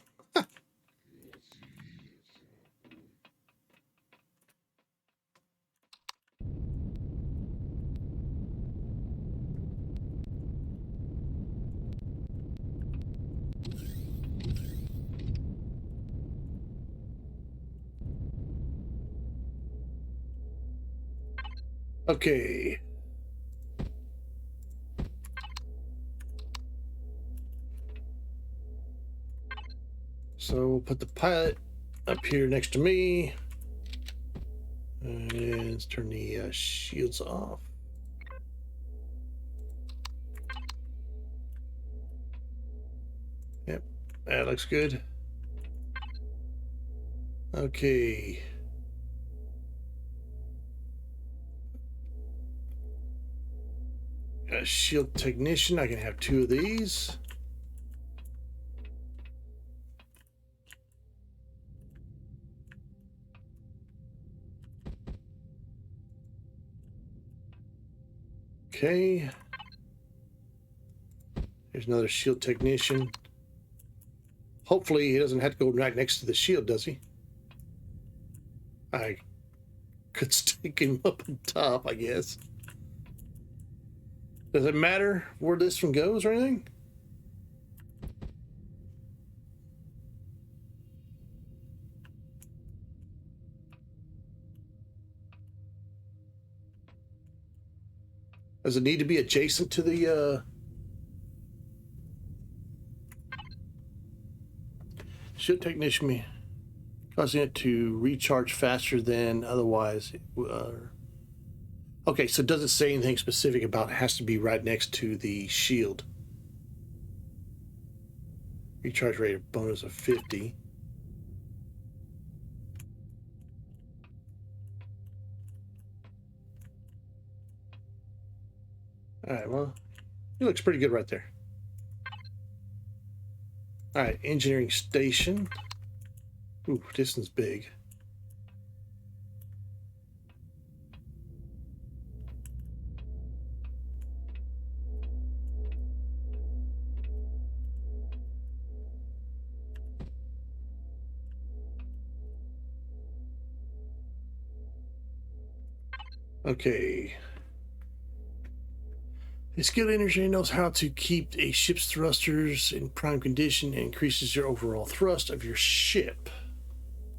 S1: Okay. So we'll put the pilot up here next to me. And let's turn the shields off. Yep, that looks good. Okay. A shield technician, I can have 2 of these. Okay. Here's another shield technician. Hopefully he doesn't have to go right next to the shield, does he? I could stick him up on top, I guess. Does it matter where this one goes or anything? Does it need to be adjacent to the shield technician, causing it to recharge faster than otherwise? Okay, so it doesn't say anything specific about it has to be right next to the shield. Recharge rate of bonus of 50. All right, well, he looks pretty good right there. All right, engineering station. Ooh, this one's big. Okay. A skilled engineer knows how to keep a ship's thrusters in prime condition and increases your overall thrust of your ship.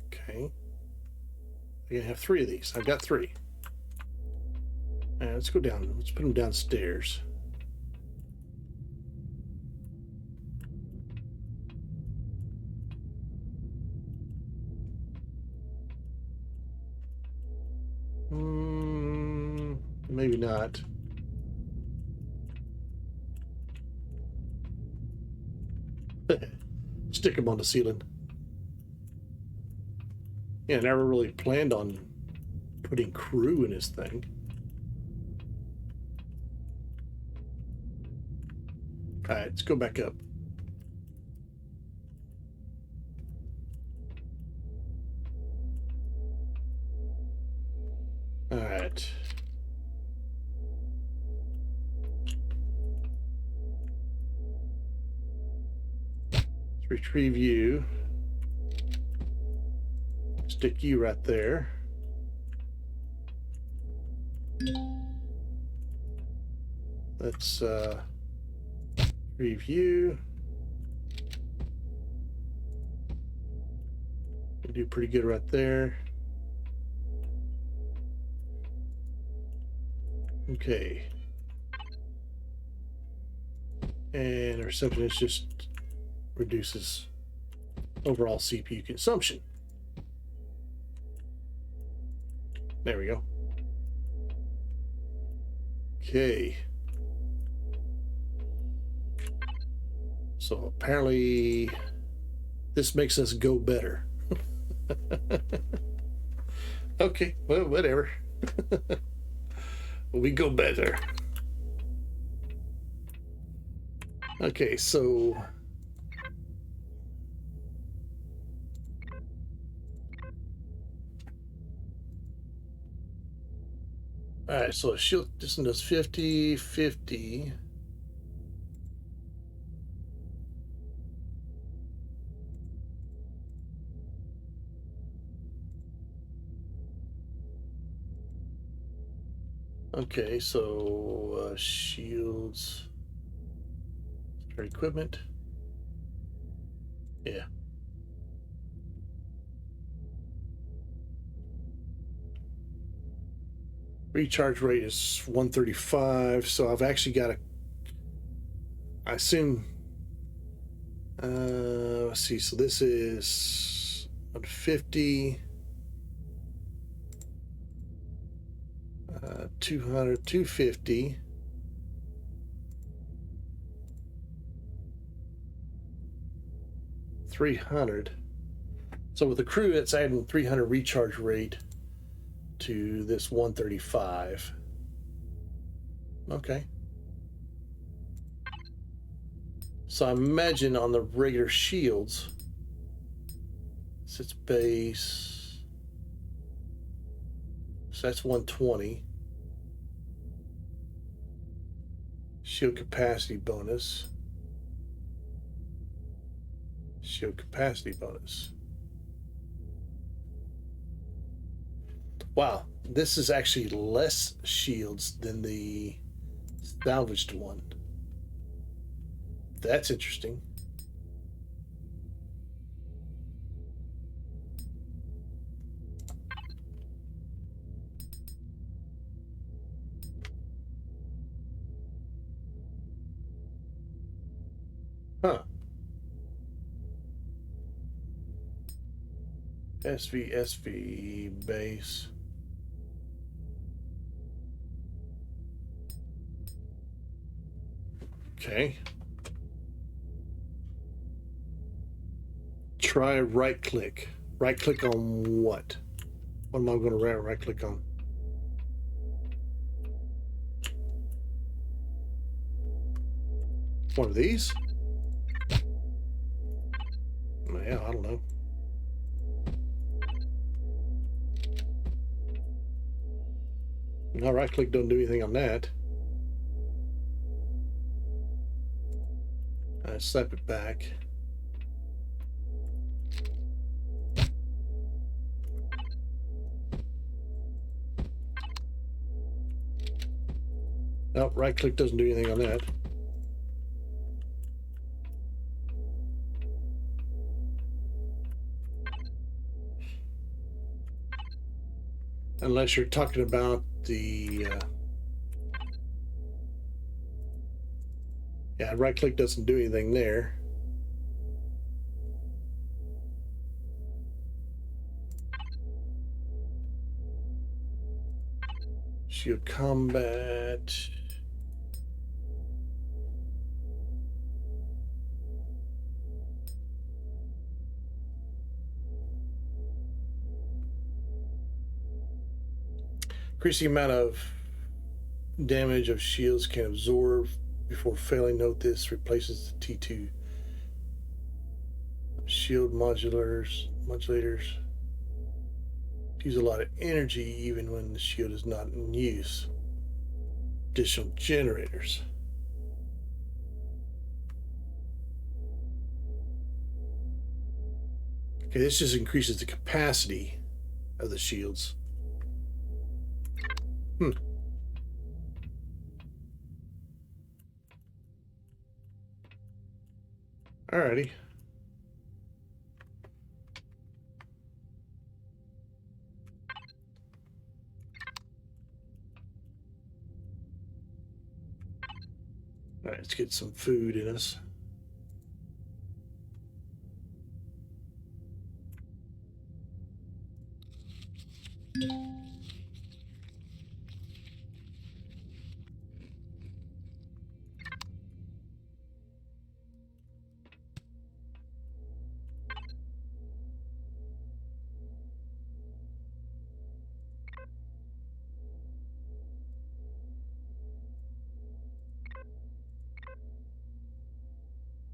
S1: Okay. I'm gonna have 3 of these. I've got 3. All right, let's go down. Let's put them downstairs. Maybe not. Stick them on the ceiling. Yeah, never really planned on putting crew in this thing. All right, let's go back up. All right. Let's retrieve you. Stick you right there. Let's retrieve you. You do pretty good right there. Okay. And our receptionist just reduces overall CPU consumption. There we go. Okay. So apparently this makes us go better. Okay, well, whatever. We go better. Okay, so all right, so shield distance does 50, 50. Okay, so shields, or equipment. Yeah. Recharge rate is 135, so I've actually got a. I assume. Let's see. So this is 150, 200, 250. $300. So with the crew, it's adding 300 recharge rate to this 135. Okay. So I imagine on the regular shields, it's base. So that's 120. Shield capacity bonus. Shield capacity bonus. Wow, this is actually less shields than the salvaged one. That's interesting. Huh. SV base. Okay. Try right click. Right click on what? What am I going to right click on? One of these? Yeah, I don't know. No, right click don't do anything on that. I slap it back. Nope, right click doesn't do anything on that. Unless you're talking about the yeah, right click doesn't do anything there. Shield combat. Increase the amount of damage of shields can absorb before failing. Note this replaces the T2 shield modulators. Use a lot of energy even when the shield is not in use. Additional generators. Okay, this just increases the capacity of the shields. Alrighty. Alright, let's get some food in us.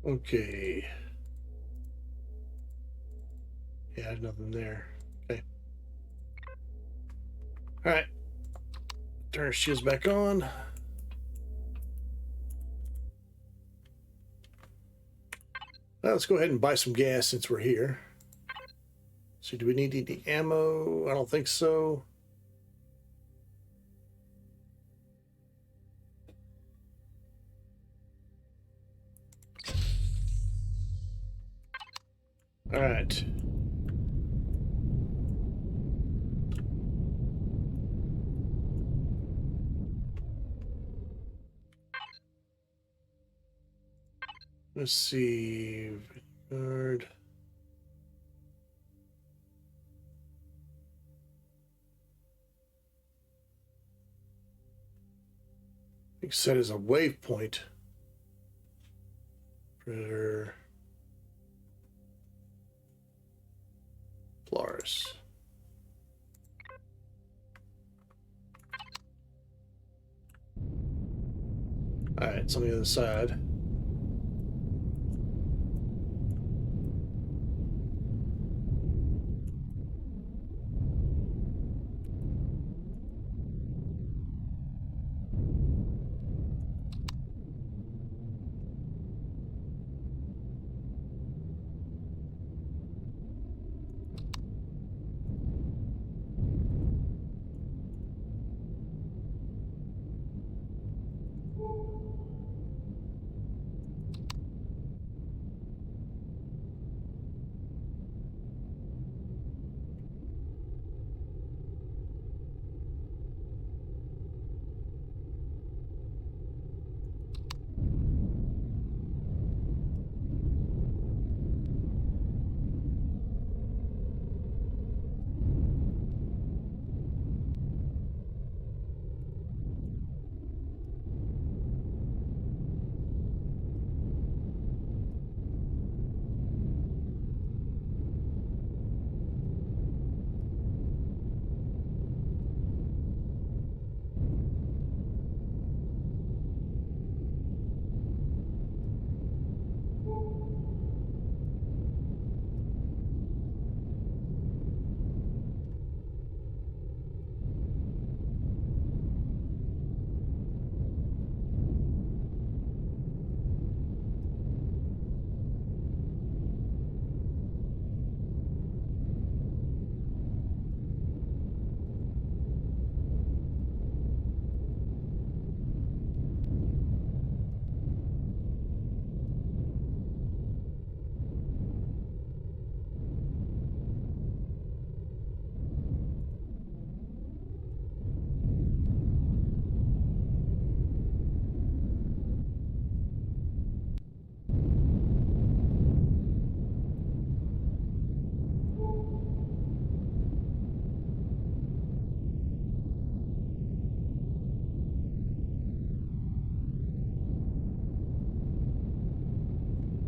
S1: Okay. Yeah, nothing there. Okay. Alright. Turn our shields back on. Now let's go ahead and buy some gas since we're here. So do we need any ammo? I don't think so. All right. Let's see. Guard. Set as a waypoint. Predator. Polaris. Alright, it's on the other side.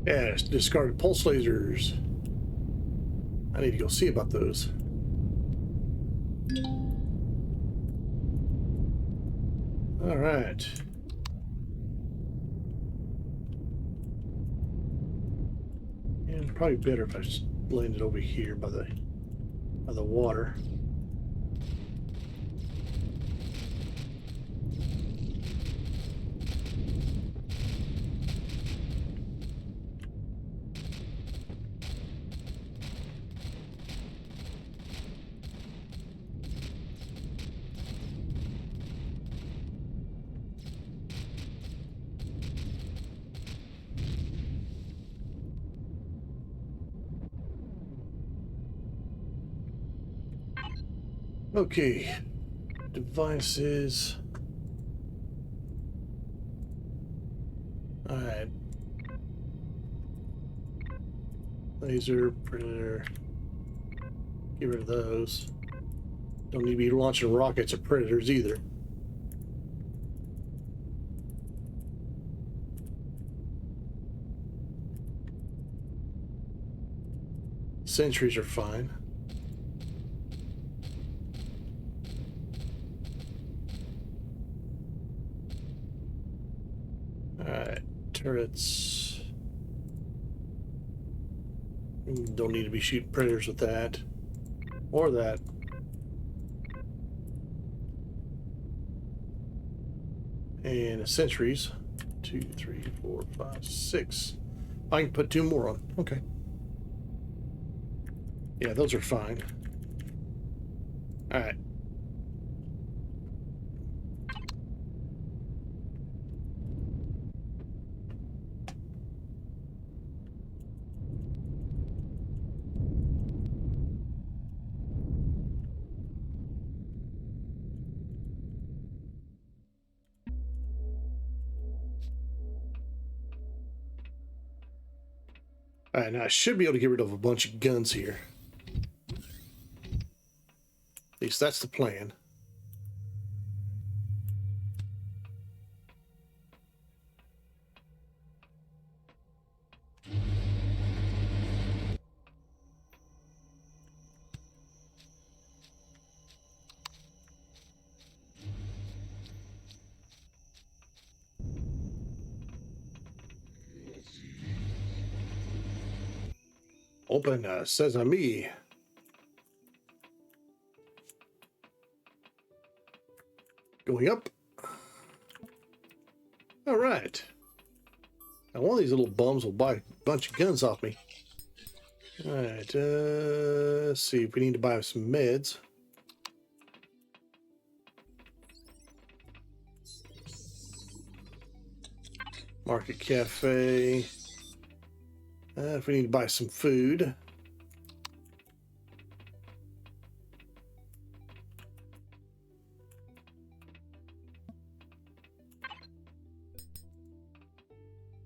S1: Yeah, discarded pulse lasers. I need to go see about those. All right. And probably better if I just landed over here by the water. Okay, devices. All right. Laser, predator. Get rid of those. Don't need to be launching rockets at predators either. Sentries are fine. Alright, turrets. Don't need to be shooting predators with that. Or that. And sentries. 2, 3, 4, 5, 6. I can put 2 more on. Okay. Yeah, those are fine. Alright. All right, now I should be able to get rid of a bunch of guns here. At least that's the plan. Open sesame. Going up. All right. Now one of these little bums will buy a bunch of guns off me. All right. Let's see if we need to buy some meds. Market Cafe. If we need to buy some food.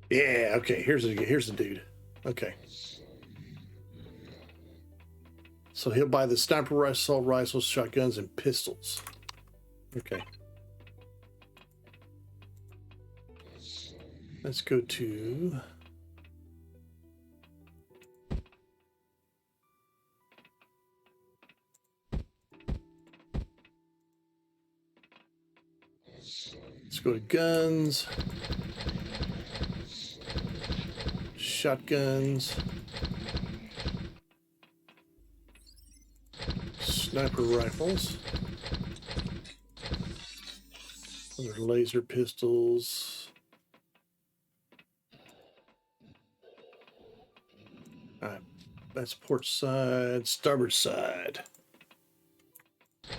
S1: Yeah, okay, here's the dude. Okay. So he'll buy the sniper assault rifles, shotguns, and pistols. Okay. Let's go to... Let's go to guns. Shotguns. Sniper rifles. Other laser pistols. Alright, that's port side, starboard side.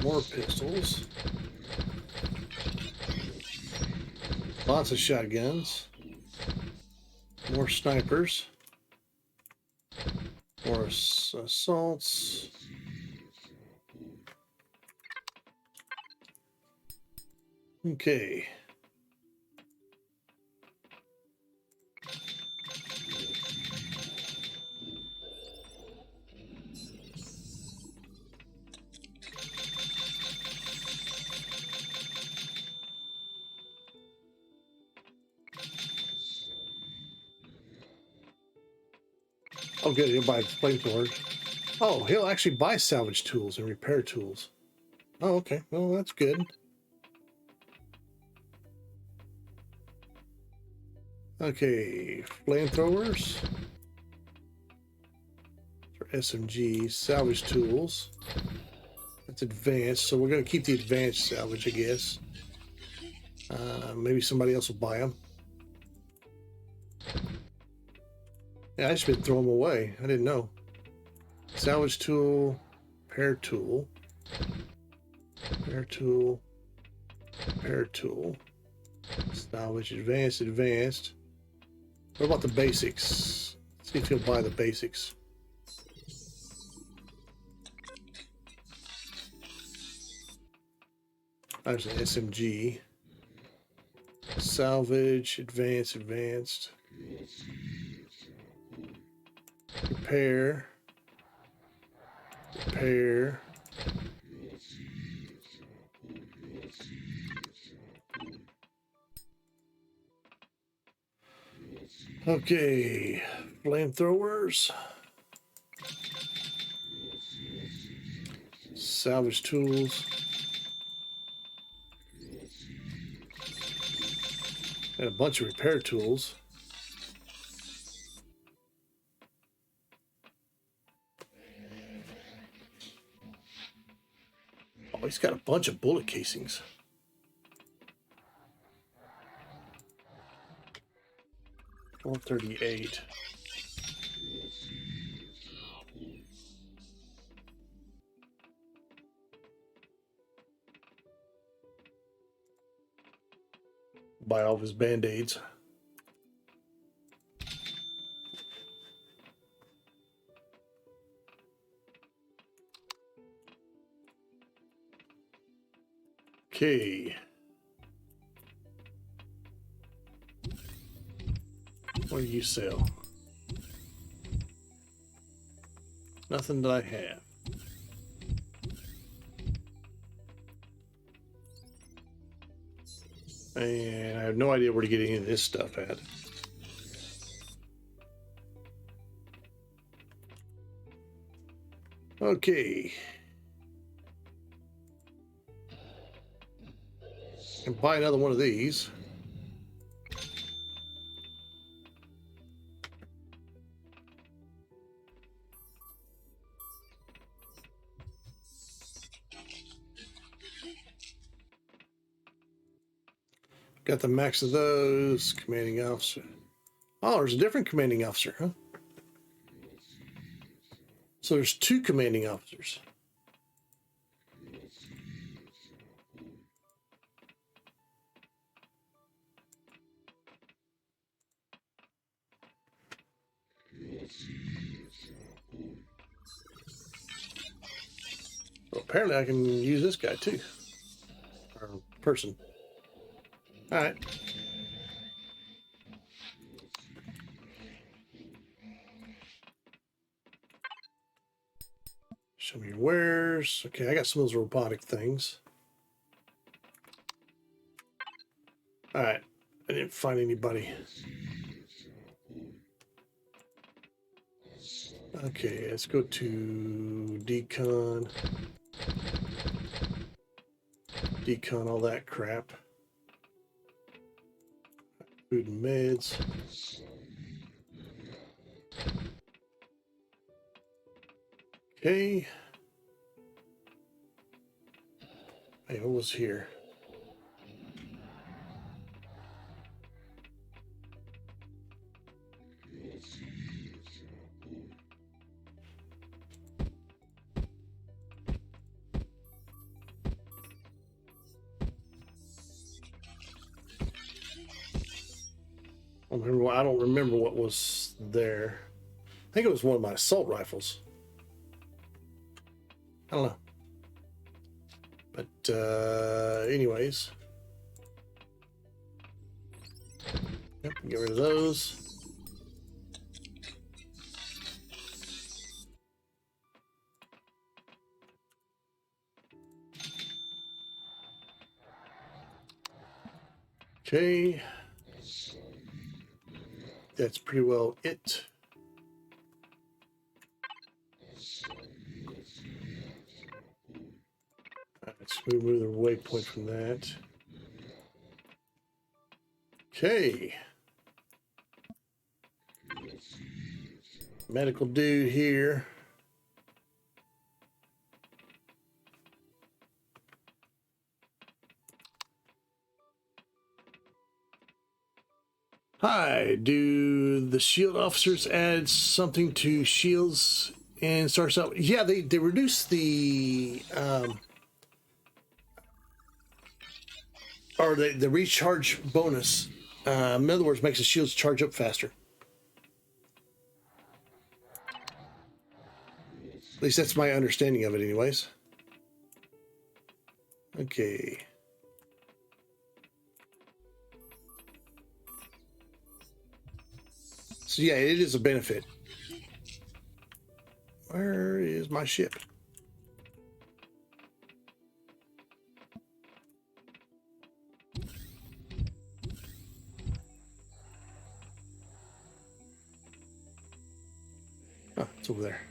S1: More pistols. Lots of shotguns. More snipers. More assaults. Okay. Oh, good. He'll buy flamethrowers. Oh, he'll actually buy salvage tools and repair tools. Oh, okay. Well, that's good. Okay, flamethrowers. For SMG, salvage tools. That's advanced, so we're going to keep the advanced salvage, I guess. Maybe somebody else will buy them. Yeah, I just been throwing them away. I didn't know. Salvage tool, repair tool, repair tool, repair tool. Salvage, advanced, advanced. What about the basics? Let's see if he'll buy the basics. There's an SMG. Salvage, advanced, advanced. Repair. Repair. Okay, flamethrowers. Salvage tools. And a bunch of repair tools. Oh, he's got a bunch of bullet casings. $438. Buy all of his band-aids. Okay. What do you sell? Nothing that I have. And I have no idea where to get any of this stuff at. Okay. And buy another one of these. Got the max of those. Commanding officer. Oh, there's a different commanding officer, huh? So there's two commanding officers. Well, apparently I can use this guy too. Or person. All right. Show me your wares. Okay, I got some of those robotic things. All right. I didn't find anybody. Okay, let's go to decon. Decon all that crap. Food and meds. Okay. Hey, what was here? I don't remember what was there. I think it was one of my assault rifles. I don't know. But anyways. Yep, get rid of those. Okay. That's pretty well it. Let's move the waypoint from that. Okay. Medical dude here. Hi, do the shield officers add something to shields and starts out? Yeah, they reduce the or the recharge bonus. In other words, makes the shields charge up faster. At least that's my understanding of it, anyways. Okay. So yeah, it is a benefit. Where is my ship? Oh, it's over there.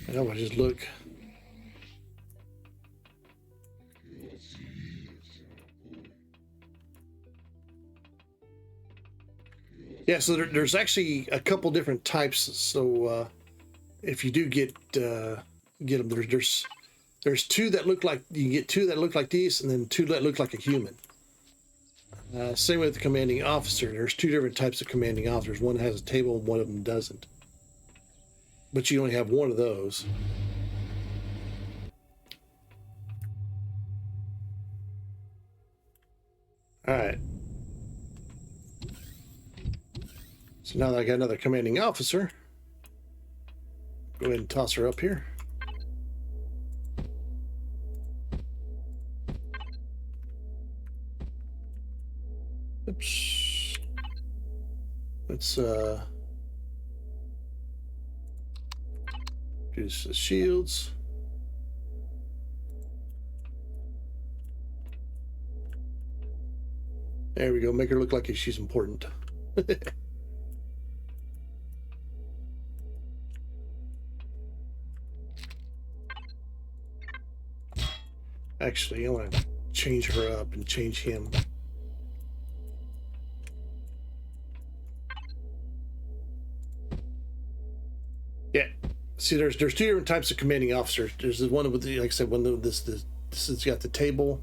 S1: I know, I just look. Yeah, so there's actually a couple different types. So if you do get them, there's two that look like, you can get two that look like these, and then two that look like a human. Same with the commanding officer. There's two different types of commanding officers. One has a table, and one of them doesn't. But you only have one of those. All right. So now that I got another commanding officer, go ahead and toss her up here. Oops. Let's Use the shields. There we go. Make her look like she's important. Actually, I want to change her up and change him. Yeah. See, there's two different types of commanding officers. There's the one with the, like I said, one of this has got the table,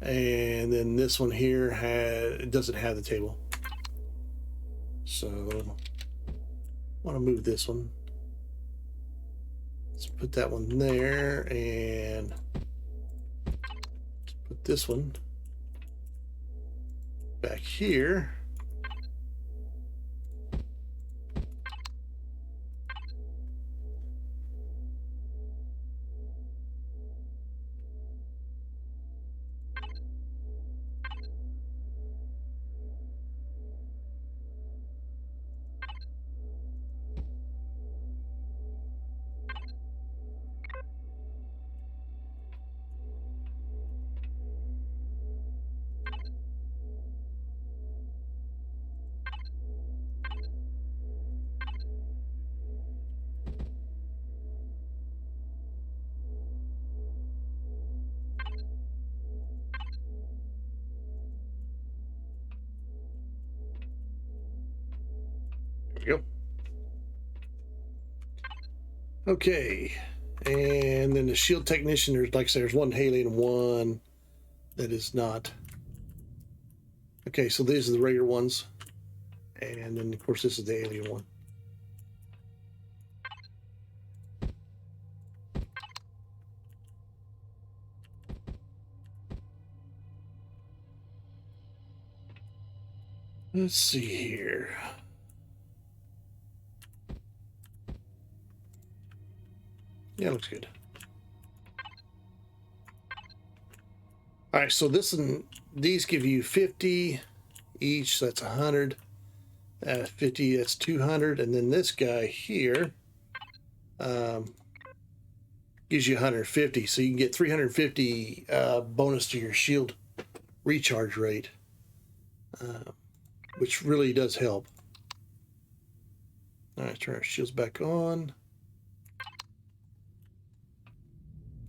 S1: and then this one here it doesn't have the table. So I want to move this one. Let's put that one there, and put this one back here. There we go. Okay, and then the shield technician, there's, like I said, there's one Haley and one that is not. Okay, so these are the regular ones, and then of course this is the alien one. Let's see here. Yeah, looks good. All right, so these give you 50 each, so that's 100. 50, that's 200, and then this guy here gives you 150, so you can get 350 bonus to your shield recharge rate, which really does help. All right, turn our shields back on.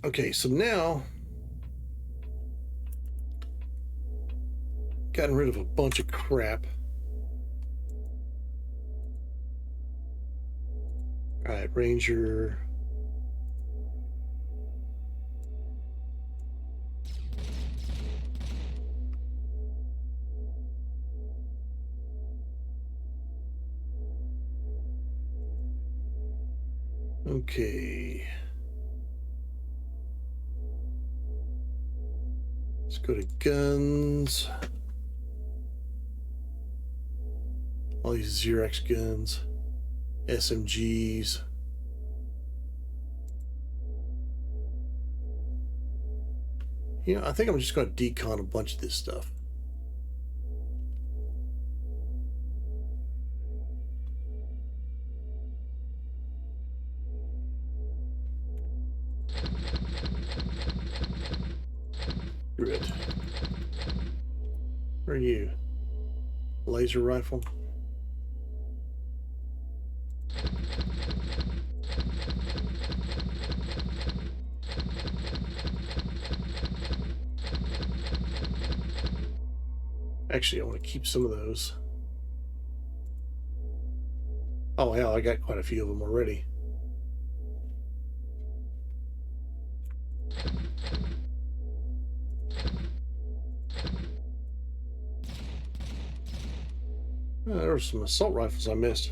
S1: Okay, so now gotten rid of a bunch of crap. All right, Ranger. Okay. Let's go to guns. All these Xerox guns, SMGs. You know, I think I'm just going to decon a bunch of this stuff. Good. Where are you? Laser rifle. Actually, I want to keep some of those. Oh, hell, I got quite a few of them already. There were some assault rifles I missed.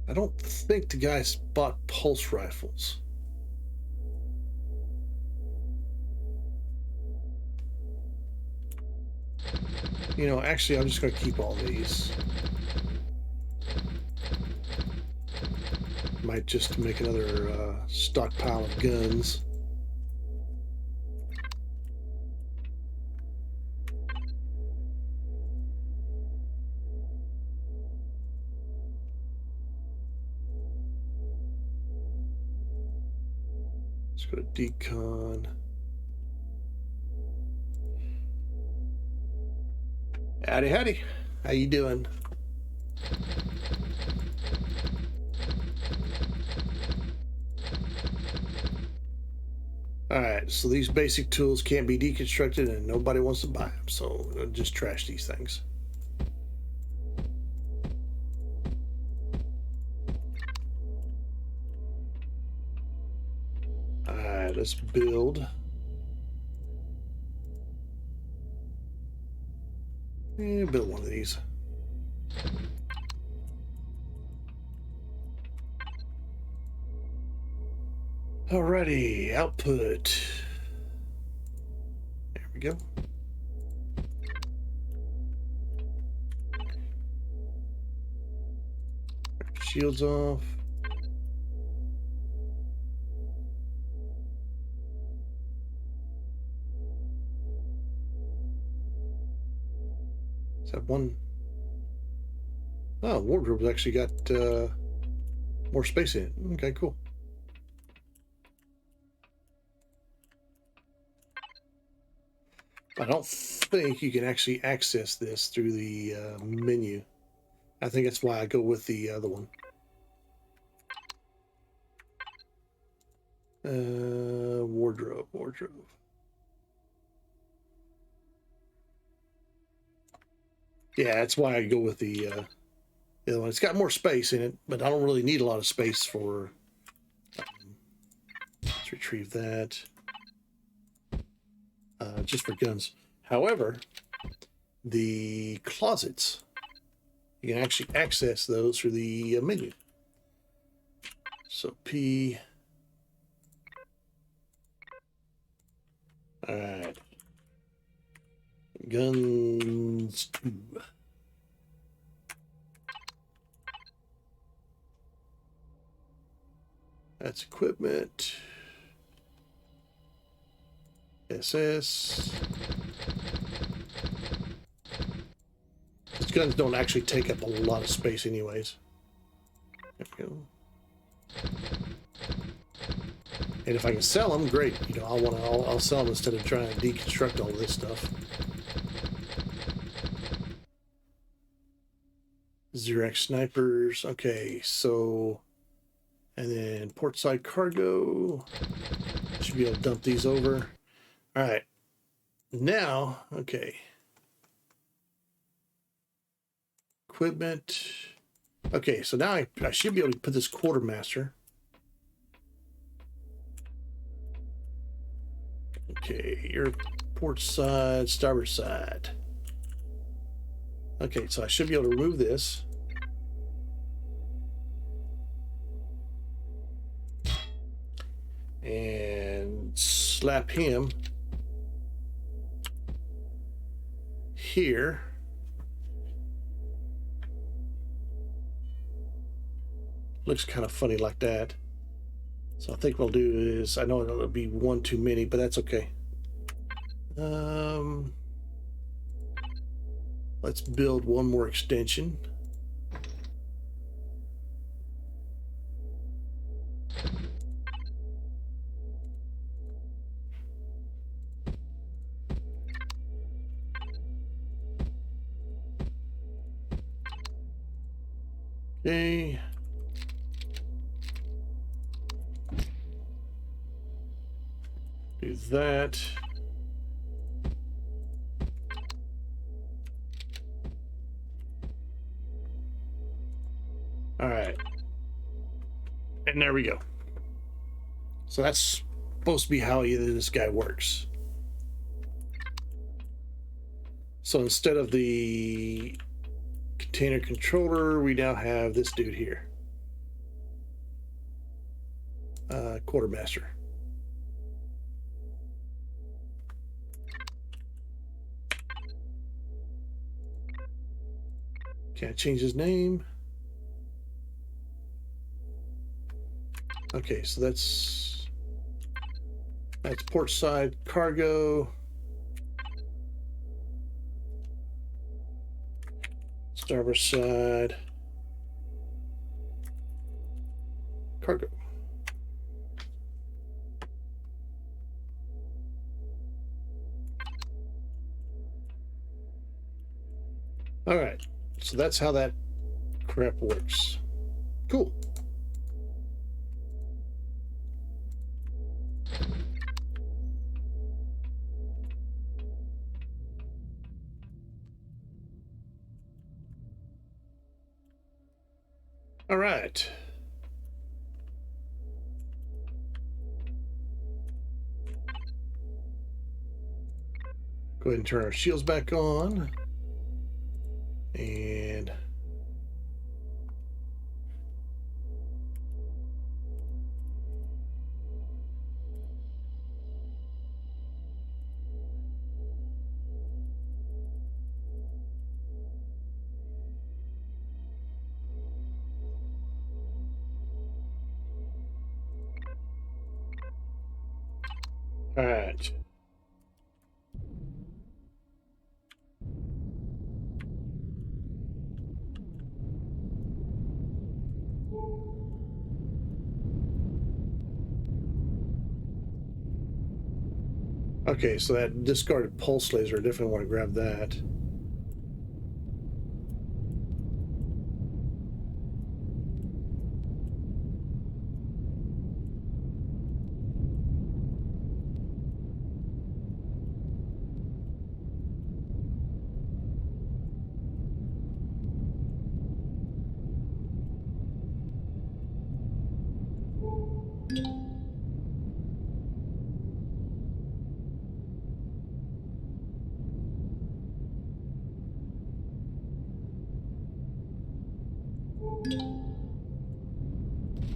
S1: I don't think the guys bought pulse rifles. You know, actually, I'm just going to keep all these. Might just make another stockpile of guns. Let's go to decon. Howdy, howdy. How you doing? Alright, so these basic tools can't be deconstructed and nobody wants to buy them, so we'll just trash these things. Alright, let's build. Build one of these. Alrighty, output. There we go. Shields off. Is that one? Oh, wardrobe's actually got more space in it. Okay, cool. I don't think you can actually access this through the menu. I think that's why I go with the other one. Wardrobe. Yeah, that's why I go with the other one. It's got more space in it, but I don't really need a lot of space for. Let's retrieve that. Just for guns. However, the closets, you can actually access those through the menu. So P. All right. Guns 2. That's equipment. SS. These guns don't actually take up a lot of space anyways. There we go. And if I can sell them, great. You know, I'll sell them instead of trying to deconstruct all this stuff. Xerox snipers. Okay, so and then portside cargo. Should be able to dump these over. All right. Now, okay. Equipment. Okay, so now I should be able to put this quartermaster. Okay, your port side, starboard side. Okay, so I should be able to remove this. And slap him here. Looks kind of funny like that. So I think what I'll do is, I know it'll be one too many, but that's okay. Let's build one more extension. Okay. Do that. All right. And there we go. So that's supposed to be how this guy works. So instead of the container controller, we now have this dude here. Quartermaster. Can't change his name. Okay, so that's port side cargo. Starboard side cargo. All right, so that's how that crap works. Cool. All right. Go ahead and turn our shields back on. And all right. Okay, so that discarded pulse laser, I definitely want to grab that.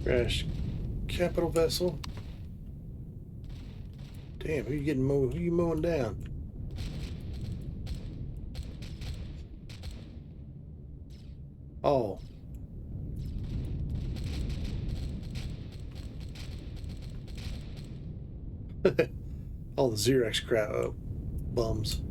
S1: Crash capital vessel. Damn, who you getting who you mowing down? Oh. All the Xerox crap bums.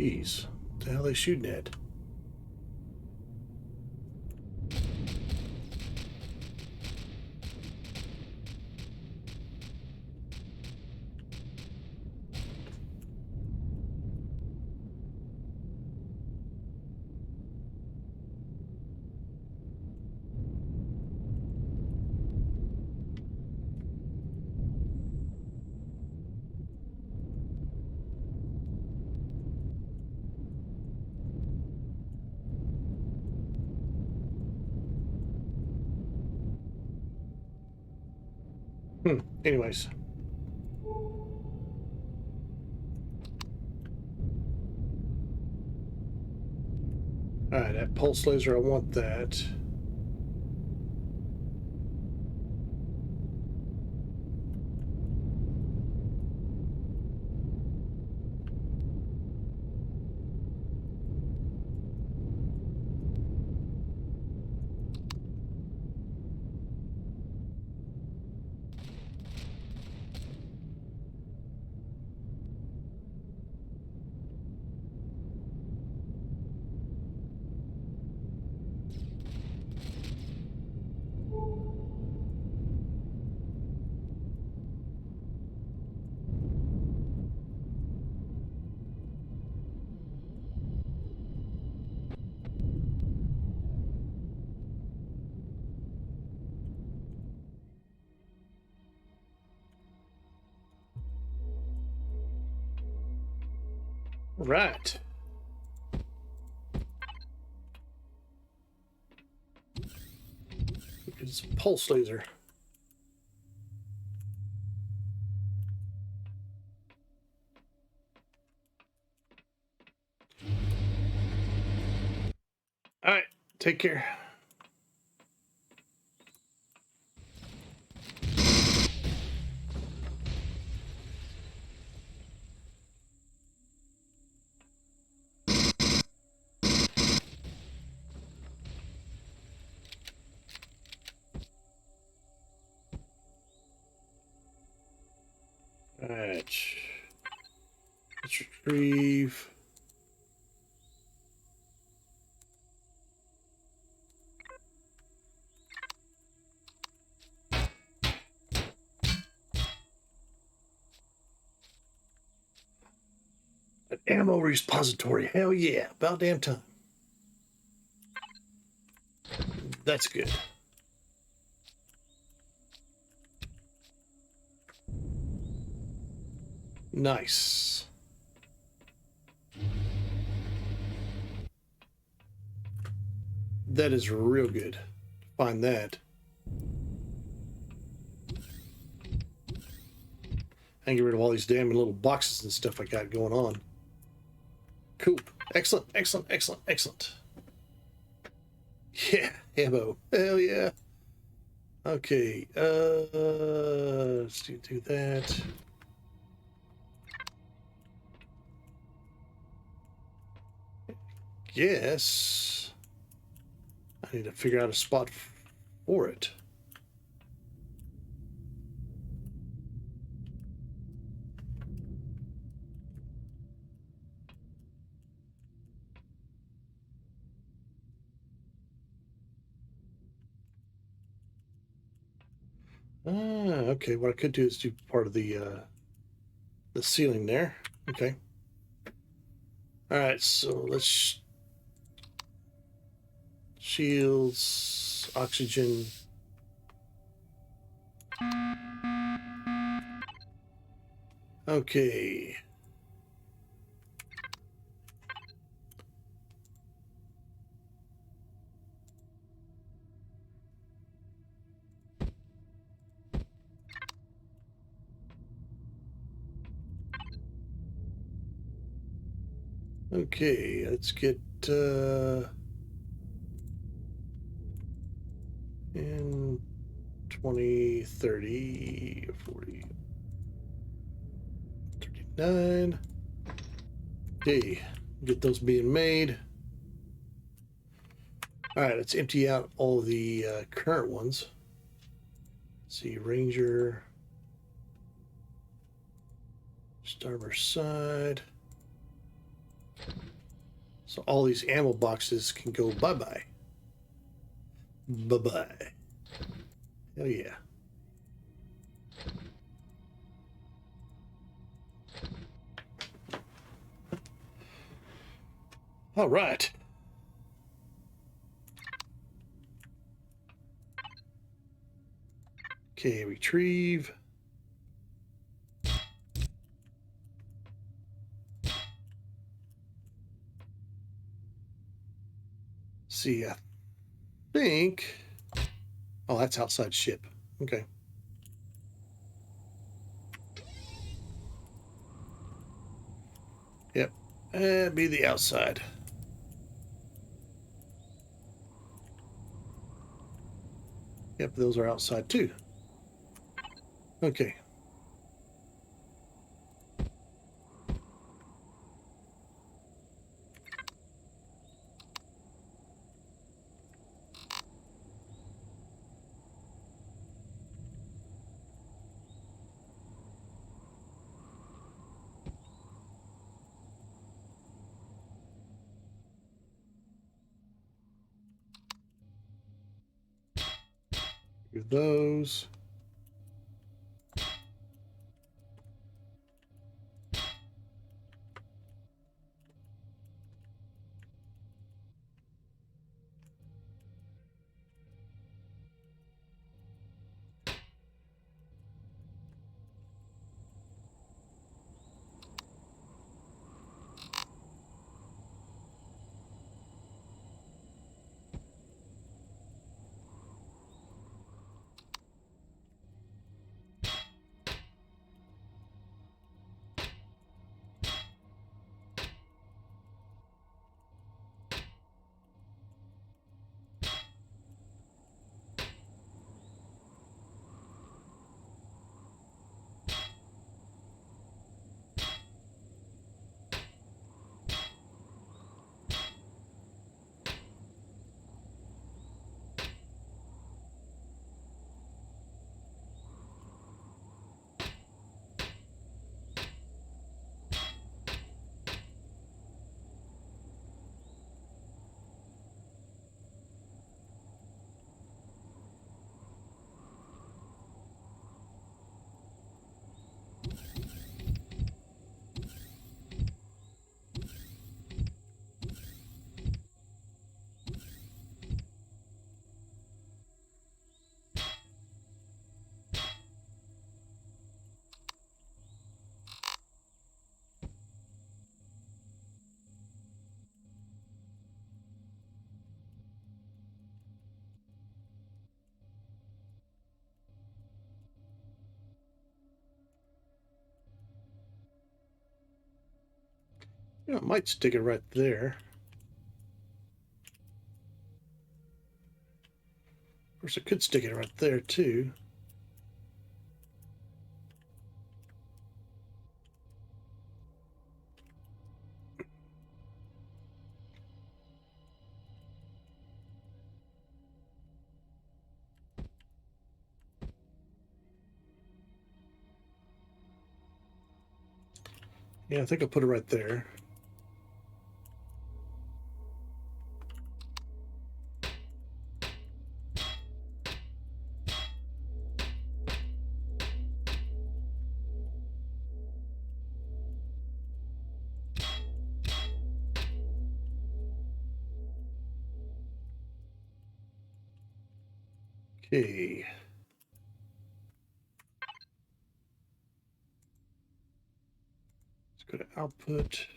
S1: Jeez, what the hell are they shooting at? Anyways. Alright, that pulse laser, I want that. Right. It's a pulse laser. Alright, take care. right. Let's retrieve. An ammo repository. Hell yeah. About damn time. That's good. Nice. That is real good. Find that. And get rid of all these damn little boxes and stuff I got going on. Cool. Excellent, excellent, excellent, excellent. Yeah, ammo. Hell yeah. Okay, let's do that. Yes. I need to figure out a spot for it. Okay. What I could do is do part of the ceiling there. Okay. All right. So let's shields, oxygen. Okay. Okay. Let's get in 20, 30, 40, 39. Okay, get those being made. All right, let's empty out all the current ones. Let's see, Ranger, starboard side. So all these ammo boxes can go bye-bye. Bye-bye. Hell yeah. All right. Okay, retrieve. See, I think... Oh, that's outside ship. Okay. Yep. Be the outside. Yep, those are outside too. Okay. Do those. Yeah, I might stick it right there. Of course, I could stick it right there too. Yeah, I think I'll put it right there. Okay. Let's go to output.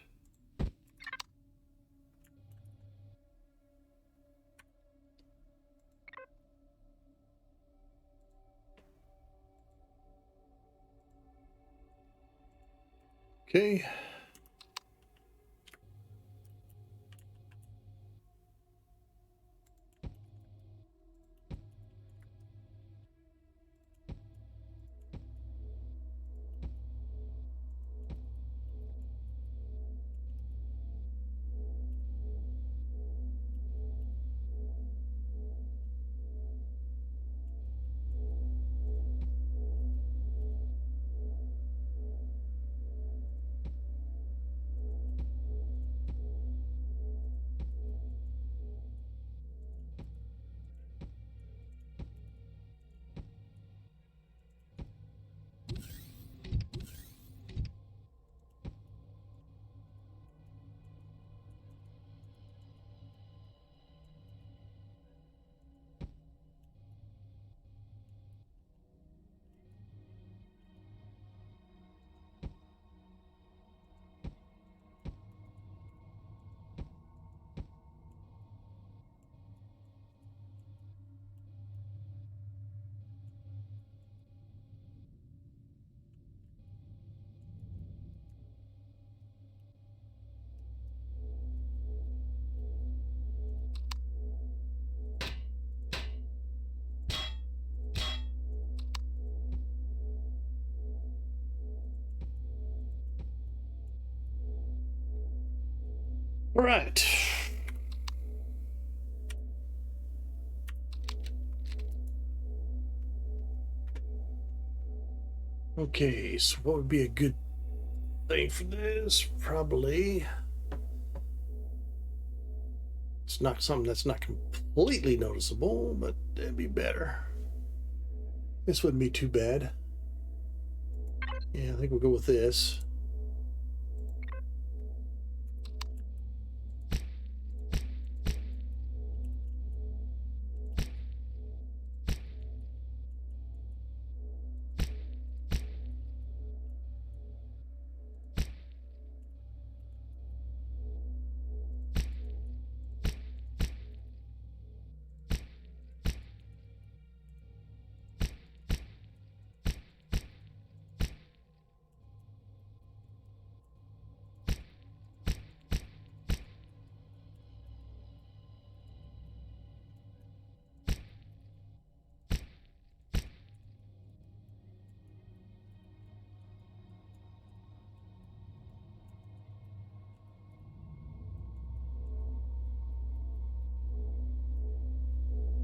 S1: Okay. All right. Okay, so what would be a good thing for this? Probably it's not something that's not completely noticeable, but it'd be better. This wouldn't be too bad. Yeah, I think we'll go with this.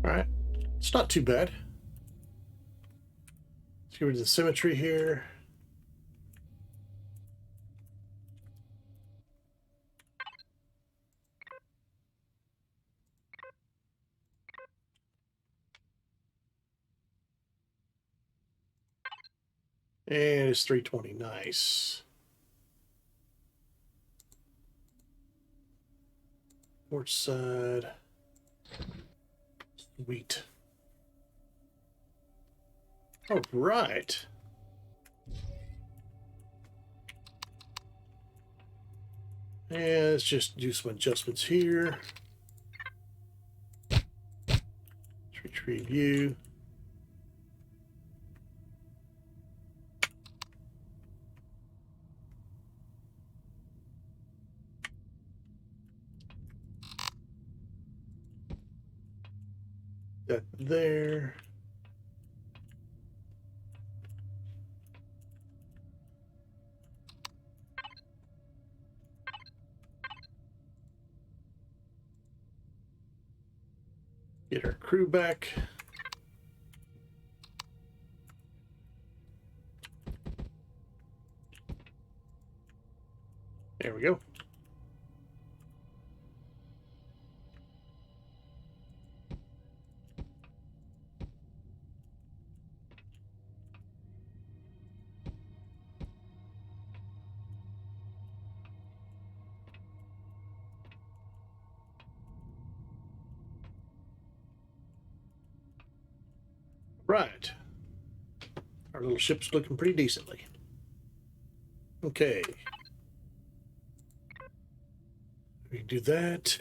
S1: All right, it's not too bad. Let's get rid of the symmetry here. And it's 320. Nice. Port side. Sweet. All right. And let's just do some adjustments here. Let's retrieve view. That there. Get our crew back. There we go. Right. Our little ship's looking pretty decently. Okay. We do that.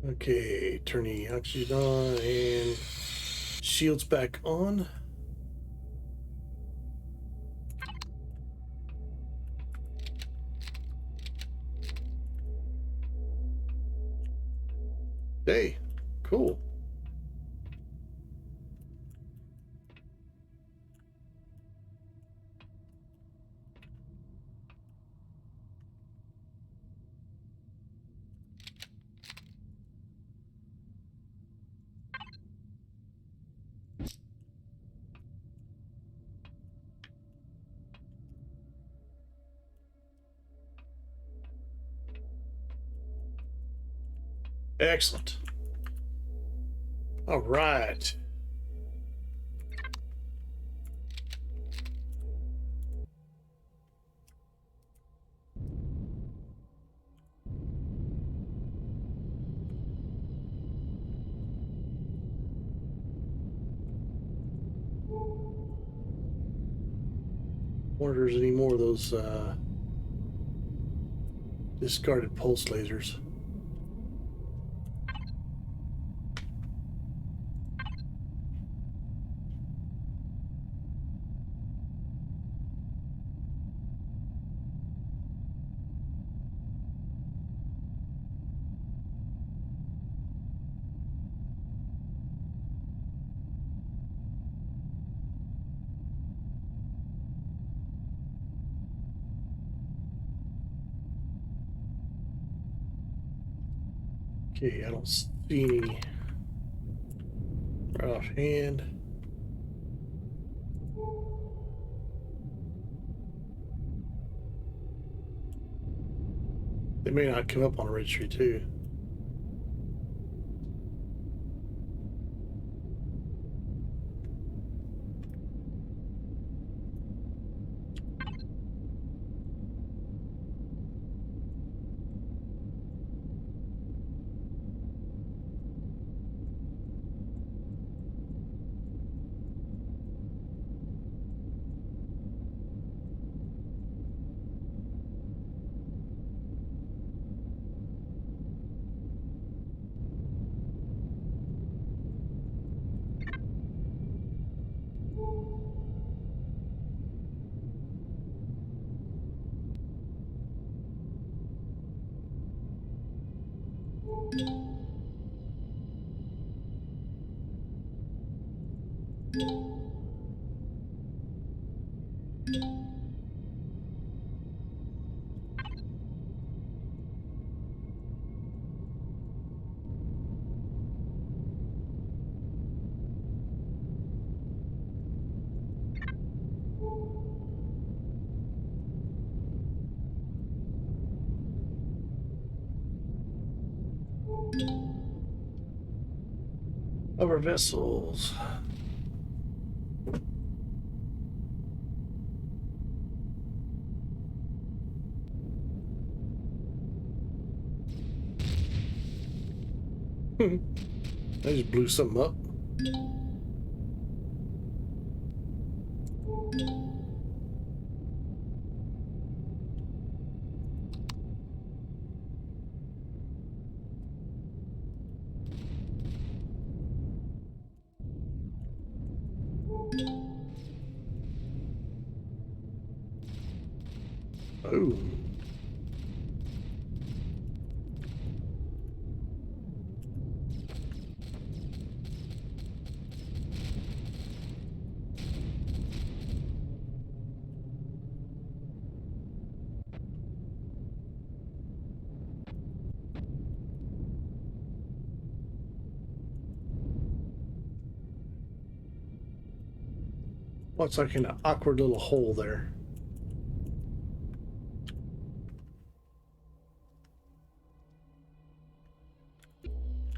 S1: Okay, turn the oxygen on and shields back on. Hey, cool. Excellent. All right. Wonder if there's any more of those discarded pulse lasers. Okay, I don't see any right offhand. They may not come up on a registry too. Of our vessels. I just blew something up. Boom. What's like an awkward little hole there?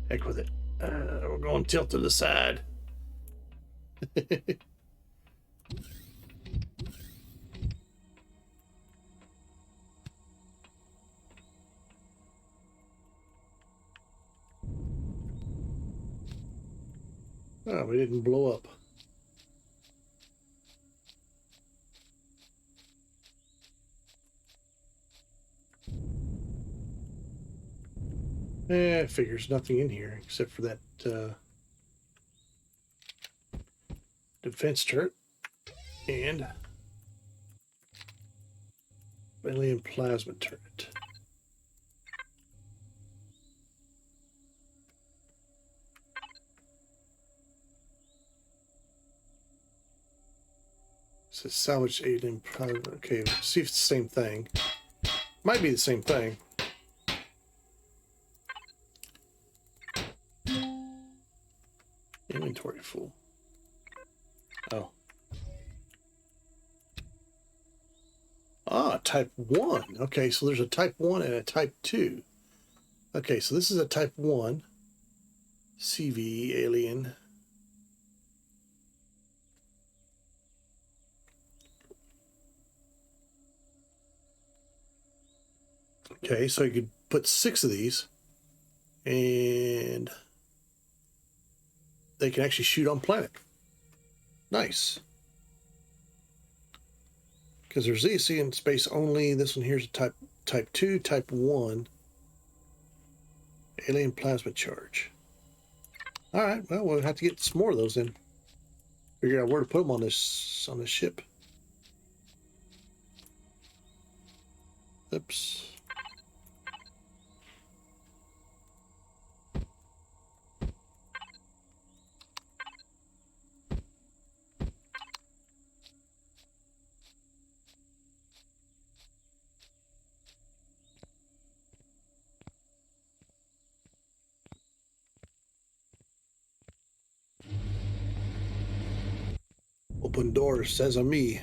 S1: Heck with it. We're going tilt to the side. Oh, we didn't blow up. Figures nothing in here except for that defense turret and alien plasma turret. It says salvage alien plasma. Okay, let's see if it's the same thing. Might be the same thing. Inventory full. Oh. Ah, type 1. Okay, so there's a type 1 and a type 2. Okay, so this is a type 1. CV alien. Okay, so you could put 6 of these and they can actually shoot on planet. Nice. Because there's these in space only. This one here's a type 2, type 1. Alien plasma charge. All right, well, we'll have to get some more of those then. Figure out where to put them on this ship. Oops. Open doors, says a me.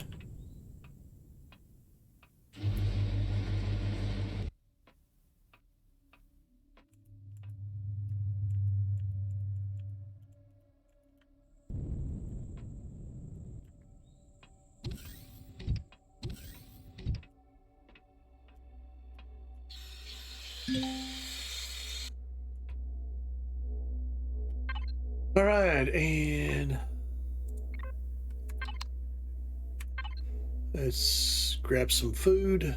S1: All right, and let's grab some food.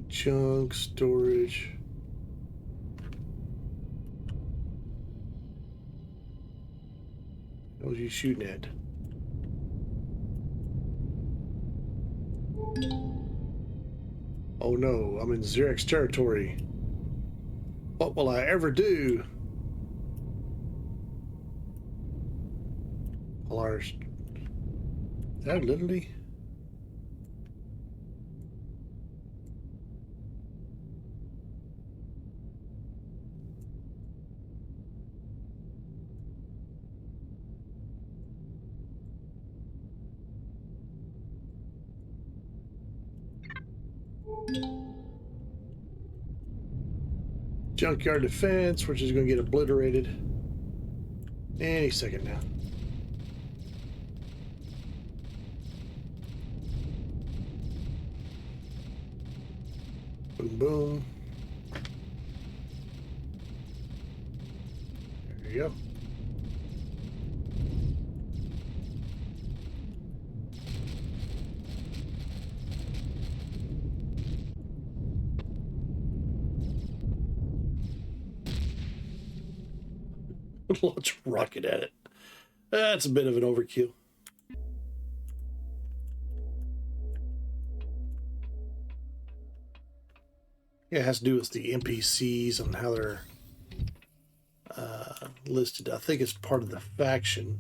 S1: Junk storage. What was you shooting at? Oh no, I'm in Xerox territory. What will I ever do? Polaris. Is that literally? Junkyard defense, which is going to get obliterated any second now. Boom, boom. There you go. Launch a rocket at it. That's a bit of an overkill. Yeah, it has to do with the NPCs and how they're listed. I think it's part of the faction.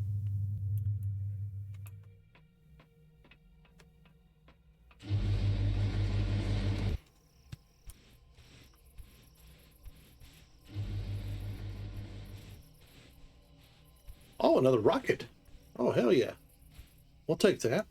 S1: Oh, another rocket. Oh, hell yeah. We'll take that.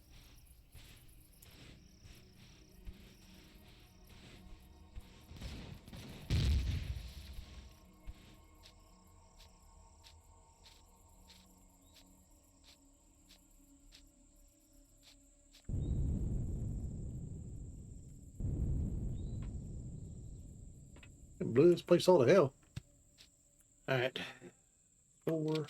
S1: It blew this place all to hell. All right. 4.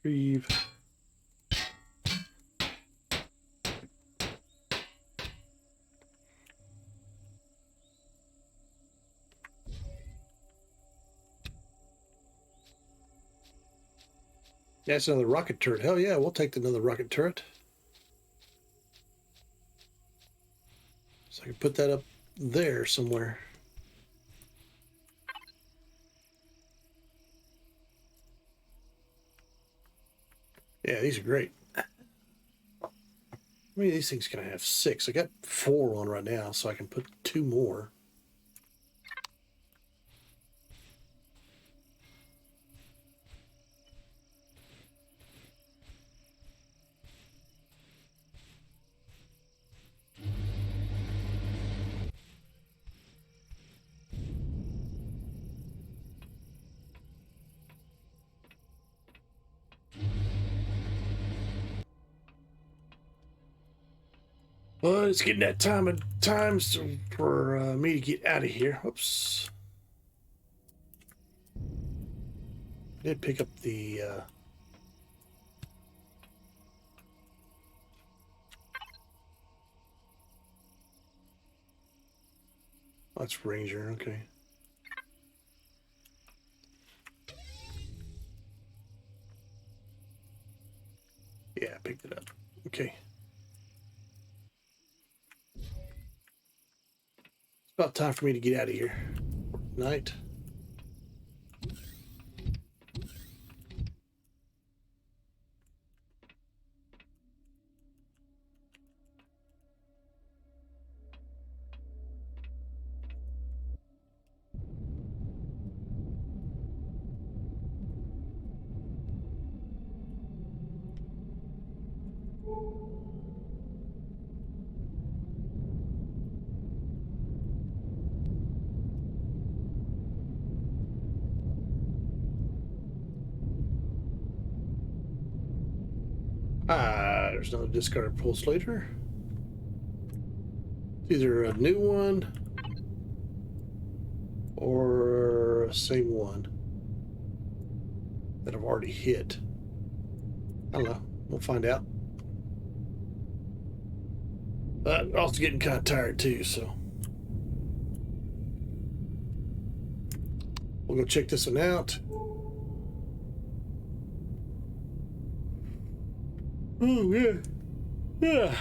S1: Retrieve. Yeah, it's another rocket turret. Hell yeah, we'll take another rocket turret. So I can put that up there somewhere. Yeah, these are great. How many of these things can I have? 6. I got 4 on right now, so I can put 2 more. Well, it's getting that time for me to get out of here. Oops. I did pick up the that's Ranger, okay. Yeah, I picked it up. Okay. It's about time for me to get out of here. Night. There's another discarded pulse later. It's either a new one or a same one that I've already hit. I don't know. We'll find out. I'm also getting kind of tired too, so we'll go check this one out. Oh yeah, yeah.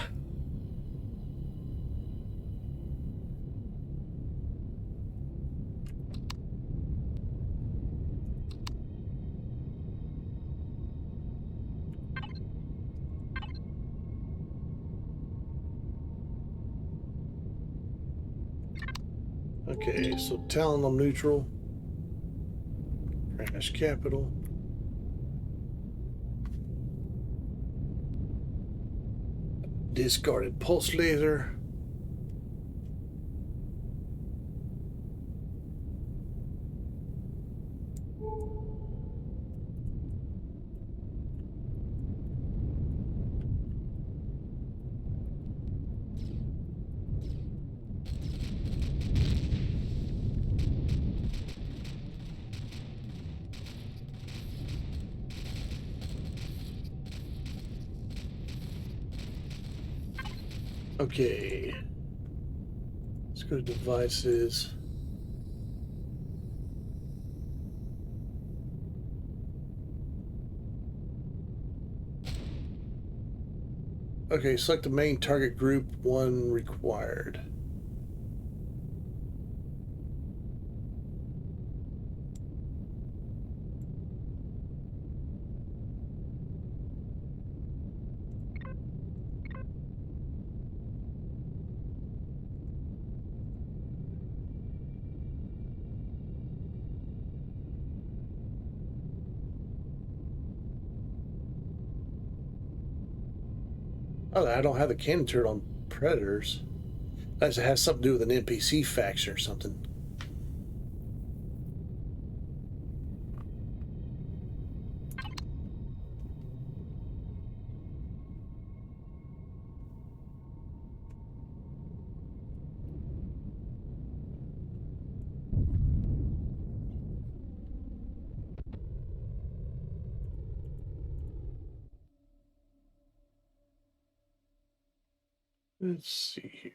S1: Okay, so Talon on neutral. Crash capital. Discarded pulse laser. Okay. Let's go to devices. Okay, select the main target group, 1 required. Oh, I don't have the cannon turret on predators. Unless it has something to do with an NPC faction or something. Let's see here.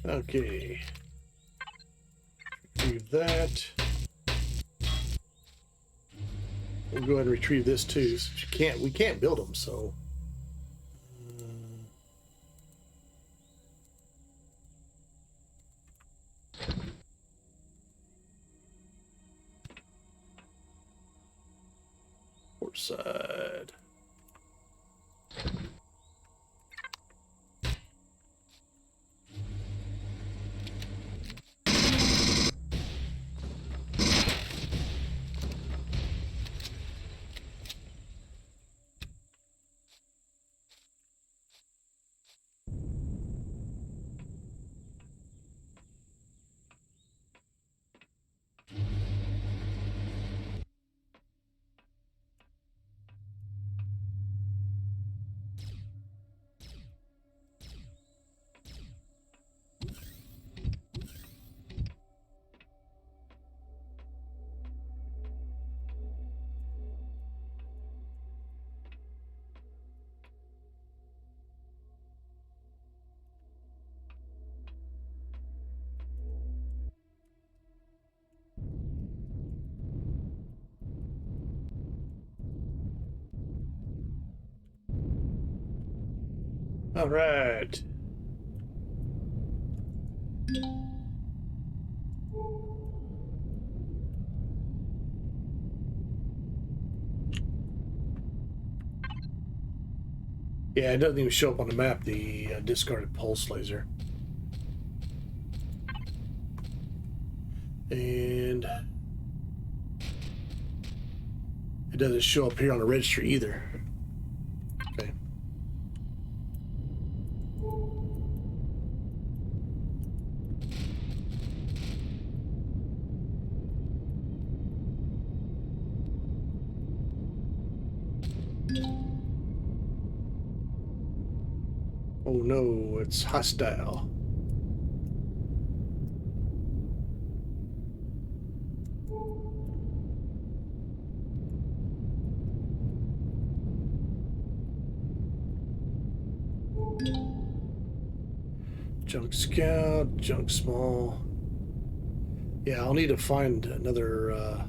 S1: Okay. Retrieve that. We'll go ahead and retrieve this too. We can't build them, so. Port side. All right. Yeah, it doesn't even show up on the map, the discarded pulse laser. And it doesn't show up here on the registry either. Okay. Oh no, it's hostile. Junk scout, junk small. Yeah, I'll need to find another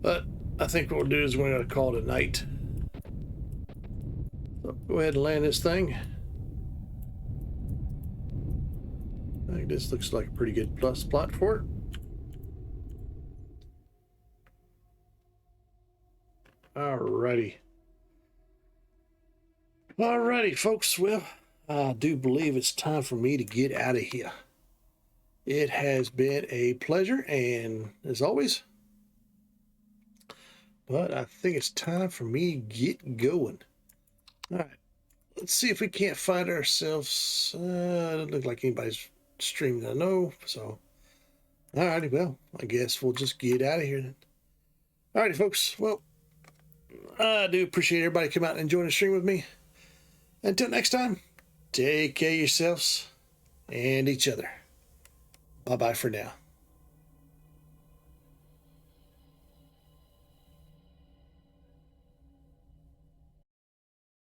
S1: But I think what we'll do is we're going to call it a night. So go ahead and land this thing. I think this looks like a pretty good plus plot for it. Alrighty. Alrighty, folks. Well, I do believe it's time for me to get out of here. It has been a pleasure, and as always, but I think it's time for me to get going. All right, let's see if we can't find ourselves. It doesn't look like anybody's streaming, I know. So, alrighty, well, I guess we'll just get out of here then. Alrighty, folks. Well, I do appreciate everybody coming out and enjoying the stream with me. Until next time, take care of yourselves and each other. Bye-bye for now.